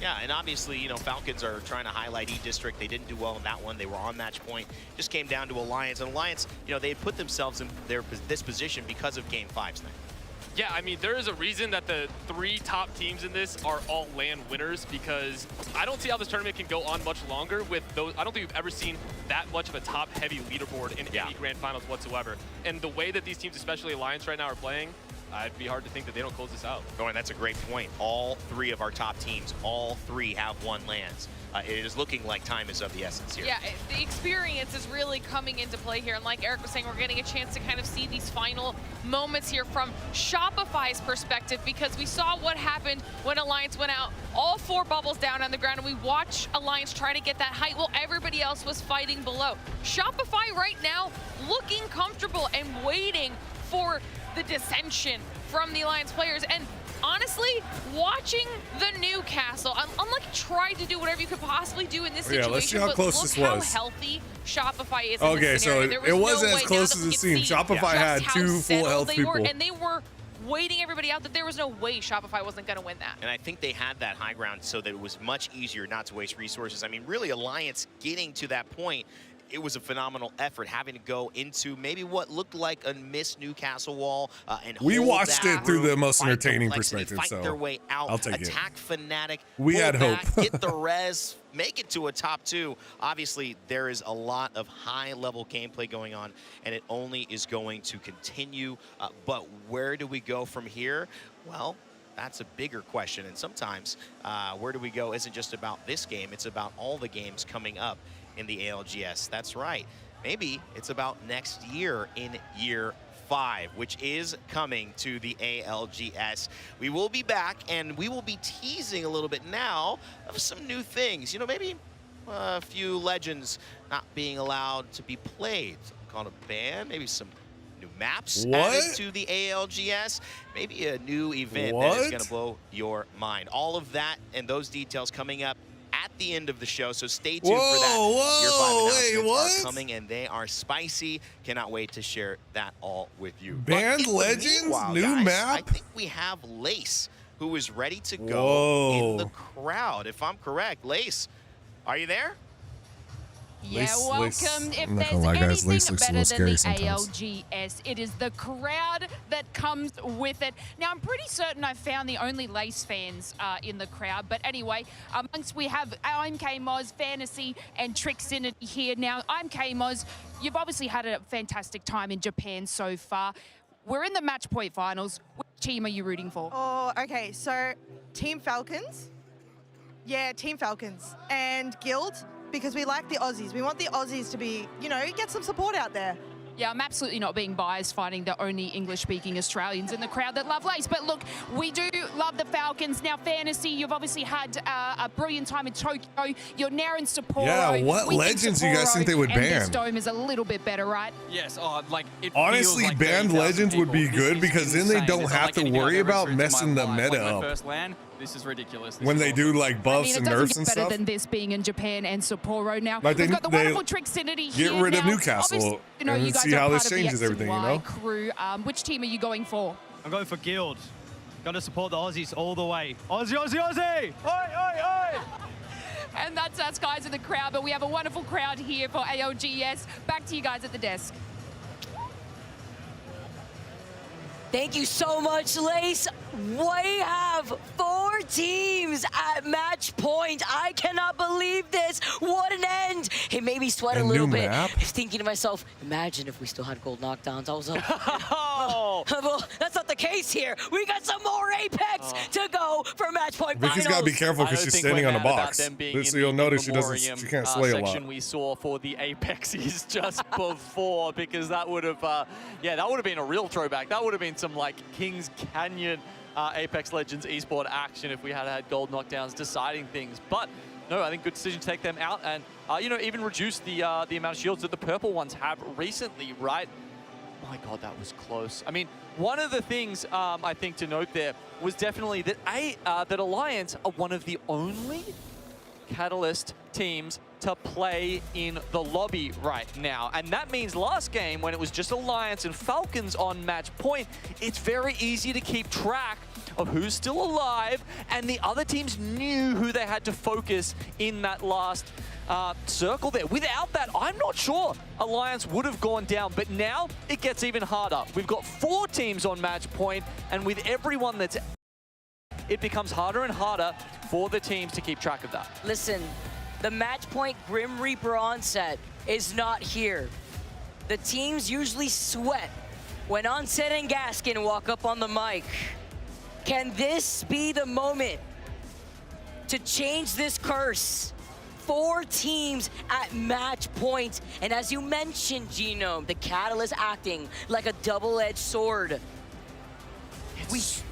Yeah, and obviously, you know, Falcons are trying to highlight E-District. They didn't do well in that one. They were on match point. Just came down to Alliance. And Alliance, you know, they had put themselves in this position because of Game 5 tonight. Yeah, I mean, there is a reason that the 3 top teams in this are all LAN winners, because I don't see how this tournament can go on much longer with those. I don't think we've ever seen that much of a top-heavy leaderboard in any Grand Finals whatsoever. And the way that these teams, especially Alliance right now, are playing, it'd be hard to think that they don't close this out. Oh, and that's a great point. All 3 of our top teams, all 3 have won LANs. It is looking like time is of the essence here. Yeah, the experience is really coming into play here. And like Eric was saying, we're getting a chance to kind of see these final moments here from Shopify's perspective, because we saw what happened when Alliance went out, all 4 bubbles down on the ground, and we watched Alliance try to get that height while everybody else was fighting below. Shopify right now looking comfortable and waiting for the dissension from the Alliance players. And honestly, watching the Newcastle, unlike trying to do whatever you could possibly do in this situation, let's see how close this how was. healthy Shopify is Okay, in this scenario. so it wasn't as close as it seemed. Shopify had 2 full health people. And they were waiting everybody out, that there was no way Shopify wasn't going to win that. And I think they had that high ground so that it was much easier not to waste resources. I mean, really, Alliance getting to that point, it was a phenomenal effort, having to go into maybe what looked like a missed Newcastle wall and we watched it through the most entertaining perspective, perspective, fight so their way out, I'll take attack Fnatic, We pull had back, hope. get the res, make it to a top 2. Obviously, there is a lot of high-level gameplay going on, and it only is going to continue. But where do we go from here? Well, that's a bigger question, and sometimes where do we go isn't just about this game, it's about all the games coming up in the ALGS. That's right. Maybe it's about next year in year 5, which is coming to the ALGS. We will be back, and we will be teasing a little bit now of some new things. You know, maybe a few legends not being allowed to be played. Called a ban, maybe some new maps added to the ALGS, maybe a new event that is going to blow your mind. All of that and those details coming up at the end of the show, so stay tuned for that. Year 5 announcements are coming, and they are spicy. Cannot wait to share that all with you. Band Legends, new guys, map? I think we have Lace, who is ready to go in the crowd, if I'm correct. Lace, are you there? Yeah, welcome. If there's anything better than the ALGS, it is the crowd that comes with it. Now, I'm pretty certain I found the only Lace fans in the crowd. But anyway, amongst we have IMK Fantasy and Trixinity here. Now, IMK you've obviously had a fantastic time in Japan so far. We're in the match point finals. Which team are you rooting for? Oh, okay. So, Team Falcons. Yeah, Team Falcons. And Guild, because we like the Aussies. We want the Aussies to be, you know, get some support out there. Yeah, I'm absolutely not being biased, finding the only English-speaking Australians in the crowd that love Lace. But look, we do love the Falcons. Now, Fantasy, you've obviously had a brilliant time in Tokyo. You're now in Sapporo. Yeah, what legends do you guys think they would and ban? this dome is a little bit better, right? Yes, like it honestly, feels like banned legends would be good because then they don't have to worry about messing the meta up. First LAN, this is ridiculous. When they do like buffs and nerfs and better stuff. than this being in Japan and Sapporo now. Like We've got the wonderful Trixinity here. Get rid of now. Newcastle Obviously, you know, you and guys see are how part this of the changes everything, you know? crew. Which team are you going for? I'm going for Guild. Got to support the Aussies all the way. Aussie, Aussie, Aussie! Oi, oi, oi! And that's us guys in the crowd, but we have a wonderful crowd here for ALGS. Back to you guys at the desk. Thank you so much, Lace. We have 4 teams at match point. I cannot believe this. What an end. It made me sweat a little bit. I was thinking to myself, imagine if we still had gold knockdowns. I was like, oh. Well, that's not the case here. We got some more Apex to go for match point finals. Vicky's got to be careful because she's standing on a box. So you'll notice she can't slay a lot. Section we saw for the Apexies just before, because that would have, yeah, that would have been a real throwback. That would have been some like Kings Canyon Apex Legends esport action if we had had gold knockdowns deciding things. But no, I think good decision to take them out and you know, even reduce the amount of shields that the purple ones have recently, right? My God, that was close. I mean, one of the things I think to note there was definitely that that Alliance are one of the only Catalyst teams to play in the lobby right now. And that means last game, when it was just Alliance and Falcons on match point, it's very easy to keep track of who's still alive, and the other teams knew who they had to focus in that last circle there. Without that, I'm not sure Alliance would have gone down, but now it gets even harder. We've got 4 teams on match point, and with everyone that's it becomes harder and harder for the teams to keep track of that. Listen, the match point Grim Reaper onset is not here. The teams usually sweat when Onset and Gaskin walk up on the mic. Can this be the moment to change this curse? 4 teams at match point, and as you mentioned, Genome, the Catalyst acting like a double-edged sword. It's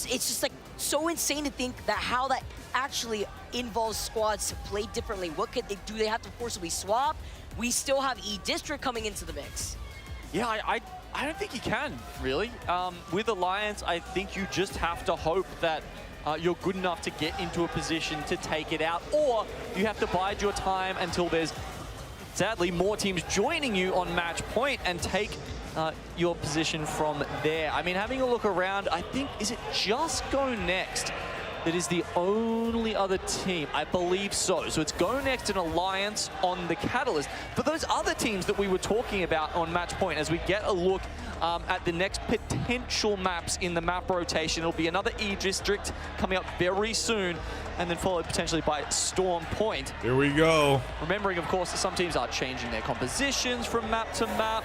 just like so insane to think that how that actually involves squads to play differently. What could they do? They have to forcibly swap. We still have E-District coming into the mix. Yeah, I don't think you can, really. With Alliance, I think you just have to hope that you're good enough to get into a position to take it out, or you have to bide your time until there's, sadly, more teams joining you on match point and take your position from there. I mean, having a look around, I think, is it just Go Next that is the only other team? I believe so. So it's Go Next and Alliance on the Catalyst. For those other teams that we were talking about on match point, as we get a look at the next potential maps in the map rotation, it'll be another E-District coming up very soon, and then followed potentially by Storm Point. Here we go. Remembering, of course, that some teams are changing their compositions from map to map.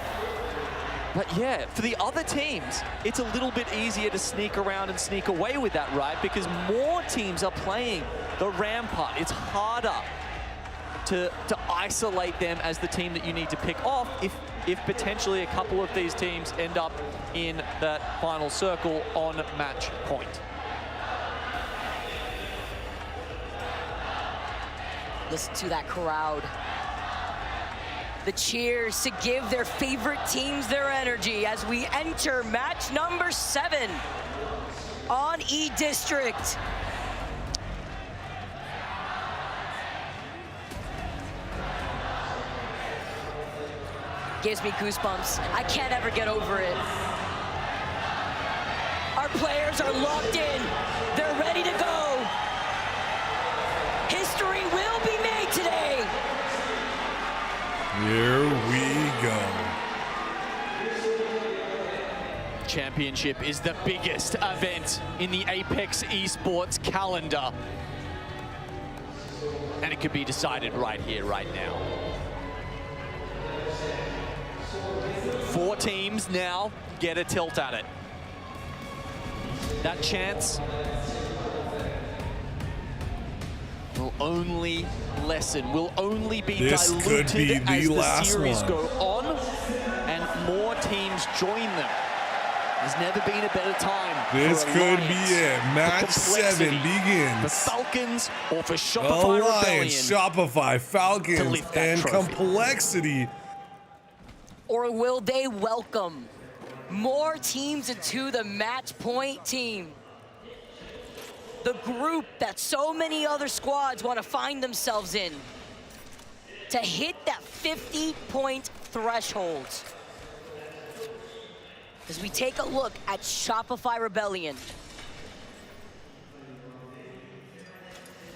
But yeah, for the other teams, it's a little bit easier to sneak around and sneak away with that, right? Because more teams are playing the Rampart. It's harder to isolate them as the team that you need to pick off if potentially a couple of these teams end up in that final circle on match point. Listen to that crowd. The cheers to give their favorite teams their energy as we enter match number 7 on E-District. Gives me goosebumps. I can't ever get over it. Our players are locked in. They're ready to go. History will be made today. Here we go. Championship is the biggest event in the Apex Esports calendar. And it could be decided right here, right now. 4 teams now get a tilt at it. That chance will only lessen, will only be this diluted could be as the the last series one. go on and more teams join them. There's never been a better time. This for could Alliance. be it. Match For 7 complexity, begins. For Falcons or for Shopify Alliance, Rebellion. Shopify, Falcons, lift that and trophy. complexity. Or will they welcome more teams into the match point team? The group that so many other squads want to find themselves in to hit that 50-point threshold. As we take a look at Shopify Rebellion.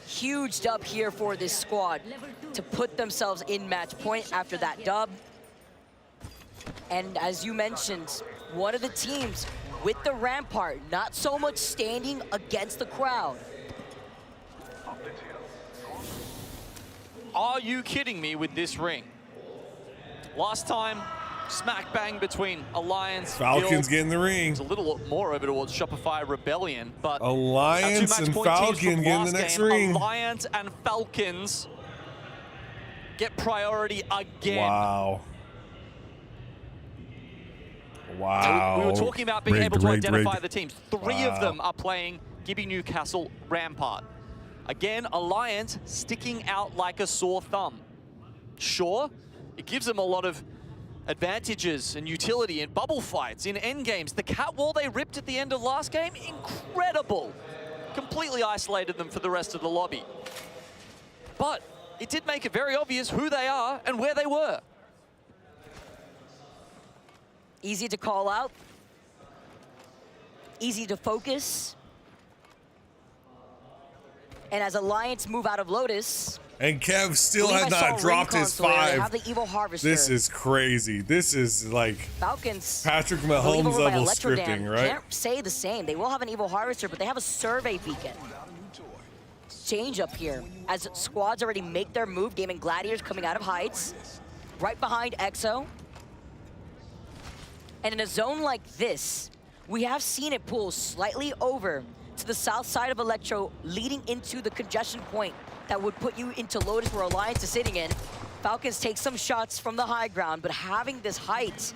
Huge dub here for this squad to put themselves in match point after that dub. And as you mentioned, one of the teams with the Rampart, not so much standing against the crowd. Are you kidding me with this ring? Last time, smack bang between Alliance, Falcons Guild. getting the ring. It's a little more over towards Shopify Rebellion, but Alliance our 2 match and point teams Falcon from getting last the next game, ring. Alliance and Falcons get priority again. Wow. Wow. We were talking about being Rigged, able to rigged, identify rigged. the teams. 3 of them are playing Gibby Newcastle Rampart. Again, Alliance sticking out like a sore thumb. Sure, it gives them a lot of advantages and utility in bubble fights, in endgames. The cat wall they ripped at the end of last game, incredible. Completely isolated them for the rest of the lobby. But it did make it very obvious who they are and where they were. Easy to call out. Easy to focus. And as Alliance move out of Lotus, and Kev still has not dropped his 5. They have the Evil Harvester. This is crazy. This is like Falcons. Patrick Mahomes level scripting, right? Can't say the same. They will have an Evil Harvester, but they have a Survey Beacon. Change up here as squads already make their move. Gaming Gladiators coming out of Heights, right behind EXO. And in a zone like this, we have seen it pull slightly over to the south side of Electro, leading into the congestion point that would put you into Lotus where Alliance is sitting in. Falcons take some shots from the high ground, but having this height,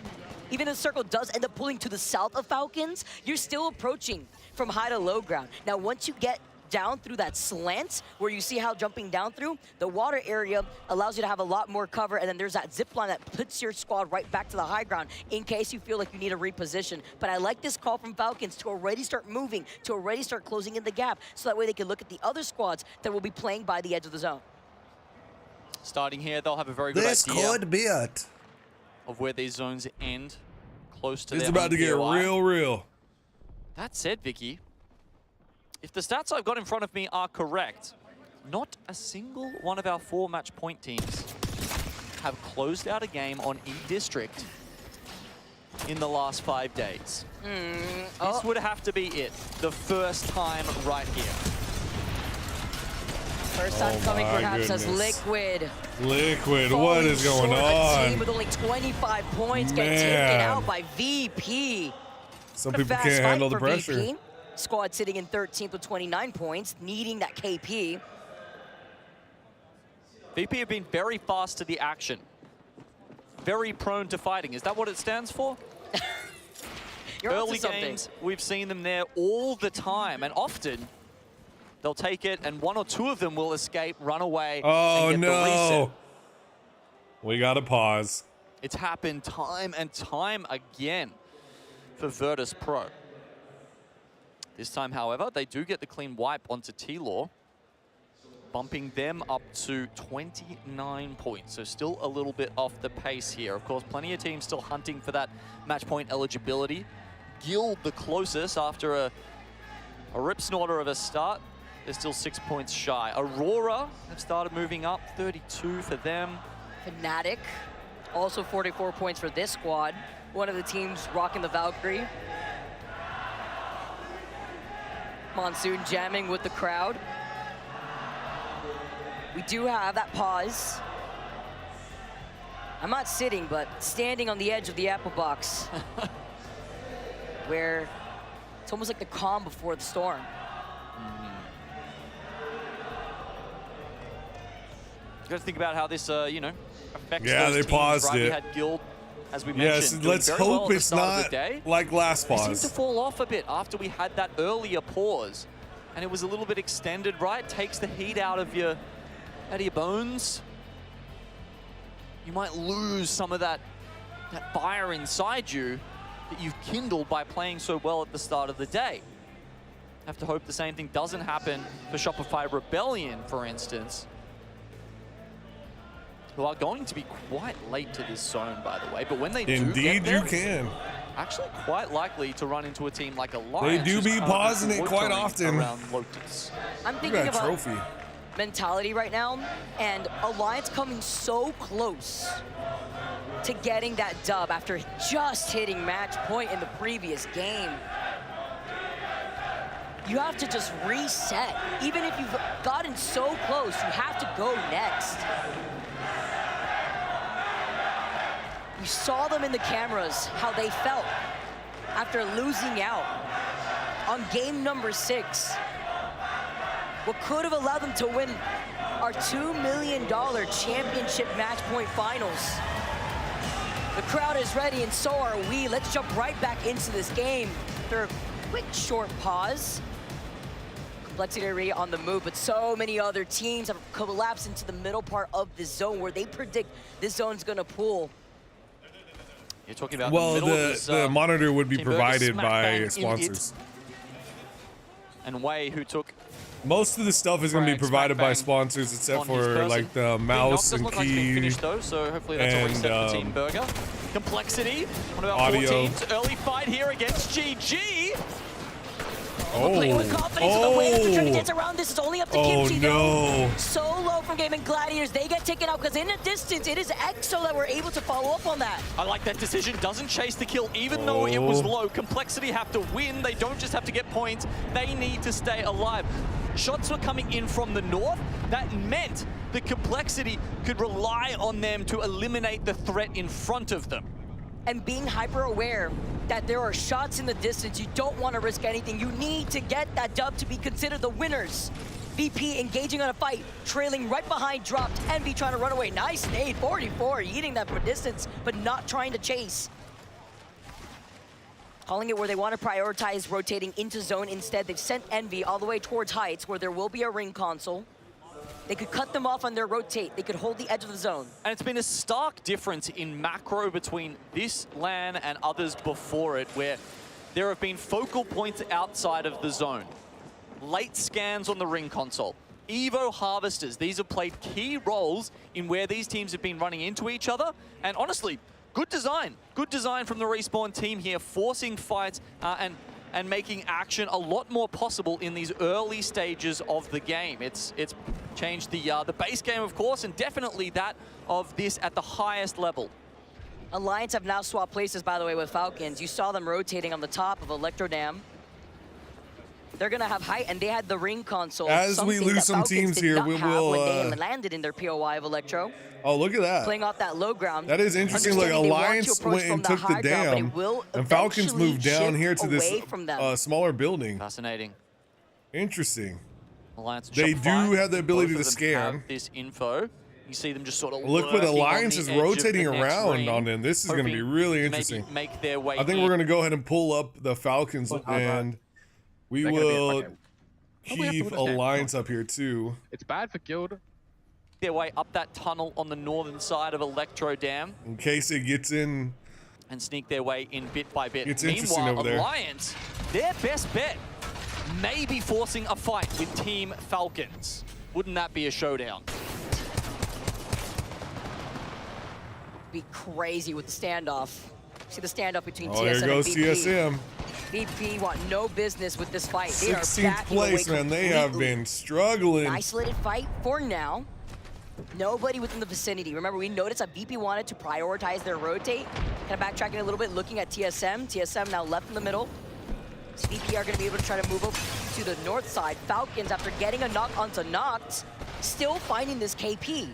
even if the circle does end up pulling to the south of Falcons, you're still approaching from high to low ground. Now, once you get down through that slant where you see how jumping down through, the water area allows you to have a lot more cover, and then there's that zip line that puts your squad right back to the high ground in case you feel like you need a reposition. But I like this call from Falcons to already start moving, to already start closing in the gap, so that way they can look at the other squads that will be playing by the edge of the zone. Starting here, they'll have a very good idea. This could be it. Of where these zones end, close to It's their about to get real. That said, Vicky, if the stats I've got in front of me are correct, not a single one of our 4 match point teams have closed out a game on E-District in the last 5 days. This would have to be it. The first time right here. First time coming perhaps as Liquid. Liquid, what is going on? A team with only 25 points getting taken out by VP. Some people can't handle the pressure. VP. Squad sitting in 13th with 29 points, needing that KP. VP have been very fast to the action. Very prone to fighting. Is that what it stands for? Early games, we've seen them there all the time, and often they'll take it, and 1 or 2 of them will escape, run away, and get the reset. We gotta pause. It's happened time and time again for Virtus Pro. This time, however, they do get the clean wipe onto T-Law, bumping them up to 29 points. So still a little bit off the pace here. Of course, plenty of teams still hunting for that match point eligibility. Guild the closest after a rip snorter of a start. They're still 6 points shy. Aurora have started moving up, 32 for them. Fnatic, also 44 points for this squad. One of the teams rocking the Valkyrie. Monsoon jamming with the crowd. We do have that pause. I'm not sitting, but standing on the edge of the apple box. Where it's almost like the calm before the storm. You got to think about how this, you know, affects Yeah, those they teams, paused right? it. We had Guild, as we mentioned, doing let's very hope well at the it's start of not the day. like last They pause. seemed to fall off a bit after we had that earlier pause, and it was a little bit extended, right? Takes the heat out of your bones. You might lose some of that fire inside you that you've kindled by playing so well at the start of the day. Have to hope the same thing doesn't happen for Shopify Rebellion, for instance, who are going to be quite late to this zone, by the way. But when they do get there, you can. Actually quite likely to run into a team like Alliance. They do who's be currently pausing it quite watering often. around Lotus. I'm thinking about mentality right now, and Alliance coming so close to getting that dub after just hitting match point in the previous game. You have to just reset. Even if you've gotten so close, you have to go next. You saw them in the cameras, how they felt after losing out on game number 6. What could have allowed them to win our $2 million championship match point finals. The crowd is ready, and so are we. Let's jump right back into this game after a quick short pause. Complexity on the move, but so many other teams have collapsed into the middle part of this zone where they predict this zone's gonna pull. You're talking about the monitor would be provided by sponsors. And Wei, who took most of the stuff is going to be provided by sponsors, except for like the mouse and keys. Though, so hopefully that's a reset for Team Burger. Complexity, one of our 4 teams. Early fight here against GG. Playing with confidence in the way that they're trying to dance around this. It's only up to Kimchi, though. So low from Gaming Gladiators. They get taken out because in the distance, it is EXO that were able to follow up on that. I like that decision. Doesn't chase the kill, even though it was low. Complexity have to win. They don't just have to get points. They need to stay alive. Shots were coming in from the north. That meant the Complexity could rely on them to eliminate the threat in front of them. And being hyper aware that there are shots in the distance, you don't want to risk anything. You need to get that dub to be considered the winners. VP engaging on a fight, trailing right behind, dropped. Envy trying to run away. Nice nade, 44, eating that from distance, but not trying to chase. Calling it where they want to prioritize rotating into zone instead. They've sent Envy all the way towards Heights, where there will be a ring console. They could cut them off on their rotate. They could hold the edge of the zone. And it's been a stark difference in macro between this LAN and others before it, where there have been focal points outside of the zone. Late scans on the ring console. Evo harvesters. These have played key roles in where these teams have been running into each other. And honestly, good design. Good design from the Respawn team here, forcing fights and making action a lot more possible in these early stages of the game. It's changed the base game, of course, and definitely that of this at the highest level. Alliance have now swapped places, by the way, with Falcons. You saw them rotating on the top of Electro Dam. They're gonna have height, and they had the ring console. As we lose some teams here, we will. When they landed in their POI of Electro. Oh, look at that. Playing off that low ground. That is interesting. Like, Alliance went and took the dam, and Falcons moved down here to this smaller building. Fascinating. Interesting. Alliance they do have the ability to scan. This info. You see them just sort of look what Alliance is rotating around on them. This is going to be really interesting. Make their way I think we're going to go ahead and pull up the Falcons, and we will keep Alliance up here too. It's bad for Guild. Their way up that tunnel on the northern side of Electro Dam. In case it gets in. And sneak their way in bit by bit. It's interesting over there. Alliance, their best bet may be forcing a fight with Team Falcons. Wouldn't that be a showdown? Be crazy with the standoff. See the standoff between TSM here goes and VP. TSM. VP want no business with this fight. They 16th place, man. They have been struggling. An isolated fight for now. Nobody within the vicinity. Remember, we noticed that VP wanted to prioritize their rotate. Kind of backtracking a little bit, looking at TSM. TSM now left in the middle. So VP are going to be able to try to move up to the north side. Falcons, after getting a knock onto Noct, still finding this KP.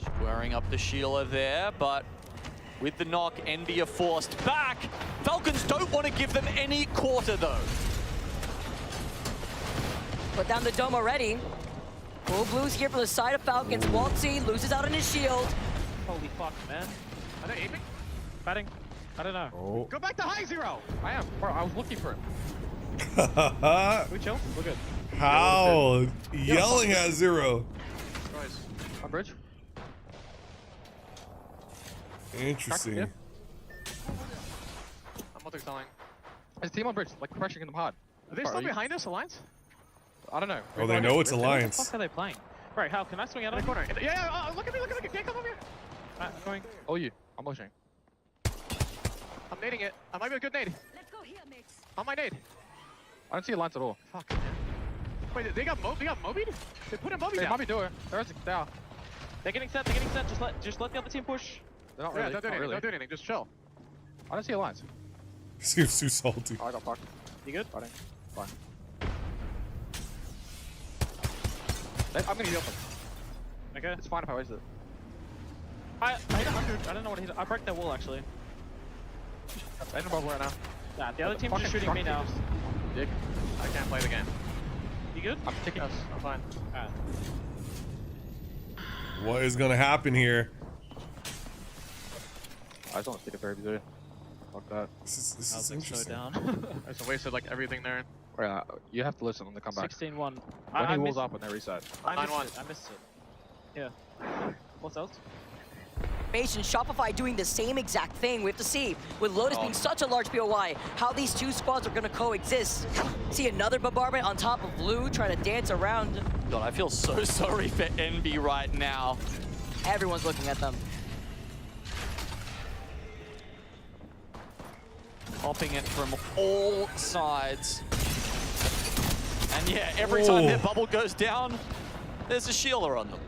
Squaring up the Sheila there, but with the knock, Envy are forced back. Falcons don't want to give them any quarter, though. Put down the dome already. Full Blues here from the side of Falcons. Waltzy loses out on his shield. Holy fuck, man. Are they aiming? Batting? I don't know. Oh. Go back to high zero! I am. Bro, I was looking for him. We chill? We're good. How? Yelling at zero. Guys, on bridge. Interesting. Yeah. I'm not selling. There's a team on bridge, like pressuring them hard. Are they still behind us, Alliance? I don't know. Oh, they know it's What Alliance. the fuck are they playing? Right, how can I swing out of the corner? Yeah, look at me, can't come over here. I'm going. Oh, you. I'm motioning. I'm nading it. I might be a good nade. Let's go here, mates. On my nade. I don't see Alliance at all. Fuck, man. Wait, they got Mobied? They put a Mobied down. Mobied door. They're out. They're getting set, Just let the other team push. They're not really. Don't do anything, just chill. I don't see Alliance. Seems too salty. Oh, I got fucked. You good? Fine. I'm gonna heal him. Okay. It's fine if I waste it. I hit 100. I don't know what he hit. I broke that wall actually. I hit a bubble right now. Nah, the other team's just shooting me now. Dick. I can't play the game. You good? I'm ticking us. I'm fine. Alright. What is going to happen here? I just don't stick it very easily. Fuck that. This is interesting. I just wasted like everything there. You have to listen when they come back. 16-1. When he rolls up when they reset. I missed it. Yeah. What's else? Shopify doing the same exact thing. We have to see, with Lotus being such a large POI, how these two squads are going to coexist. See another bombardment on top of Blue trying to dance around. God, I feel so sorry for Envy right now. Everyone's looking at them. Popping it from all sides. And yeah, every time their bubble goes down, there's a shieldar on them.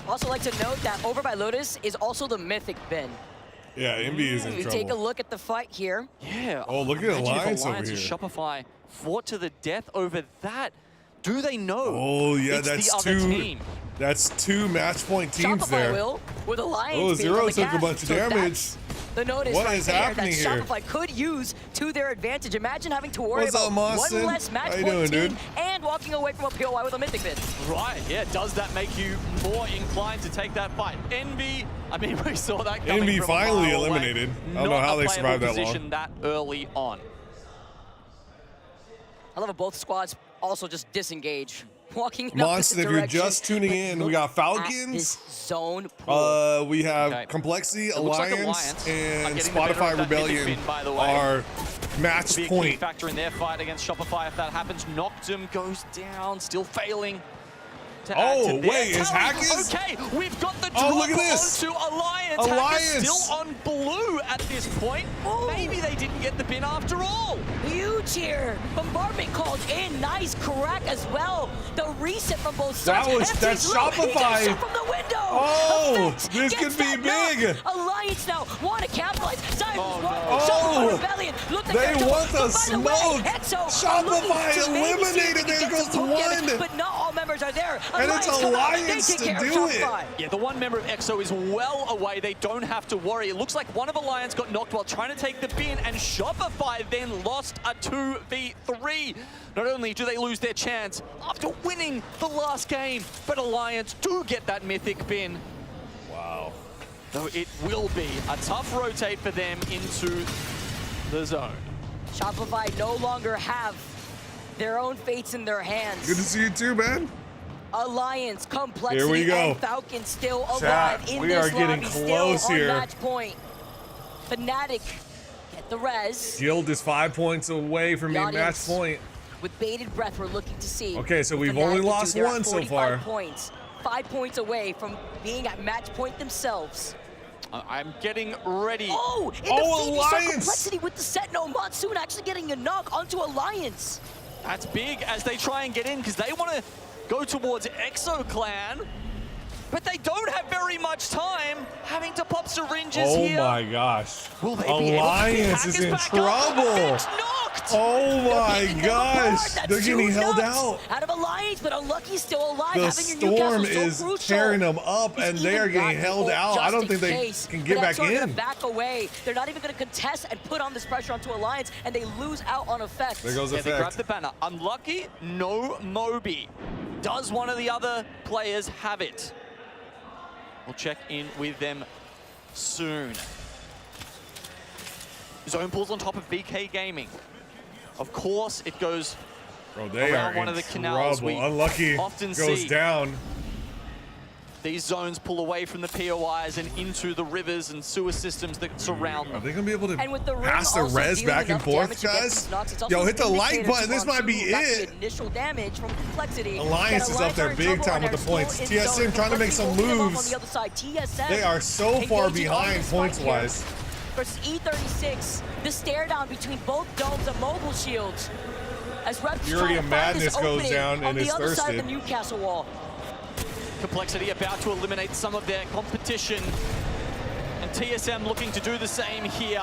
Also like to note that over by Lotus is also the Mythic bin. Yeah, Envy is in We trouble. take a look at the fight here. Yeah. Oh, look at Alliance over and here. Shopify fought to the death over that. Do they know? Oh yeah, it's that's the other two. team? That's two match point teams Shopify there. will, with Alliance Oh, being Zero on the took a gas. bunch of So damage. that's the notice What right is there happening that here? Shopify could use to their advantage. Imagine having to worry What's up, about one Mawson? less match How you point doing, team dude? and walking away from a POI with a Mythic bin. Right, yeah. Does that make you more inclined to take that fight? Envy, I mean, we saw that coming Envy from a finally mile away. eliminated. I don't know Not how a they playable survived that position long. that early on. I love how both squads also just disengage. Walking in Monson, opposite if you're direction. just tuning in, we got At Falcons. this zone pool. We have Okay. Complexity, It looks like Alliance, Alliance are and getting the better Spotify of that Mythic Rebellion bin, by the way. are match Be a key point. factor in their fight against Shopify if that happens. Noctum goes down, still failing to add to their wait, is tally. Hackers? Okay, we've got the Oh, drop look at this. onto Alliance. Alliance. Hackers still on blue at this point. Maybe they didn't get the bin after all. Huge here. Bombardment called in. Nice crack as well. The reset from both That sides. was- Empty that's through. He Shopify. gets shot from the window. Oh, Effect this gets could be that big. knock. Alliance now want to capitalize. Cyrus Oh, one. no. Shopify Oh, Rebellion. Look at they their want door. the But by the way, smoke. Exo are Shopify looking to maybe see if they eliminated. can There get goes some hook in, one. But not all members are there. And it's come out. Alliance They take to care of do it. Shopify. Yeah, the one member of EXO is well away. They don't have to worry. It looks like one of Alliance got knocked while trying to take the bin, and Shopify then lost a 2v3. Not only do they lose their chance after winning the last game, but Alliance do get that Mythic bin. Wow. Though it will be a tough rotate for them into the zone. Shopify no longer have their own fates in their hands. Good to see you too, man. Alliance, Complexity, Here we go. and Falcon still Chat, alive in we this are getting lobby, close still on here. match point. Fnatic get the res. Guild is 5 points away from The being match audience, point. with bated breath, we're looking to see. Okay, so what we've Fnatic only can do. lost They're at one so 45 far. points. 5 points away from being at match point themselves. I'm getting ready. Oh, in Oh, the Phoebe saw Alliance! Complexity with the set. No, Monsoon actually getting a knock onto Alliance. That's big as they try and get in because they want to go towards EXO Clan, but they don't have very much time having to pop syringes Oh here. my gosh. Will they be able to pick Alliance is Hackers in back up? trouble. It's knocked. Oh my Picking them apart. gosh. That's They're getting two held knocks out. of Alliance, but Unlucky still alive. The Having your storm Newcastle is so crucial. tearing them up, He's and they even are getting got held the out. ult I don't just think they in case. can get But back Exo are gonna in. back away. They're not even going to contest and put on this pressure onto Alliance, and they lose out on effect. There goes Yeah, they grab effect. the banner. Unlucky, no Moby. Does one of the other players have it? We'll check in with them soon. Zone pulls on top of VK Gaming. Of course, it goes Bro, they around are one in of the canals. trouble. We Unlucky often goes see down. these zones pull away from the POIs and into the rivers and sewer systems that surround Are them. they gonna be able to And with the ring pass the also res dealing back and enough forth, damage to get guys? these knocks, it's also Yo, hit the like indicated button. to This might be Monsoon that's it. the initial damage from Complexity. Alliance That is up there are in big trouble time and with the they're points. still in TSM zone. trying to make Complexity some will give up moves. On the other side. TSM They are so far engaging on behind this fight points-wise. here versus E36, the stare down between both domes of mobile shields. As Reps Fury try to of find Madness this goes opening down on and the is other side of thirsted. the Newcastle wall. Complexity about to eliminate some of their competition. And TSM looking to do the same here.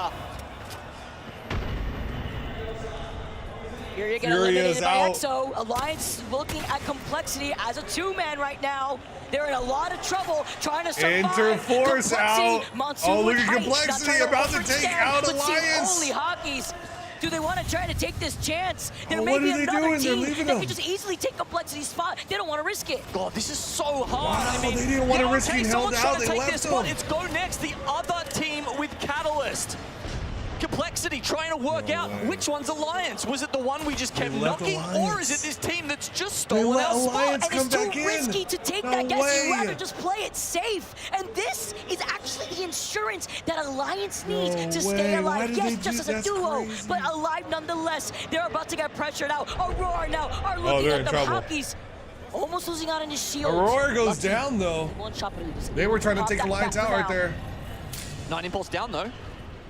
Here you get Fury eliminated is by out. EXO. Alliance looking at Complexity as a two-man right now. They're in a lot of trouble trying to survive. Interforce Complexity, out. Monsoon Oh, look with at height, Complexity not trying about to overextend, take out but seeing Alliance. only hockeys. Do they want to try to take this chance? There Oh, may what be are they another doing? They're team leaving that them. could just easily take Complexity's spot. They don't want to risk it. God, this is so hard. Wow, I mean, they didn't want to yeah, risk okay, being held someone's out. trying They to take left their spot. them. It's go next. The other team with Catalyst. Complexity trying to work out which one's Alliance. Was it the one we just kept left knocking, Alliance. or is it this team that's just They stolen let our Alliance spot? And it's come too back in. risky to take No that guess. way. You'd rather just play it safe. And this is actually the insurance that Alliance needs No to way. stay Why alive. did Yes, they just do- as a that's duo, crazy. but alive nonetheless. They're about to get pressured out. Aurora now are looking they're at in the trouble. Hockeys. Almost losing out on his shield. Aurora goes Lucky. down though. One shot, but he was They were trying to able take pop that Alliance back out for right now. there. 9 impulse down though.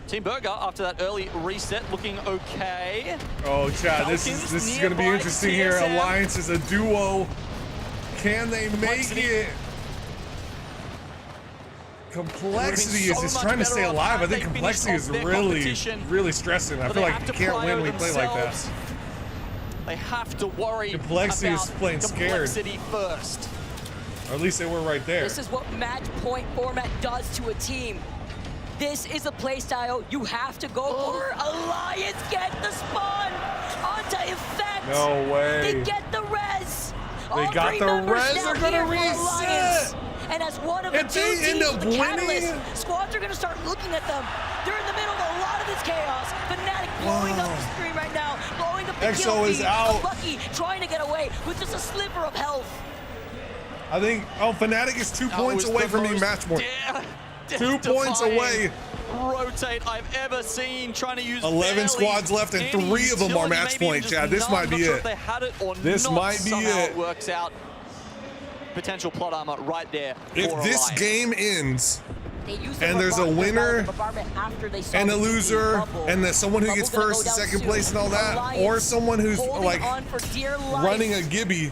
Team Burger, after that early reset, looking okay. Oh, Chad, this is going to be interesting here. Alliance is a duo. Can they make it? Complexity is just trying to stay alive. I think Complexity is really stressing. I feel like you can't win when we play like that. They have to worry Complexity is playing scared. Complexity first. Or at least they were right there. This is what match point format does to a team. This is a play style you have to go for. Alliance get the spawn onto Effect. No way. They get the res. They got the res. They're gonna reset. And as one of the two teams with the catalyst, squads are gonna start looking at them. They're in the middle of a lot of this chaos. Fnatic blowing up the screen right now, blowing up the kill feed. EXO is out. Lucky trying to get away with just a sliver of health. I think, Fnatic is 2 points away from being match point. 2 points away. Rotate I've ever seen, trying to use 11 squads left and 3 of them are match point, Chad. This might be it. This might be it. It works out. Potential plot armor right there. If this game ends and there's a winner and a loser and there's someone who gets first and second place and all that, or someone who's like running a Gibby,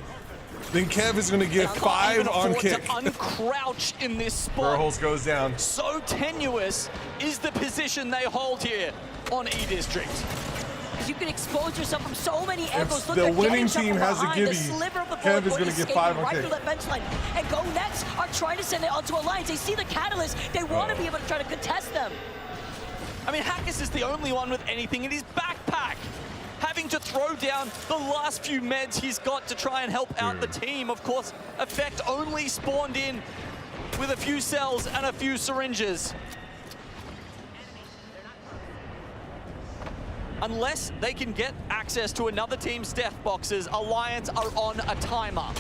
then Kev is going to get 5 on kick. To uncrouch in this spot. Burholz goes down. So tenuous is the position they hold here on E-District. You can expose yourself from so many angles. If the winning team has a Gibby, Kev is going to get 5 on right kick. through that bench line. And Go Next are trying to send it onto Alliance. They see the catalyst. They want to be able to try to contest them. I mean, Hackers is the only one with anything in his backpack. Having to throw down the last few meds he's got to try and help out the team. Of course, Effect only spawned in with a few cells and a few syringes. Unless they can get access to another team's death boxes, Alliance are on a timer.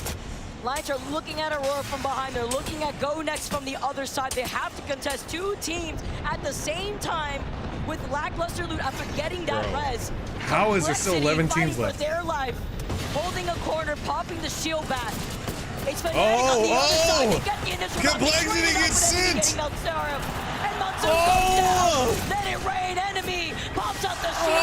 Alliance are looking at Aurora from behind. They're looking at Go Next from the other side. They have to contest 2 teams at the same time with lackluster loot after getting that res. How is there still 11 teams left? For their life, holding a corner, popping the shield back. It's Fnatic on the other side. They get the initial Complexity gets sent. And Matsu goes down. Let it rain. Enemy pops out the shield.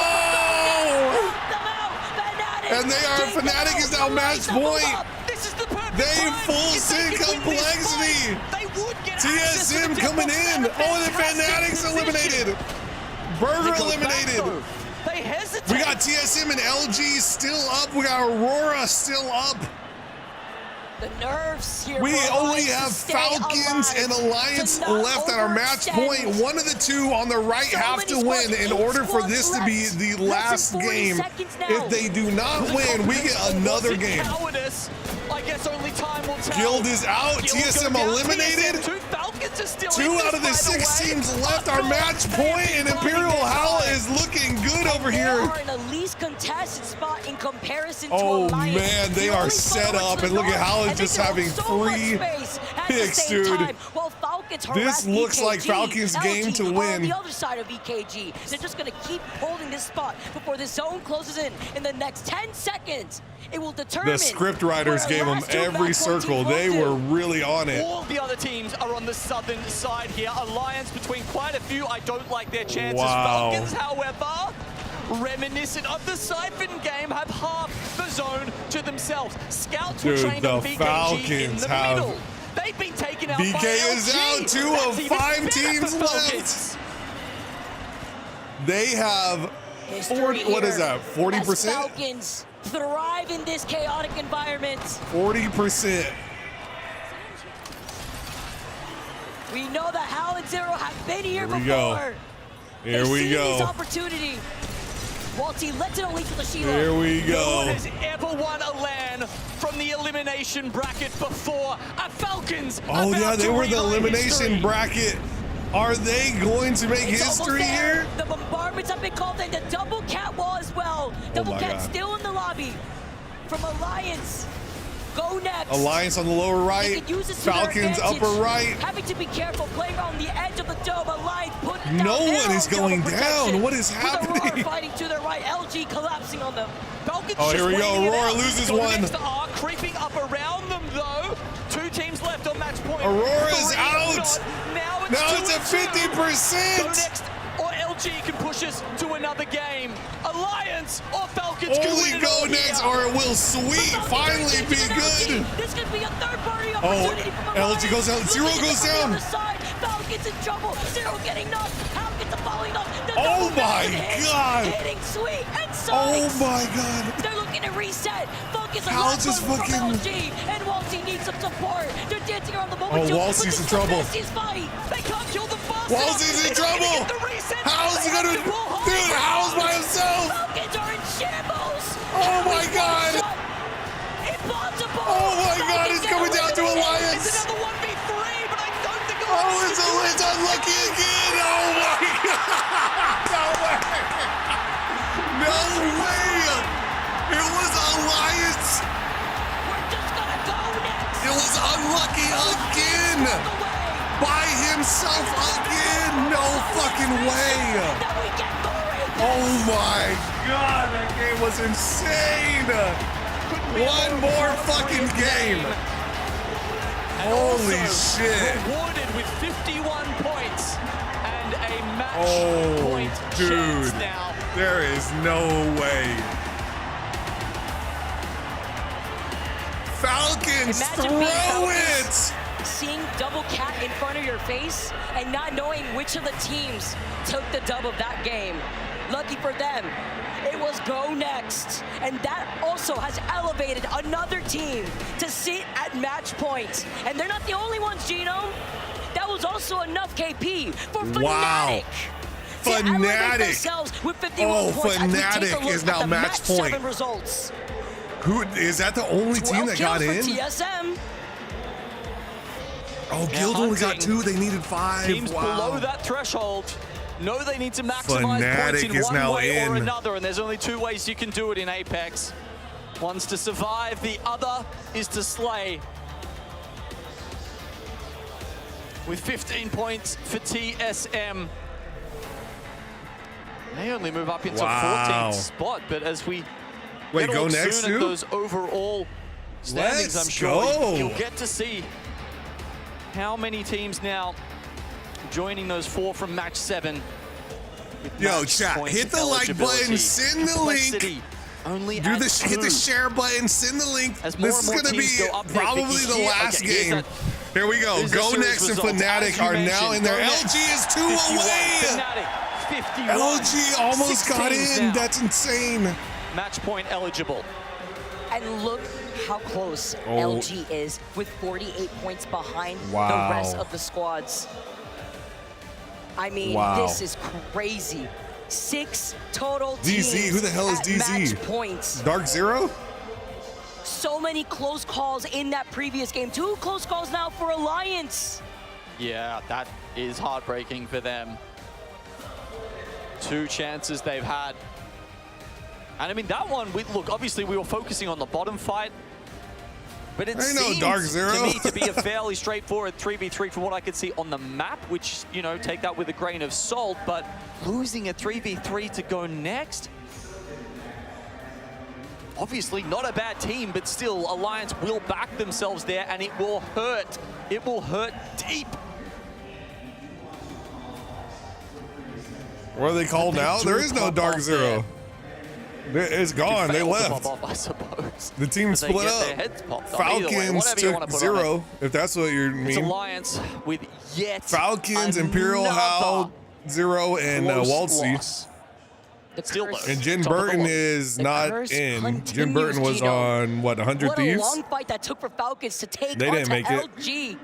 And they are, Fnatic is now match point. This is the perfect They full send Complexity. They would get TSM coming in. Oh, the Fnatic's eliminated. Burger eliminated. They hesitate. We got TSM and LG still up. We got Aurora still up. The nerves here. We only have Falcons and Alliance left at our match point. One of the 2 on the right have to win in order for this to be the last game. If they do not win, we get another game. I guess only time will tell. Guild is out. TSM eliminated. 2 out of the 6 teams left our match point, and Imperial Howl is looking good over here. They are in a least contested spot in comparison to Oh Alliance. man, they are set up, and look at Howl is just having 3 picks, dude. This looks like Falcons' game to win. On the other side of EKG, they're just going to keep holding this spot before the zone closes in the next 10 seconds. It will determine. The script writers gave them every circle. They were really on it. All the other teams are on the southern side here. Alliance between quite a few. I don't like their chances. Wow. Falcons, however, reminiscent of the Siphon game, have half the zone to themselves. Scouts were trained on BKG in the middle. They've been taken out by BK is LG. out. 2 That's of even 5 better teams for Falcons. left. They have 40, what is that, 40%? Falcons thrive in this chaotic environment. 40%. We know that Hal and Zero have been here before. We go. Here we go. This opportunity. Walty lets it lead to the Sheila. Here we go. No one has ever won a LAN from the elimination bracket before. A Falcons. Oh yeah, they were the elimination bracket. Are they going to make history here? The bombardments have been called in. The double cat wall as well. Double cat still in the lobby. From Alliance. Go Next. Alliance on the lower right. Falcons upper right. Having to be careful, playing on the edge of the dome. Alliance put down. No one is going down. What is happening? Aurora fighting to their right. LG collapsing on them. Falcons oh, here we go. Aurora loses one. Creeping up around them though. 2 teams left on match point. Aurora's out. Now it's a 50%. Go Next or LG can push us to another game. Alliance or Falcons can Only win go it next here. or it will sweet finally be good. This could be a third-party Oh, opportunity from LG goes down. Zero goes down. Falcons in trouble. Zero getting knocked. Falcons are following up. Oh my God. Hitting Sweet and Oh Sonics. my God. They're looking to reset. Falcons are How locked just from fucking- LG, and Walsey needs some support. They're dancing around the Oh, moment. Walsey's in trouble. Fight. They can't kill them fast Walsey's in trouble. How's he gonna? Dude, how's by himself? Falcons are in shambles. Oh my God. Impossible. Oh my God, it's coming down to Alliance. It's another 1v3, but I don't think Oh, it's unlucky again. Oh my God. No way. It was Alliance. It was unlucky again. By himself again. No fucking way. Oh my God, that game was insane. One more fucking game. Holy shit. Rewarded with 51 points and a match point dude, chance now. there is no way. Falcons, throw it! Seeing double cat in front of your face and not knowing which of the teams took the dub of that game. Lucky for them, it was go next. And that also has elevated another team to sit at match point. And they're not the only ones, Gino. That was also enough KP for Fnatic. Wow. to elevate Fnatic. themselves with 51 Oh, points as we take a Fnatic look is at now the match point. 7 results. Who is that? The only team 12 that got kills in? for TSM. Oh, Guild only got 2. They needed 5. Teams wow. below that threshold know they need to maximize Fnatic points in is one now way or in. another, and there's only 2 ways you can do it in Apex. One's to survive, the other is to slay. With 15 points for TSM. They only move up into Wow. 14th spot, but as we Wait, get a go look next, soon at too? those overall standings, Let's I'm sure go. you'll get to see how many teams now joining those 4 from match 7. with Yo, match chat, point hit the like eligibility. button, send the link. Complexity only Do at the hit the 2. share button, send the link. As more This is and more gonna be teams go up there, probably Vicky, the here- last okay, here's game. that- Here we go. here's the Go series Next and results. Fnatic As you are now mentioned, in there. Go LG Next, is 2 51. away. Fnatic, 51. LG almost 6 got teams in. now. That's insane. Match point eligible. And look how close Oh. LG is with 48 points behind Wow. the rest of the squads. I mean, Wow. this is crazy. 6 total teams DZ, who the hell is at DZ? match points. Dark Zero? So many close calls in that previous game. 2 close calls now for Alliance. Yeah, that is heartbreaking for them. 2 chances they've had. And I mean, that one, look, obviously we were focusing on the bottom fight, but it Ain't no seems Dark Zero. to me to be a fairly straightforward 3v3 from what I could see on the map, which, you know, take that with a grain of salt, but losing a 3v3 to go next, obviously not a bad team, but still Alliance will back themselves there and it will hurt. It will hurt deep. What are they called now? There is no Dark Zero. It's gone. They failed to left. pop off, I suppose. The team But they split get their up. heads popped off. Either way, Falcons whatever you wanna took put on 0, if that's what you It's mean. Alliance with yet Falcons, Imperial another Howl, 0, and close Walsey. loss. Still though, And Jen top of the Burton list. is The not curse in. Jen continues, Burton was Gino. on, what, 100 What a Thieves? long fight that took for Falcons to take They didn't onto make it. LG.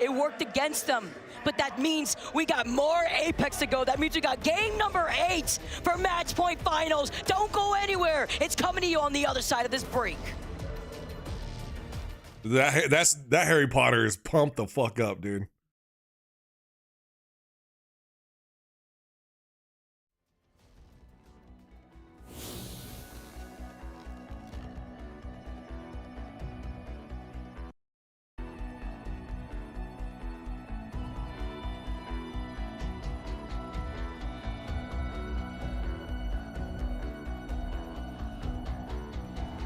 It worked against them. But that means we got more Apex to go. That means we got game number 8 for Match Point Finals. Don't go anywhere. It's coming to you on the other side of this break. That Harry Potter is pumped the fuck up, dude.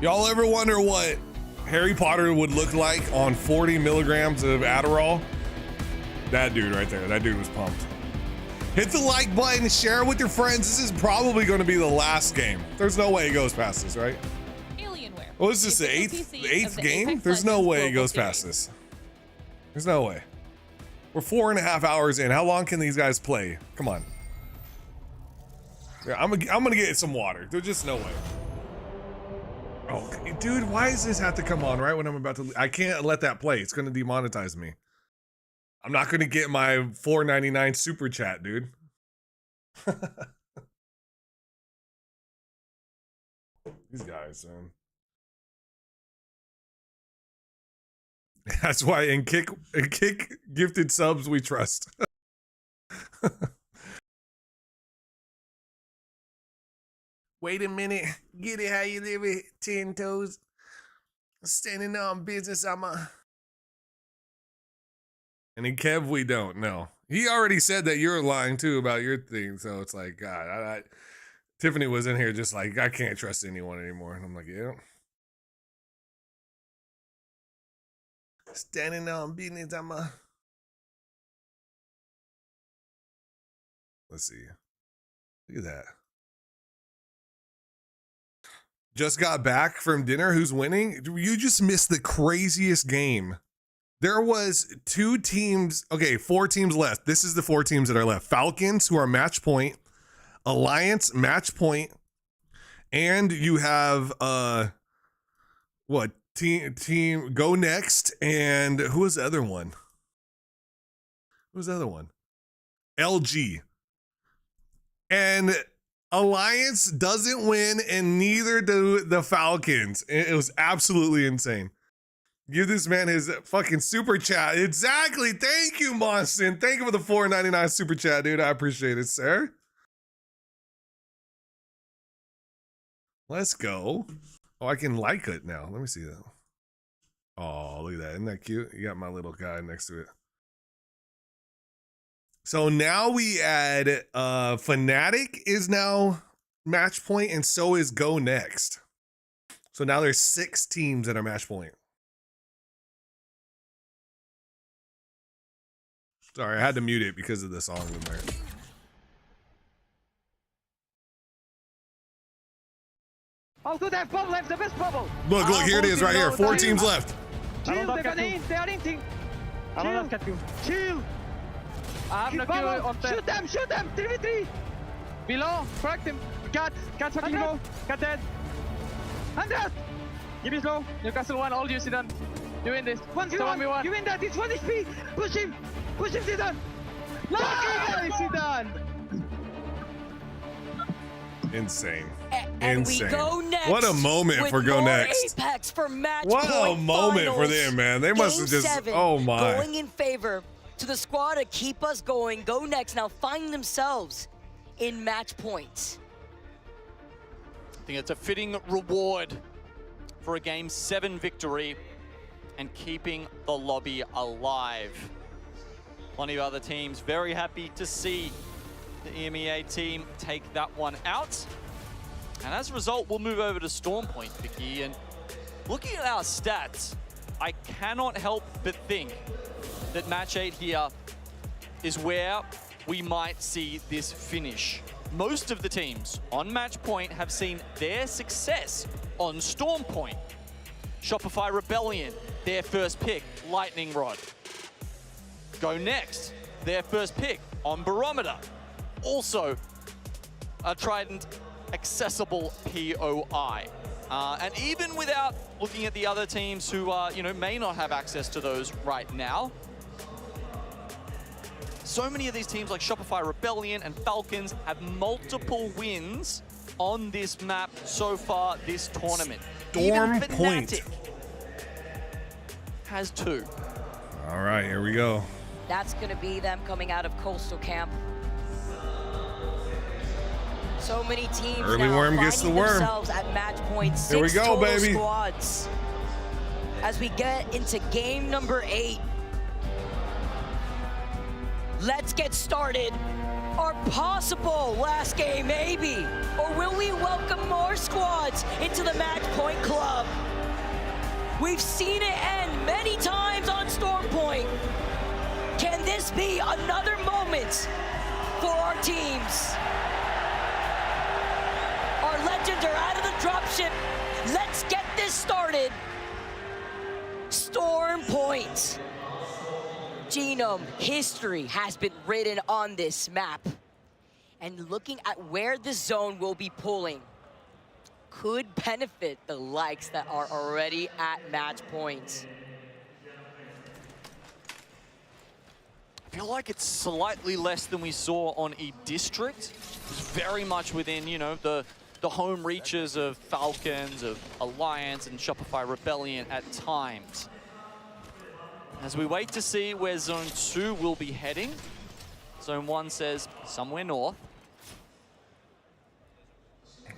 Y'all ever wonder what Harry Potter would look like on 40 milligrams of Adderall? That dude right there. That dude was pumped. Hit the like button, share it with your friends. This is probably going to be the last game. There's no way it goes past this, right? Alienware. What is this, the eighth game? There's no way it goes past this. There's no way. We're 4.5 hours in. How long can these guys play? Come on. Yeah, I'm gonna get some water. There's just no way. Oh, dude, why does this have to come on right when I'm about to? I can't let that play. It's gonna demonetize me. I'm not gonna get my $4.99 super chat, dude. These guys, man. That's why in kick gifted subs we trust. Wait a minute. Get it how you live it, 10 toes. Standing on business, And in Kev, we don't know. He already said that you're lying too about your thing, so it's like, God, Tiffany was in here just like, I can't trust anyone anymore. And I'm like, yeah. Standing on business, Let's see. Look at that. Just got back from dinner. Who's winning? You just missed the craziest game. There was 2 teams. Okay, 4 teams left. This is the 4 teams that are left. Falcons, who are match point. Alliance, match point. And you have, what? Team Go Next. And who was the other one? Who was the other one? LG. And Alliance doesn't win, and neither do the Falcons. It was absolutely insane. Give this man his fucking super chat. Exactly. Thank you, Monson. Thank you for the $4.99 super chat, dude. I appreciate it, sir. Let's go. Oh, I can like it now. Let me see that. Oh, look at that. Isn't that cute? You got my little guy next to it. So now we add Fnatic is now match point, and so is Go Next. So now there's 6 teams that are match point. Sorry, I had to mute it because of the song in there. Also, they have bubble, they have the best bubble. Look, here it is right here. 4 teams left. Chill, they are inting. Chill. I have no Q on the... Shoot them! 3v3! Below, crack them. Cat fucking low. Cat dead. 100! Give me slow. Newcastle 1, all you see done. You win this. 1v1. You win that, it's 1 HP. Push him, Zidane. Lucky Zidane. Insane. And Insane. we go next. What a moment for Go Next. Apex for match what a moment finals. For them, man. They must have just, 7, oh my. Going in favor to the squad to keep us going. Go Next now find themselves in match points. I think it's a fitting reward for a Game 7 victory and keeping the lobby alive. Plenty of other teams very happy to see the EMEA team take that one out. And as a result, we'll move over to Storm Point, Vicky. And looking at our stats, I cannot help but think that match 8 here is where we might see this finish. Most of the teams on match point have seen their success on Storm Point. Shopify Rebellion, their first pick, Lightning Rod. Go Next, their first pick on Barometer. Also, a Trident accessible POI. And even without looking at the other teams who may not have access to those right now, so many of these teams like Shopify Rebellion and Falcons have multiple wins on this map so far this tournament. Storm Even Point Fnatic has 2. All right, here we go. That's going to be them coming out of Coastal Camp. So many teams Early now worm gets the worm. themselves at match point. 6 Here we go, total baby. Squads. As we get into game number 8. Let's get started. Our possible last game, maybe. Or will we welcome more squads into the match point club? We've seen it end many times on Storm Point. Can this be another moment for our teams. Our legends are out of the dropship. Let's get this started. Storm Point. Genome history has been written on this map. And looking at where the zone will be pulling could benefit the likes that are already at match points. I feel like it's slightly less than we saw on E-District. It's very much within, you know, the home reaches of Falcons, of Alliance, and Shopify Rebellion at times. As we wait to see where Zone 2 will be heading, Zone 1 says somewhere north.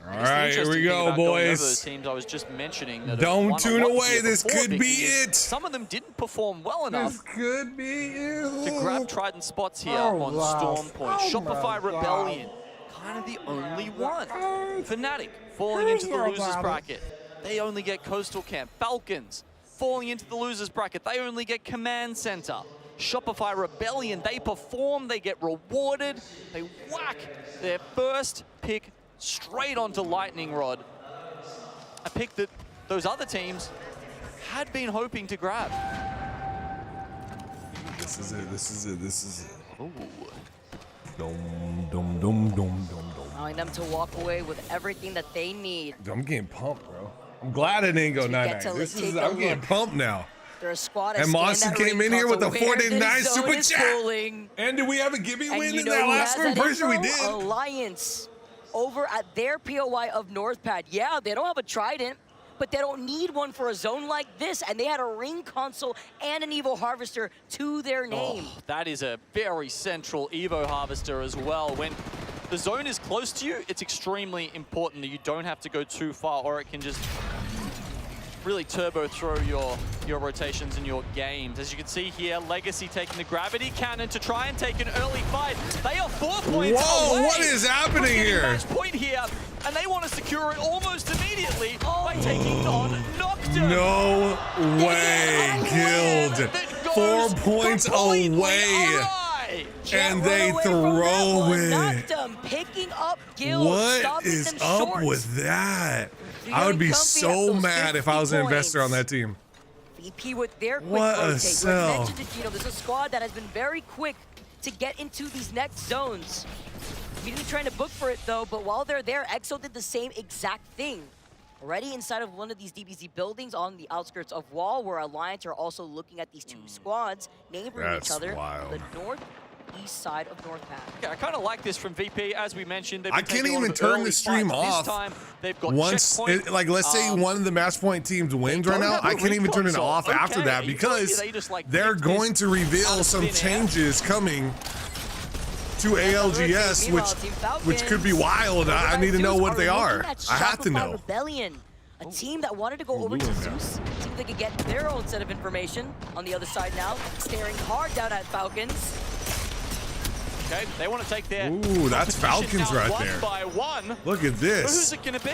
All right, here we go, boys. Those teams I was just mentioning that don't tune away. This could be it. Some of them didn't perform well enough. This could be it. To grab Trident spots here on Storm Point. Shopify Rebellion, kind of the only one. Fnatic falling into the losers bracket. They only get Coastal Camp. Falcons falling into the losers bracket. They only get Command Center. Shopify Rebellion, they perform, they get rewarded. They whack their first pick straight onto Lightning Rod. A pick that those other teams had been hoping to grab. This is it, this is it, this is it. Ooh. Allowing them to walk away with everything that they need. I'm getting pumped, bro. I'm glad it didn't go 9-9. I'm getting pumped now. They're a squad and Monster came in here with a 4-9 super chat. Pulling. And did we have a gimme win in know that who last has one? that Pretty sure we info? did. Alliance over at their POI of Northpad. Yeah, they don't have a Trident, but they don't need one for a zone like this. And they had a Ring Console and an Evo Harvester to their name. Oh, that is a very central Evo Harvester as well. When the zone is close to you, it's extremely important that you don't have to go too far, or it can just really turbo throw your rotations and your games. As you can see here, Legacy taking the gravity cannon to try and take an early fight. They are 4 points away. What is happening here? Match point here, and they want to secure it almost immediately by taking on Nocturne. No way, Guild. 4 points away. And they throw it. Picking up Guild, what is up with that? I would be so mad if I was an investor on that team. VP with their quick What a rotate. sell. Mentioned to Gino, there's a squad that has been very quick to get into these next zones. Immediately trying to book for it though, but while they're there, EXO did the same exact thing. Already inside of one of these DBZ buildings on the outskirts of Wall, where Alliance are also looking at these two squads neighboring each other. Wild. The northeast side of Northpad. Yeah, I kind of like this from VP. As we mentioned, I can't even turn the stream off. This time, they've got once, like, let's say one of the match point teams wins right now, I can't even turn it off after that because they're going to reveal some changes coming to ALGS, which could be wild. I need to know what they are. I have to know. Rebellion, a team that wanted to go over to Zeus, see if they could get their own set of information on the other side now, staring hard down at Falcons. Okay, they want to take their Ooh, that's Falcons right there. One by one. Look at this. Who's it going to be?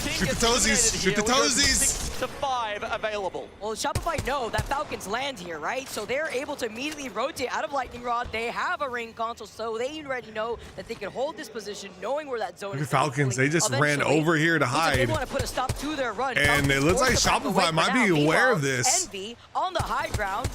Shoot the toesies. Shoot the toesies. 6 to 5 available. Well, Shopify know that Falcons land here, right? So they're able to immediately rotate out of Lightning Rod. They have a Ring Console, so they already know that they can hold this position, knowing where that zone Look is. at Falcons. They just ran over here to hide. They want to put a stop to their run. And it looks like Shopify might be aware of this. Envy on the high ground.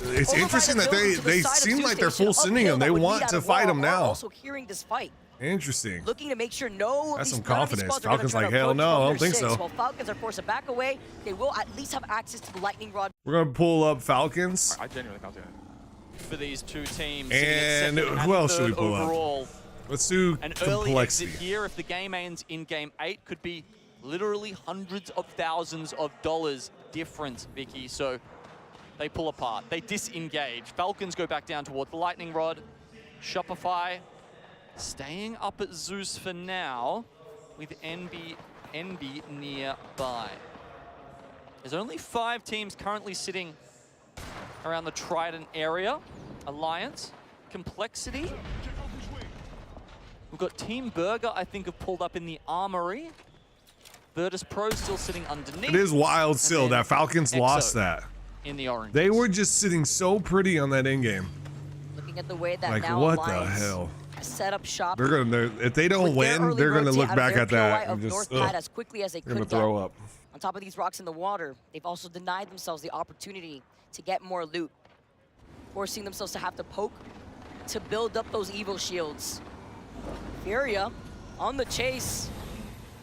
It's interesting that they seem like they're full sending them. They want to fight them now. Also hearing this fight. Interesting. Looking to make sure no. That's some confidence. Falcons like, hell no, I don't think so. While Falcons are forced to back away, they will at least have access to the Lightning Rod. We're gonna pull up Falcons. I genuinely can't do it. For these two teams. And who else should we pull up? Let's do an early complexity. exit here. If the game ends in game 8, could be literally hundreds of thousands of dollars difference, Vicky. So they pull apart. They disengage. Falcons go back down toward the Lightning Rod. Shopify staying up at Zeus for now, with Envy nearby. There's only 5 teams currently sitting around the Trident area. Alliance, Complexity. We've got Team Burger, I think, have pulled up in the Armory. Virtus Pro still sitting underneath. It is wild still that Falcons EXO lost that. In the orange. They were just sitting so pretty on that in game. Looking at the way that Like, now what the Alliance hell? has set up shop. If they don't win, they're gonna look back at that and just as quickly as they gonna could throw up. On top of these rocks in the water, they've also denied themselves the opportunity to get more loot, forcing themselves to have to poke to build up those evil shields. Furia on the chase.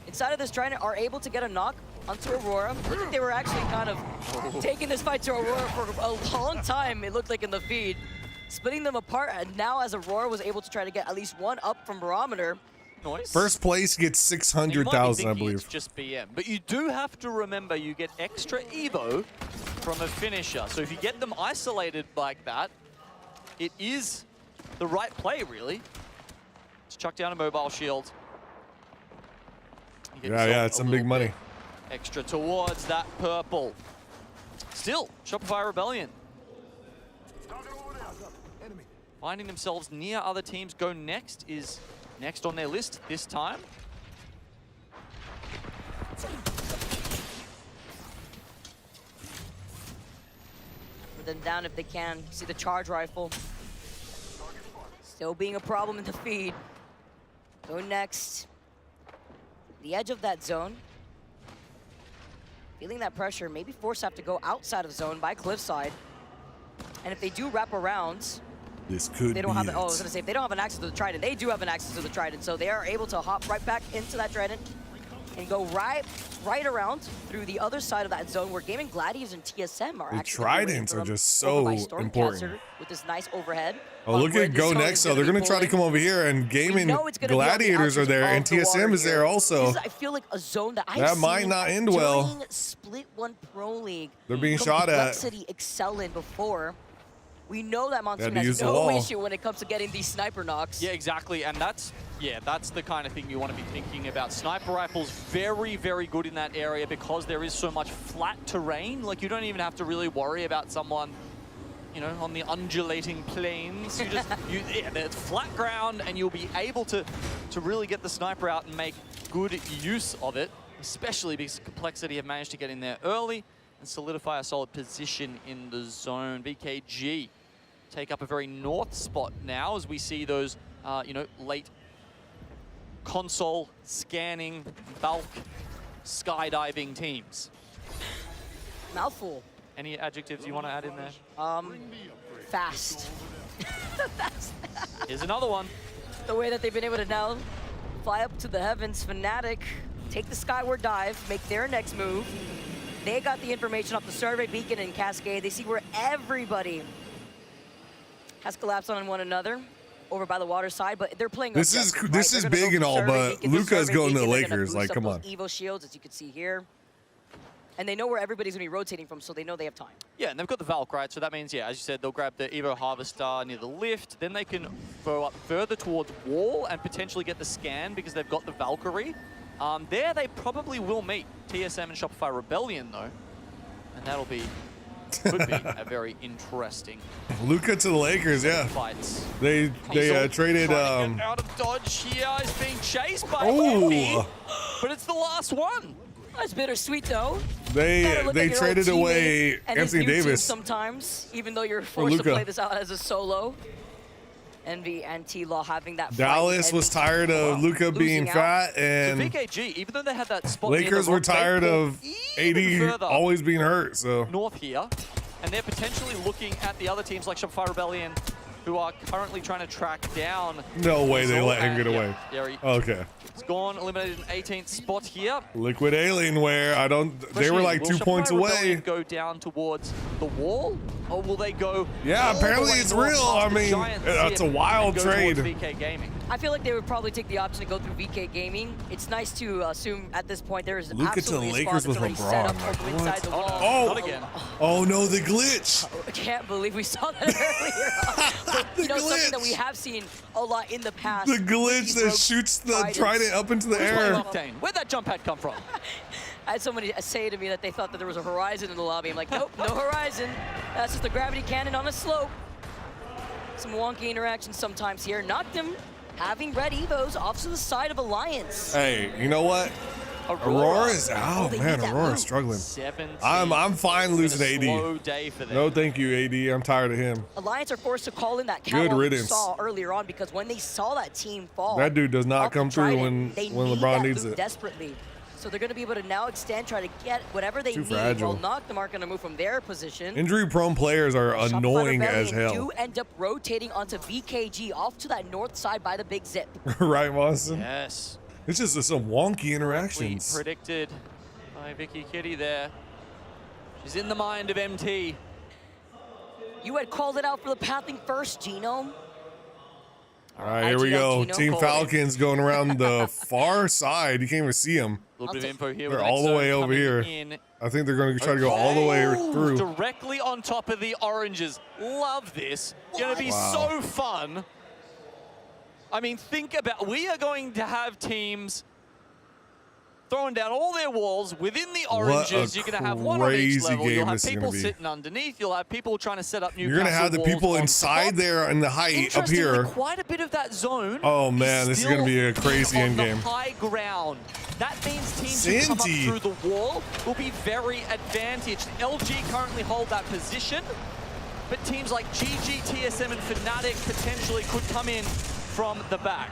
Inside of this Trident are able to get a knock onto Aurora. I think they were actually kind of taking this fight to Aurora for a long time, it looked like in the feed. Splitting them apart, and now as Aurora was able to try to get at least one up from Barometer. First place gets 600,000, I believe. It's just BM, but you do have to remember you get extra Evo from a finisher. So if you get them isolated like that, it is the right play, really. Just chuck down a mobile shield. Yeah, it's some big money. Extra towards that purple. Still, Shopify Rebellion finding themselves near other teams. Go Next is next on their list this time. Put them down if they can. See the charge rifle. Still being a problem in the feed. Go Next. The edge of that zone. Feeling that pressure, maybe force have to go outside of zone by cliffside. And if they do wrap around, this could they don't be have. it. Oh, I was gonna say if they don't have an access to the Trident, they do have an access to the Trident, so they are able to hop right back into that Trident and go right around through the other side of that zone where Gaming Gladiators and TSM are The actually Tridents are just so important. with this nice overhead. Oh, look at Go Next, though. They're going to try to come over here, and Gaming Gladiators are there, and TSM is there also. I feel like a zone that That might not end well. during Split 1 Pro League. They're being shot at. Complexity excel in before. We know that Monsoon Had to use has the no wall. issue when it comes to getting these sniper knocks. Yeah, exactly, and that's the kind of thing you want to be thinking about. Sniper rifles, very, very good in that area because there is so much flat terrain. Like, you don't even have to really worry about someone, you know, on the undulating plains. You just, it's flat ground, and you'll be able to really get the sniper out and make good use of it, especially because Complexity have managed to get in there early and solidify a solid position in the zone. VKG take up a very north spot now as we see those, you know, late console scanning, bulk skydiving teams. Mouthful. Any adjectives you want to add in there? Fast. Fast. Here's another one. The way that they've been able to now fly up to the heavens, Fnatic take the skyward dive, make their next move. They got the information off the survey beacon and Cascade. They see where everybody has collapsed on one another over by the water side, but they're playing. This is big and all, but Luka's going to the Lakers. Like, come on. Evo shields, as you can see here, and they know where everybody's going to be rotating from, so they know they have time. Yeah, and they've got the Valk, right? So that means, yeah, as you said, they'll grab the Evo Harvester near the lift. Then they can go up further towards wall and potentially get the scan because they've got the Valkyrie. There they probably will meet TSM and Shopify Rebellion, though, and that'll be could be a very interesting. Luka to the Lakers, yeah. Fights. They traded. Out of dodge here. He's being chased by Envy, but it's the last one. That's bittersweet, though. They traded away Anthony Davis sometimes, even though you're forced to play this out as a solo. Envy and T-Law having that fight. Dallas was tired of Luka being fat, and so VKG, even though they had that spot, Lakers were tired of AD always being hurt. So north here, and they're potentially looking at the other teams like Shopify Rebellion, who are currently trying to track down. No way they let him get away. Okay. It's gone, eliminated an 18th spot here. Liquid Alienware, they were like 2 points away. Go down towards the wall, or will they go? Yeah, apparently it's real. I mean, that's a wild trade. VK Gaming. I feel like they would probably take the option to go through VK Gaming. It's nice to assume at this point there is Luka to the absolutely a Lakers spot with that's already set LeBron. up from inside the wall. Oh, not again. Oh no, the glitch. I can't believe we saw that earlier. But, you know, something that we have seen a lot in the past. The glitch that shoots the Trident up into the air. Where'd that jump pad come from? I had somebody say to me that they thought that there was a horizon in the lobby. I'm like, nope, no horizon. That's just a gravity cannon on a slope. Some wonky interactions sometimes here. Knocked him having red Evos off to the side of Alliance. Hey, you know what? Aurora is out, man. Aurora's struggling. I'm fine losing AD. Slow day for them. No, thank you, AD. I'm tired of him. Alliance are forced to call in that Good counter we riddance. saw earlier on, because when they saw that team fall, That dude does not come through when they LeBron need needs that loot it. desperately. So they're going to be able to now extend, try to get whatever they Too need. fragile. While Noctem aren't going to move from their position. Injury-prone players are Shopify annoying as Rebellion hell. do end up rotating onto VKG off to that north side by the big zip. Right, Boston? Yes. It's just some wonky interactions. Predicted by Vicky Kitty there. She's in the mind of MT. You had called it out for the pathing first, Genome. All right, here we go. Gino Team Cole. Falcons going around the far side. You can't even see them. A little bit of info here. They're with all the Exo way over coming here. in. I think they're going to try to go all the way through. Directly on top of the oranges. Love this. Going to be Wow. so fun. I mean, think about, we are going to have teams throwing down all their walls within the oranges. You're going to have one on each crazy level. game You'll have this is people gonna be. sitting underneath. You'll have people trying to set up new. You're going to have the people inside there in the height up here. Quite a bit of that zone. Oh, man, this is going to be a crazy on end game. the high ground. That means teams who come up Santi. through the wall will be very advantaged. LG currently hold that position, but teams like GG, TSM, and Fnatic potentially could come in from the back.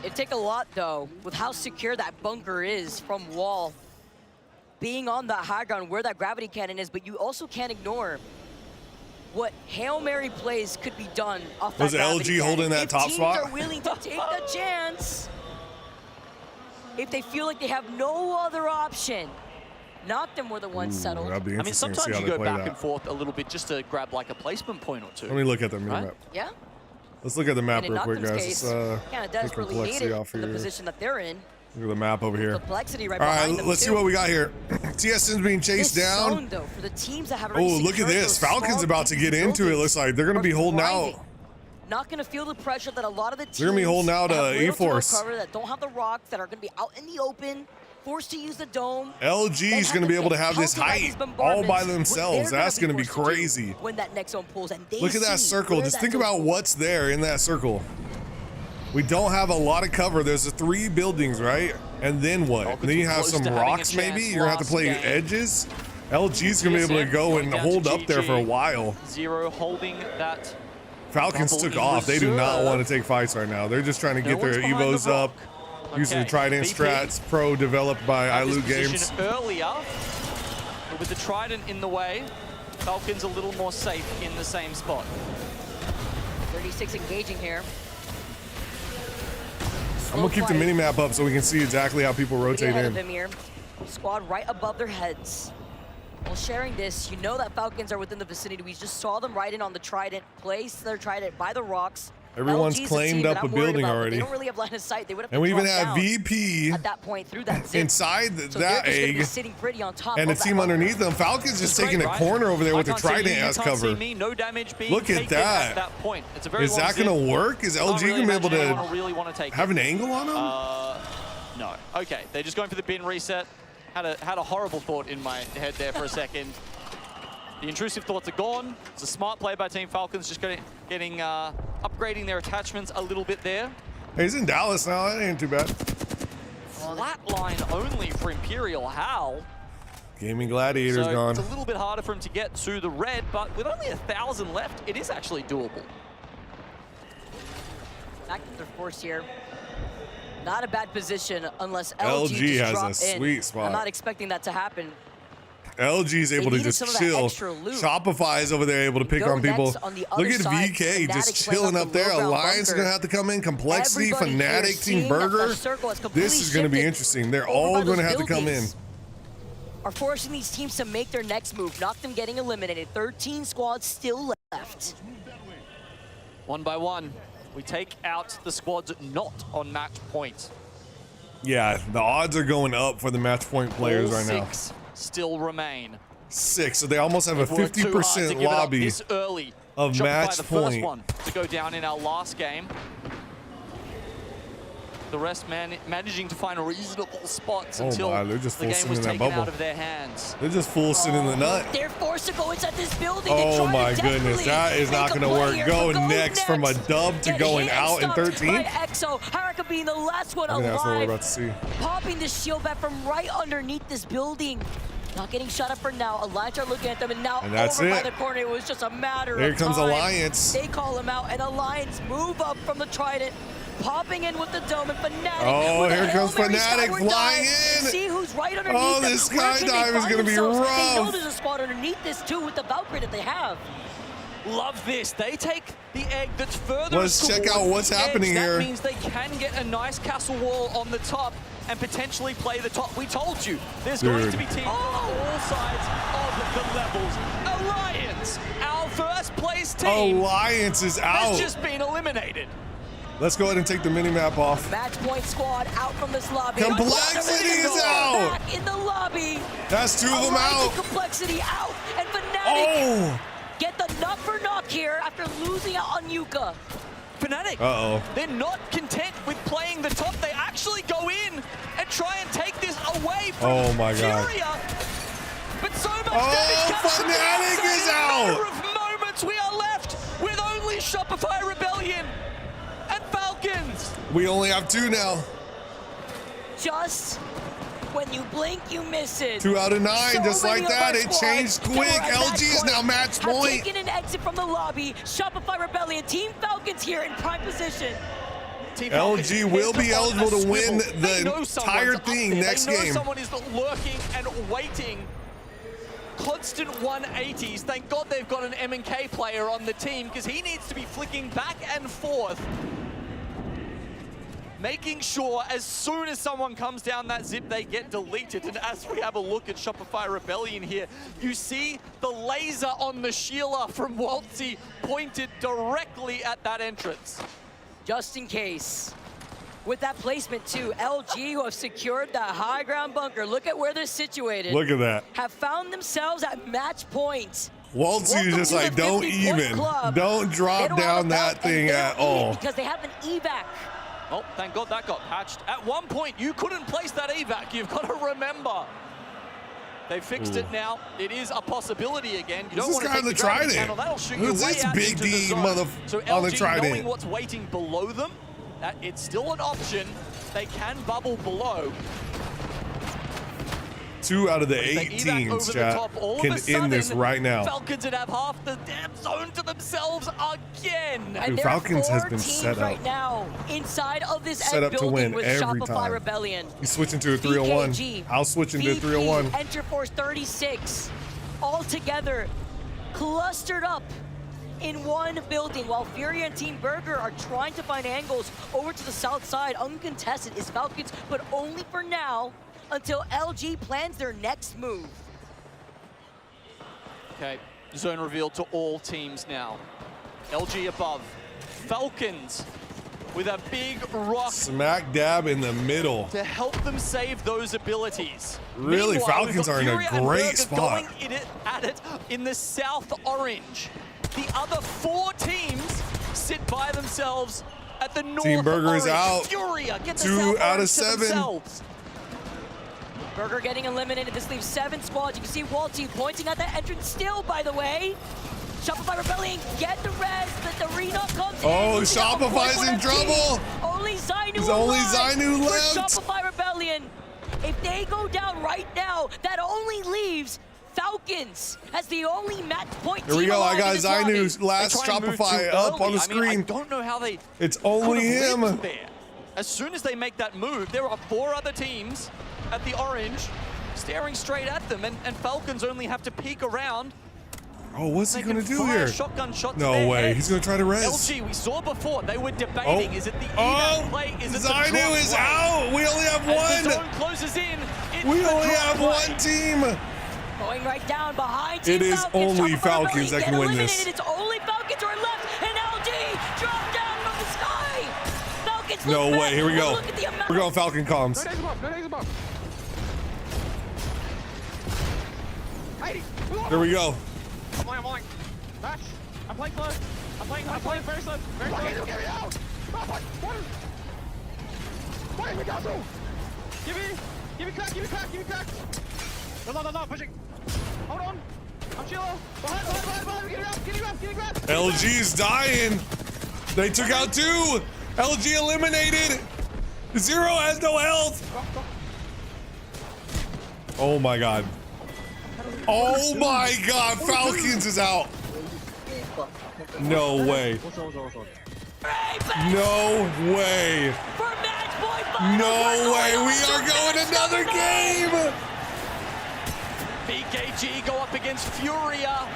It'd take a lot, though, with how secure that bunker is from wall. Being on the high ground where that gravity cannon is, but you also can't ignore what Hail Mary plays could be done off that Was gravity LG cannon. holding that If top teams spot? are willing to take the chance, if they feel like they have no other option, Noctem were the ones settled. That'd be I mean, interesting to see sometimes how you they go play back that. and forth a little bit just to grab like a placement point or two. Let me look at the Right? map. Yeah. Let's look at the map And in real quick, Noctem's guys. case, Let's kind of take desperately complexity needed off for the here. position that they're in. Look at the map over here. Complexity right All behind right, them, let's see too. what we got here. TSM's being chased This down. zone, though, for the teams that have Oh, already look at secured this. those Falcons small about to get DP into it. buildings Looks like they're going to be are holding thriving. out. Not going to feel the pressure that a lot of the teams They're gonna be holding out, that have little to no E-Force. cover, that don't have the rocks, that are going to be out in the open, forced to use the dome. LG is going to be able to have this height all by themselves. That's going to be crazy. When that next zone pulls, and they Look at that see circle. where Just that think zone about pulls. what's there in that circle. We don't have a lot of cover. There's the 3 buildings, right? And then what? And then you have close some to having a rocks, maybe? chance You're going to have to last play game. edges. LG's going to be able to go and going down hold to up there for a GG. while. Zero holding that. Falcons Double took in off. They do not reserve. want to take fights right now. They're just trying to No get their one's behind the Evos up. rock. Using the Okay, Trident VP. strats, pro developed by Had this iLootGames. position earlier, but with the Trident in the way, Falcons a little more safe in the same spot. 36 engaging here. I'm going to keep the mini map up so we can see exactly how people rotate Ahead in. of him here. Squad right above their heads. While sharing this, you know that Falcons are within the vicinity. We just saw them right in on the Trident, place their Trident by the rocks. Everyone's LG's the claimed team that up a I'm worried building about, but already. They don't really have line of sight. They would have to And we even drop have down VP at that point through that zip. inside So that they're just gonna be egg. sitting pretty on top And the of that team bunker. underneath them. Falcons just Great, taking a right? corner over there I with the can't see you, Trident you as can't see cover. me, no damage being Look at taken that. at that point. It's a very Is long that going to zip. work? Is Can't LG really going to be able imagine to anyone really want to take have it. an angle on them? No. Okay, they're just going for the bin reset. Had a horrible thought in my head there for a second. The intrusive thoughts are gone. It's a smart play by Team Falcons, just getting upgrading their attachments a little bit there. Hey, he's in Dallas now. That ain't too bad. Flat line only for Imperial Hal. Gaming Gladiator's So gone. it's a little bit harder for him to get to the red, but with only 1,000 left, it is actually doable. Back to their force here. Not a bad position unless LG LG just has a drop in. sweet spot. I'm not expecting that to happen. LG's able to needed just some of that chill. extra loot. Shopify is over there able to pick Go on people. next on the other Look at side, VK just Fnatic chilling playing up off the there. low ground Alliance is bunker. going to have to come in. Complexity, Everybody here Fnatic, seeing Team that the Burger. circle has completely This is going to be shifted interesting. They're over all by going to those have to come in. buildings. Are forcing these teams to make their next move. Noctem getting eliminated. 13 squads still left. One by one, we take out the squads not on match point. Yeah, the odds are going up for the match point players All right now. 6 still remain. 6, so they almost have a They've worked too hard to 50% give it up lobby this early. of Shopify match the point. first one to go down in our last game. the rest managing to find reasonable spots until they're just the game full was sending that taken bubble. out of their hands. They're just full sending the nut. They're forced to go inside this building. Oh my goodness, that is not going to work. Go next from a dub to going out in 13th. EXO, Haraka being the last one I think that's what we're alive. about to see. Popping the shield back from right underneath this building. Not getting shot up for now. Alliance are looking at them, and now And that's over by it. the corner. It was just a matter Here of comes time. Alliance. They call him out, and Alliance move up from the Trident, popping in with the dome, and Fnatic. Oh, with a here comes Hail Mary Fnatic skyward flying dive. in. See who's right underneath Oh, them. this Where can they skydive is find gonna be themselves? They know rough. there's a spot underneath this too with the Valkyrie that they have. Love this. They take the egg that's further Let's check towards out what's the happening edge. here. That means they can get a nice castle wall on the top and potentially play the top. We told you, there's going to be teams on all sides of the levels. Alliance, our first place team, Alliance is out. has just been eliminated. Let's go ahead and take the mini-map off. Match point squad out from this lobby. Complexity is out. Back in the lobby. That's two of them out. Complexity out, and Fnatic Oh. get the knock for knock here after losing out on Yuka. Fnatic, they're not content with playing the top. They actually go in and try and take this away from Furia. But so much damage comes from the Fnatic outside. is In a out. matter of moments, we are left with only Shopify Rebellion and Falcons. We only have 2 now. Just when you blink, you miss it. 2 out of 9, So just like many of that. our It squads changed that were quick. at LG is now match have point. taken an exit from the lobby. Shopify Rebellion, Team Falcons here in prime position. LG will be eligible to win They know the someone's entire up thing there. next they know game. Someone is lurking and waiting. Constant 180s. Thank God they've got an M&K player on the team because he needs to be flicking back and forth, making sure as soon as someone comes down that zip, they get deleted. And as we have a look at Shopify Rebellion here, you see the laser on the Sheila from Waltzy pointed directly at that entrance. Just in case. With that placement too, LG, who have secured that high ground bunker, look at where they're situated. Look at that. Have found themselves at match point. Waltzy is just Welcome to like, the don't 50-point even. club. Don't They drop don't have down a that belt, thing and they're at in it all. because they have an evac. Oh, thank God that got patched. At one point, you couldn't place that evac. You've got to remember. They fixed it now. It is a possibility again. You don't Who's want this to guy on take the the gravity Trident? panel. That'll shoot Who's you way this out big into the D zone. So on the LG, Trident? knowing what's waiting below them, that it's still an option. They can bubble below. 2 out of the They 8 evac teams, over the chat, top. All can of a sudden, end this right now. Falcons would have half the damn zone to themselves again. And Dude, there are Falcons 4 has been teams set right up. now inside of this Set egg up to building win with every Shopify time. Rebellion. He's switching to a 301. BKG, I'll switch into a VP, 301. Enter Force 36, all together, clustered up in one building, while Fury and Team Burger are trying to find angles over to the south side. Uncontested is Falcons, but only for now, until LG plans their next move. Okay, zone revealed to all teams now. LG above. Falcons with a big rock Smack dab in the middle. to help them save those abilities. Really, Meanwhile, Falcons we've got are in a Fury and great Burger spot. Going at it in the south orange. The other 4 teams sit by themselves at the north Team Burger orange. is out. Furia get the 2 south out of orange to 7. themselves. Burger getting eliminated. This leaves 7 squads. You can see Walty pointing at the entrance still, by the way. Shopify Rebellion get the res, but the Reno comes in. Oh, Shopify's in trouble. Only Zainu There's only alive Zainu for left. Shopify Rebellion. If they go down right now, that only leaves Falcons as the only match point Here we team go. I alive got in this lobby. Zainu's last They try and move Shopify too up on early. the I mean, I screen. don't know how they It's only could have him. lived there. As soon as they make that move, there are 4 other teams at the orange staring straight at them, and Falcons only have to peek around. Oh, what's he They going to can do fire here? shotgun shots to No their way. heads. He's going to try to res. LG, we saw before, they were debating, is it the evac play, is it the Zainu drop is play? out. We only have As the one. zone closes in, it's We the only drop have play. one team. Going right down behind It Team is Falcons. only Shopify Falcons Rebellion that get can win eliminated. this. It's only Falcons who are left, and LG drop down from the sky. Falcons No look way. back, Here we but go. look at the amount We're going Falcon comms. No days above. Here we go. I'm on. Match. I'm playing slow. I'm playing very slow. Very slow. Get me out. Give me crack, give me crack, give me crack. No, pushing. Hold on. I'm chill. Behind, getting up. LG's dying. They took out 2. LG eliminated. 0 has no health. Oh my god. Oh my god, Falcons is out. No way. No way. No way. We are going another game. BKG go up against Furia.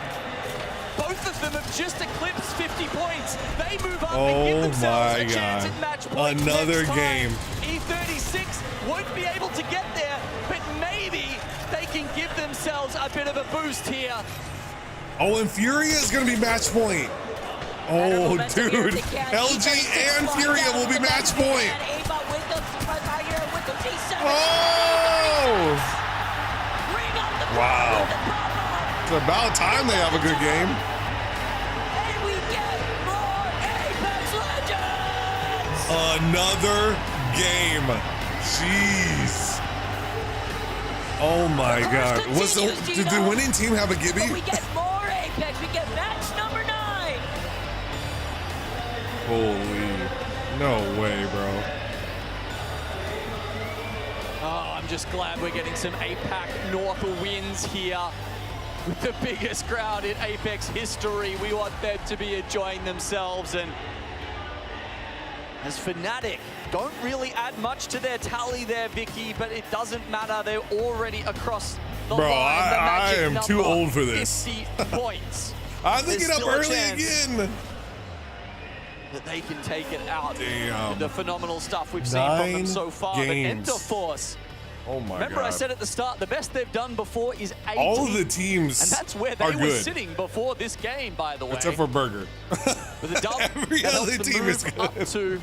Both of them have just eclipsed 50 points. They move up and give themselves a chance at match point. Another next game. time. E36 won't be able to get there, but maybe they can give themselves a bit of a boost here. Oh, and Furia is going to be match point. Oh, dude. LG and Furia will be match point. Oh! Wow. It's about time they have a good game. Another game. Jeez. Oh my god. Did the winning team have a Gibby? We get more Apex. We get match number 9. Holy. No way, bro. Oh, I'm just glad we're getting some APAC North wins here. With the biggest crowd in Apex history, we want them to be enjoying themselves. And as Fnatic don't really add much to their tally there, Vicky, but it doesn't matter. They're already across the line. I am too old for this. 50 points. I'm thinking up early again. That they can take it out. Damn. The phenomenal stuff we've seen from them so far. Games. But Enterforce. Oh my Remember god. I said at the start, the best they've done before is 18. All of the teams and that's where they are were good. sitting before this game, by the way. Except for Burger. With a dub, Every that helps other them team move is good. up to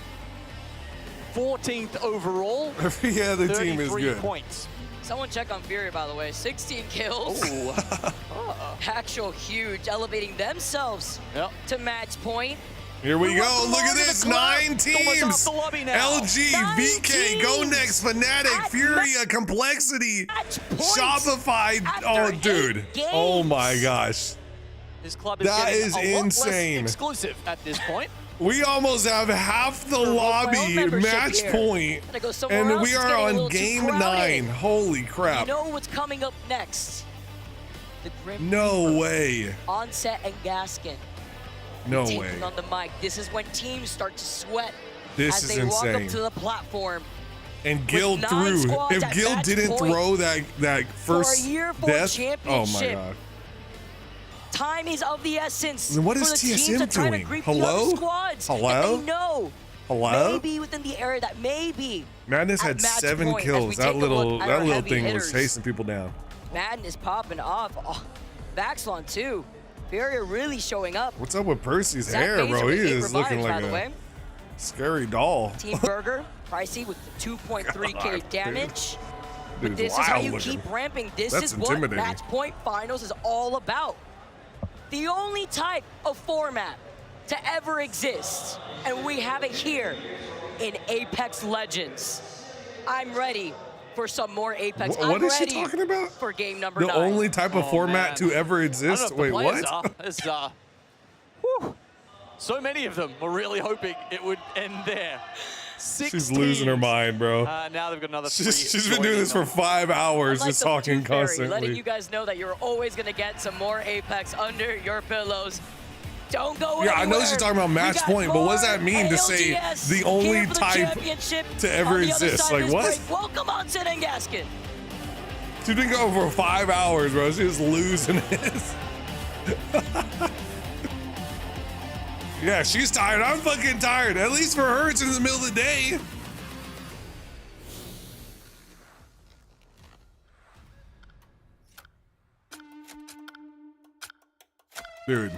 14th overall. Every other team is 33 good. points. Someone check on Fury, by the way. 16 kills. Oh. Actual huge, elevating themselves to match point. Here we go. Look at this. 9 teams. Almost off the lobby now. LG, VK, Go Next, Fnatic, Furia, Complexity, Shopify. Oh, dude. Oh my gosh. This club is That getting is a lot insane. less exclusive at this point. We almost have half the lobby match point, and we are on game 9. Holy crap. You know what's coming up next? The Grim No Reaper. way. Onset and Gaskin. No taking way. on the mic. This is when teams start to sweat This as is they walk up insane. to the platform. And Guild With 9 threw. squads If at Guild match didn't point throw that first for a year 4 death, oh my championship. god. Time is of the essence. Then what is for the teams TSM to try doing? To creep Hello? The other squads. Hello? And they know. Hello? Maybe within the area that maybe. Madness at had match 7 point, as kills. we That take a look little at our heavy thing was hitters. chasing people down. Madness popping off. Oh, Vaxlon too. Furia really showing up. What's up with Percy's Zach hair, Baser bro? He with 8 is looking revives, by like the way. a scary doll. Team Burger, Pricey with the 2.3k God, damage. Dude, But this is how wild you looking. keep ramping. This That's is what intimidating. Match Point Finals is all about. The only type of format to ever exist. And we have it here in Apex Legends. I'm ready for some more Apex. What I'm is she ready talking about? for game number The 9. only type of format to ever exist? Wait, what? Whew. So many of them were really hoping it would end there. 6 She's losing her teams. mind, bro. Now they've got another 3. She's been doing this for 5 hours, Unlike just the talking Tooth Fairy, letting constantly. you guys know that you're always gonna get some more Apex under your pillows. Don't go Yeah, anywhere. I know she's talking about We match got point, but what does that more mean to say ALGS the only here for the type championship to ever on the other exist? side of Like, this what? break. Welcome on Sid and Gaskin. She's been going for 5 hours, bro. She's losing it. Yeah, she's tired. I'm fucking tired. At least for her, it's in the middle of the day. Dude,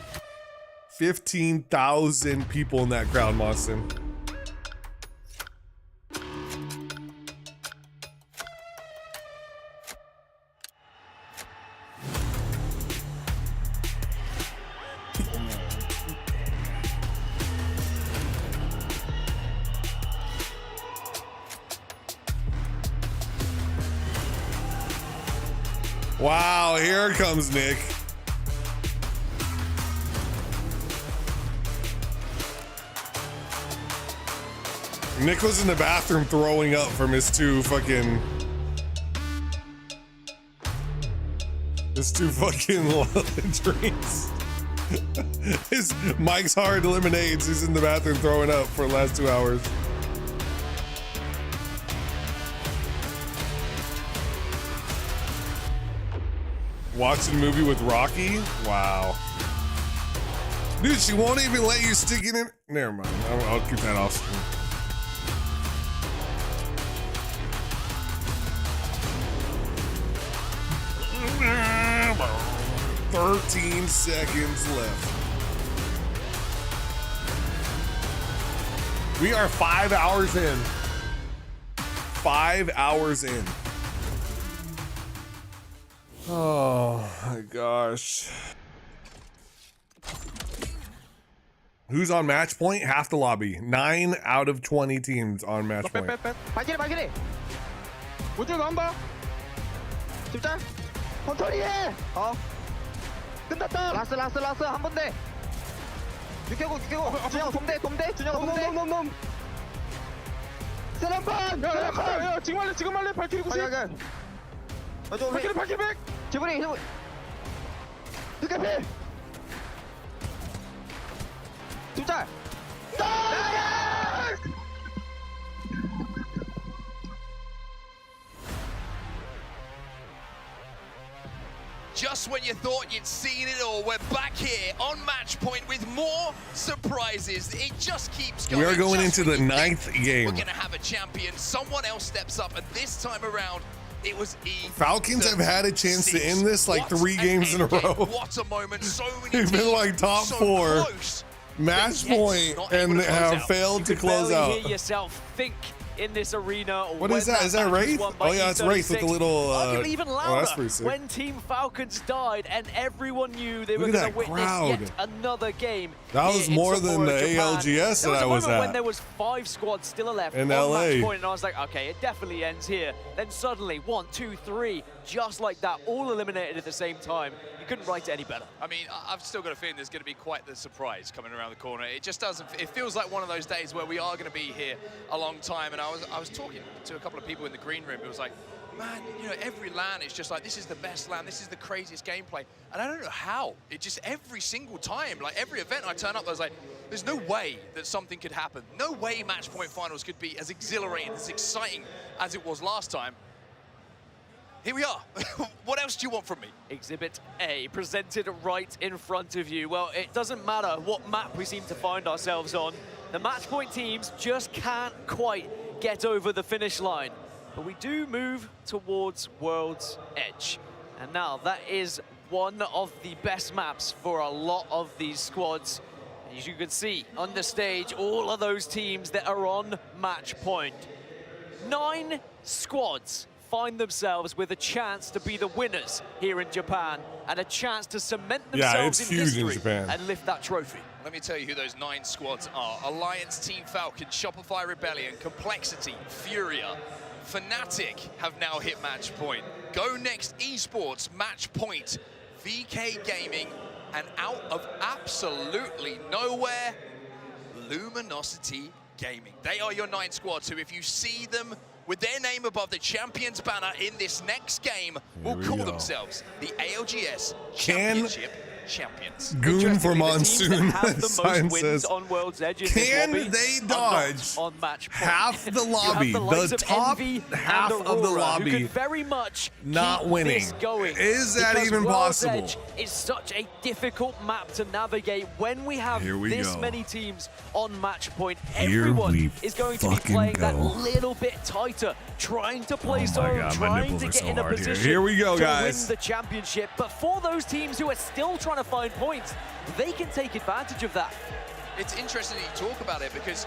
15,000 people in that crowd, Monson. Wow, here comes Nick. Nick was in the bathroom throwing up from his two fucking drinks. His Mike's Hard Lemonades. He's in the bathroom throwing up for the last 2 hours. Watching a movie with Rocky? Wow. Dude, she won't even let you stick it in. Never mind. I'll keep that off. 13 seconds left. We are 5 hours in. 5 hours in. Oh my gosh. Who's on match point? Half the lobby. 9 out of 20 teams on match point. 발길이. 우주 넘버. 집중. 컨트롤해. 끝났다. 라스 한 번 돼. 육개고. 준영 동대. 준영 동대. 세련판. 야, 지금 할래. 발길이 90. 발길이 100. 지브리. 육개패. 둘짤. Just when you thought you'd seen it all, we're back here on match point with more surprises. It just keeps going. We are going just into the when you think 9th game. We're gonna have a champion. Someone else steps up, and this time around, it was E. Falcons have had a chance to end this like 3 games in a row. What a moment! So many They've been like top so 4 close, match point and have failed to close out. Hear yourself think in this arena. What is that? Is that Wraith? Oh yeah, it's Wraith with the little. Even oh, louder that's pretty sick. when Team Falcons died and everyone knew they were Look at going to that witness crowd. yet another game. That was here in more than the Sapporo, Japan. ALGS that I was There was a moment at. when there was 5 squads still left In on LA. match point, and I was like, okay, it definitely ends here. Then suddenly 1, 2, 3, just like that, all eliminated at the same time. You couldn't write it any better. I mean, I've still got a feeling there's going to be quite the surprise coming around the corner. It just doesn't. It feels like one of those days where we are going to be here a long time. And I was talking to a couple of people in the green room. It was like, man, you know, every LAN is just like, this is the best LAN. This is the craziest gameplay. And I don't know how. It just every single time, like every event I turn up, I was like, there's no way that something could happen. No way match point finals could be as exhilarating, as exciting as it was last time. Here we are. What else do you want from me? Exhibit A, presented right in front of you. Well, it doesn't matter what map we seem to find ourselves on. The match point teams just can't quite get over the finish line. But we do move towards World's Edge. And now that is one of the best maps for a lot of these squads. As you can see on the stage, all of those teams that are on match point. 9 squads find themselves with a chance to be the winners here in Japan and a chance to cement themselves it's in huge in history Japan. and lift that trophy. Let me tell you who those 9 squads are. Alliance, Team Falcon, Shopify Rebellion, Complexity, Furia, Fnatic have now hit match point. Go Next Esports, match point, VK Gaming, and out of absolutely nowhere, Luminosity Gaming. They are your 9 squads who, if you see them with their name above the champions banner in this next game, will call themselves the ALGS Championship champions. Goon for Monsoon sign says, on World's Edge in can this lobby they dodge on match point. half the lobby, the top half of the lobby, who could very much not keep winning? this going, Is that because even World's possible? Edge is such a difficult map to navigate when we have Here we this go. many teams on match point. Here Everyone we is going to be fucking playing that go. little bit tighter, trying to play Oh my zone, God, my trying nipples to are get so in a hard here. position Here we go, to guys. win the championship. But for those teams who are still trying to find points, they can take advantage of that. It's interesting that you talk about it because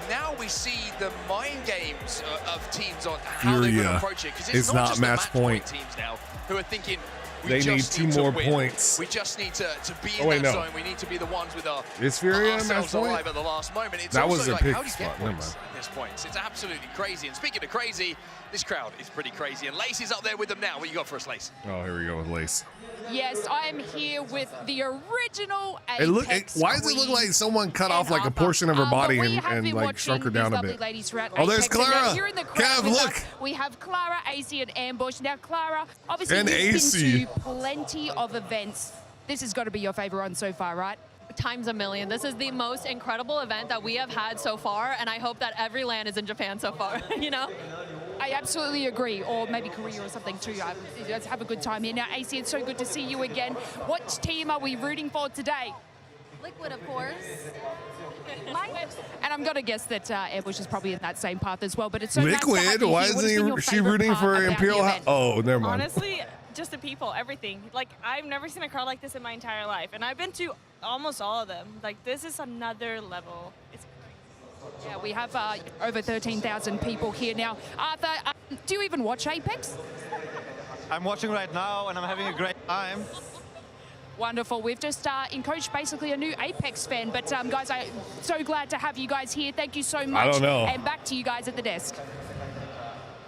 now we see the mind games of teams on how they're going to Furia approach it. Because is it's not just match the match point. teams now who are thinking, They need 2 more points. We just need to be in wait, that no. zone. We need to be the ones with our Is Fury on match ourselves point? alive at the last moment. It's That was also their like, pick how do you get spot. Never points mind. at this point? It's absolutely crazy. And speaking of crazy, this crowd is pretty crazy. And Lace is up there with them now. What you got for us, Lace? Oh, here we go with Lace. Yes, I am here with the original Why Apex does it look like someone cut off like a Arthur. portion of her body But we and have been like watching shrunk her down these a lovely bit? ladies throughout Oh, there's Apex, and now Clara. here in the crowd Cav, with look. us, we have Clara, AC, and Ambush. Now, Clara, obviously, And you've AC. been to plenty of events. This has got to be your favorite one so far, right? Times a million. This is the most incredible event that we have had so far, and I hope that every LAN is in Japan so far, you know? I absolutely agree, or maybe Korea or something too. Let's have a good time here. Now, AC, it's so good to see you again. What team are we rooting for today? Liquid, of course. And I'm going to guess that Ambush is probably in that same path as well, but it's so nice to have Liquid? you Why here. What has been your isn't she favorite rooting part for about the Imperial? event? Oh, never mind. Honestly, just the people, everything. Like, I've never seen a crowd like this in my entire life, and I've been to almost all of them. Like, this is another level. It's Yeah, we have over 13,000 people here now. Arthur, do you even watch Apex? I'm watching right now, and I'm having a great time. Wonderful. We've just encouraged basically a new Apex fan, but guys, I'm so glad to have you guys here. Thank you so much. I don't know. And back to you guys at the desk.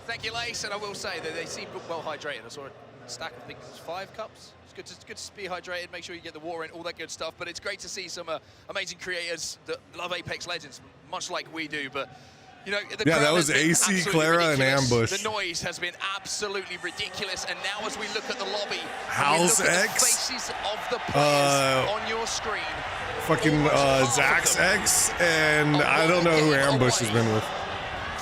Thank you, Lace. And I will say that they seem well hydrated. I saw a stack of, I think it was 5 cups. It's good to be hydrated, make sure you get the water in, all that good stuff. But it's great to see some amazing creators that love Apex Legends, much like we do. But, you know, the Yeah, crowd that was has been AC, absolutely Clara, and ridiculous. Ambush. The noise has been absolutely ridiculous. And now as we look at the lobby, House and we look at X, the faces of the players on your screen. Fucking Zax X, and I don't know who Ambush has been with.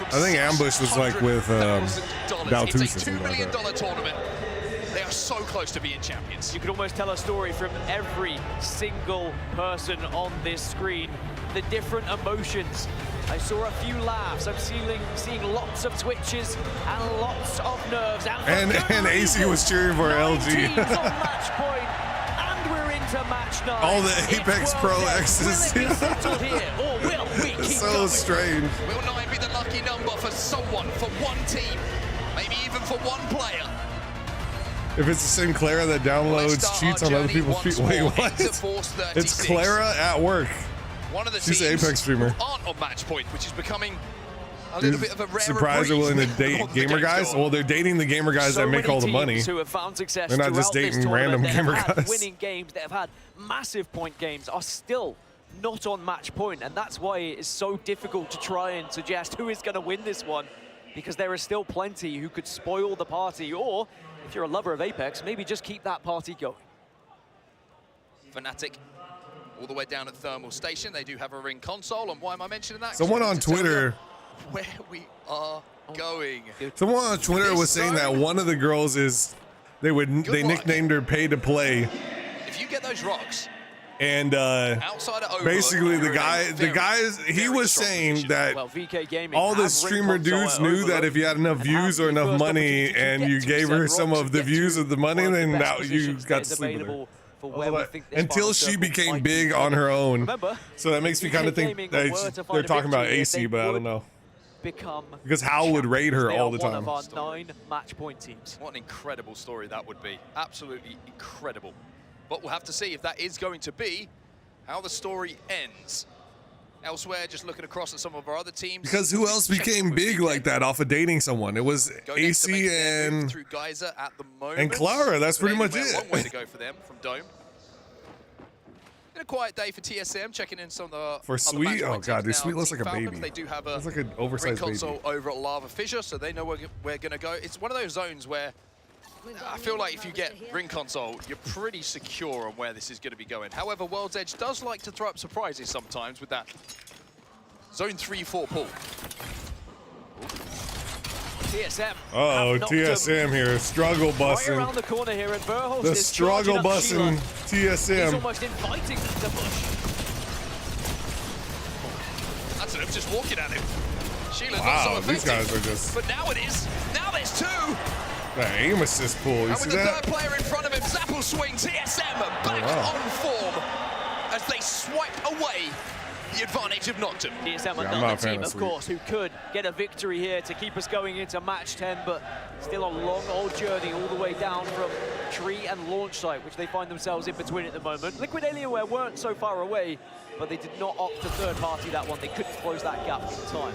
I think Ambush was like with Daltus or It's a $2 something like million that. tournament. They are so close to being champions. You could almost tell a story from every single person on this screen. The different emotions. I saw a few laughs. I'm seeing lots of twitches and lots of nerves. And AC was cheering for LG. Teams on match point, and we're into match 9. All the It's Apex World Pro End. X's. Will it be settled here, or will we keep So going? strange. Will 9 be the lucky number for someone, for one team, maybe even for one player? If it's the same Clara that downloads cheats on other people's feet. Wait, what? It's Clara at work. One of the She's an teams Apex streamer. who aren't on match point, which is becoming a little bit of a rare Surprised they're willing to date gamer guys? Well, they're dating the gamer guys that make all the money. Who have found success They're not just throughout this dating random tournament, gamer that have had guys. winning games, that have had massive point games, are still not on match point, and that's why it is so difficult to try and suggest who is going to win this one, because there is still plenty who could spoil the party, or if you're a lover of Apex, maybe just keep that party going. Fnatic all the way down at Thermal Station. They do have a ring console, and why am I mentioning that? Someone on To tell you Twitter, where we are going. someone on Twitter was saying that one of the girls is, they nicknamed her Pay to Play, If you get those rocks, and outside of Overlook, basically you're in a guys, he was saying that Well, VK Gaming all the have streamer ring console dudes at knew Overlook that if you had enough views or enough money and you gave her some of the views of the money, then now you got to sleep with her. For where we think this Until final she circle became might big be on her own. Remember, So that makes me kind of think Gaming that were to find they're a talking about victory here, AC, they but I don't would know. become Because Hal would raid her They all are the one time. of our 9 match point teams. What an incredible story that would be. Absolutely incredible. But we'll have to see if that is going to be how the story ends. Elsewhere, just looking across at some of our other teams. Because who else became big like that off of dating soone? It was AC and through Geyser at the moment. and Clara. That's pretty much Anywhere, it. One way to go for them from Dome. Been a quiet day for TSM, checking in some of the For other Sweet, match oh point god, teams dude, now. Sweet looks Team like a Falcons, baby. They do have a Looks like an ring oversized console baby. over at Lava Fissure, so they know where we're going to go. It's one of those zones where I feel like if you get ring console, you're pretty secure on where this is going to be going. However, World's Edge does like to throw up surprises sometimes with that zone 3-4 pull. TSM. Uh-oh, have knocked TSM here, struggle right busting. around the corner here, and Verhulst The is struggle charging up busting Sheila. He's TSM. almost inviting them to push. That's enough, just walking at him. Sheila's Wow, not so these effective. guys are just But now it is. Now there's 2. that aim assist pull. You And see with the that? third player in front of him, Zappel swing, TSM back wow. on form as they swipe away the advantage of Noctum. DSM another team, of course, who could get a victory here to keep us going into match 10, but still a long old journey all the way down from tree and launch site, which they find themselves in between at the moment. Liquid Alienware weren't so far away, but they did not opt to third party that one. They couldn't close that gap in time.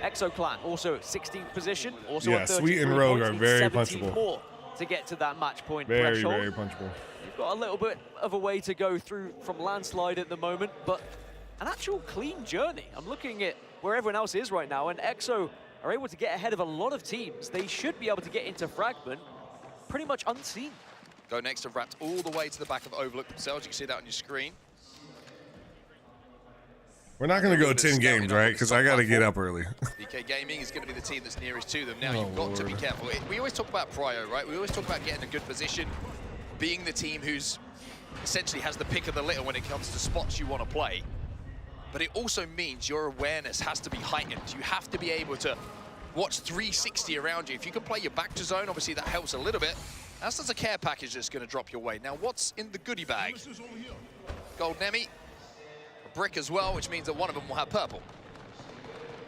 Exo Clan also 16th position, also yeah, Sweet and Rogue are very punchable. More to get to that match point very, threshold. Very punchable. You've got a little bit of a way to go through from landslide at the moment, but an actual clean journey. I'm looking at where everyone else is right now, and Exo are able to get ahead of a lot of teams. They should be able to get into Fragment pretty much unseen. Go next to Wrapped all the way to the back of Overlook themselves. You can see that on your screen. We're not going to go 10 games, right? Because I got to get up early. BK Gaming is going to be the team that's nearest to them. Now, you've got to be careful. We always talk about prio, right? We always talk about getting a good position, being the team who's essentially has the pick of the litter when it comes to spots you want to play. But it also means your awareness has to be heightened. You have to be able to watch 360 around you. If you can play your back to zone, obviously that helps a little bit. As does a care package that's going to drop your way. Now, what's in the goodie bag? Gold Nemi. Brick as well, which means that one of them will have purple.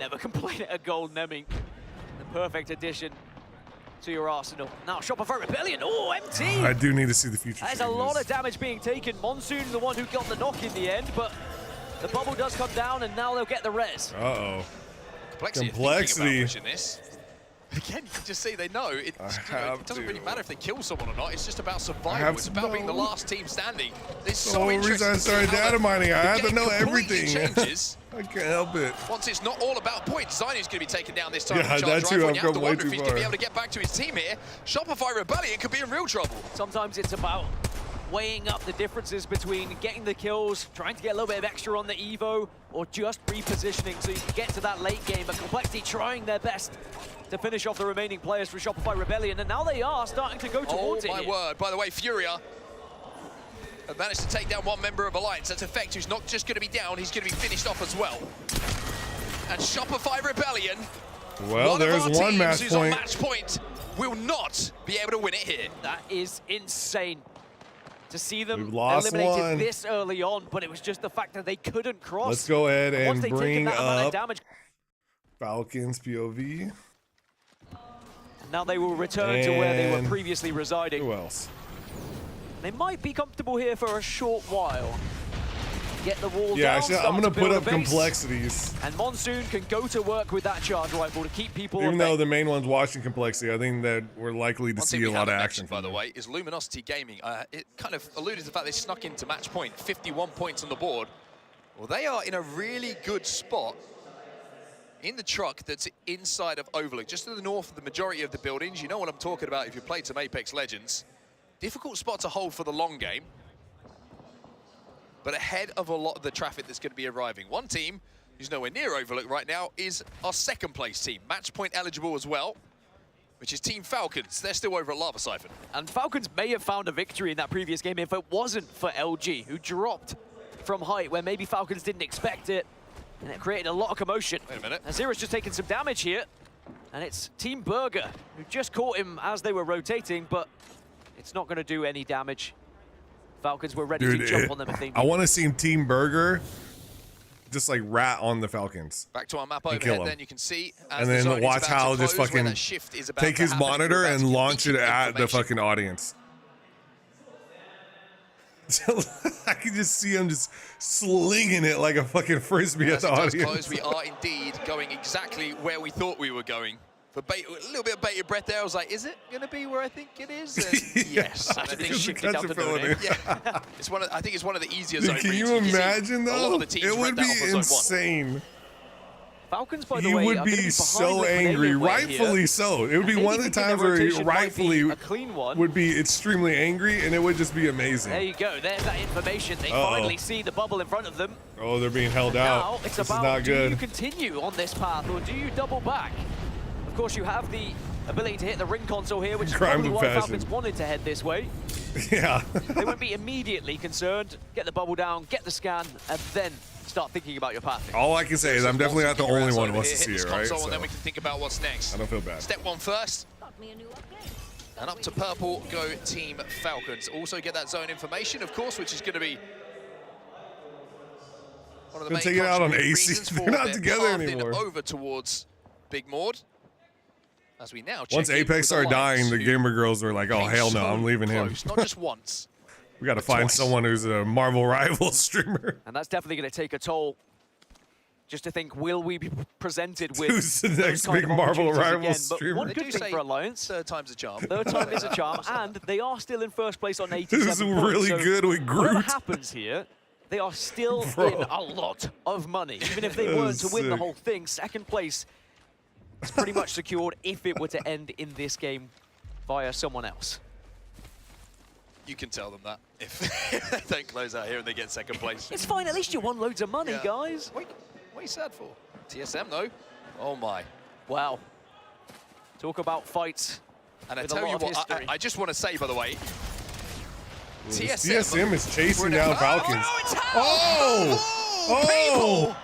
Never complain at a gold Nemming. The perfect addition to your arsenal. Now Shopify Rebellion, oh, empty! I do need to see the future. There's a lot of damage being taken. Monsoon, the one who got the knock in the end, but the bubble does come down and now they'll get the res. Uh-oh. Complexity. Again, you can just see they know. It doesn't really matter if they kill someone or not. It's just about survival. It's about being the last team standing. It's so interesting. The reason I started data mining, I had to know everything. Changes. I can't help it. Once it's not all about points, Zion's going to be taken down this time. Yeah, that too. I've gone way too if he's going to be able to get back to his team here. Shopify Rebellion could be in real trouble. Sometimes it's about weighing up the differences between getting the kills, trying to get a little bit of extra on the Evo, or just repositioning so you can get to that late game. But Complexity trying their best to finish off the remaining players for Shopify Rebellion, and now they are starting to go towards it. Oh my word. By the way, Furia have managed to take down one member of Alliance. That's Effect, who's not just going to be down, he's going to be finished off as well. And Shopify Rebellion, well, there's one match point. On match point, will not be able to win it here. That is insane to see them eliminated one this early on, but it was just the fact that they couldn't cross. Let's go ahead and bring up damage. Falcons POV. Now they will return to where they were previously residing. Who else? They might be comfortable here for a short while. Get the wall down. Yeah, actually, I'm going to put up complexities. And Monsoon can go to work with that charge rifle to keep people. Even though the main one's watching complexity, I think that we're likely to see a lot of action. By the way, is Luminosity Gaming. It kind of alluded to the fact they snuck into match point, 51 points on the board. Well, they are in a really good spot in the truck that's inside of Overlook, just to the north of the majority of the buildings. You know what I'm talking about if you played some Apex Legends. Difficult spot to hold for the long game, but ahead of a lot of the traffic that's going to be arriving. One team who's nowhere near Overlook right now is our second place team, match point eligible as well, which is Team Falcons. They're still over at Lava Siphon. And Falcons may have found a victory in that previous game if it wasn't for LG, who dropped from height where maybe Falcons didn't expect it. And it created a lot of commotion. Wait a minute. Azira's just taking some damage here. And it's Team Burger, who just caught him as they were rotating, but it's not going to do any damage. Falcons were ready to jump on them if they needed. I want to see Team Burger just like rat on the Falcons. Back to our map overhead, then you can see. And then watch how just fucking take his monitor and launch it at the fucking audience. I can just see him just slinging it like a fucking frisbee at the audience. We are indeed going exactly where we thought we were going. For a little bit of bated breath there, I was like, is it going to be where I think it is? And yes. I think shifted down to the yeah. I think it's one of the easier zone Can you imagine, though? It would be insane. Falcons, by the way, would be so angry, rightfully so. It would be one of the times where he rightfully would be extremely angry, and it would just be amazing. There you go. There's that information. They finally see the bubble in front of them. Oh, they're being held out. Now it's this about, is not good. Do you continue on this path, or do you double back? Of course, you have the ability to hit the ring console here, which is probably why Falcons wanted to head this way. Yeah. They won't be immediately concerned. Get the bubble down, get the scan, and then start thinking about your pathing. All I can say is I'm definitely not the only one who wants to see it, right? And then we can think about what's next. I don't feel bad. Step one first. And up to purple go Team Falcons. Also get that zone information, of course, which is going to be One of the Gonna main take it out on contributing AC. reasons They're for not their together pathing anymore. Over towards Big Mord. As we now check Once in Apex with started dying, Alliance, the who gamer girls were like, "Oh came hell no, so I'm leaving him." close, not just once. We got to but find twice. someone who's a Marvel rival streamer. And that's definitely going to take a toll. Just to think, will we be presented with Who's the those next kind big of Marvel opportunities rival again? streamer? But one They good do thing say for Alliance, third time's a charm. third time is a charm, and they are still in first place on 87 Who's points. really So good with whatever Groot? happens here, they are still Bro. in a lot of money. Even if they That weren't is to win the sick. whole thing, second place is pretty much secured if it were to end in this game via someone else. You can tell them that if they don't close out here and they get second place. It's fine, at least you won loads of money, Yeah. guys. Wait, what are you sad for? TSM though? Oh my. Wow. Talk about fights. And I with a tell you lot of what, history. I just want to say, by the way, TSM is chasing down Oh, Falcons. no, it's Oh!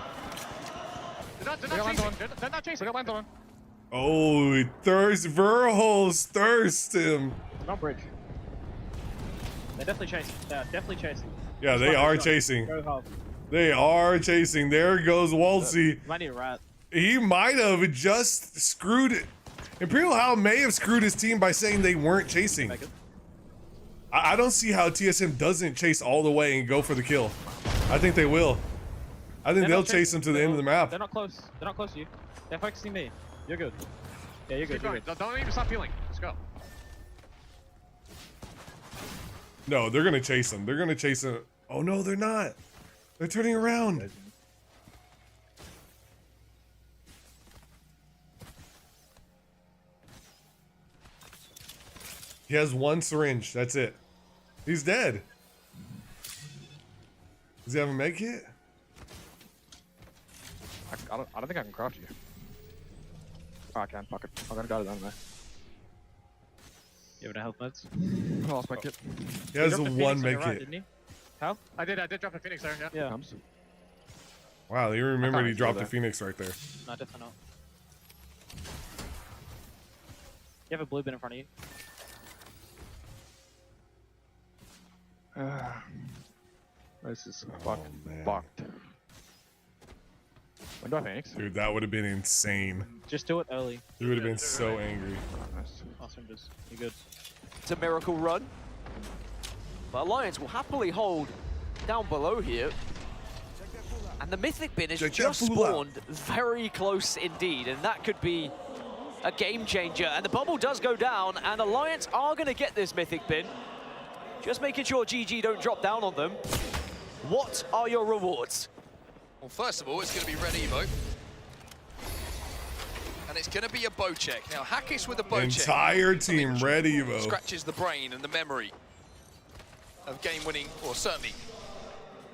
They're not chasing. Land on. Oh, he thirst Verholes thirst him. No bridge. They're definitely chasing. Yeah, definitely chasing. Yeah, they are chasing. They are chasing. There goes Walsey. Might need a rat. He might have just screwed it. Imperial Howl may have screwed his team by saying they weren't chasing. I don't see how TSM doesn't chase all the way and go for the kill. I think they will. I think they'll chase them to the end of the map. They're not close. They're not close to you. They're focusing me. You're good. Yeah, you're good. Keep going. Don't even stop healing. Let's go. No, they're gonna chase them. They're gonna chase them. Oh no, they're not. They're turning around. He has one syringe. That's it. He's dead. Does he have a med kit? I don't think I can crouch you. Oh, I can. Fuck it. I'm gonna got it anyway. You have any health meds? I lost my kit. He has dropped a the one Phoenix on med your right, kit. didn't he? How? I did drop the Phoenix there, yeah. Yeah. Comes. Wow, you remembered he it's dropped still the Phoenix right there. No, definitely not. You have a blue bin in front of you. This is fucked. Fucked. When do I Phoenix? Dude, that would have been insane. Just do it early. He would have been so angry. Awesome, just you're good. It's a miracle run. But Alliance will happily hold down below here. And the Mythic Bin has just spawned very close indeed, and that could be a game changer. And the bubble does go down, and Alliance are going to get this Mythic Bin. Just making sure GG don't drop down on them. What are your rewards? Well, first of all, it's going to be Red Evo. And it's going to be a bow check. Now, Hackis with a bow check. Entire team Red Evo. Scratches the brain and the memory of game-winning, or certainly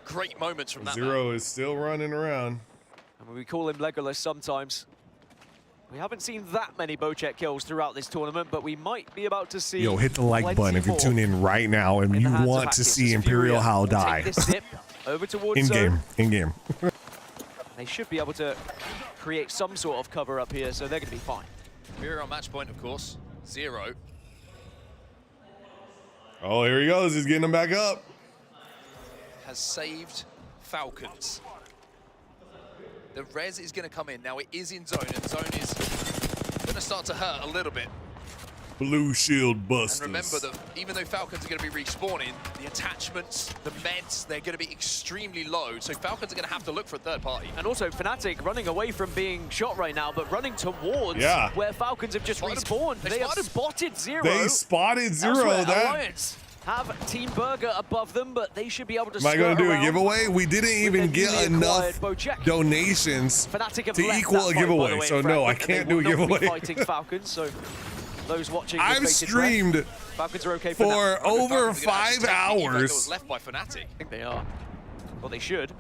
great moments from that man. Zero is still running around. And we call him Legolas sometimes. We haven't seen that many Bocek kills throughout this tournament, but we might be about to see. Yo, hit the like plenty button if you're more. tuning in right now and you want to see Imperial Howl die. Take this zip over towards In game, zone. in game. They should be able to create some sort of cover up here, so they're going to be fine. Imperial on match point, of course. 0. Oh, here he goes. He's getting them back up. Has saved Falcons. The res is going to come in. Now it is in zone, and zone is going to start to hurt a little bit. Blue shield busters. And remember that even though Falcons are going to be respawning, the attachments, the meds, they're going to be extremely low. So Falcons are going to have to look for a third party. And also Fnatic running away from being shot right now, but running towards where Falcons have just respawned. They have spotted Zero. They spotted Zero. Elsewhere, That. Alliance have Team Burger above them, but they should be able to Am I going to do a around. giveaway? We didn't even get enough donations Fnatic have to left equal that a fight, by giveaway. the way, So in no, I Frankfurt, can't and do a they will not be giveaway. fighting Falcons, so those watching with I've bated streamed breath, Falcons are okay for for over 5 hours. Left by Fnatic. I think they are. Well, they should.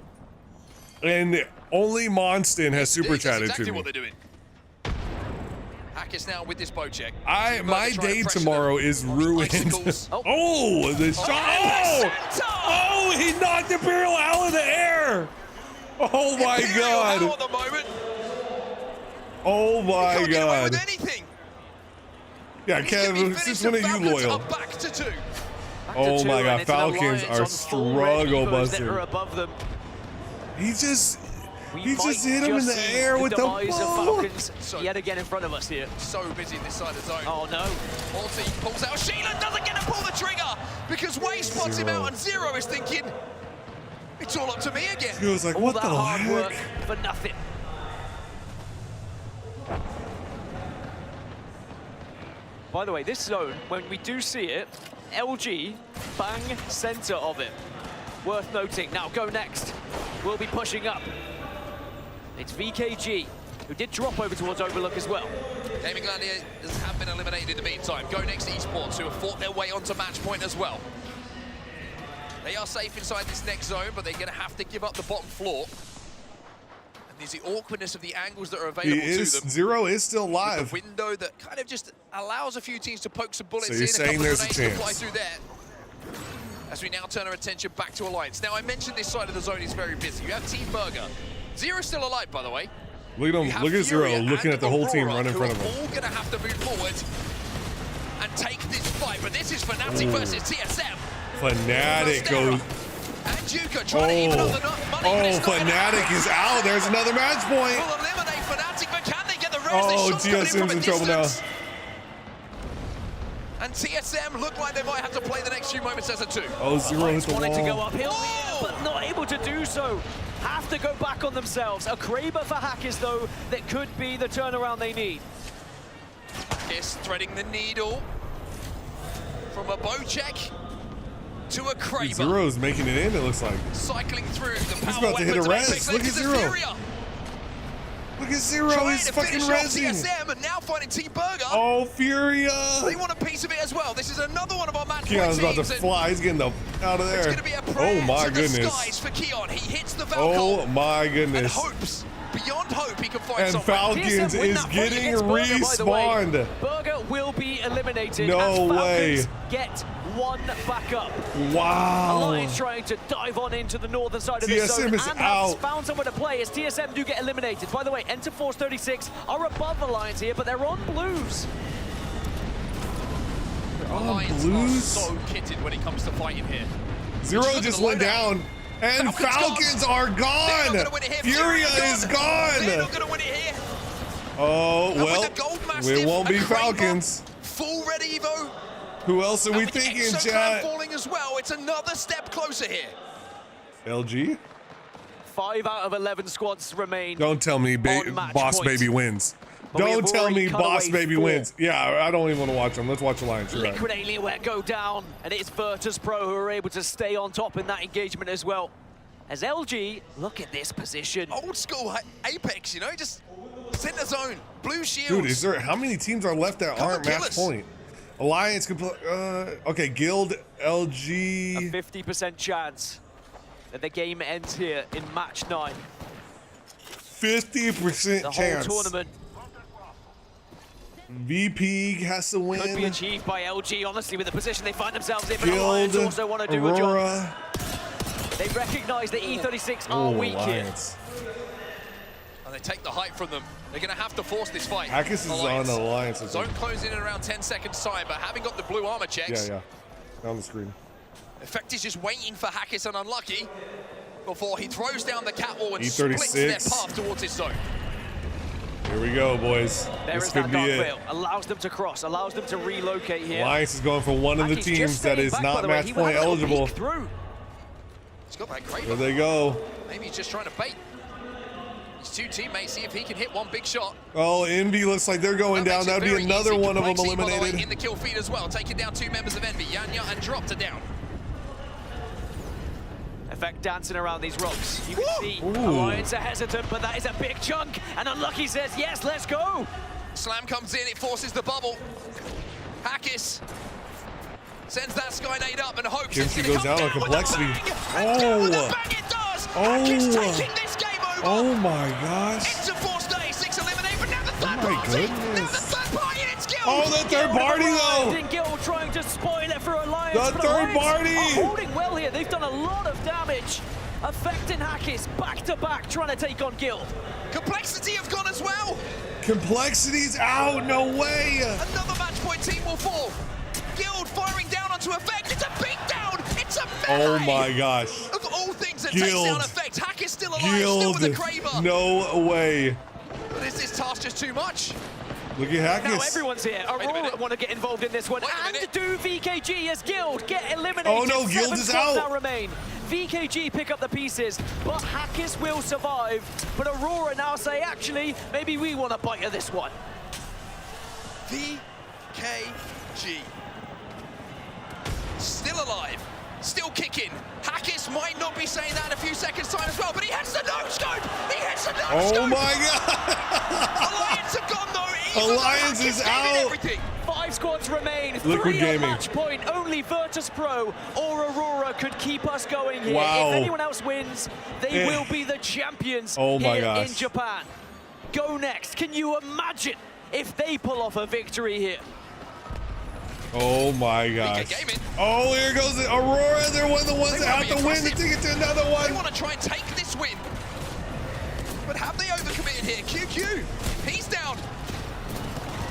And only Monston has super That's chatted exactly to me. what they're doing. Hackis now with this bow check. My day tomorrow is ruined. Oh, the shot! Oh, he knocked Imperial Howl in the air! Oh my god! At the moment. Oh my god! Anything. Yeah, Kev, since when are you loyal? Back to 2. Oh my god, Falcons are struggle that are busters. above them. He just We hit might him in just the see air with the demise of ball. Falcons yet again in front of us here. So busy this side of the zone. Oh no. Morty pulls out. Sheelan doesn't get to pull the trigger because Way spots him out, and Zero is thinking, it's all up to me again. He was like, all what that the hard heck? work for nothing. By the way, this zone, when we do see it, LG bang center of it. Worth noting. Now go next. We'll be pushing up. It's VKG, who did drop over towards Overlook as well. Gaming Gladiators have been eliminated in the meantime. Go next to Esports, who have fought their way onto match point as well. They are safe inside this next zone, but they're going to have to give up the bottom floor. And there's the awkwardness of the angles that are available to them. Zero is still live. The window that kind of just allows a few teams to poke some bullets So you're in. saying a couple there's of a grenades to fly chance. through there. As we now turn our attention back to Alliance. Now, I mentioned this side of the zone is very busy. You have Team Burger. Zero's still alive, by the way. Look at him. Look at Zero looking at the whole team run in front of him. All going to have to move forward and take this fight. But this is Fnatic versus TSM. Fnatic goes. And Juka trying to even up the money. Oh, Fnatic is out. There's another match point. Will eliminate Fnatic, but can they get the rest? Oh, TSM's in trouble now. And TSM look like they might have to play the next few moments as a 2. Oh, Zero hit the Wanted to go wall. uphill here, but not able to do so. Have to go back on themselves. A Kraber for Hackers, though, that could be the turnaround they need. Kiss threading the needle from a bow check to a Kraber. Zero's making it in, it looks like. Cycling through the power He's about to hit a weapons res. of Apex Look at Legends Zero. Etheria. Look at Zero. Trying He's to fucking finish off rezzing. TSM and now finding Team Burger. Oh, Furia. They want a piece of it as well. This is another one of our match Keon's point about to teams, and fly. He's getting the out of it's there. going to be a prayer Oh my to the goodness. skies for Keon. He hits the Valkyrie Oh my and goodness. hopes, beyond hope, he can find And something. Falcons TSM win is that fight getting against Burger, by the way. respawned. Burger will be eliminated. No as Falcons way. get one back up. Wow. Alliance trying to dive on into the northern side of the TSM zone is and out. has found somewhere to play as TSM do get eliminated. By the way, Enter Force 36 are above Alliance here, but they're on blues. Alliance blues? are so kitted when it comes to fighting here. Zero Look at just the went loadout. down. And Falcons Falcons are They're not gone. gonna win it here. Furia is They're gone. not going to win it here. Oh, And with well, the Gold Mastiff, it won't a be Kraber, Falcons. Full red Evo. Who else are we And with the thinking, Exoclan chat? falling as well, it's another step closer here. LG? 5 out of 11 squads remain. Don't tell me on match Boss point. Baby wins. But we Don't have tell already me cut Boss away Baby 4. wins. Yeah, I don't even want to watch them. Let's watch Alliance. You're right. Liquid Alienware go down, and it's Virtus Pro who are able to stay on top in that engagement as well. As LG, look at this position. Old school Apex, you know, just center zone, blue shields. Dude, is there how many teams are left that Come aren't and kill match us. point? Alliance could play. Okay, Guild, A LG. 50% chance that the game ends here in match 9. 50% The chance. whole tournament VP has to win. could be achieved by LG, honestly, with the position they find themselves in. But Guild, Alliance also want to do a job. Aurora. They recognize that E36 Oh, are weak Alliance. And they take the hype from them. They're going to have to force this fight. Hackers is on Alliance. I Zone think. closing in around 10 seconds time, but having got the blue armor checks, Yeah. On the screen. Effect is just waiting for Hackis and Unlucky before he throws down the catwall and E36. splits their path towards his zone. Here we go, boys. There This is could that be dark it. veil. Allows them to cross, allows them to relocate here. Alliance is going for one of the Hackis just teams that staying is back, by not the way. match He point had a little eligible. peek through. He's got that great. There they go. Maybe he's just trying to bait his two teammates, see if he can hit one big shot. Oh, Envy looks like they're going down. That'd be Very another easy. one of them Complexity, by the way, eliminated. in the kill feed as well, taking down 2 members of Envy, Yanya and Dropped down. Effect dancing around these rocks. You can see Ooh. Alliance are hesitant, but that is a big chunk. And Unlucky says, yes, let's go. Slam comes in, it forces the bubble. Hackis sends that Skynade up and hopes it's Kimchi going goes to come down on down with complexity. a bang. And down with a Oh. bang it does. Hackis taking this game over. Oh my gosh. Into Force Day, 6 eliminate, but now the third Oh my party. Now the goodness. third party, and it's Guild. Oh, the third party though. And Gil trying to spoil it for Alliance. The but third Alliance party. are holding well here. They've done a lot of damage. Affecting Hackis back to back, trying to take on Guild. Complexity have gone as well. Complexity's out. No way. Another match point team will fall. Guild firing down onto Effect. It's a beatdown. It's a melee. Oh my gosh. Of all things that Guild. takes down Effect, Hackis still alive, still with the Kraber. No way. But is this task just too much? Look at Now Hackis. everyone's here. Aurora want to get involved in this one. And do VKG as Guild get eliminated. Oh no, Guild 7 is squads out. now remain. VKG pick up the pieces, but Hackis will survive. But Aurora now say, actually, maybe we want to bite of this one. VKG. Still alive, still kicking. Hackis might not be saying that in a few seconds' time as well, but he hits the no-scope! He hits the no-scope! Oh my god! Alliance are gone though! Alliance is out! Everything. 5 squads remain. Liquid 3 Gaming. on match point. Only Virtus Pro or Aurora could keep us going here. Wow. If anyone else wins, they will be the champions Oh my here gosh. in Japan. Go Next. Can you imagine if they pull off a victory here? Oh my gosh. Oh, here goes the Aurora. They're one of the ones that have to win to take it to another one. They want to try and take this win. But have they overcommitted here? QQ, he's down.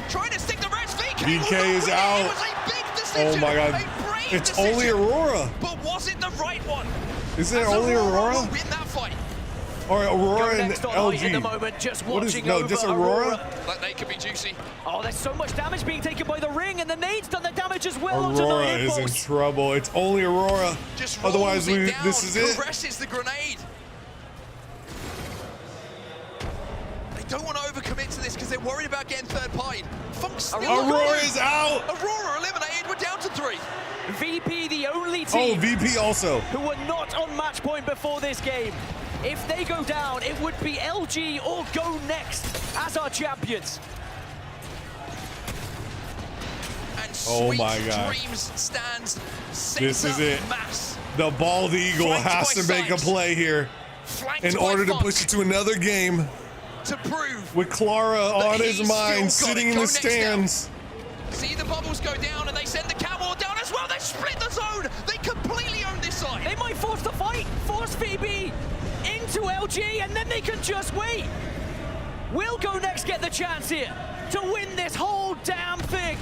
Trying to stick the rest. VK is out. It was a big decision. Oh my god. A brave It's decision. only Aurora. But was it the right one? Is it As only Aurora? will win that fight. Or Aurora and Next on height in the LG? moment, just What is, watching no, over just Aurora? Like they could be juicy. Oh, there's so much damage being taken by the ring, and the nade's done the damage as well. onto Aurora Nine is in Impulse. trouble. It's only Aurora. Just Otherwise, rolls it down, this is it. caresses the grenade. They don't want to overcommit to this because they're worried about getting third party. Funk's still Aurora is out. Aurora eliminated. We're down to 3. VP, the only Oh, team VP also. who were not on match point before this game. If they go down, it would be LG or Go Next as our champions. And Oh Sweet my God. Dreams stands This is it. mass. The Bald Eagle Flanked has by to make a Sykes. play here Flanked in by order to Funk push it to another game to prove with Clara on his he's mind, still got sitting it. in Go the Next now. stands. See the bubbles go down and they send the Camel down as well. They split the zone. They completely own this side. They might force the fight, force VB into LG, and then they can just wait. Will Go Next get the chance here to win this whole damn thing?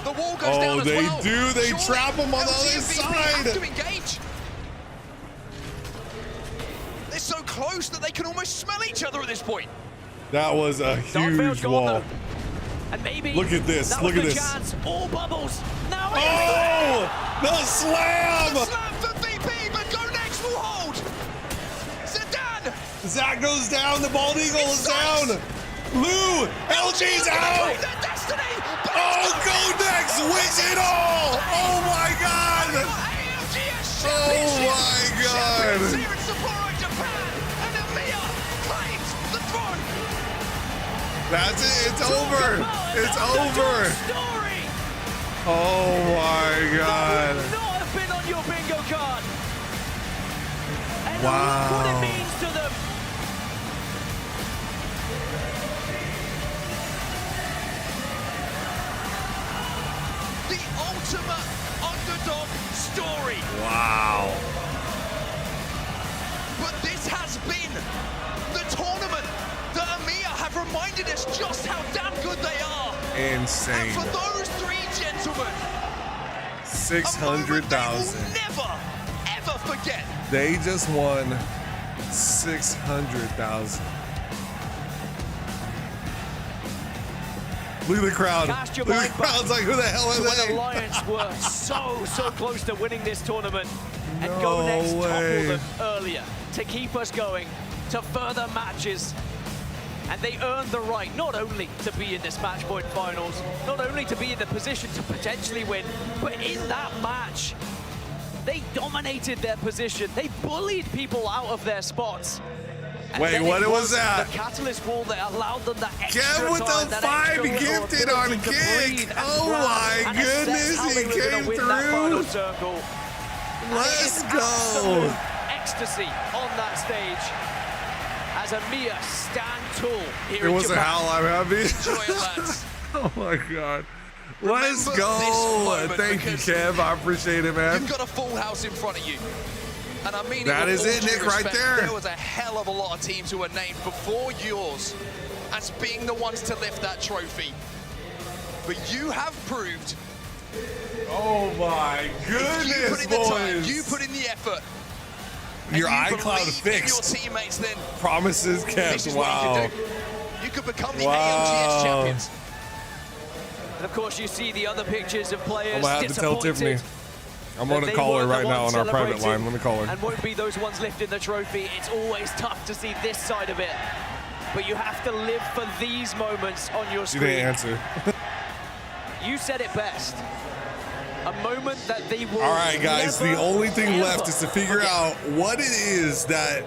The wall goes down as they well. do. They Surely trap him on the LG other and VP have side. to engage. They're so close that they can almost smell each other at this point. That was a Darkveil's huge gone, wall. though. And maybe Look at this. that Look was at the this. chance. All bubbles. Now Oh! The slam! The slam for VP, but Go Next will hold. Zidane. Zach goes down. The Bald Eagle is down. Lou, LG's out. Their destiny. Oh, Go Next wins it all. Oh my God. Oh my God. Here in Sapporo, Japan, and EMEA claims the throne. That's it. It's over. It's over. Oh my God. Would not have been on your bingo card. And Wow. look what it means to them. The ultimate underdog story. Wow. But this has been the tournament that EMEA have reminded us just how damn good they are. Insane. And for those 3 gentlemen, 600,000. never, ever forget. They just won 600,000. Look at the crowd. Cast your Look at mind the crowd's like, who the hell are to when they? Alliance were so close to winning this tournament. And No Go Next way. toppled them earlier to keep us going to further matches. And they earned the right not only to be in this match point finals, not only to be in the position to potentially win, but in that match, they dominated their position. They bullied people out of their spots. And Wait, then what it was that? The catalyst wall that allowed them that extra Kev with time, the that 5 extra little gifted on ability to kick. breathe and Oh plan my and assess goodness, how he they were gonna came win that final through. circle. And Let's it is go. absolute ecstasy on that stage as EMEA stand tall here It in was a Japan. howl I'm happy. Enjoy it, lads. Oh my God. Let's Remember go. this moment Thank you, because Kev. I appreciate it, man. You've got a full house in front of you. And I mean That with is all it, due Nick, right respect, there. There was a hell of a lot of teams who were named before yours as being the ones to lift that trophy. But you have proved. Oh my If you put goodness, in the time, boys. you put in the effort. Your and you iCloud believe fixed. in your teammates, then Promises this kept. is Wow. what you can do. You could become the Wow. ALGS champions. And of course, you see the other pictures of players I'm gonna have to tell Tiffany. I'm gonna call her right now on our private line. Let me call her. And won't be those ones lifting the trophy. It's always tough to see this side of it. But you have to live for these moments on your She screen. didn't answer. You said it best. A moment that they will. All right, guys. The only thing left is to figure out what it is that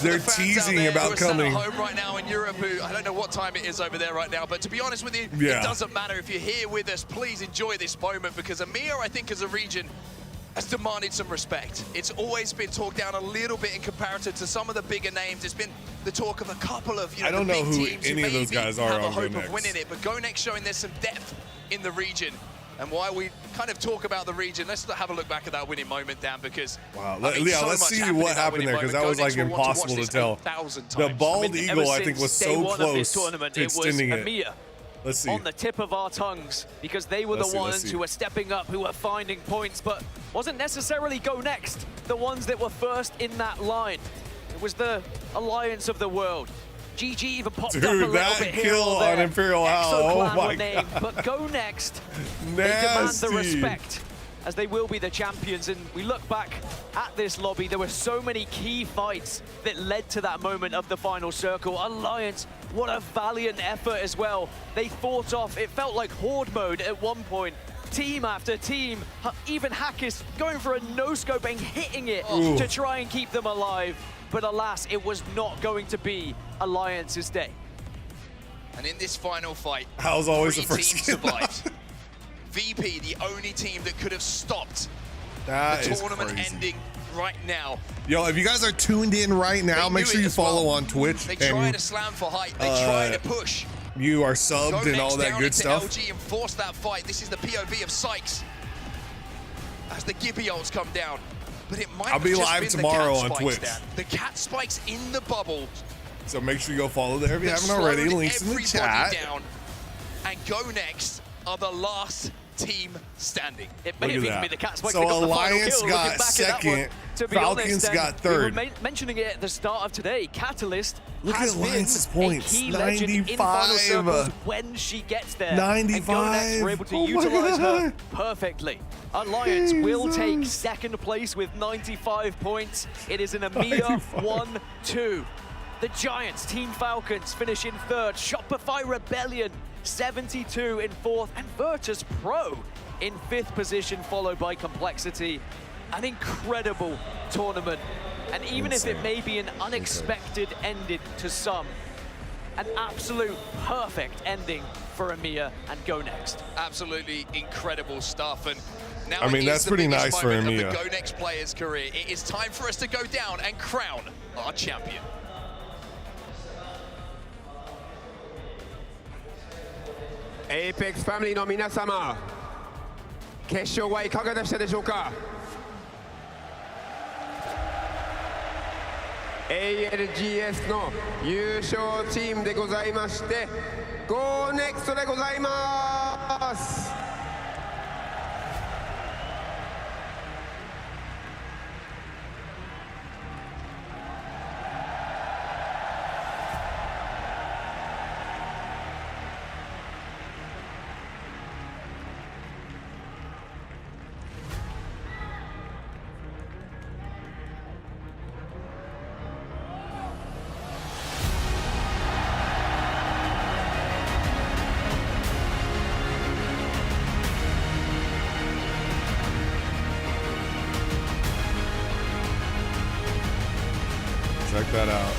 they're The fans out teasing there about who are sat coming. at home right now in Europe, who I don't know what time it is over there right now, but to be honest with you, Yeah. it doesn't matter if you're here with us. Please enjoy this moment because EMEA, I think, as a region, has demanded some respect. It's always been talked down a little bit in comparison to some of the bigger names. It's been the talk of a couple of I don't the know big who teams any who of those maybe guys are have a on hope GoNext. of winning it, but GoNext showing there's some depth in the region. And while we kind of talk about the region, let's have a look back at that winning moment, Dan, because Wow. I mean, Yeah, so let's much see happened what in that happened winning there because that moment. was like GoNext will want to impossible watch to this tell. 8,000 The times. bald I mean, eagle, ever I think, was since day so one of this close tournament, to it was extending it. EMEA Let's see. on the tip of our tongues because they were Let's the see, let's ones see. who were stepping up, who were finding points, but wasn't necessarily GoNext the ones that were first in that line. It was the alliance of the world. GG even popped up a Dude, little that bit here kill or there. on Imperial Hal, Exo oh Clan my were named, God. but GoNext, they demand the Nasty. respect as they will be the champions. And we look back at this lobby, there were so many key fights that led to that moment of the final circle. Alliance, what a valiant effort as well. They fought off, it felt like horde mode at one point. Team after team, even Hackis going for a no-scope and hitting it Ooh. to try and keep them alive. But alas, it was not going to be Alliance's day. And in this final fight, Hal's always the 3 first teams to get survived. VP, the only team that could have stopped That the is tournament crazy. ending right now. Yo, if you guys are tuned in right now, They make knew sure it you as well. follow on Twitch They tried and to slam for height. They tried to push. you are subbed Go and all next that down good into stuff. LG and force that fight. This is the POV of Sykes as the Gibby ults come down. But it might I'll have be just live been tomorrow the on cat spikes, Twitch. Dan. The cat spikes in the bubble. So make sure you go follow there if you that haven't already. slowed Links in the everybody chat. down. And GoNext are the last team standing. It Look may at have even that. been the cat spikes So that got the final Alliance kill. got Looking back at that one, second, to be Falcons honest, and got we were third. mentioning it at the start of today. Catalyst Look has at Alliance's been points, a key legend in final 95. circles when she gets there. 95. And GoNext were able to Oh my utilize her God. perfectly. Alliance will take Jesus. second place with 95 points. It is an EMEA 95. 1-2. The Giants, Team Falcons, finish in third. Shopify Rebellion, 72 in fourth. And Virtus Pro in fifth position, followed by Complexity. An incredible tournament. And even if it may be an unexpected ending to some, an absolute perfect ending for EMEA and GoNext. Absolutely incredible stuff. And now I mean, it is that's the pretty biggest nice for moment EMEA. of the GoNext player's career. It is time for us to go down and crown our champion. APEX ファミリーの皆様、決勝はいかがでしたでしょうか。ALGS の優勝チームでございまして、GoNext でございます。Check that out.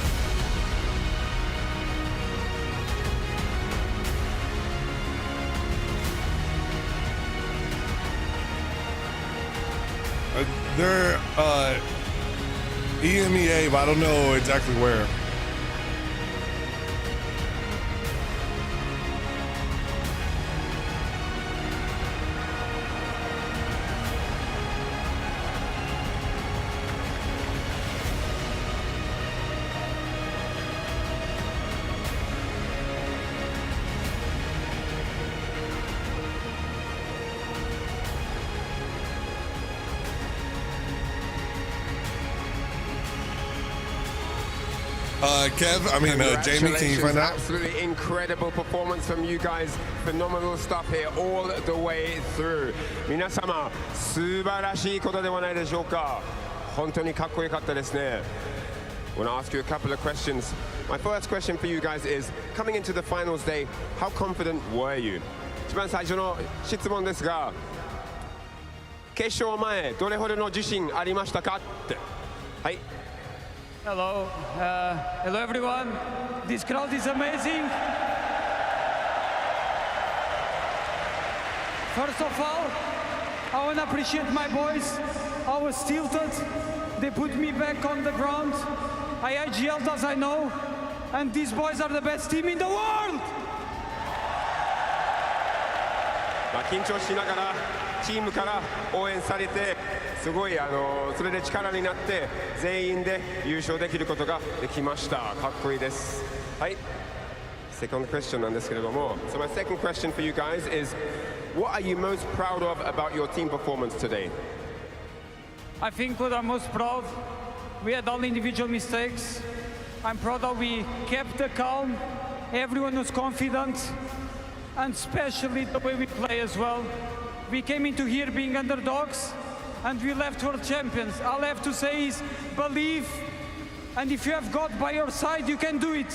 They're EMEA, but I don't know exactly where. Kev, I mean, Jamie, can you find out? Absolutely incredible performance from you guys. Phenomenal stuff here all the way through. 皆様、素晴らしいことではないでしょうか。本当にかっこよかったですね。I want to ask you a couple of questions. My first question for you guys is, coming into the finals day, how confident were you? 一番最初の質問ですが、決勝前、どれほどの自信ありましたかって。はい。Hello, hello everyone. This crowd is amazing. First of all, I want to appreciate my boys. I was tilted. They put me back on the ground. I IGL'd as I know, and these boys are the best team in the world. 緊張しながらチームから応援されてすごいそれで力になって全員で優勝できることができました。かっこいいです。はい。Second question なんですけれども、So my second question for you guys is, what are you most proud of about your team performance today? I think what I'm most proud, we had all individual mistakes. I'm proud that we kept the calm. Everyone was confident. And especially the way we play as well. We came into here being underdogs, and we left world champions. All I have to say is believe, and if you have God by your side, you can do it.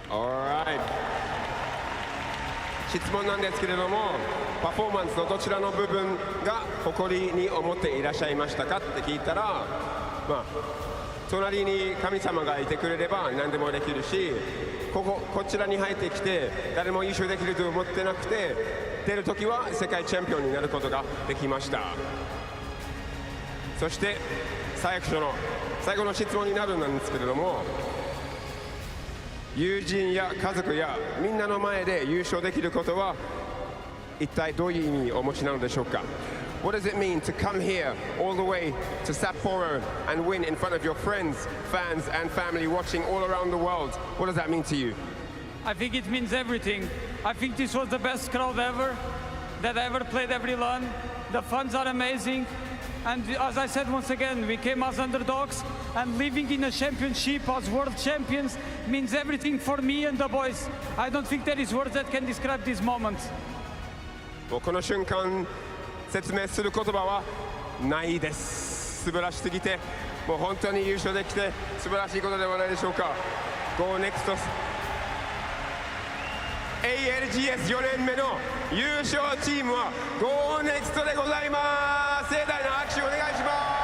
Alright. 質問なんですけれども、パフォーマンスのどちらの部分が誇りに思っていらっしゃいましたかって聞いたら、隣に神様がいてくれれば何でもできるし、こちらに入ってきて誰も優勝できると思ってなくて、出るときは世界チャンピオンになることができました。そして最後の質問になるんですけれども、友人や家族やみんなの前で優勝できることは一体どういう意味をお持ちなのでしょうか。What does it mean to come here all the way to Sapporo and win in front of your friends, fans and family watching all around the world? What does that mean to you? I think it means everything. I think this was the best crowd ever that I ever played every LAN. The fans are amazing. And as I said once again, we came as underdogs, and living in a championship as world champions means everything for me and the boys. I don't think there is words that can describe this moment. この瞬間説明する言葉はないです。素晴らしすぎて、もう本当に優勝できて素晴らしいことではないでしょうか。Go Next ALGS 4年目の優勝チームは Go Next でございます。盛大な拍手をお願いします。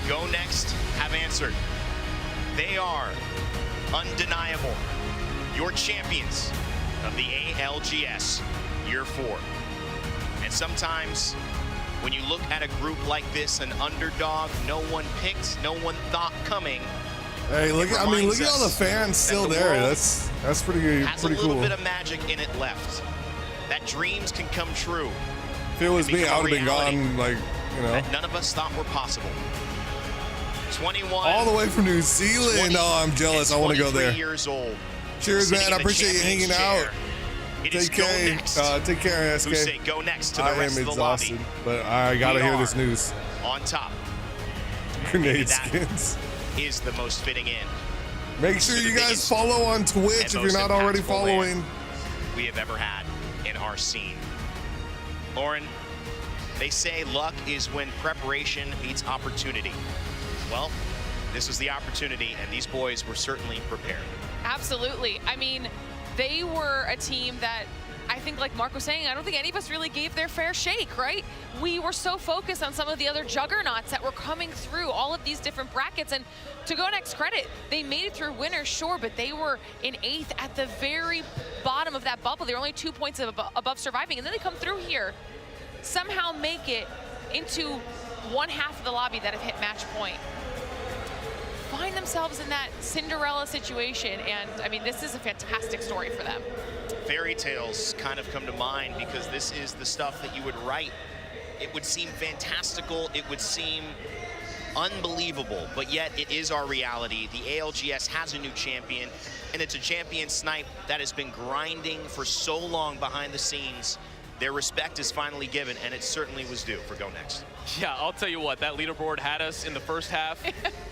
Go Next have answered. They are undeniable. Your champions of the ALGS Year 4. And sometimes when you look at a group like this, an underdog, no one picked, no one thought coming. Hey, look at all the fans still there. That's pretty cool. Has a little bit of magic in it left. That dreams can come true. If it was me, I would have been gone, like, you know. That none of us thought were possible. 21. All the way from New Zealand. Oh, I'm jealous. I want to go there. Years old. Cheers, man. I appreciate you hanging out. Take care. Take care, SK. Who say go next to the rest of the exhausted, lobby. but I gotta hear this news. On top. Grenade skins is the most fitting in. Make sure you guys follow on Twitch if you're not already following. We have ever had in our scene. Lauren, they say luck is when preparation meets opportunity. Well, this was the opportunity, and these boys were certainly prepared. Absolutely. I mean, they were a team that I think, like Mark was saying, I don't think any of us really gave their fair shake, right? We were so focused on some of the other juggernauts that were coming through all of these different brackets. And to Go Next credit, they made it through winners, sure, but they were in 8th at the very bottom of that bubble. They were only 2 points above surviving. And then they come through here, somehow make it into one half of the lobby that have hit match point. find themselves in that Cinderella situation. And I mean, this is a fantastic story for them. Fairy tales kind of come to mind because this is the stuff that you would write. It would seem fantastical, it would seem unbelievable, but yet it is our reality. The ALGS has a new champion, and it's a champion Snipe that has been grinding for so long behind the scenes. Their respect is finally given, and it certainly was due for Go Next. Yeah, I'll tell you what, that leaderboard had us in the first half,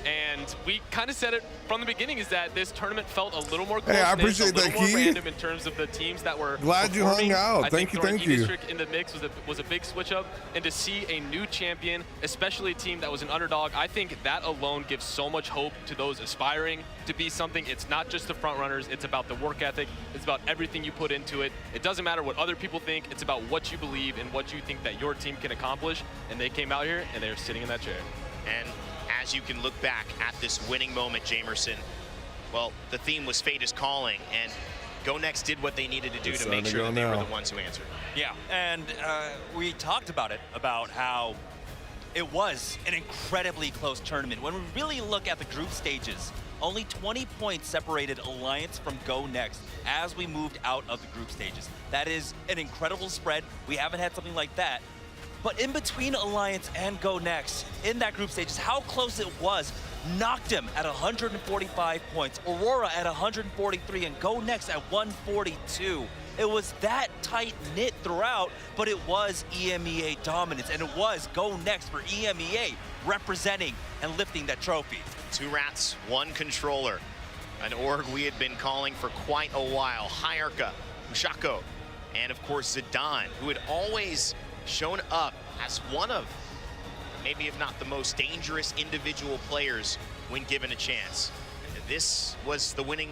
and we kind of said it from the beginning, is that this tournament felt a little more close. Hey, I appreciate that, more Key. random in terms of the teams that were Glad you hung out. Thank you, thank you. District in the mix was a big switch up, and to see a new champion, especially a team that was an underdog, I think that alone gives so much hope to those aspiring to be something. It's not just the front runners, it's about the work ethic, it's about everything you put into it. It doesn't matter what other people think, it's about what you believe and what you think that your team can accomplish, and they came out here and they're sitting in that chair. And as you can look back at this winning moment, Jamerson, well, the theme was fate is calling, and Go Next did what they needed to do to make sure that they were the ones who answered. Yeah, and we talked about it, about how it was an incredibly close tournament. When we really look at the group stages, only 20 points separated Alliance from Go Next as we moved out of the group stages. That is an incredible spread. We haven't had something like that. But in between Alliance and Go Next, in that group stages, how close it was. Noctem at 145 points, Aurora at 143, and Go Next at 142. It was that tight-knit throughout, but it was EMEA dominance, and it was Go Next for EMEA representing and lifting that trophy. 2 rats, 1 controller. An org we had been calling for quite a while. Hayarka, Ushako, and of course Zidane, who had always shown up as one of, maybe if not the most dangerous individual players when given a chance. This was the winning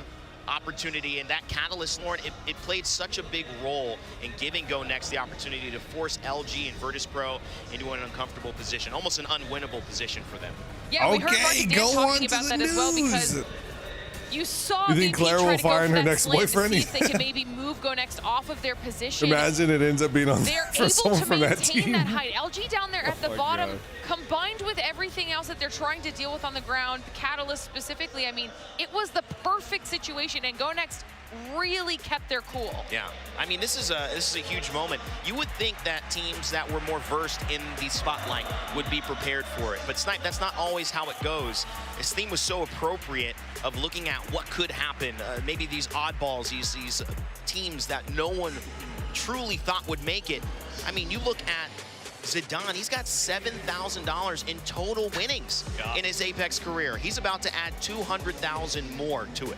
opportunity, and that catalyst, Lauren, it played such a big role in giving Go Next the opportunity to force LG and Virtus.pro into an uncomfortable position, almost an unwinnable position for them. Yeah, we heard Marty Dan talking about that as well, because you saw You think Claire will find her next boyfriend? See if they can maybe move Go Next off of their position. Imagine it ends up being on They're for able someone to from that maintain team. that height. LG down there at the bottom, God. combined with everything else that they're trying to deal with on the ground, the Catalyst specifically, I mean, it was the perfect situation, and Go Next really kept their cool. Yeah, I mean, this is a huge moment. You would think that teams that were more versed in the spotlight would be prepared for it, but Snipe, that's not always how it goes. This theme was so appropriate of looking at what could happen. Maybe these oddballs, these teams that no one truly thought would make it. I mean, you look at Zidane, he's got $7,000 in total winnings in his Apex career. He's about to add 200,000 more to it.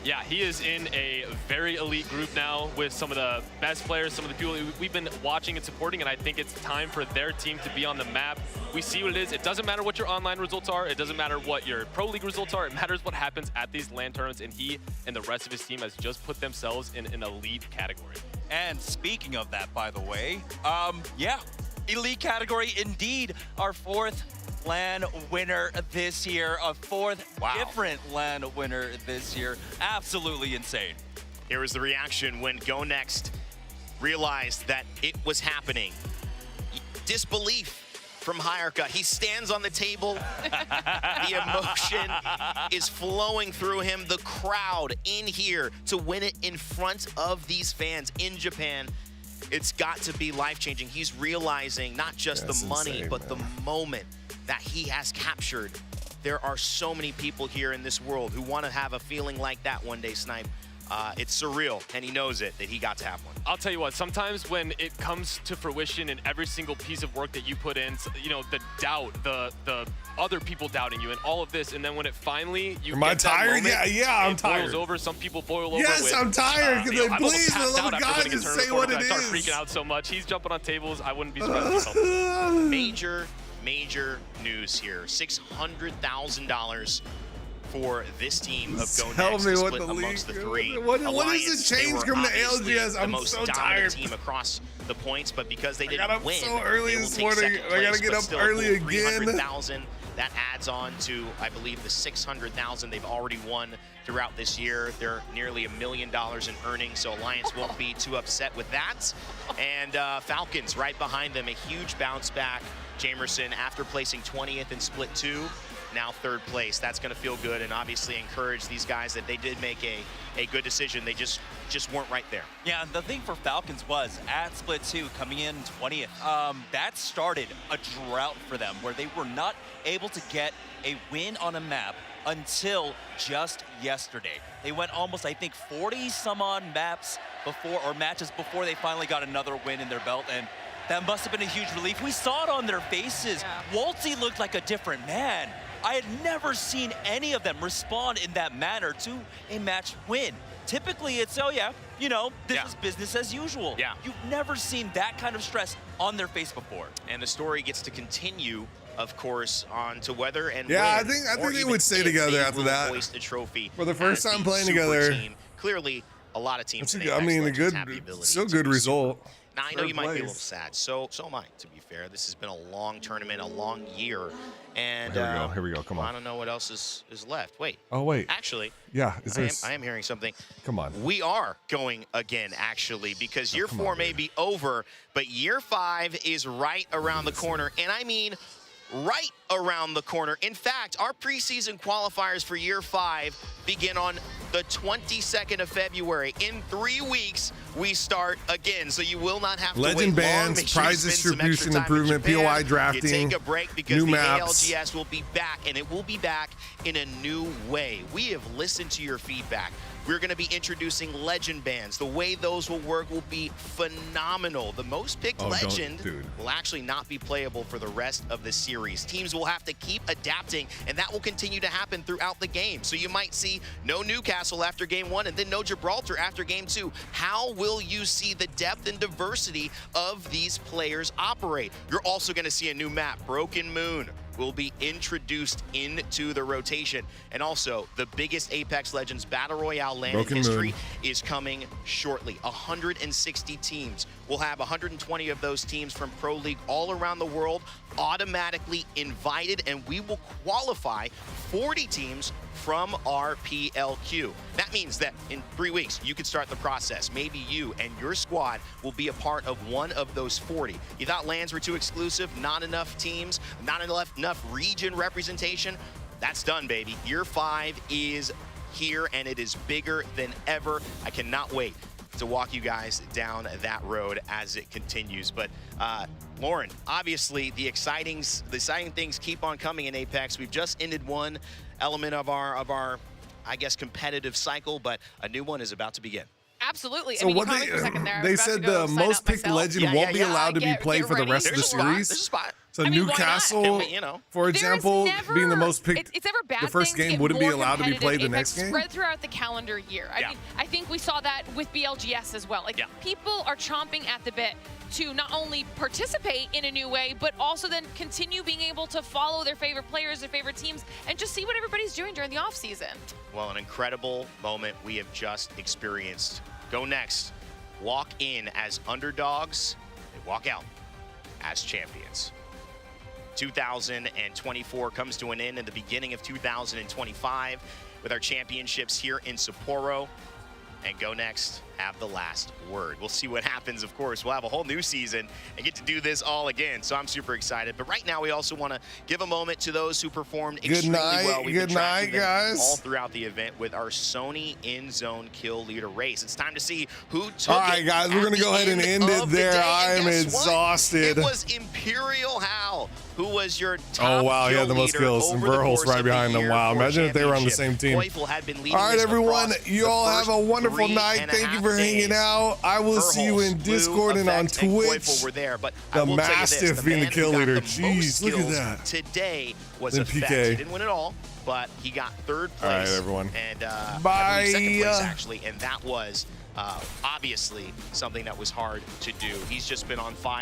Yeah, he is in a very elite group now with some of the best players, some of the people we've been watching and supporting, and I think it's time for their team to be on the map. We see what it is. It doesn't matter what your online results are. It doesn't matter what your Pro League results are. It matters what happens at these LAN tournaments, and he and the rest of his team has just put themselves in an elite category. And speaking of that, by the way, yeah, elite category indeed. Our 4th LAN winner this year, a 4th different LAN winner this year. Absolutely insane. Here was the reaction when Go Next realized that it was happening. Disbelief from Hayarka. He stands on the table. The emotion is flowing through him. The crowd in here to win it in front of these fans in Japan. It's got to be life-changing. He's realizing not just the money, insane, but the moment that he has captured. There are so many people here in this world who want to have a feeling like that one day, Snipe. It's surreal, and he knows it, that he got to have one. I'll tell you what, sometimes when it comes to fruition in every single piece of work that you put in, you know, the doubt, the other people doubting you and all of this, and then when it finally, you Am I get that tired? moment, Yeah, I'm it tired. boils over. Some people boil over Yes, with, I'm tired. you know, I'm almost Please, for the passed love out of after God, winning a just tournament say what before. it I start is. freaking out so much. He's jumping on tables. I wouldn't be surprised myself. Major news here. $600,000 for this team of Go Tell Next me to what split the amongst the league- 3. what is Alliance, the they change were from the obviously ALGS? I'm the most so dominant tired. team across the points, but because they I didn't got up win, so early they will this take morning. second I gotta place, get but up still early a cool again. 300,000. That adds on to, I believe, the 600,000 they've already won throughout this year. They're nearly $1 million in earnings, so Alliance won't be too upset with that. And Falcons right behind them, a huge bounce back. Jamerson, after placing 20th in Split 2, now third place. That's going to feel good and obviously encourage these guys that they did make a good decision. They just weren't right there. Yeah, and the thing for Falcons was at Split 2 coming in 20th, that started a drought for them where they were not able to get a win on a map until just yesterday. They went almost, I think, 40 some odd maps before, or matches before they finally got another win in their belt, and that must have been a huge relief. We saw it on their faces. Yeah. Waltzy looked like a different man. I had never seen any of them respond in that manner to a match win. Typically it's, oh yeah, you know, this is business as usual. Yeah. You've never seen that kind of stress on their face before. And the story gets to continue, of course, on to whether and yeah, when, I think they would stay together after that. Hoist a trophy for the first time playing super together. Team. Clearly, a lot of teams. I mean, a good, still good result. Now, I know you might be a little sad. So am I, to be fair. This has been a long tournament, a long year. And here we go. Come on. I don't know what else is left. Wait. Oh, wait. Actually, yeah, I am hearing something. Come on. We are going again, actually, because year 4 may be over, but year 5 is right around the corner. And I mean, right around the corner. In fact, our preseason qualifiers for year 5 begin on the 22nd of February. In 3 weeks, we start again, so you will not have to Legend wait long. bands, Make sure prize you spend some extra distribution time in improvement, Japan. POI drafting, You take a break because new the maps. ALGS will be back, and it will be back in a new way. We have listened to your feedback. We're going to be introducing legend bands. The way those will work will be phenomenal. The most picked legend will actually not be playable for the rest of the series. Teams will have to keep adapting, and that will continue to happen throughout the game. So you might see no Newcastle after game 1 and then no Gibraltar after game 2. How will you see the depth and diversity of these players operate? You're also going to see a new map, Broken Moon, will be introduced into the rotation. And also, the biggest Apex Legends Battle Royale LAN in history is coming shortly. 160 teams. We'll have 120 of those teams from Pro League all around the world automatically invited, and we will qualify 40 teams from our PLQ. That means that in 3 weeks, you could start the process. Maybe you and your squad will be a part of one of those 40. You thought LANs were too exclusive, not enough teams, not enough region representation? That's done, baby. Year 5 is here, and it is bigger than ever. I cannot wait to walk you guys down that road as it continues. But Lauren, obviously the exciting things keep on coming in Apex. We've just ended one element of our I guess competitive cycle, but a new one is about to begin. Absolutely. So I mean, what they said the most picked legend won't be allowed to be played for the rest of the series. There's a spot. So Newcastle, for example, being the most picked, it's never bad the first game wouldn't be allowed to be played the next game. Spread throughout the calendar year. I mean, I think we saw that with BLGS as well. Like people are chomping at the bit to not only participate in a new way, but also then continue being able to follow their favorite players, their favorite teams, and just see what everybody's doing during the off season. Well, an incredible moment we have just experienced. Go Next walk in as underdogs, they walk out as champions. 2024 comes to an end in the beginning of 2025 with our championships here in Sapporo. And Go Next have the last word. We'll see what happens, of course. We'll have a whole new season and get to do this all again, so I'm super excited. But right now, we also want to give a moment to those who performed extremely well. Good night, guys. All throughout the event with our Sony in-zone kill leader race. It's time to see who took All right, guys, we're going to go ahead and end it there. I am exhausted. It was Imperial Hal who was your top Oh, wow, he had the most kills, and Burhol's right behind him. Wow, imagine if they were on the same team. All right, everyone, you all have a wonderful night. Thank you for hanging out. I will see you in Discord and on Twitch. The Mastiff being the kill leader. Jeez, look at that. Today was Then a PK. fest. He didn't win it all, but he got third place. All right, everyone. And Bye. second place, actually, and that was obviously something that was hard to do. He's just been on fire.